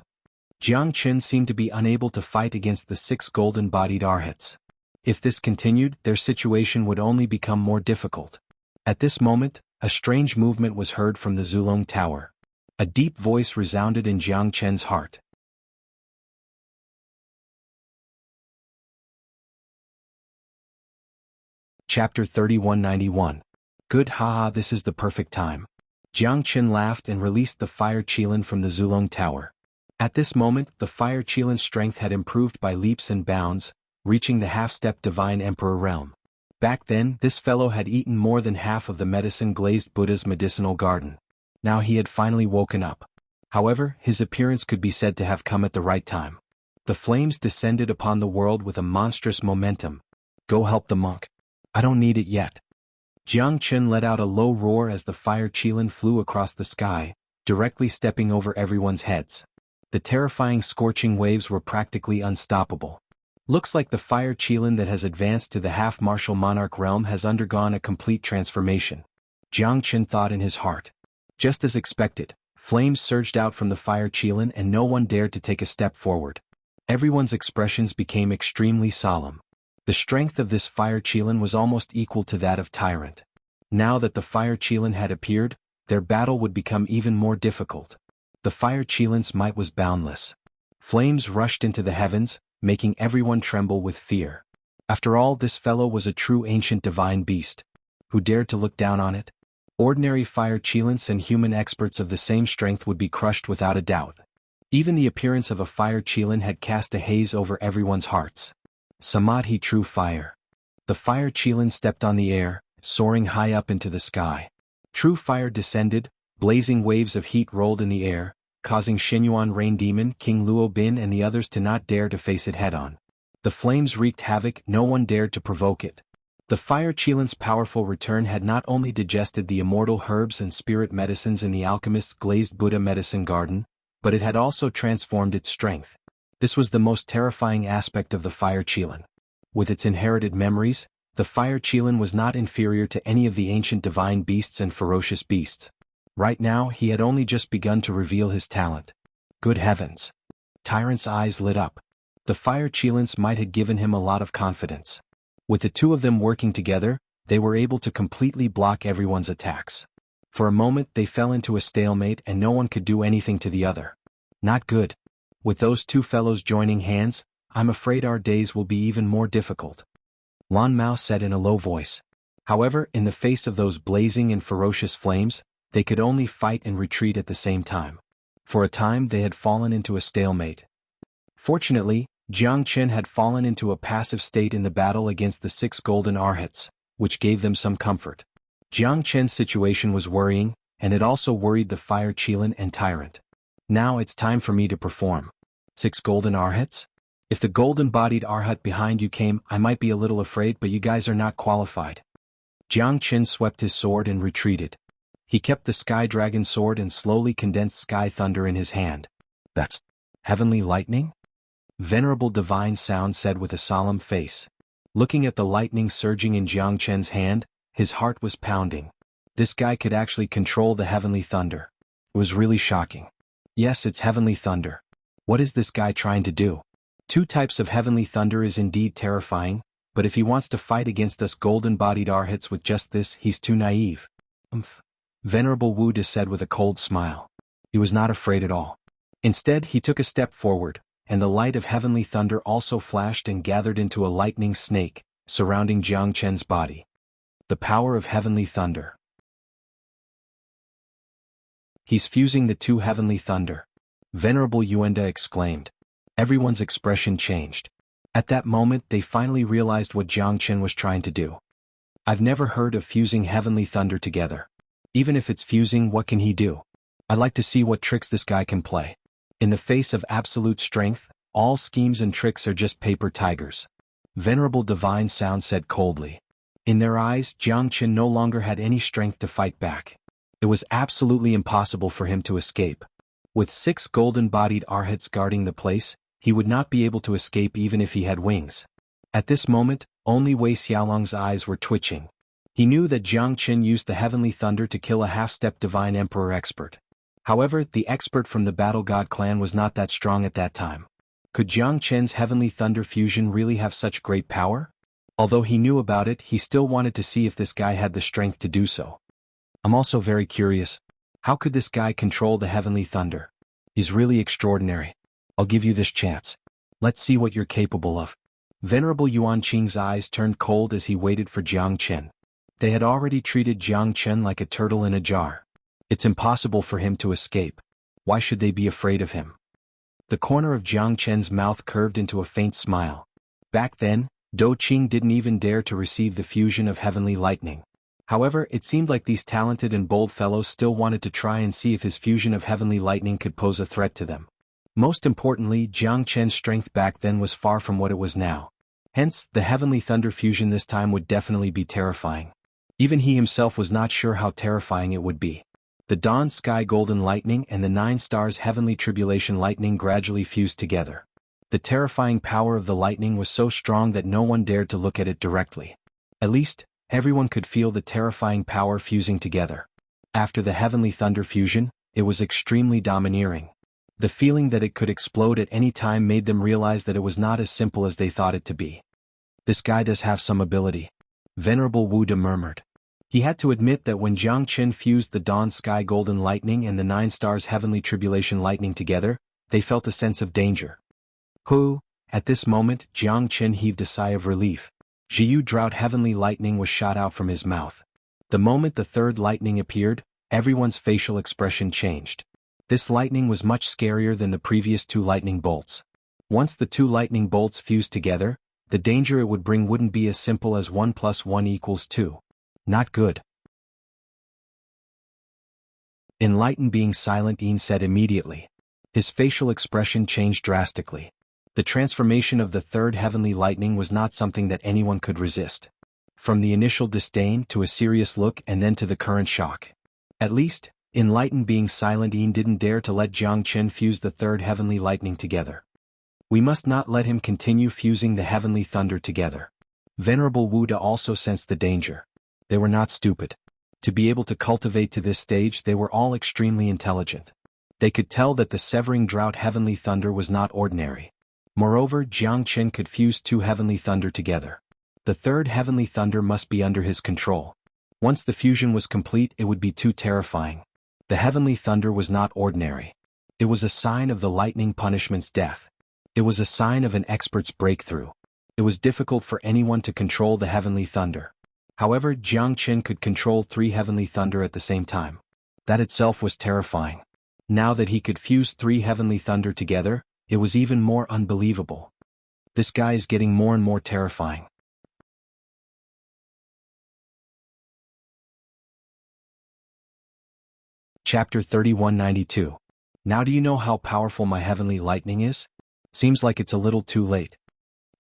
Jiang Chen seemed to be unable to fight against the 6 golden-bodied arhats. If this continued, their situation would only become more difficult. At this moment, a strange movement was heard from the Zulong Tower. A deep voice resounded in Jiang Chen's heart. Chapter 3191. Good, haha, this is the perfect time. Jiang Chen laughed and released the fire qilin from the Zulong Tower. At this moment, the fire qilin's strength had improved by leaps and bounds, reaching the half-step divine emperor realm. Back then, this fellow had eaten more than half of the medicine-glazed Buddha's medicinal garden. Now he had finally woken up. However, his appearance could be said to have come at the right time. The flames descended upon the world with a monstrous momentum. Go help the monk. I don't need it yet. Jiang Chen let out a low roar as the fire qilin flew across the sky, directly stepping over everyone's heads. The terrifying scorching waves were practically unstoppable. Looks like the fire qilin that has advanced to the half-martial monarch realm has undergone a complete transformation. Jiang Qin thought in his heart. Just as expected, flames surged out from the fire qilin and no one dared to take a step forward. Everyone's expressions became extremely solemn. The strength of this fire qilin was almost equal to that of Tyrant. Now that the fire qilin had appeared, their battle would become even more difficult. The fire qilin's might was boundless. Flames rushed into the heavens, making everyone tremble with fear. After all, this fellow was a true ancient divine beast. Who dared to look down on it? Ordinary fire qilins and human experts of the same strength would be crushed without a doubt. Even the appearance of a fire qilin had cast a haze over everyone's hearts. Samadhi true fire. The fire qilin stepped on the air, soaring high up into the sky. True fire descended, blazing waves of heat rolled in the air, causing Xuanhuan Rain Demon, King Luo Bin and the others to not dare to face it head-on. The flames wreaked havoc, no one dared to provoke it. The fire qilin's powerful return had not only digested the immortal herbs and spirit medicines in the alchemist's glazed Buddha medicine garden, but it had also transformed its strength. This was the most terrifying aspect of the fire qilin. With its inherited memories, the fire qilin was not inferior to any of the ancient divine beasts and ferocious beasts. Right now he had only just begun to reveal his talent. Good heavens! Tyrant's eyes lit up. The fire qilin's might had given him a lot of confidence. With the two of them working together, they were able to completely block everyone's attacks. For a moment they fell into a stalemate and no one could do anything to the other. Not good. With those two fellows joining hands, I'm afraid our days will be even more difficult. Lan Mao said in a low voice. However, in the face of those blazing and ferocious flames, they could only fight and retreat at the same time. For a time they had fallen into a stalemate. Fortunately, Jiang Qin had fallen into a passive state in the battle against the 6 golden arhats, which gave them some comfort. Jiang Qin's situation was worrying, and it also worried the fire qilin and Tyrant. Now it's time for me to perform. 6 golden arhats? If the golden-bodied arhat behind you came, I might be a little afraid, but you guys are not qualified. Jiang Qin swept his sword and retreated. He kept the sky dragon sword and slowly condensed sky thunder in his hand. That's heavenly lightning? Venerable divine sound said with a solemn face. Looking at the lightning surging in Jiang Qin's hand, his heart was pounding. This guy could actually control the heavenly thunder. It was really shocking. Yes, it's heavenly thunder. What is this guy trying to do? 2 types of heavenly thunder is indeed terrifying, but if he wants to fight against us golden-bodied arhats with just this, he's too naive. Venerable Wu De said with a cold smile. He was not afraid at all. Instead, he took a step forward, and the light of heavenly thunder also flashed and gathered into a lightning snake, surrounding Jiang Qin's body. The power of heavenly thunder. He's fusing the 2 heavenly thunder. Venerable Yuenda exclaimed. Everyone's expression changed. At that moment they finally realized what Jiang Qin was trying to do. I've never heard of fusing heavenly thunder together. Even if it's fusing, what can he do? I'd like to see what tricks this guy can play. In the face of absolute strength, all schemes and tricks are just paper tigers. Venerable divine sound said coldly. In their eyes, Jiang Qin no longer had any strength to fight back. It was absolutely impossible for him to escape. With 6 golden-bodied arhats guarding the place, he would not be able to escape even if he had wings. At this moment, only Wei Xiaolong's eyes were twitching. He knew that Jiang Qin used the heavenly thunder to kill a half-step divine emperor expert. However, the expert from the Battle God clan was not that strong at that time. Could Jiang Qin's heavenly thunder fusion really have such great power? Although he knew about it, he still wanted to see if this guy had the strength to do so. I'm also very curious. How could this guy control the heavenly thunder? He's really extraordinary. I'll give you this chance. Let's see what you're capable of. Venerable Yuan Qing's eyes turned cold as he waited for Jiang Qin. They had already treated Jiang Qin like a turtle in a jar. It's impossible for him to escape. Why should they be afraid of him? The corner of Jiang Qin's mouth curved into a faint smile. Back then, Dou Qing didn't even dare to receive the fusion of heavenly lightning. However, it seemed like these talented and bold fellows still wanted to try and see if his fusion of heavenly lightning could pose a threat to them. Most importantly, Jiang Qin's strength back then was far from what it was now. Hence, the heavenly thunder fusion this time would definitely be terrifying. Even he himself was not sure how terrifying it would be. The dawn sky golden lightning and the 9 stars heavenly tribulation lightning gradually fused together. The terrifying power of the lightning was so strong that no one dared to look at it directly. At least, everyone could feel the terrifying power fusing together. After the heavenly thunder fusion, it was extremely domineering. The feeling that it could explode at any time made them realize that it was not as simple as they thought it to be. This guy does have some ability. Venerable Wu De murmured. He had to admit that when Jiang Qin fused the dawn sky golden lightning and the 9 stars heavenly tribulation lightning together, they felt a sense of danger. At this moment, Jiang Qin heaved a sigh of relief. Jiu drought heavenly lightning was shot out from his mouth. The moment the third lightning appeared, everyone's facial expression changed. This lightning was much scarier than the previous 2 lightning bolts. Once the 2 lightning bolts fused together, the danger it would bring wouldn't be as simple as 1 + 1 = 2. Not good. Enlightened being silent, Yin said immediately. His facial expression changed drastically. The transformation of the third heavenly lightning was not something that anyone could resist. From the initial disdain to a serious look and then to the current shock. At least, enlightened being silent, Yin didn't dare to let Jiang Qin fuse the third heavenly lightning together. We must not let him continue fusing the heavenly thunder together. Venerable Wu De also sensed the danger. They were not stupid. To be able to cultivate to this stage, they were all extremely intelligent. They could tell that the severing drought heavenly thunder was not ordinary. Moreover, Jiang Qin could fuse 2 heavenly thunder together. The third heavenly thunder must be under his control. Once the fusion was complete, it would be too terrifying. The heavenly thunder was not ordinary. It was a sign of the lightning punishment's death. It was a sign of an expert's breakthrough. It was difficult for anyone to control the heavenly thunder. However, Jiang Qin could control 3 heavenly thunder at the same time. That itself was terrifying. Now that he could fuse 3 heavenly thunder together, it was even more unbelievable. This guy is getting more and more terrifying. Chapter 3192. Now do you know how powerful my heavenly lightning is? Seems like it's a little too late.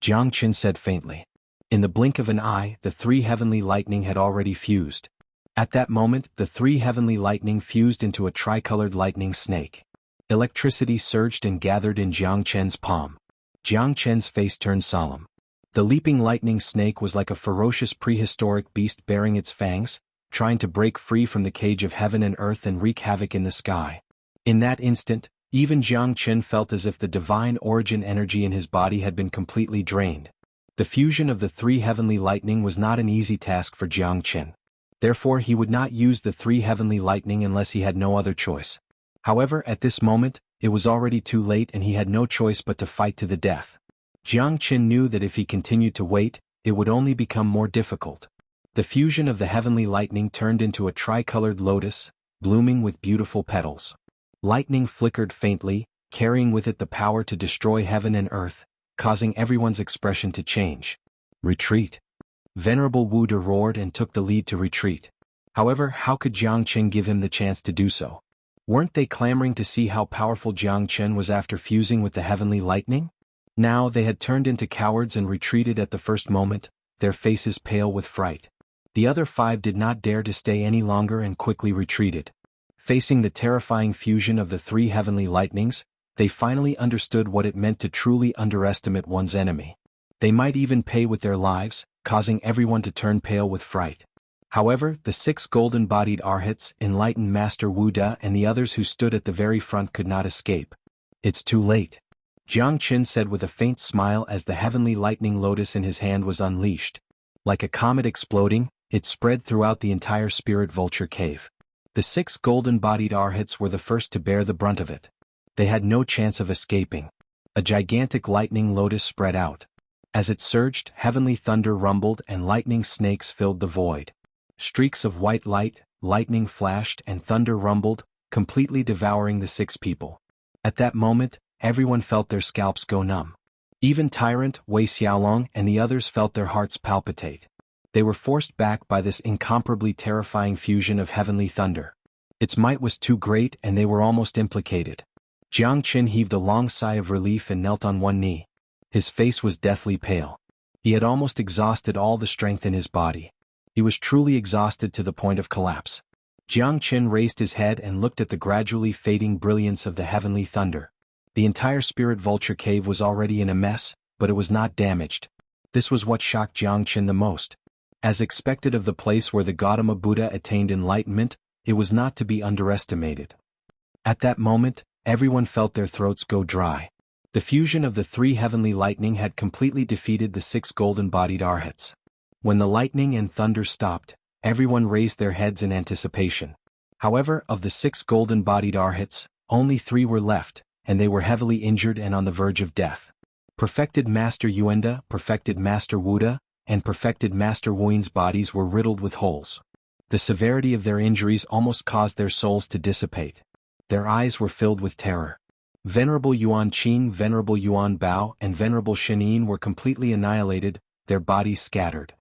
Jiang Qin said faintly. In the blink of an eye, the 3 heavenly lightning had already fused. At that moment, the 3 heavenly lightning fused into a tricolored lightning snake. Electricity surged and gathered in Jiang Qin's palm. Jiang Qin's face turned solemn. The leaping lightning snake was like a ferocious prehistoric beast bearing its fangs, trying to break free from the cage of heaven and earth and wreak havoc in the sky. In that instant, even Jiang Qin felt as if the divine origin energy in his body had been completely drained. The fusion of the 3 heavenly lightning was not an easy task for Jiang Qin. Therefore he would not use the 3 heavenly lightning unless he had no other choice. However, at this moment, it was already too late and he had no choice but to fight to the death. Jiang Qin knew that if he continued to wait, it would only become more difficult. The fusion of the heavenly lightning turned into a tricolored lotus, blooming with beautiful petals. Lightning flickered faintly, carrying with it the power to destroy heaven and earth, causing everyone's expression to change. Retreat. Venerable Wu De roared and took the lead to retreat. However, how could Jiang Qin give him the chance to do so? Weren't they clamoring to see how powerful Jiang Qin was after fusing with the heavenly lightning? Now they had turned into cowards and retreated at the first moment, their faces pale with fright. The other 5 did not dare to stay any longer and quickly retreated. Facing the terrifying fusion of the 3 heavenly lightnings, they finally understood what it meant to truly underestimate one's enemy. They might even pay with their lives, causing everyone to turn pale with fright. However, the 6 golden-bodied arhats, enlightened Master Wu De and the others who stood at the very front could not escape. It's too late. Jiang Qin said with a faint smile as the heavenly lightning lotus in his hand was unleashed. Like a comet exploding, it spread throughout the entire spirit vulture cave. The 6 golden-bodied arhats were the first to bear the brunt of it. They had no chance of escaping. A gigantic lightning lotus spread out. As it surged, heavenly thunder rumbled and lightning snakes filled the void. Streaks of white light, lightning flashed and thunder rumbled, completely devouring the 6 people. At that moment, everyone felt their scalps go numb. Even Tyrant, Wei Xiaolong and the others felt their hearts palpitate. They were forced back by this incomparably terrifying fusion of heavenly thunder. Its might was too great and they were almost implicated. Jiang Qin heaved a long sigh of relief and knelt on one knee. His face was deathly pale. He had almost exhausted all the strength in his body. He was truly exhausted to the point of collapse. Jiang Qin raised his head and looked at the gradually fading brilliance of the heavenly thunder. The entire spirit vulture cave was already in a mess, but it was not damaged. This was what shocked Jiangchen the most. As expected of the place where the Gautama Buddha attained enlightenment, it was not to be underestimated. At that moment, everyone felt their throats go dry. The fusion of the 3 heavenly lightning had completely defeated the 6 golden-bodied arhats. When the lightning and thunder stopped, everyone raised their heads in anticipation. However, of the 6 golden-bodied arhats, only 3 were left, and they were heavily injured and on the verge of death. Perfected Master Yuanda, Perfected Master Wuda, and Perfected Master Wuin's bodies were riddled with holes. The severity of their injuries almost caused their souls to dissipate. Their eyes were filled with terror. Venerable Yuan Qing, Venerable Yuan Bao, and Venerable Shenin were completely annihilated, their bodies scattered.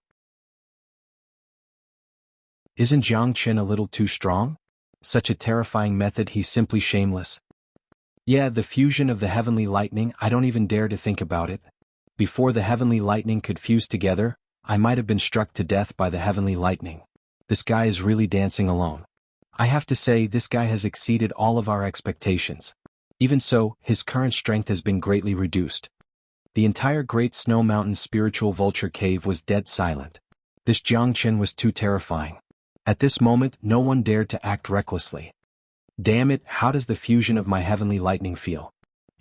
Isn't Jiangchen a little too strong? Such a terrifying method, he's simply shameless. Yeah, the fusion of the heavenly lightning, I don't even dare to think about it. Before the heavenly lightning could fuse together, I might have been struck to death by the heavenly lightning. This guy is really dancing alone. I have to say, this guy has exceeded all of our expectations. Even so, his current strength has been greatly reduced. The entire Great Snow Mountain spiritual vulture cave was dead silent. This Jiangchen was too terrifying. At this moment, no one dared to act recklessly. Damn it, how does the fusion of my heavenly lightning feel?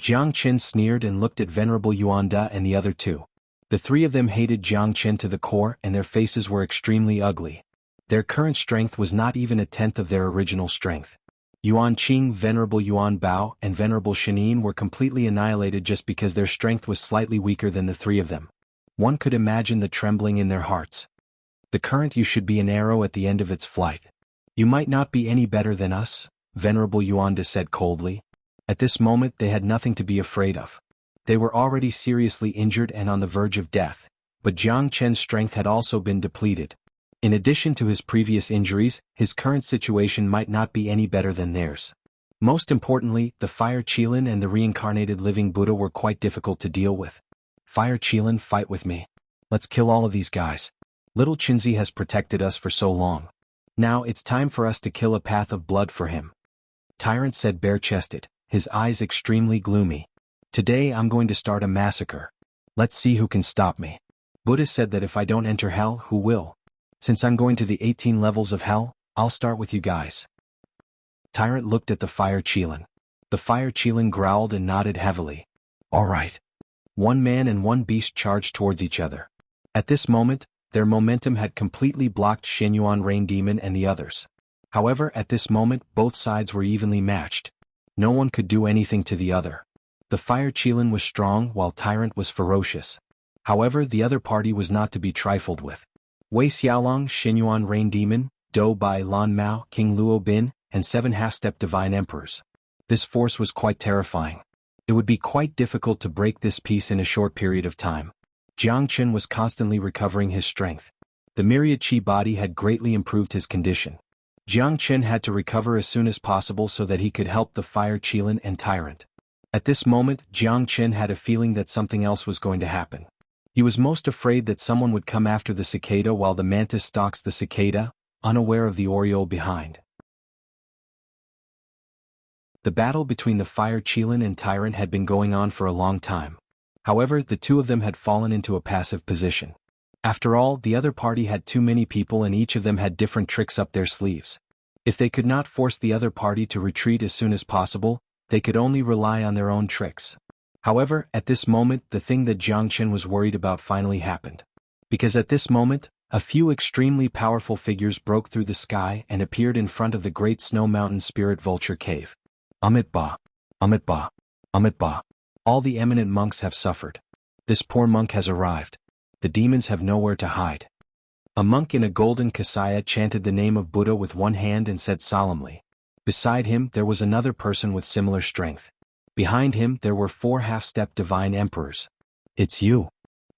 Jiangchen sneered and looked at Venerable Yuanda and the other 2. The 3 of them hated Jiangchen to the core and their faces were extremely ugly. Their current strength was not even 1/10 of their original strength. Yuan Qing, Venerable Yuan Bao, and Venerable Shenin were completely annihilated just because their strength was slightly weaker than the 3 of them. One could imagine the trembling in their hearts. The current you should be an arrow at the end of its flight. You might not be any better than us, Venerable Yuanda said coldly. At this moment they had nothing to be afraid of. They were already seriously injured and on the verge of death, but Jiangchen's strength had also been depleted. In addition to his previous injuries, his current situation might not be any better than theirs. Most importantly, the Fire Qilin and the reincarnated living Buddha were quite difficult to deal with. Fire Qilin, fight with me. Let's kill all of these guys. Little Qinzi has protected us for so long. Now it's time for us to kill a path of blood for him. Tyrant said bare-chested, his eyes extremely gloomy. Today I'm going to start a massacre. Let's see who can stop me. Buddha said that if I don't enter hell, who will? Since I'm going to the 18 levels of hell, I'll start with you guys. Tyrant looked at the Fire Qilin. The Fire Qilin growled and nodded heavily. All right. One man and one beast charged towards each other. At this moment, their momentum had completely blocked Xuanhuan Rain Demon and the others. However, at this moment both sides were evenly matched. No one could do anything to the other. The Fire Qilin was strong while Tyrant was ferocious. However, the other party was not to be trifled with. Wei Xiaolong, Xuanhuan Rain Demon, Dou Bai Lan Mao, King Luo Bin, and 7 half-step divine emperors. This force was quite terrifying. It would be quite difficult to break this peace in a short period of time. Jiangchen was constantly recovering his strength. The myriad chi body had greatly improved his condition. Jiangchen had to recover as soon as possible so that he could help the Fire Qilin and Tyrant. At this moment, Jiangchen had a feeling that something else was going to happen. He was most afraid that someone would come after the cicada while the mantis stalks the cicada, unaware of the oriole behind. The battle between the Fire Qilin and Tyrant had been going on for a long time. However, the 2 of them had fallen into a passive position. After all, the other party had too many people and each of them had different tricks up their sleeves. If they could not force the other party to retreat as soon as possible, they could only rely on their own tricks. However, at this moment the thing that Jiangchen was worried about finally happened. Because at this moment, a few extremely powerful figures broke through the sky and appeared in front of the Great Snow Mountain Spirit Vulture Cave. Amitba! Amitba! Amitba! All the eminent monks have suffered. This poor monk has arrived. The demons have nowhere to hide. A monk in a golden kasaya chanted the name of Buddha with one hand and said solemnly. Beside him there was another person with similar strength. Behind him there were 4 half-step divine emperors. It's you.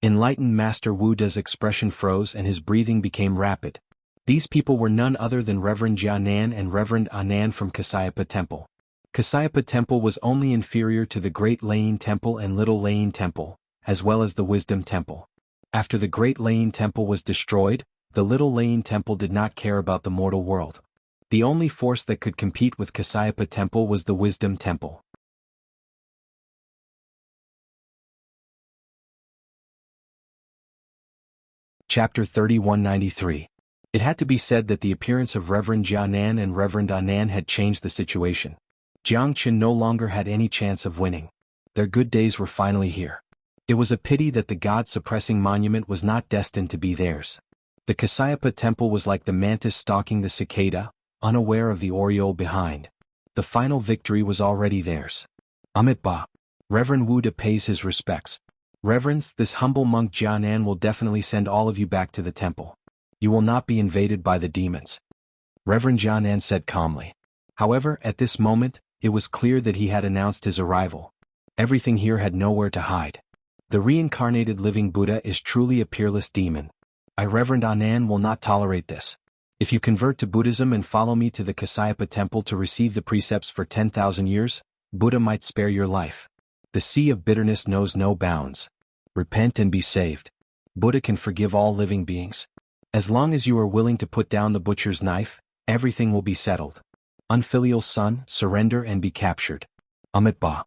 Enlightened Master Wuda's expression froze and his breathing became rapid. These people were none other than Reverend Jianan and Reverend Anan from Kasayapa Temple. Kasayapa Temple was only inferior to the Great Lane Temple and Little Lane Temple, as well as the Wisdom Temple. After the Great Lane Temple was destroyed, the Little Lane Temple did not care about the mortal world. The only force that could compete with Kasayapa Temple was the Wisdom Temple. Chapter 3193. It had to be said that the appearance of Reverend Jianan and Reverend Anan had changed the situation. Jiang Qin no longer had any chance of winning. Their good days were finally here. It was a pity that the god-suppressing monument was not destined to be theirs. The Kasyapa temple was like the mantis stalking the cicada, unaware of the aureole behind. The final victory was already theirs. Amitabha. Reverend Wuda pays his respects. Reverends, this humble monk Jianan will definitely send all of you back to the temple. You will not be invaded by the demons. Reverend Jianan said calmly. However, at this moment, it was clear that he had announced his arrival. Everything here had nowhere to hide. The reincarnated living Buddha is truly a peerless demon. I, Reverend Anan, will not tolerate this. If you convert to Buddhism and follow me to the Kasyapa temple to receive the precepts for 10,000 years, Buddha might spare your life. The sea of bitterness knows no bounds. Repent and be saved. Buddha can forgive all living beings. As long as you are willing to put down the butcher's knife, everything will be settled. Unfilial son, surrender and be captured. Amitabha.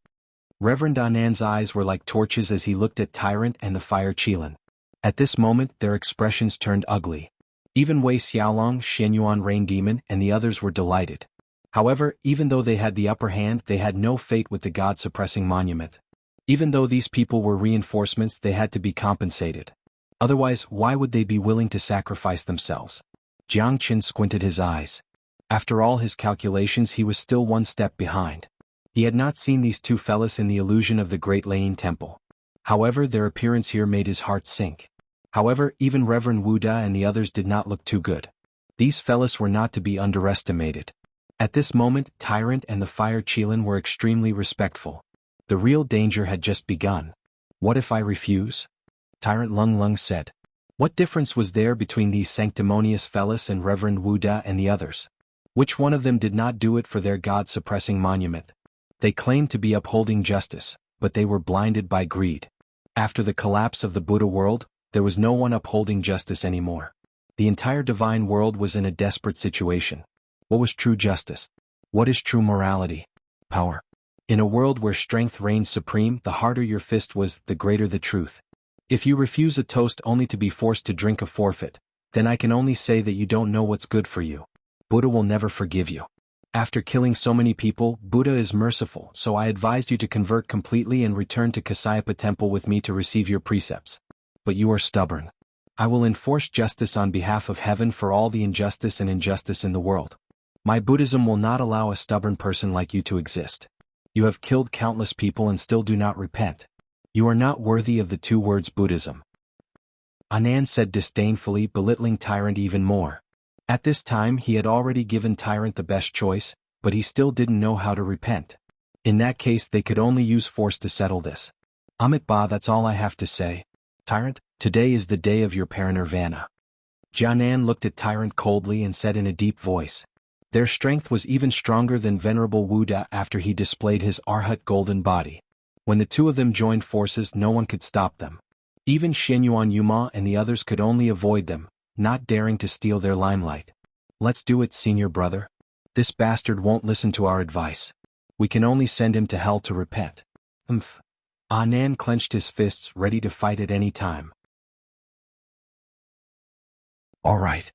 Reverend Anand's eyes were like torches as he looked at Tyrant and the Fire Qilin. At this moment their expressions turned ugly. Even Wei Xiaolong, Xuanhuan Rain Demon and the others were delighted. However, even though they had the upper hand, they had no fate with the god-suppressing monument. Even though these people were reinforcements, they had to be compensated. Otherwise, why would they be willing to sacrifice themselves? Jiang Qin squinted his eyes. After all his calculations, he was still one step behind. He had not seen these two fellas in the illusion of the Great Lane Temple. However, their appearance here made his heart sink. However, even Reverend Wuda and the others did not look too good. These fellas were not to be underestimated. At this moment, Tyrant and the Fire Qilin were extremely respectful. The real danger had just begun. What if I refuse? Tyrant Lung Lung said. What difference was there between these sanctimonious fellas and Reverend Wuda and the others? Which one of them did not do it for their god-suppressing monument? They claimed to be upholding justice, but they were blinded by greed. After the collapse of the Buddha world, there was no one upholding justice anymore. The entire divine world was in a desperate situation. What was true justice? What is true morality? Power. In a world where strength reigns supreme, the harder your fist was, the greater the truth. If you refuse a toast only to be forced to drink a forfeit, then I can only say that you don't know what's good for you. Buddha will never forgive you. After killing so many people, Buddha is merciful, so I advised you to convert completely and return to Kasyapa temple with me to receive your precepts. But you are stubborn. I will enforce justice on behalf of heaven for all the injustice and injustice in the world. My Buddhism will not allow a stubborn person like you to exist. You have killed countless people and still do not repent. You are not worthy of the two words Buddhism. Anand said disdainfully, belittling Tyrant even more. At this time he had already given Tyrant the best choice, but he still didn't know how to repent. In that case they could only use force to settle this. Amitabha, that's all I have to say. Tyrant, today is the day of your parinirvana. Jianan looked at Tyrant coldly and said in a deep voice. Their strength was even stronger than Venerable Wuda after he displayed his Arhat golden body. When the two of them joined forces, no one could stop them. Even Xuanhuan Yuma and the others could only avoid them, not daring to steal their limelight. Let's do it, senior brother. This bastard won't listen to our advice. We can only send him to hell to repent. Anand clenched his fists, ready to fight at any time. All right.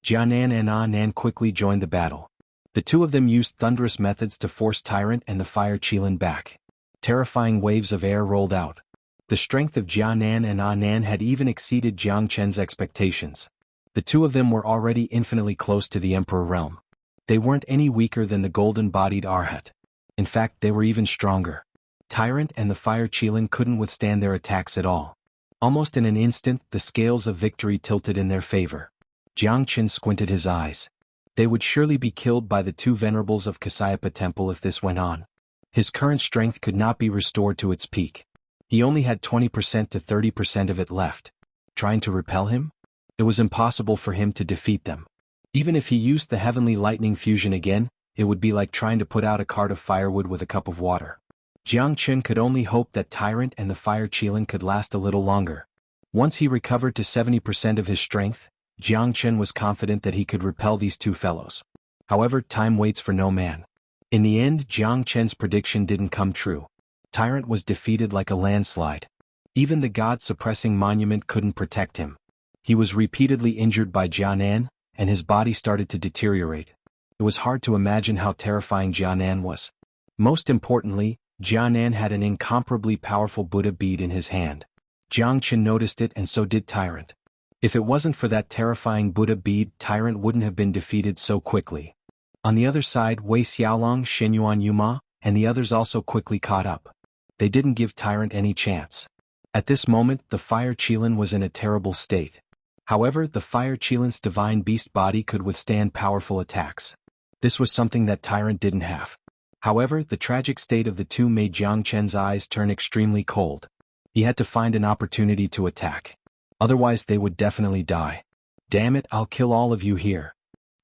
Jianan and Anand quickly joined the battle. The two of them used thunderous methods to force Tyrant and the Fire Qilin back. Terrifying waves of air rolled out. The strength of Jianan and Anand had even exceeded Jiang Chen's expectations. The two of them were already infinitely close to the Emperor realm. They weren't any weaker than the golden-bodied Arhat. In fact, they were even stronger. Tyrant and the Fire Qilin couldn't withstand their attacks at all. Almost in an instant, the scales of victory tilted in their favor. Jiang Chen squinted his eyes. They would surely be killed by the two venerables of Kasyapa temple if this went on. His current strength could not be restored to its peak. He only had 20% to 30% of it left. Trying to repel him? It was impossible for him to defeat them. Even if he used the heavenly lightning fusion again, it would be like trying to put out a cart of firewood with a cup of water. Jiang Chen could only hope that Tyrant and the Fire Qilin could last a little longer. Once he recovered to 70% of his strength, Jiang Chen was confident that he could repel these two fellows. However, time waits for no man. In the end, Jiang Chen's prediction didn't come true. Tyrant was defeated like a landslide. Even the god-suppressing monument couldn't protect him. He was repeatedly injured by Jiangnan, and his body started to deteriorate. It was hard to imagine how terrifying Jiangnan was. Most importantly, Jiangnan had an incomparably powerful Buddha bead in his hand. Jiang Qin noticed it and so did Tyrant. If it wasn't for that terrifying Buddha bead, Tyrant wouldn't have been defeated so quickly. On the other side, Wei Xiaolong, Xuanhuan Yuma, and the others also quickly caught up. They didn't give Tyrant any chance. At this moment, the Fire Qilin was in a terrible state. However, the Fire Qilin's divine beast body could withstand powerful attacks. This was something that Tyrant didn't have. However, the tragic state of the two made Jiang Chen's eyes turn extremely cold. He had to find an opportunity to attack. Otherwise they would definitely die. "Damn it, I'll kill all of you here,"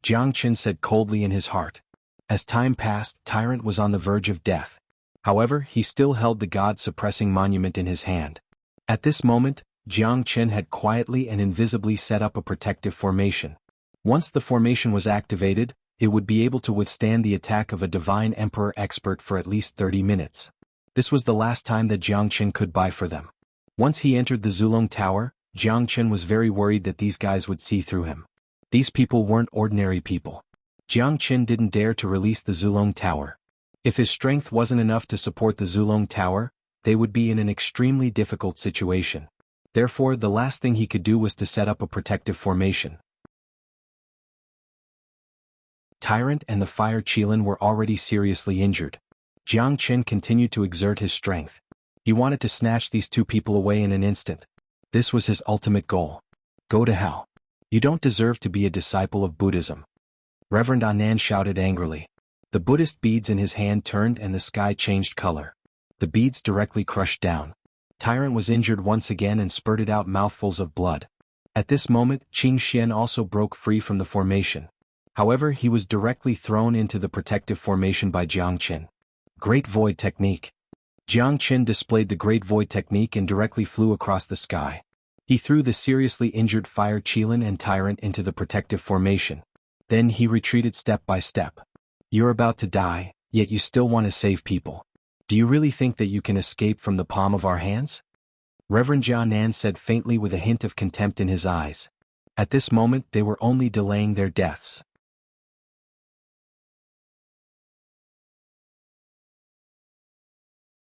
Jiang Chen said coldly in his heart. As time passed, Tyrant was on the verge of death. However, he still held the God-suppressing monument in his hand. At this moment, Jiang Chen had quietly and invisibly set up a protective formation. Once the formation was activated, it would be able to withstand the attack of a divine emperor expert for at least 30 minutes. This was the last time that Jiang Chen could buy for them. Once he entered the Zulong Tower, Jiang Chen was very worried that these guys would see through him. These people weren't ordinary people. Jiang Chen didn't dare to release the Zulong Tower. If his strength wasn't enough to support the Zulong Tower, they would be in an extremely difficult situation. Therefore, the last thing he could do was to set up a protective formation. Tyrant and the Fire Qilin were already seriously injured. Jiang Chen continued to exert his strength. He wanted to snatch these two people away in an instant. This was his ultimate goal. "Go to hell. You don't deserve to be a disciple of Buddhism." Reverend Anand shouted angrily. The Buddhist beads in his hand turned and the sky changed color. The beads directly crushed down. Tyrant was injured once again and spurted out mouthfuls of blood. At this moment, Qing Xian also broke free from the formation. However, he was directly thrown into the protective formation by Jiang Qin. Great Void Technique. Jiang Qin displayed the Great Void Technique and directly flew across the sky. He threw the seriously injured Fire Qilin and Tyrant into the protective formation. Then he retreated step by step. "You're about to die, yet you still want to save people. Do you really think that you can escape from the palm of our hands?" Reverend Jianan said faintly with a hint of contempt in his eyes. At this moment they were only delaying their deaths.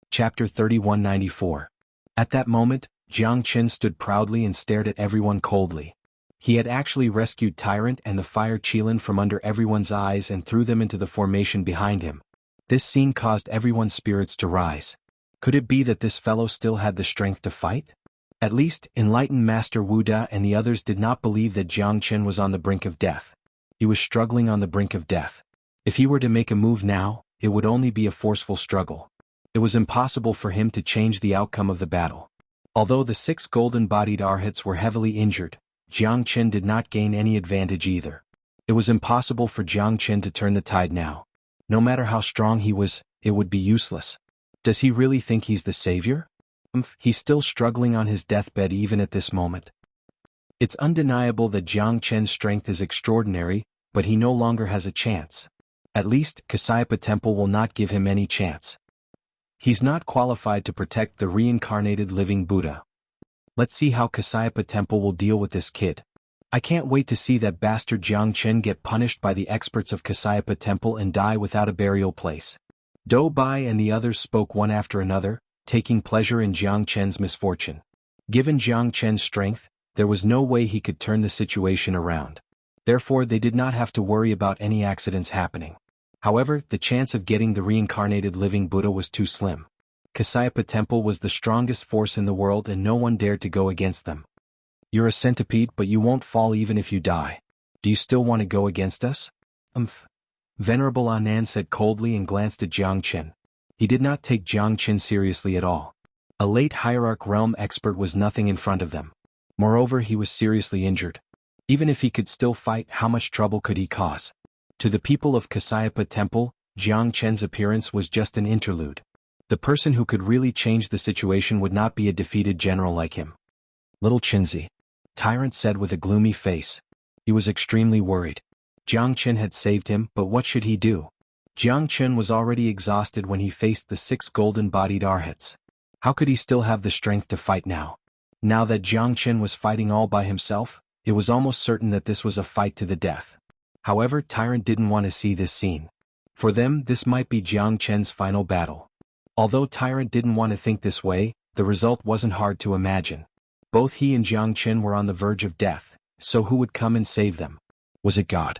Chapter 3194. At that moment, Jiang Qin stood proudly and stared at everyone coldly. He had actually rescued Tyrant and the Fire Qilin from under everyone's eyes and threw them into the formation behind him. This scene caused everyone's spirits to rise. Could it be that this fellow still had the strength to fight? At least, enlightened Master Wu Da and the others did not believe that Jiang Qin was on the brink of death. He was struggling on the brink of death. If he were to make a move now, it would only be a forceful struggle. It was impossible for him to change the outcome of the battle. Although the 6 golden-bodied arhats were heavily injured, Jiang Qin did not gain any advantage either. It was impossible for Jiang Qin to turn the tide now. No matter how strong he was, it would be useless. Does he really think he's the savior? He's still struggling on his deathbed even at this moment. It's undeniable that Jiang Qin's strength is extraordinary, but he no longer has a chance. At least, Xianxia Temple will not give him any chance. He's not qualified to protect the reincarnated living Buddha. Let's see how Xianxia Temple will deal with this kid. I can't wait to see that bastard Jiang Qin get punished by the experts of Xianxia Temple and die without a burial place. Dou Bai and the others spoke one after another, taking pleasure in Jiang Qin's misfortune. Given Jiang Qin's strength, there was no way he could turn the situation around. Therefore they did not have to worry about any accidents happening. However, the chance of getting the reincarnated living Buddha was too slim. Xianxia Temple was the strongest force in the world and no one dared to go against them. "You're a centipede but you won't fall even if you die. Do you still want to go against us?" Venerable Anand said coldly and glanced at Jiang Qin. He did not take Jiang Qin seriously at all. A late hierarch realm expert was nothing in front of them. Moreover, he was seriously injured. Even if he could still fight, how much trouble could he cause? To the people of Xianxia Temple, Jiang Qin's appearance was just an interlude. The person who could really change the situation would not be a defeated general like him. "Little Qinzi," Tyrant said with a gloomy face. He was extremely worried. Jiang Qin had saved him, but what should he do? Jiang Qin was already exhausted when he faced the 6 golden-bodied arhats. How could he still have the strength to fight now? Now that Jiang Chen was fighting all by himself, it was almost certain that this was a fight to the death. However, Tyrant didn't want to see this scene. For them, this might be Jiang Chen's final battle. Although Tyrant didn't want to think this way, the result wasn't hard to imagine. Both he and Jiang Chen were on the verge of death, so who would come and save them? Was it God?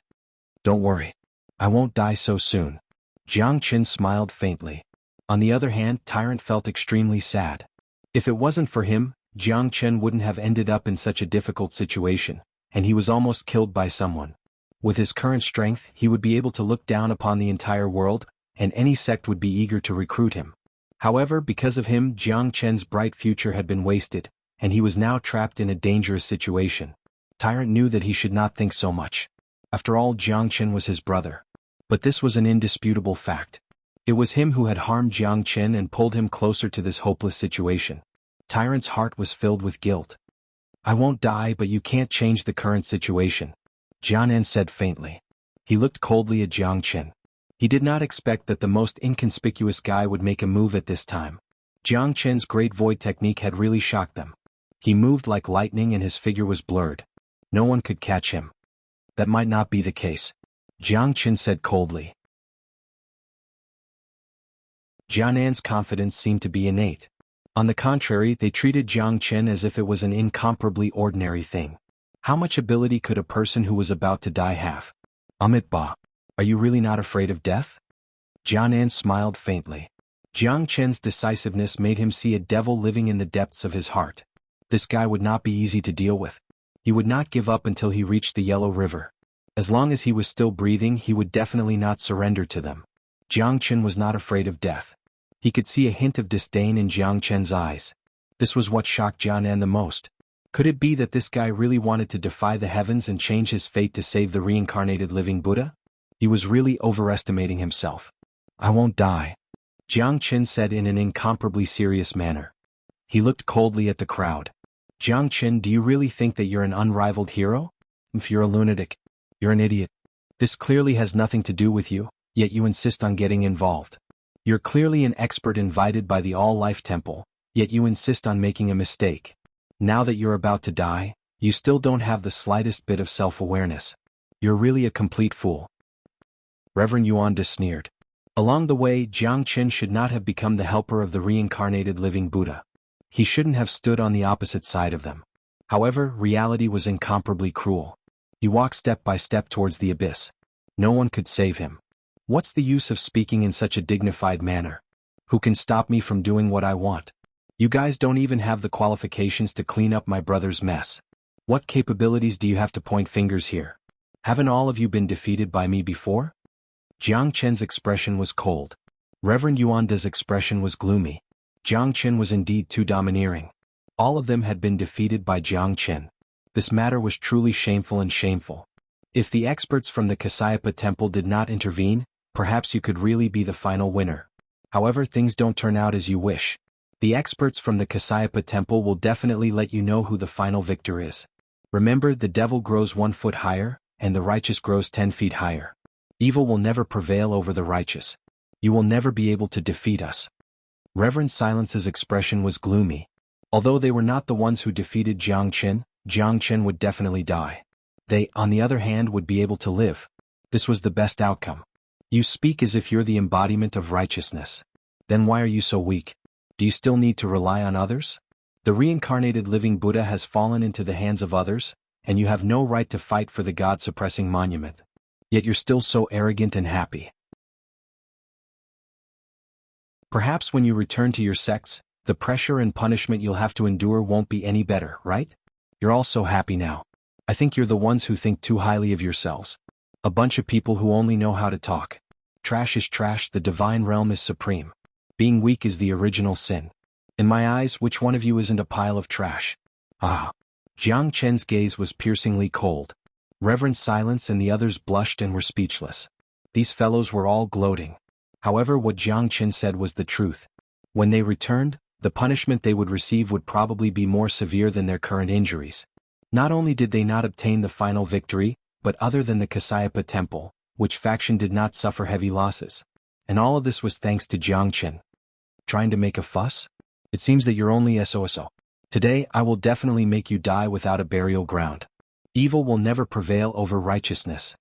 Don't worry. I won't die so soon. Jiang Chen smiled faintly. On the other hand, Tyrant felt extremely sad. If it wasn't for him, Jiang Chen wouldn't have ended up in such a difficult situation, and he was almost killed by someone. With his current strength, he would be able to look down upon the entire world, and any sect would be eager to recruit him. However, because of him, Jiang Chen's bright future had been wasted, and he was now trapped in a dangerous situation. Tyrant knew that he should not think so much. After all, Jiang Chen was his brother. But this was an indisputable fact. It was him who had harmed Jiang Chen and pulled him closer to this hopeless situation. Tyrant's heart was filled with guilt. I won't die, but you can't change the current situation, Jiangnan said faintly. He looked coldly at Jiang Chen. He did not expect that the most inconspicuous guy would make a move at this time. Jiang Chen's great void technique had really shocked them. He moved like lightning and his figure was blurred. No one could catch him. That might not be the case, Jiang Chen said coldly. Jiannan's confidence seemed to be innate. On the contrary, they treated Jiang Chen as if it was an incomparably ordinary thing. How much ability could a person who was about to die have? Amit Ba, are you really not afraid of death? Jiannan smiled faintly. Jiang Chen's decisiveness made him see a devil living in the depths of his heart. This guy would not be easy to deal with. He would not give up until he reached the Yellow River. As long as he was still breathing, he would definitely not surrender to them. Jiang Chen was not afraid of death. He could see a hint of disdain in Jiang Chen's eyes. This was what shocked Jiannan the most. Could it be that this guy really wanted to defy the heavens and change his fate to save the reincarnated living Buddha? He was really overestimating himself. I won't die, Jiang Chen said in an incomparably serious manner. He looked coldly at the crowd. Jiang Chen, do you really think that you're an unrivaled hero? If you're a lunatic, you're an idiot. This clearly has nothing to do with you, yet you insist on getting involved. You're clearly an expert invited by the All-Life Temple, yet you insist on making a mistake. Now that you're about to die, you still don't have the slightest bit of self-awareness. You're really a complete fool. Reverend Yuan sneered. Along the way, Jiang Chen should not have become the helper of the reincarnated living Buddha. He shouldn't have stood on the opposite side of them. However, reality was incomparably cruel. He walked step by step towards the abyss. No one could save him. What's the use of speaking in such a dignified manner? Who can stop me from doing what I want? You guys don't even have the qualifications to clean up my brother's mess. What capabilities do you have to point fingers here? Haven't all of you been defeated by me before? Jiang Chen's expression was cold. Reverend Yuanda's expression was gloomy. Jiang Chen was indeed too domineering. All of them had been defeated by Jiang Chen. This matter was truly shameful and shameful. If the experts from the Kasyapa temple did not intervene, perhaps you could really be the final winner. However, things don't turn out as you wish. The experts from the Kasyapa temple will definitely let you know who the final victor is. Remember, the devil grows 1 foot higher, and the righteous grows 10 feet higher. Evil will never prevail over the righteous. You will never be able to defeat us. Reverend Silence's expression was gloomy. Although they were not the ones who defeated Jiang Chen would definitely die. They, on the other hand, would be able to live. This was the best outcome. You speak as if you're the embodiment of righteousness. Then why are you so weak? Do you still need to rely on others? The reincarnated living Buddha has fallen into the hands of others, and you have no right to fight for the God-suppressing monument. Yet you're still so arrogant and happy. Perhaps when you return to your sects, the pressure and punishment you'll have to endure won't be any better, right? You're all so happy now. I think you're the ones who think too highly of yourselves. A bunch of people who only know how to talk. Trash is trash, the divine realm is supreme. Being weak is the original sin. In my eyes, which one of you isn't a pile of trash? Ah. Jiang Chen's gaze was piercingly cold. Reverend Silence and the others blushed and were speechless. These fellows were all gloating. However, what Jiang Chen said was the truth. When they returned, the punishment they would receive would probably be more severe than their current injuries. Not only did they not obtain the final victory, but other than the Kasyapa temple, which faction did not suffer heavy losses. And all of this was thanks to Jiang Chen. Trying to make a fuss? It seems that you're only SOSO. Today I will definitely make you die without a burial ground. Evil will never prevail over righteousness.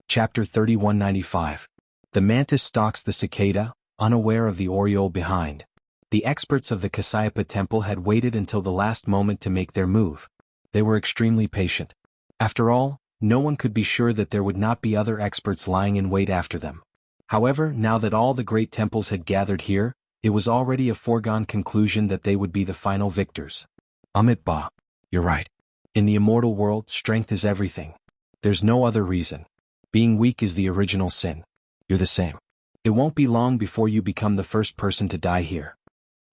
Chapter 3195. The mantis stalks the cicada, unaware of the oriole behind. The experts of the Kasyapa temple had waited until the last moment to make their move. They were extremely patient. After all, no one could be sure that there would not be other experts lying in wait after them. However, now that all the great temples had gathered here, it was already a foregone conclusion that they would be the final victors. Ba, you're right. In the immortal world, strength is everything. There's no other reason. Being weak is the original sin. You're the same. It won't be long before you become the first person to die here.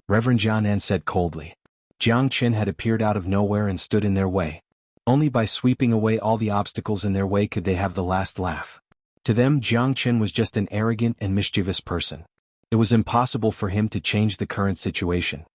Reverend Xuanhuan said coldly. Jiang Qin had appeared out of nowhere and stood in their way. Only by sweeping away all the obstacles in their way could they have the last laugh. To them, Jiang Qin was just an arrogant and mischievous person. It was impossible for him to change the current situation.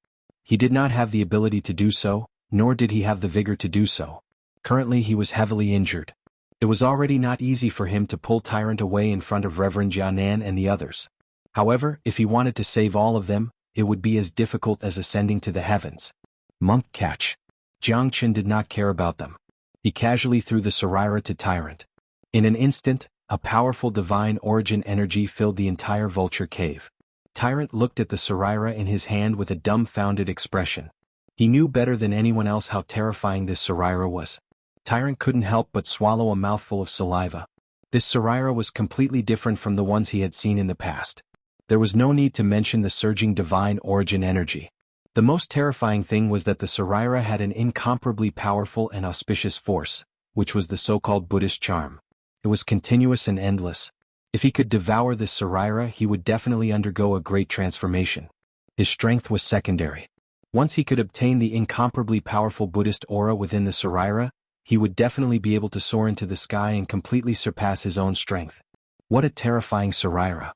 He did not have the ability to do so, nor did he have the vigor to do so. Currently he was heavily injured. It was already not easy for him to pull Tyrant away in front of Reverend Xuanhuan and the others. However, if he wanted to save all of them, it would be as difficult as ascending to the heavens. Monk catch. Jiang Qin did not care about them. He casually threw the Sarira to Tyrant. In an instant, a powerful divine origin energy filled the entire vulture cave. Tyrant looked at the Sarira in his hand with a dumbfounded expression. He knew better than anyone else how terrifying this Sarira was. Tyrant couldn't help but swallow a mouthful of saliva. This Sarira was completely different from the ones he had seen in the past. There was no need to mention the surging divine origin energy. The most terrifying thing was that the Sarira had an incomparably powerful and auspicious force, which was the so-called Buddhist charm. It was continuous and endless. If he could devour this Sarira, he would definitely undergo a great transformation. His strength was secondary. Once he could obtain the incomparably powerful Buddhist aura within the Sarira, he would definitely be able to soar into the sky and completely surpass his own strength. What a terrifying Sarira.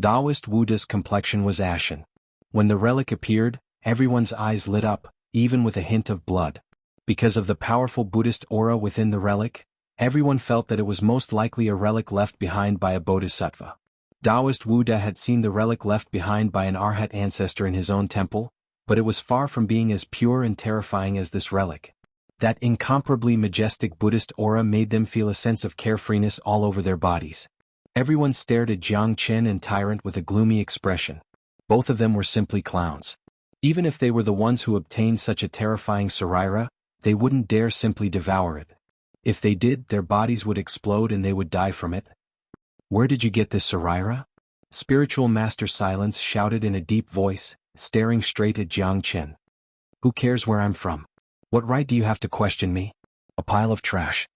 Taoist Wuda's complexion was ashen. When the relic appeared, everyone's eyes lit up, even with a hint of blood. Because of the powerful Buddhist aura within the relic, everyone felt that it was most likely a relic left behind by a bodhisattva. Taoist Wuda had seen the relic left behind by an Arhat ancestor in his own temple, but it was far from being as pure and terrifying as this relic. That incomparably majestic Buddhist aura made them feel a sense of carefreeness all over their bodies. Everyone stared at Jiang Qin and Tyrant with a gloomy expression. Both of them were simply clowns. Even if they were the ones who obtained such a terrifying Sarira, they wouldn't dare simply devour it. If they did, their bodies would explode and they would die from it. Where did you get this Sarira? Spiritual Master Silence shouted in a deep voice, staring straight at Jiang Qin. Who cares where I'm from? What right do you have to question me? A pile of trash.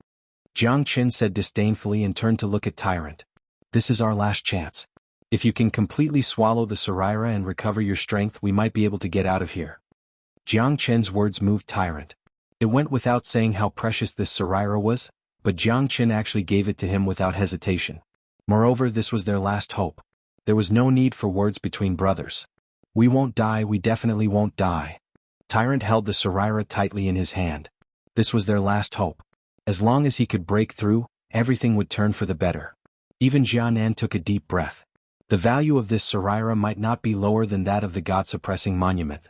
Jiang Qin said disdainfully and turned to look at Tyrant. This is our last chance. If you can completely swallow the Sarira and recover your strength, we might be able to get out of here. Jiang Qin's words moved Tyrant. It went without saying how precious this Sarira was, but Jiang Qin actually gave it to him without hesitation. Moreover, this was their last hope. There was no need for words between brothers. We won't die, we definitely won't die. Tyrant held the Sarira tightly in his hand. This was their last hope. As long as he could break through, everything would turn for the better. Even Xuanhuan took a deep breath. The value of this Sarira might not be lower than that of the God-suppressing monument.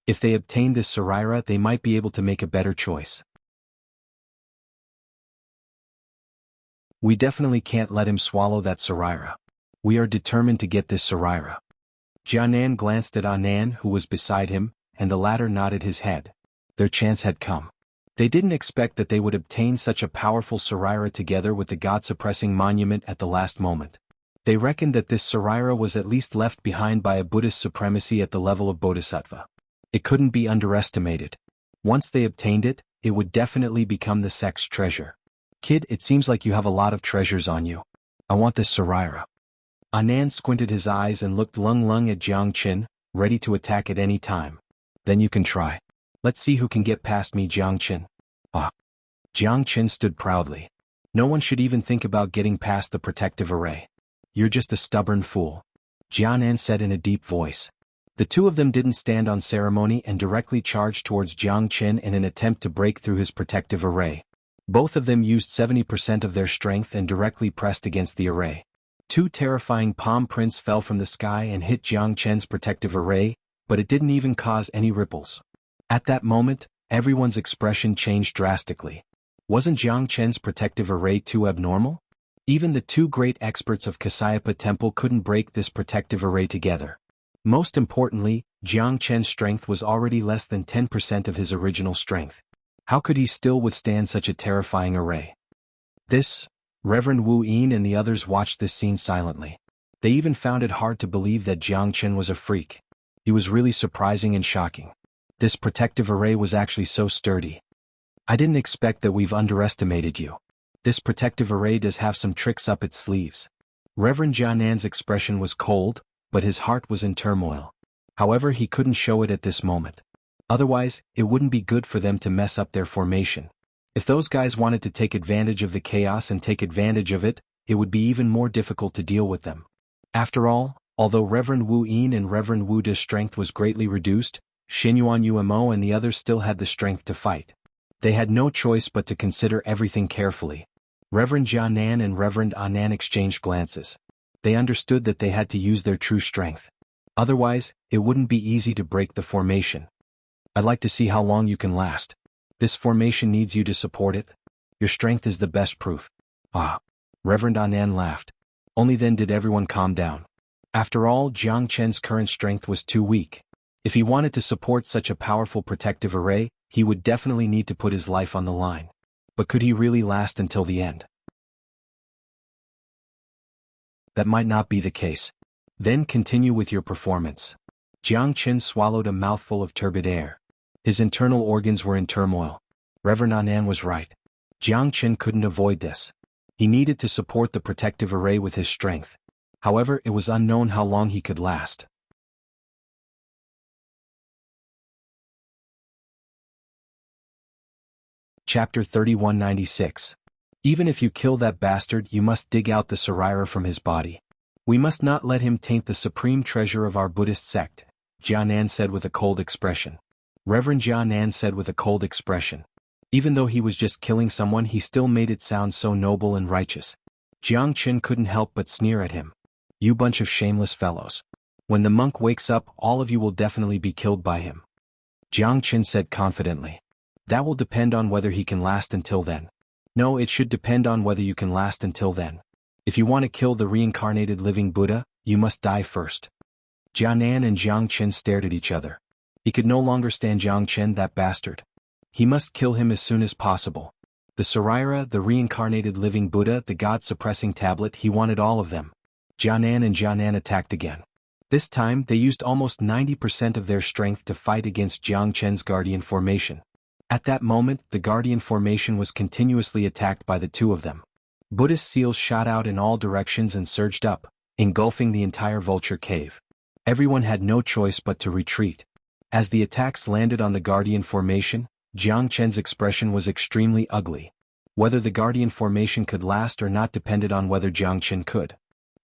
If they obtained this Sarira, they might be able to make a better choice. We definitely can't let him swallow that Sarira. We are determined to get this Sarira. Xuanhuan glanced at Anan, who was beside him, and the latter nodded his head. Their chance had come. They didn't expect that they would obtain such a powerful Sarira together with the God-suppressing monument at the last moment. They reckoned that this Sarira was at least left behind by a Buddhist supremacy at the level of Bodhisattva. It couldn't be underestimated. Once they obtained it, it would definitely become the sect's treasure. Kid, it seems like you have a lot of treasures on you. I want this Sarira. Anan squinted his eyes and looked lung at Jiang Qin, ready to attack at any time. Then you can try. Let's see who can get past me, Jiang Qin. Ah. Jiang Qin stood proudly. No one should even think about getting past the protective array. You're just a stubborn fool. Xuanhuan said in a deep voice. The two of them didn't stand on ceremony and directly charged towards Jiang Qin in an attempt to break through his protective array. Both of them used 70% of their strength and directly pressed against the array. Two terrifying palm prints fell from the sky and hit Jiang Chen's protective array, but it didn't even cause any ripples. At that moment, everyone's expression changed drastically. Wasn't Jiang Chen's protective array too abnormal? Even the two great experts of Kasyapa Temple couldn't break this protective array together. Most importantly, Jiang Chen's strength was already less than 10% of his original strength. How could he still withstand such a terrifying array? Reverend Wu Yin and the others watched this scene silently. They even found it hard to believe that Jiang Chen was a freak. He was really surprising and shocking. This protective array was actually so sturdy. I didn't expect that we've underestimated you. This protective array does have some tricks up its sleeves. Reverend Jianan's expression was cold, but his heart was in turmoil. However, he couldn't show it at this moment. Otherwise, it wouldn't be good for them to mess up their formation. If those guys wanted to take advantage of the chaos and take advantage of it, it would be even more difficult to deal with them. After all, although Reverend Wu Yin and Reverend Wu De's strength was greatly reduced, Xuanhuan Yuemo and the others still had the strength to fight. They had no choice but to consider everything carefully. Reverend Jianan and Reverend Anan exchanged glances. They understood that they had to use their true strength. Otherwise, it wouldn't be easy to break the formation. I'd like to see how long you can last. This formation needs you to support it. Your strength is the best proof. Ah. Reverend Anan laughed. Only then did everyone calm down. After all, Jiang Chen's current strength was too weak. If he wanted to support such a powerful protective array, he would definitely need to put his life on the line. But could he really last until the end? That might not be the case. Then continue with your performance. Jiang Chen swallowed a mouthful of turbid air. His internal organs were in turmoil. Reverend Anan was right. Jiang Chen couldn't avoid this. He needed to support the protective array with his strength. However, it was unknown how long he could last. Chapter 3196. Even if you kill that bastard, you must dig out the Sarira from his body. We must not let him taint the supreme treasure of our Buddhist sect, Jianan said with a cold expression. Reverend Jianan said with a cold expression. Even though he was just killing someone, he still made it sound so noble and righteous. Jiang Chen couldn't help but sneer at him. You bunch of shameless fellows. When the monk wakes up, all of you will definitely be killed by him. Jiang Chen said confidently. That will depend on whether he can last until then. No, it should depend on whether you can last until then. If you want to kill the reincarnated living Buddha, you must die first. Jianan and Jiang Chen stared at each other. He could no longer stand Jiang Chen, that bastard. He must kill him as soon as possible. The Sarira, the reincarnated living Buddha, the God-suppressing tablet, he wanted all of them. Jianan and Jianan attacked again. This time, they used almost 90% of their strength to fight against Jiang Chen's guardian formation. At that moment, the guardian formation was continuously attacked by the two of them. Buddhist seals shot out in all directions and surged up, engulfing the entire vulture cave. Everyone had no choice but to retreat. As the attacks landed on the guardian formation, Jiang Chen's expression was extremely ugly. Whether the guardian formation could last or not depended on whether Jiang Chen could.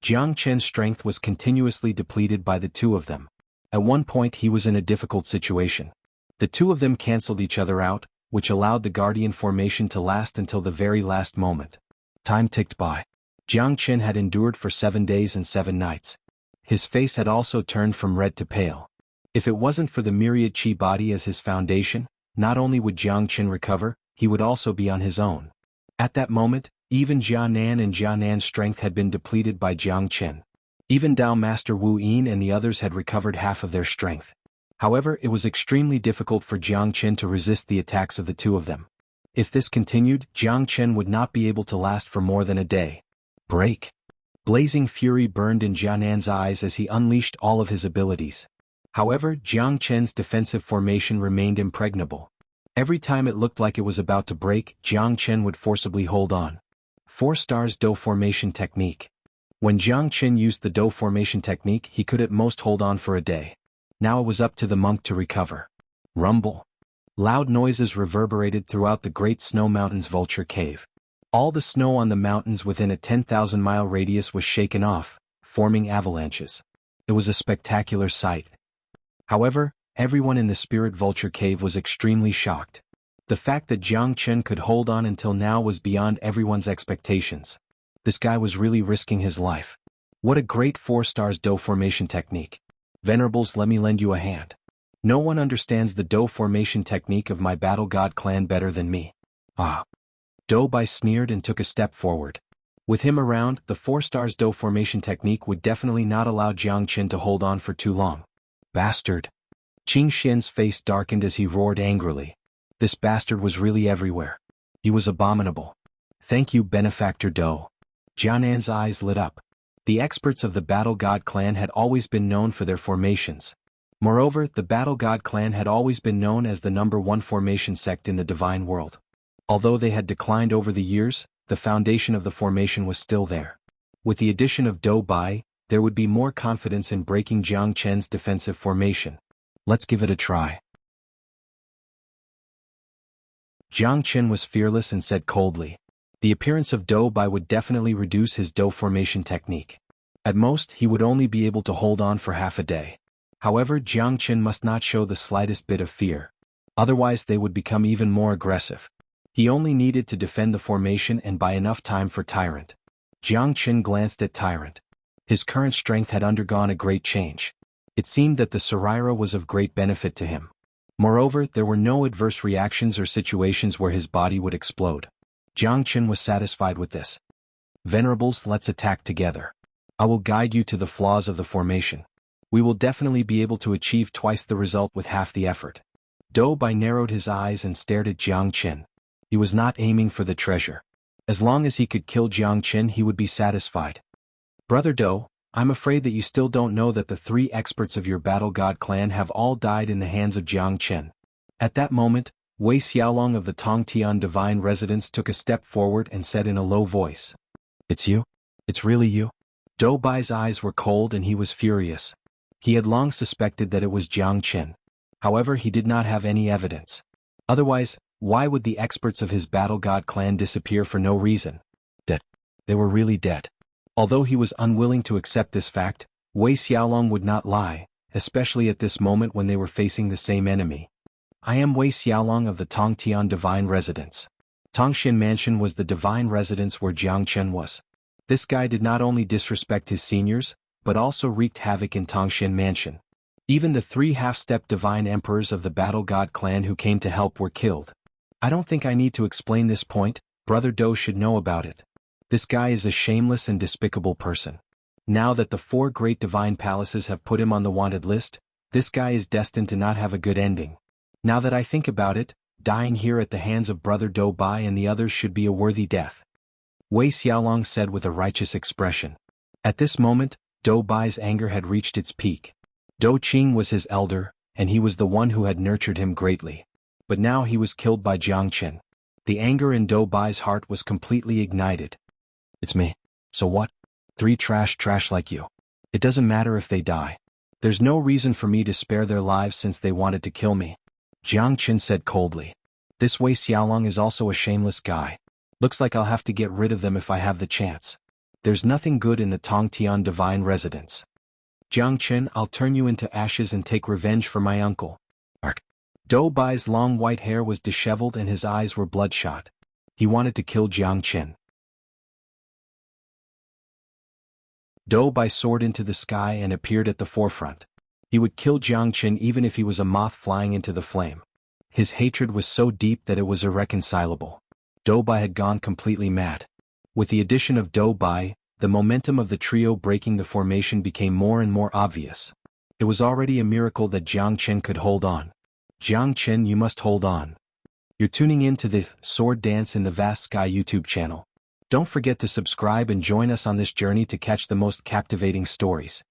Jiang Chen's strength was continuously depleted by the two of them. At one point he was in a difficult situation. The two of them cancelled each other out, which allowed the guardian formation to last until the very last moment. Time ticked by. Jiang Chen had endured for 7 days and 7 nights. His face had also turned from red to pale. If it wasn't for the myriad chi body as his foundation, not only would Jiang Chen recover, he would also be on his own. At that moment, even Jianan and Jianan's strength had been depleted by Jiang Chen. Even Dao Master Wu Yin and the others had recovered half of their strength. However, it was extremely difficult for Jiang Chen to resist the attacks of the two of them. If this continued, Jiang Chen would not be able to last for more than a day. Break! Blazing fury burned in Jianan's eyes as he unleashed all of his abilities. However, Jiang Chen's defensive formation remained impregnable. Every time it looked like it was about to break, Jiang Chen would forcibly hold on. 4 stars Do formation technique. When Jiang Chen used the Do formation technique, he could at most hold on for a day. Now it was up to the monk to recover. Rumble. Loud noises reverberated throughout the Great Snow Mountains Vulture Cave. All the snow on the mountains within a 10,000-mile radius was shaken off, forming avalanches. It was a spectacular sight. However, everyone in the Spirit Vulture Cave was extremely shocked. The fact that Jiang Chen could hold on until now was beyond everyone's expectations. This guy was really risking his life. What a great 4 stars dough formation technique. Venerables, let me lend you a hand. No one understands the dough formation technique of my battle god clan better than me. Ah. Doughbai sneered and took a step forward. With him around, the 4 stars dough formation technique would definitely not allow Jiang Qin to hold on for too long. Bastard. Qing Xian's face darkened as he roared angrily. This bastard was really everywhere. He was abominable. Thank you, benefactor Dou. Jianan's eyes lit up. The experts of the Battle God clan had always been known for their formations. Moreover, the Battle God clan had always been known as the #1 formation sect in the divine world. Although they had declined over the years, the foundation of the formation was still there. With the addition of Dou Bai, there would be more confidence in breaking Jiang Chen's defensive formation. Let's give it a try. Jiang Chen was fearless and said coldly. The appearance of Dou Bai would definitely reduce his Dou formation technique. At most, he would only be able to hold on for half a day. However, Jiang Chen must not show the slightest bit of fear. Otherwise they would become even more aggressive. He only needed to defend the formation and buy enough time for Tyrant. Jiang Chen glanced at Tyrant. His current strength had undergone a great change. It seemed that the Saraira was of great benefit to him. Moreover, there were no adverse reactions or situations where his body would explode. Jiang Chen was satisfied with this. Venerables, let's attack together. I will guide you to the flaws of the formation. We will definitely be able to achieve twice the result with half the effort. Dou Bai narrowed his eyes and stared at Jiang Chen. He was not aiming for the treasure. As long as he could kill Jiang Chen, he would be satisfied. Brother Dou, I'm afraid that you still don't know that the 3 experts of your Battle God clan have all died in the hands of Jiang Chen. At that moment, Wei Xiaolong of the Tongtian Divine Residence took a step forward and said in a low voice. It's you? It's really you? Dou Bai's eyes were cold and he was furious. He had long suspected that it was Jiang Chen. However, he did not have any evidence. Otherwise, why would the experts of his Battle God clan disappear for no reason? Dead. They were really dead. Although he was unwilling to accept this fact, Wei Xiaolong would not lie, especially at this moment when they were facing the same enemy. I am Wei Xiaolong of the Tongtian Divine Residence. Tongxian Mansion was the divine residence where Jiang Chen was. This guy did not only disrespect his seniors, but also wreaked havoc in Tongxian Mansion. Even the 3 half-step divine emperors of the Battle God clan who came to help were killed. I don't think I need to explain this point, Brother Dou should know about it. This guy is a shameless and despicable person. Now that the 4 great divine palaces have put him on the wanted list, this guy is destined to not have a good ending. Now that I think about it, dying here at the hands of Brother Dou Bai and the others should be a worthy death. Wei Xiaolong said with a righteous expression. At this moment, Dou Bai's anger had reached its peak. Dou Qing was his elder, and he was the one who had nurtured him greatly. But now he was killed by Jiang Chen. The anger in Dou Bai's heart was completely ignited. It's me. So what? 3 trash like you. It doesn't matter if they die. There's no reason for me to spare their lives since they wanted to kill me. Jiang Chen said coldly. This Wei Xiaolong is also a shameless guy. Looks like I'll have to get rid of them if I have the chance. There's nothing good in the Tongtian Divine Residence. Jiang Chen, I'll turn you into ashes and take revenge for my uncle. Ark. Dou Bai's long white hair was disheveled and his eyes were bloodshot. He wanted to kill Jiang Chen. Dou Bai soared into the sky and appeared at the forefront. He would kill Jiang Chen even if he was a moth flying into the flame. His hatred was so deep that it was irreconcilable. Dou Bai had gone completely mad. With the addition of Dou Bai, the momentum of the trio breaking the formation became more and more obvious. It was already a miracle that Jiang Chen could hold on. Jiang Chen, you must hold on. You're tuning in to the Sword Dance in the Vast Sky YouTube channel. Don't forget to subscribe and join us on this journey to catch the most captivating stories.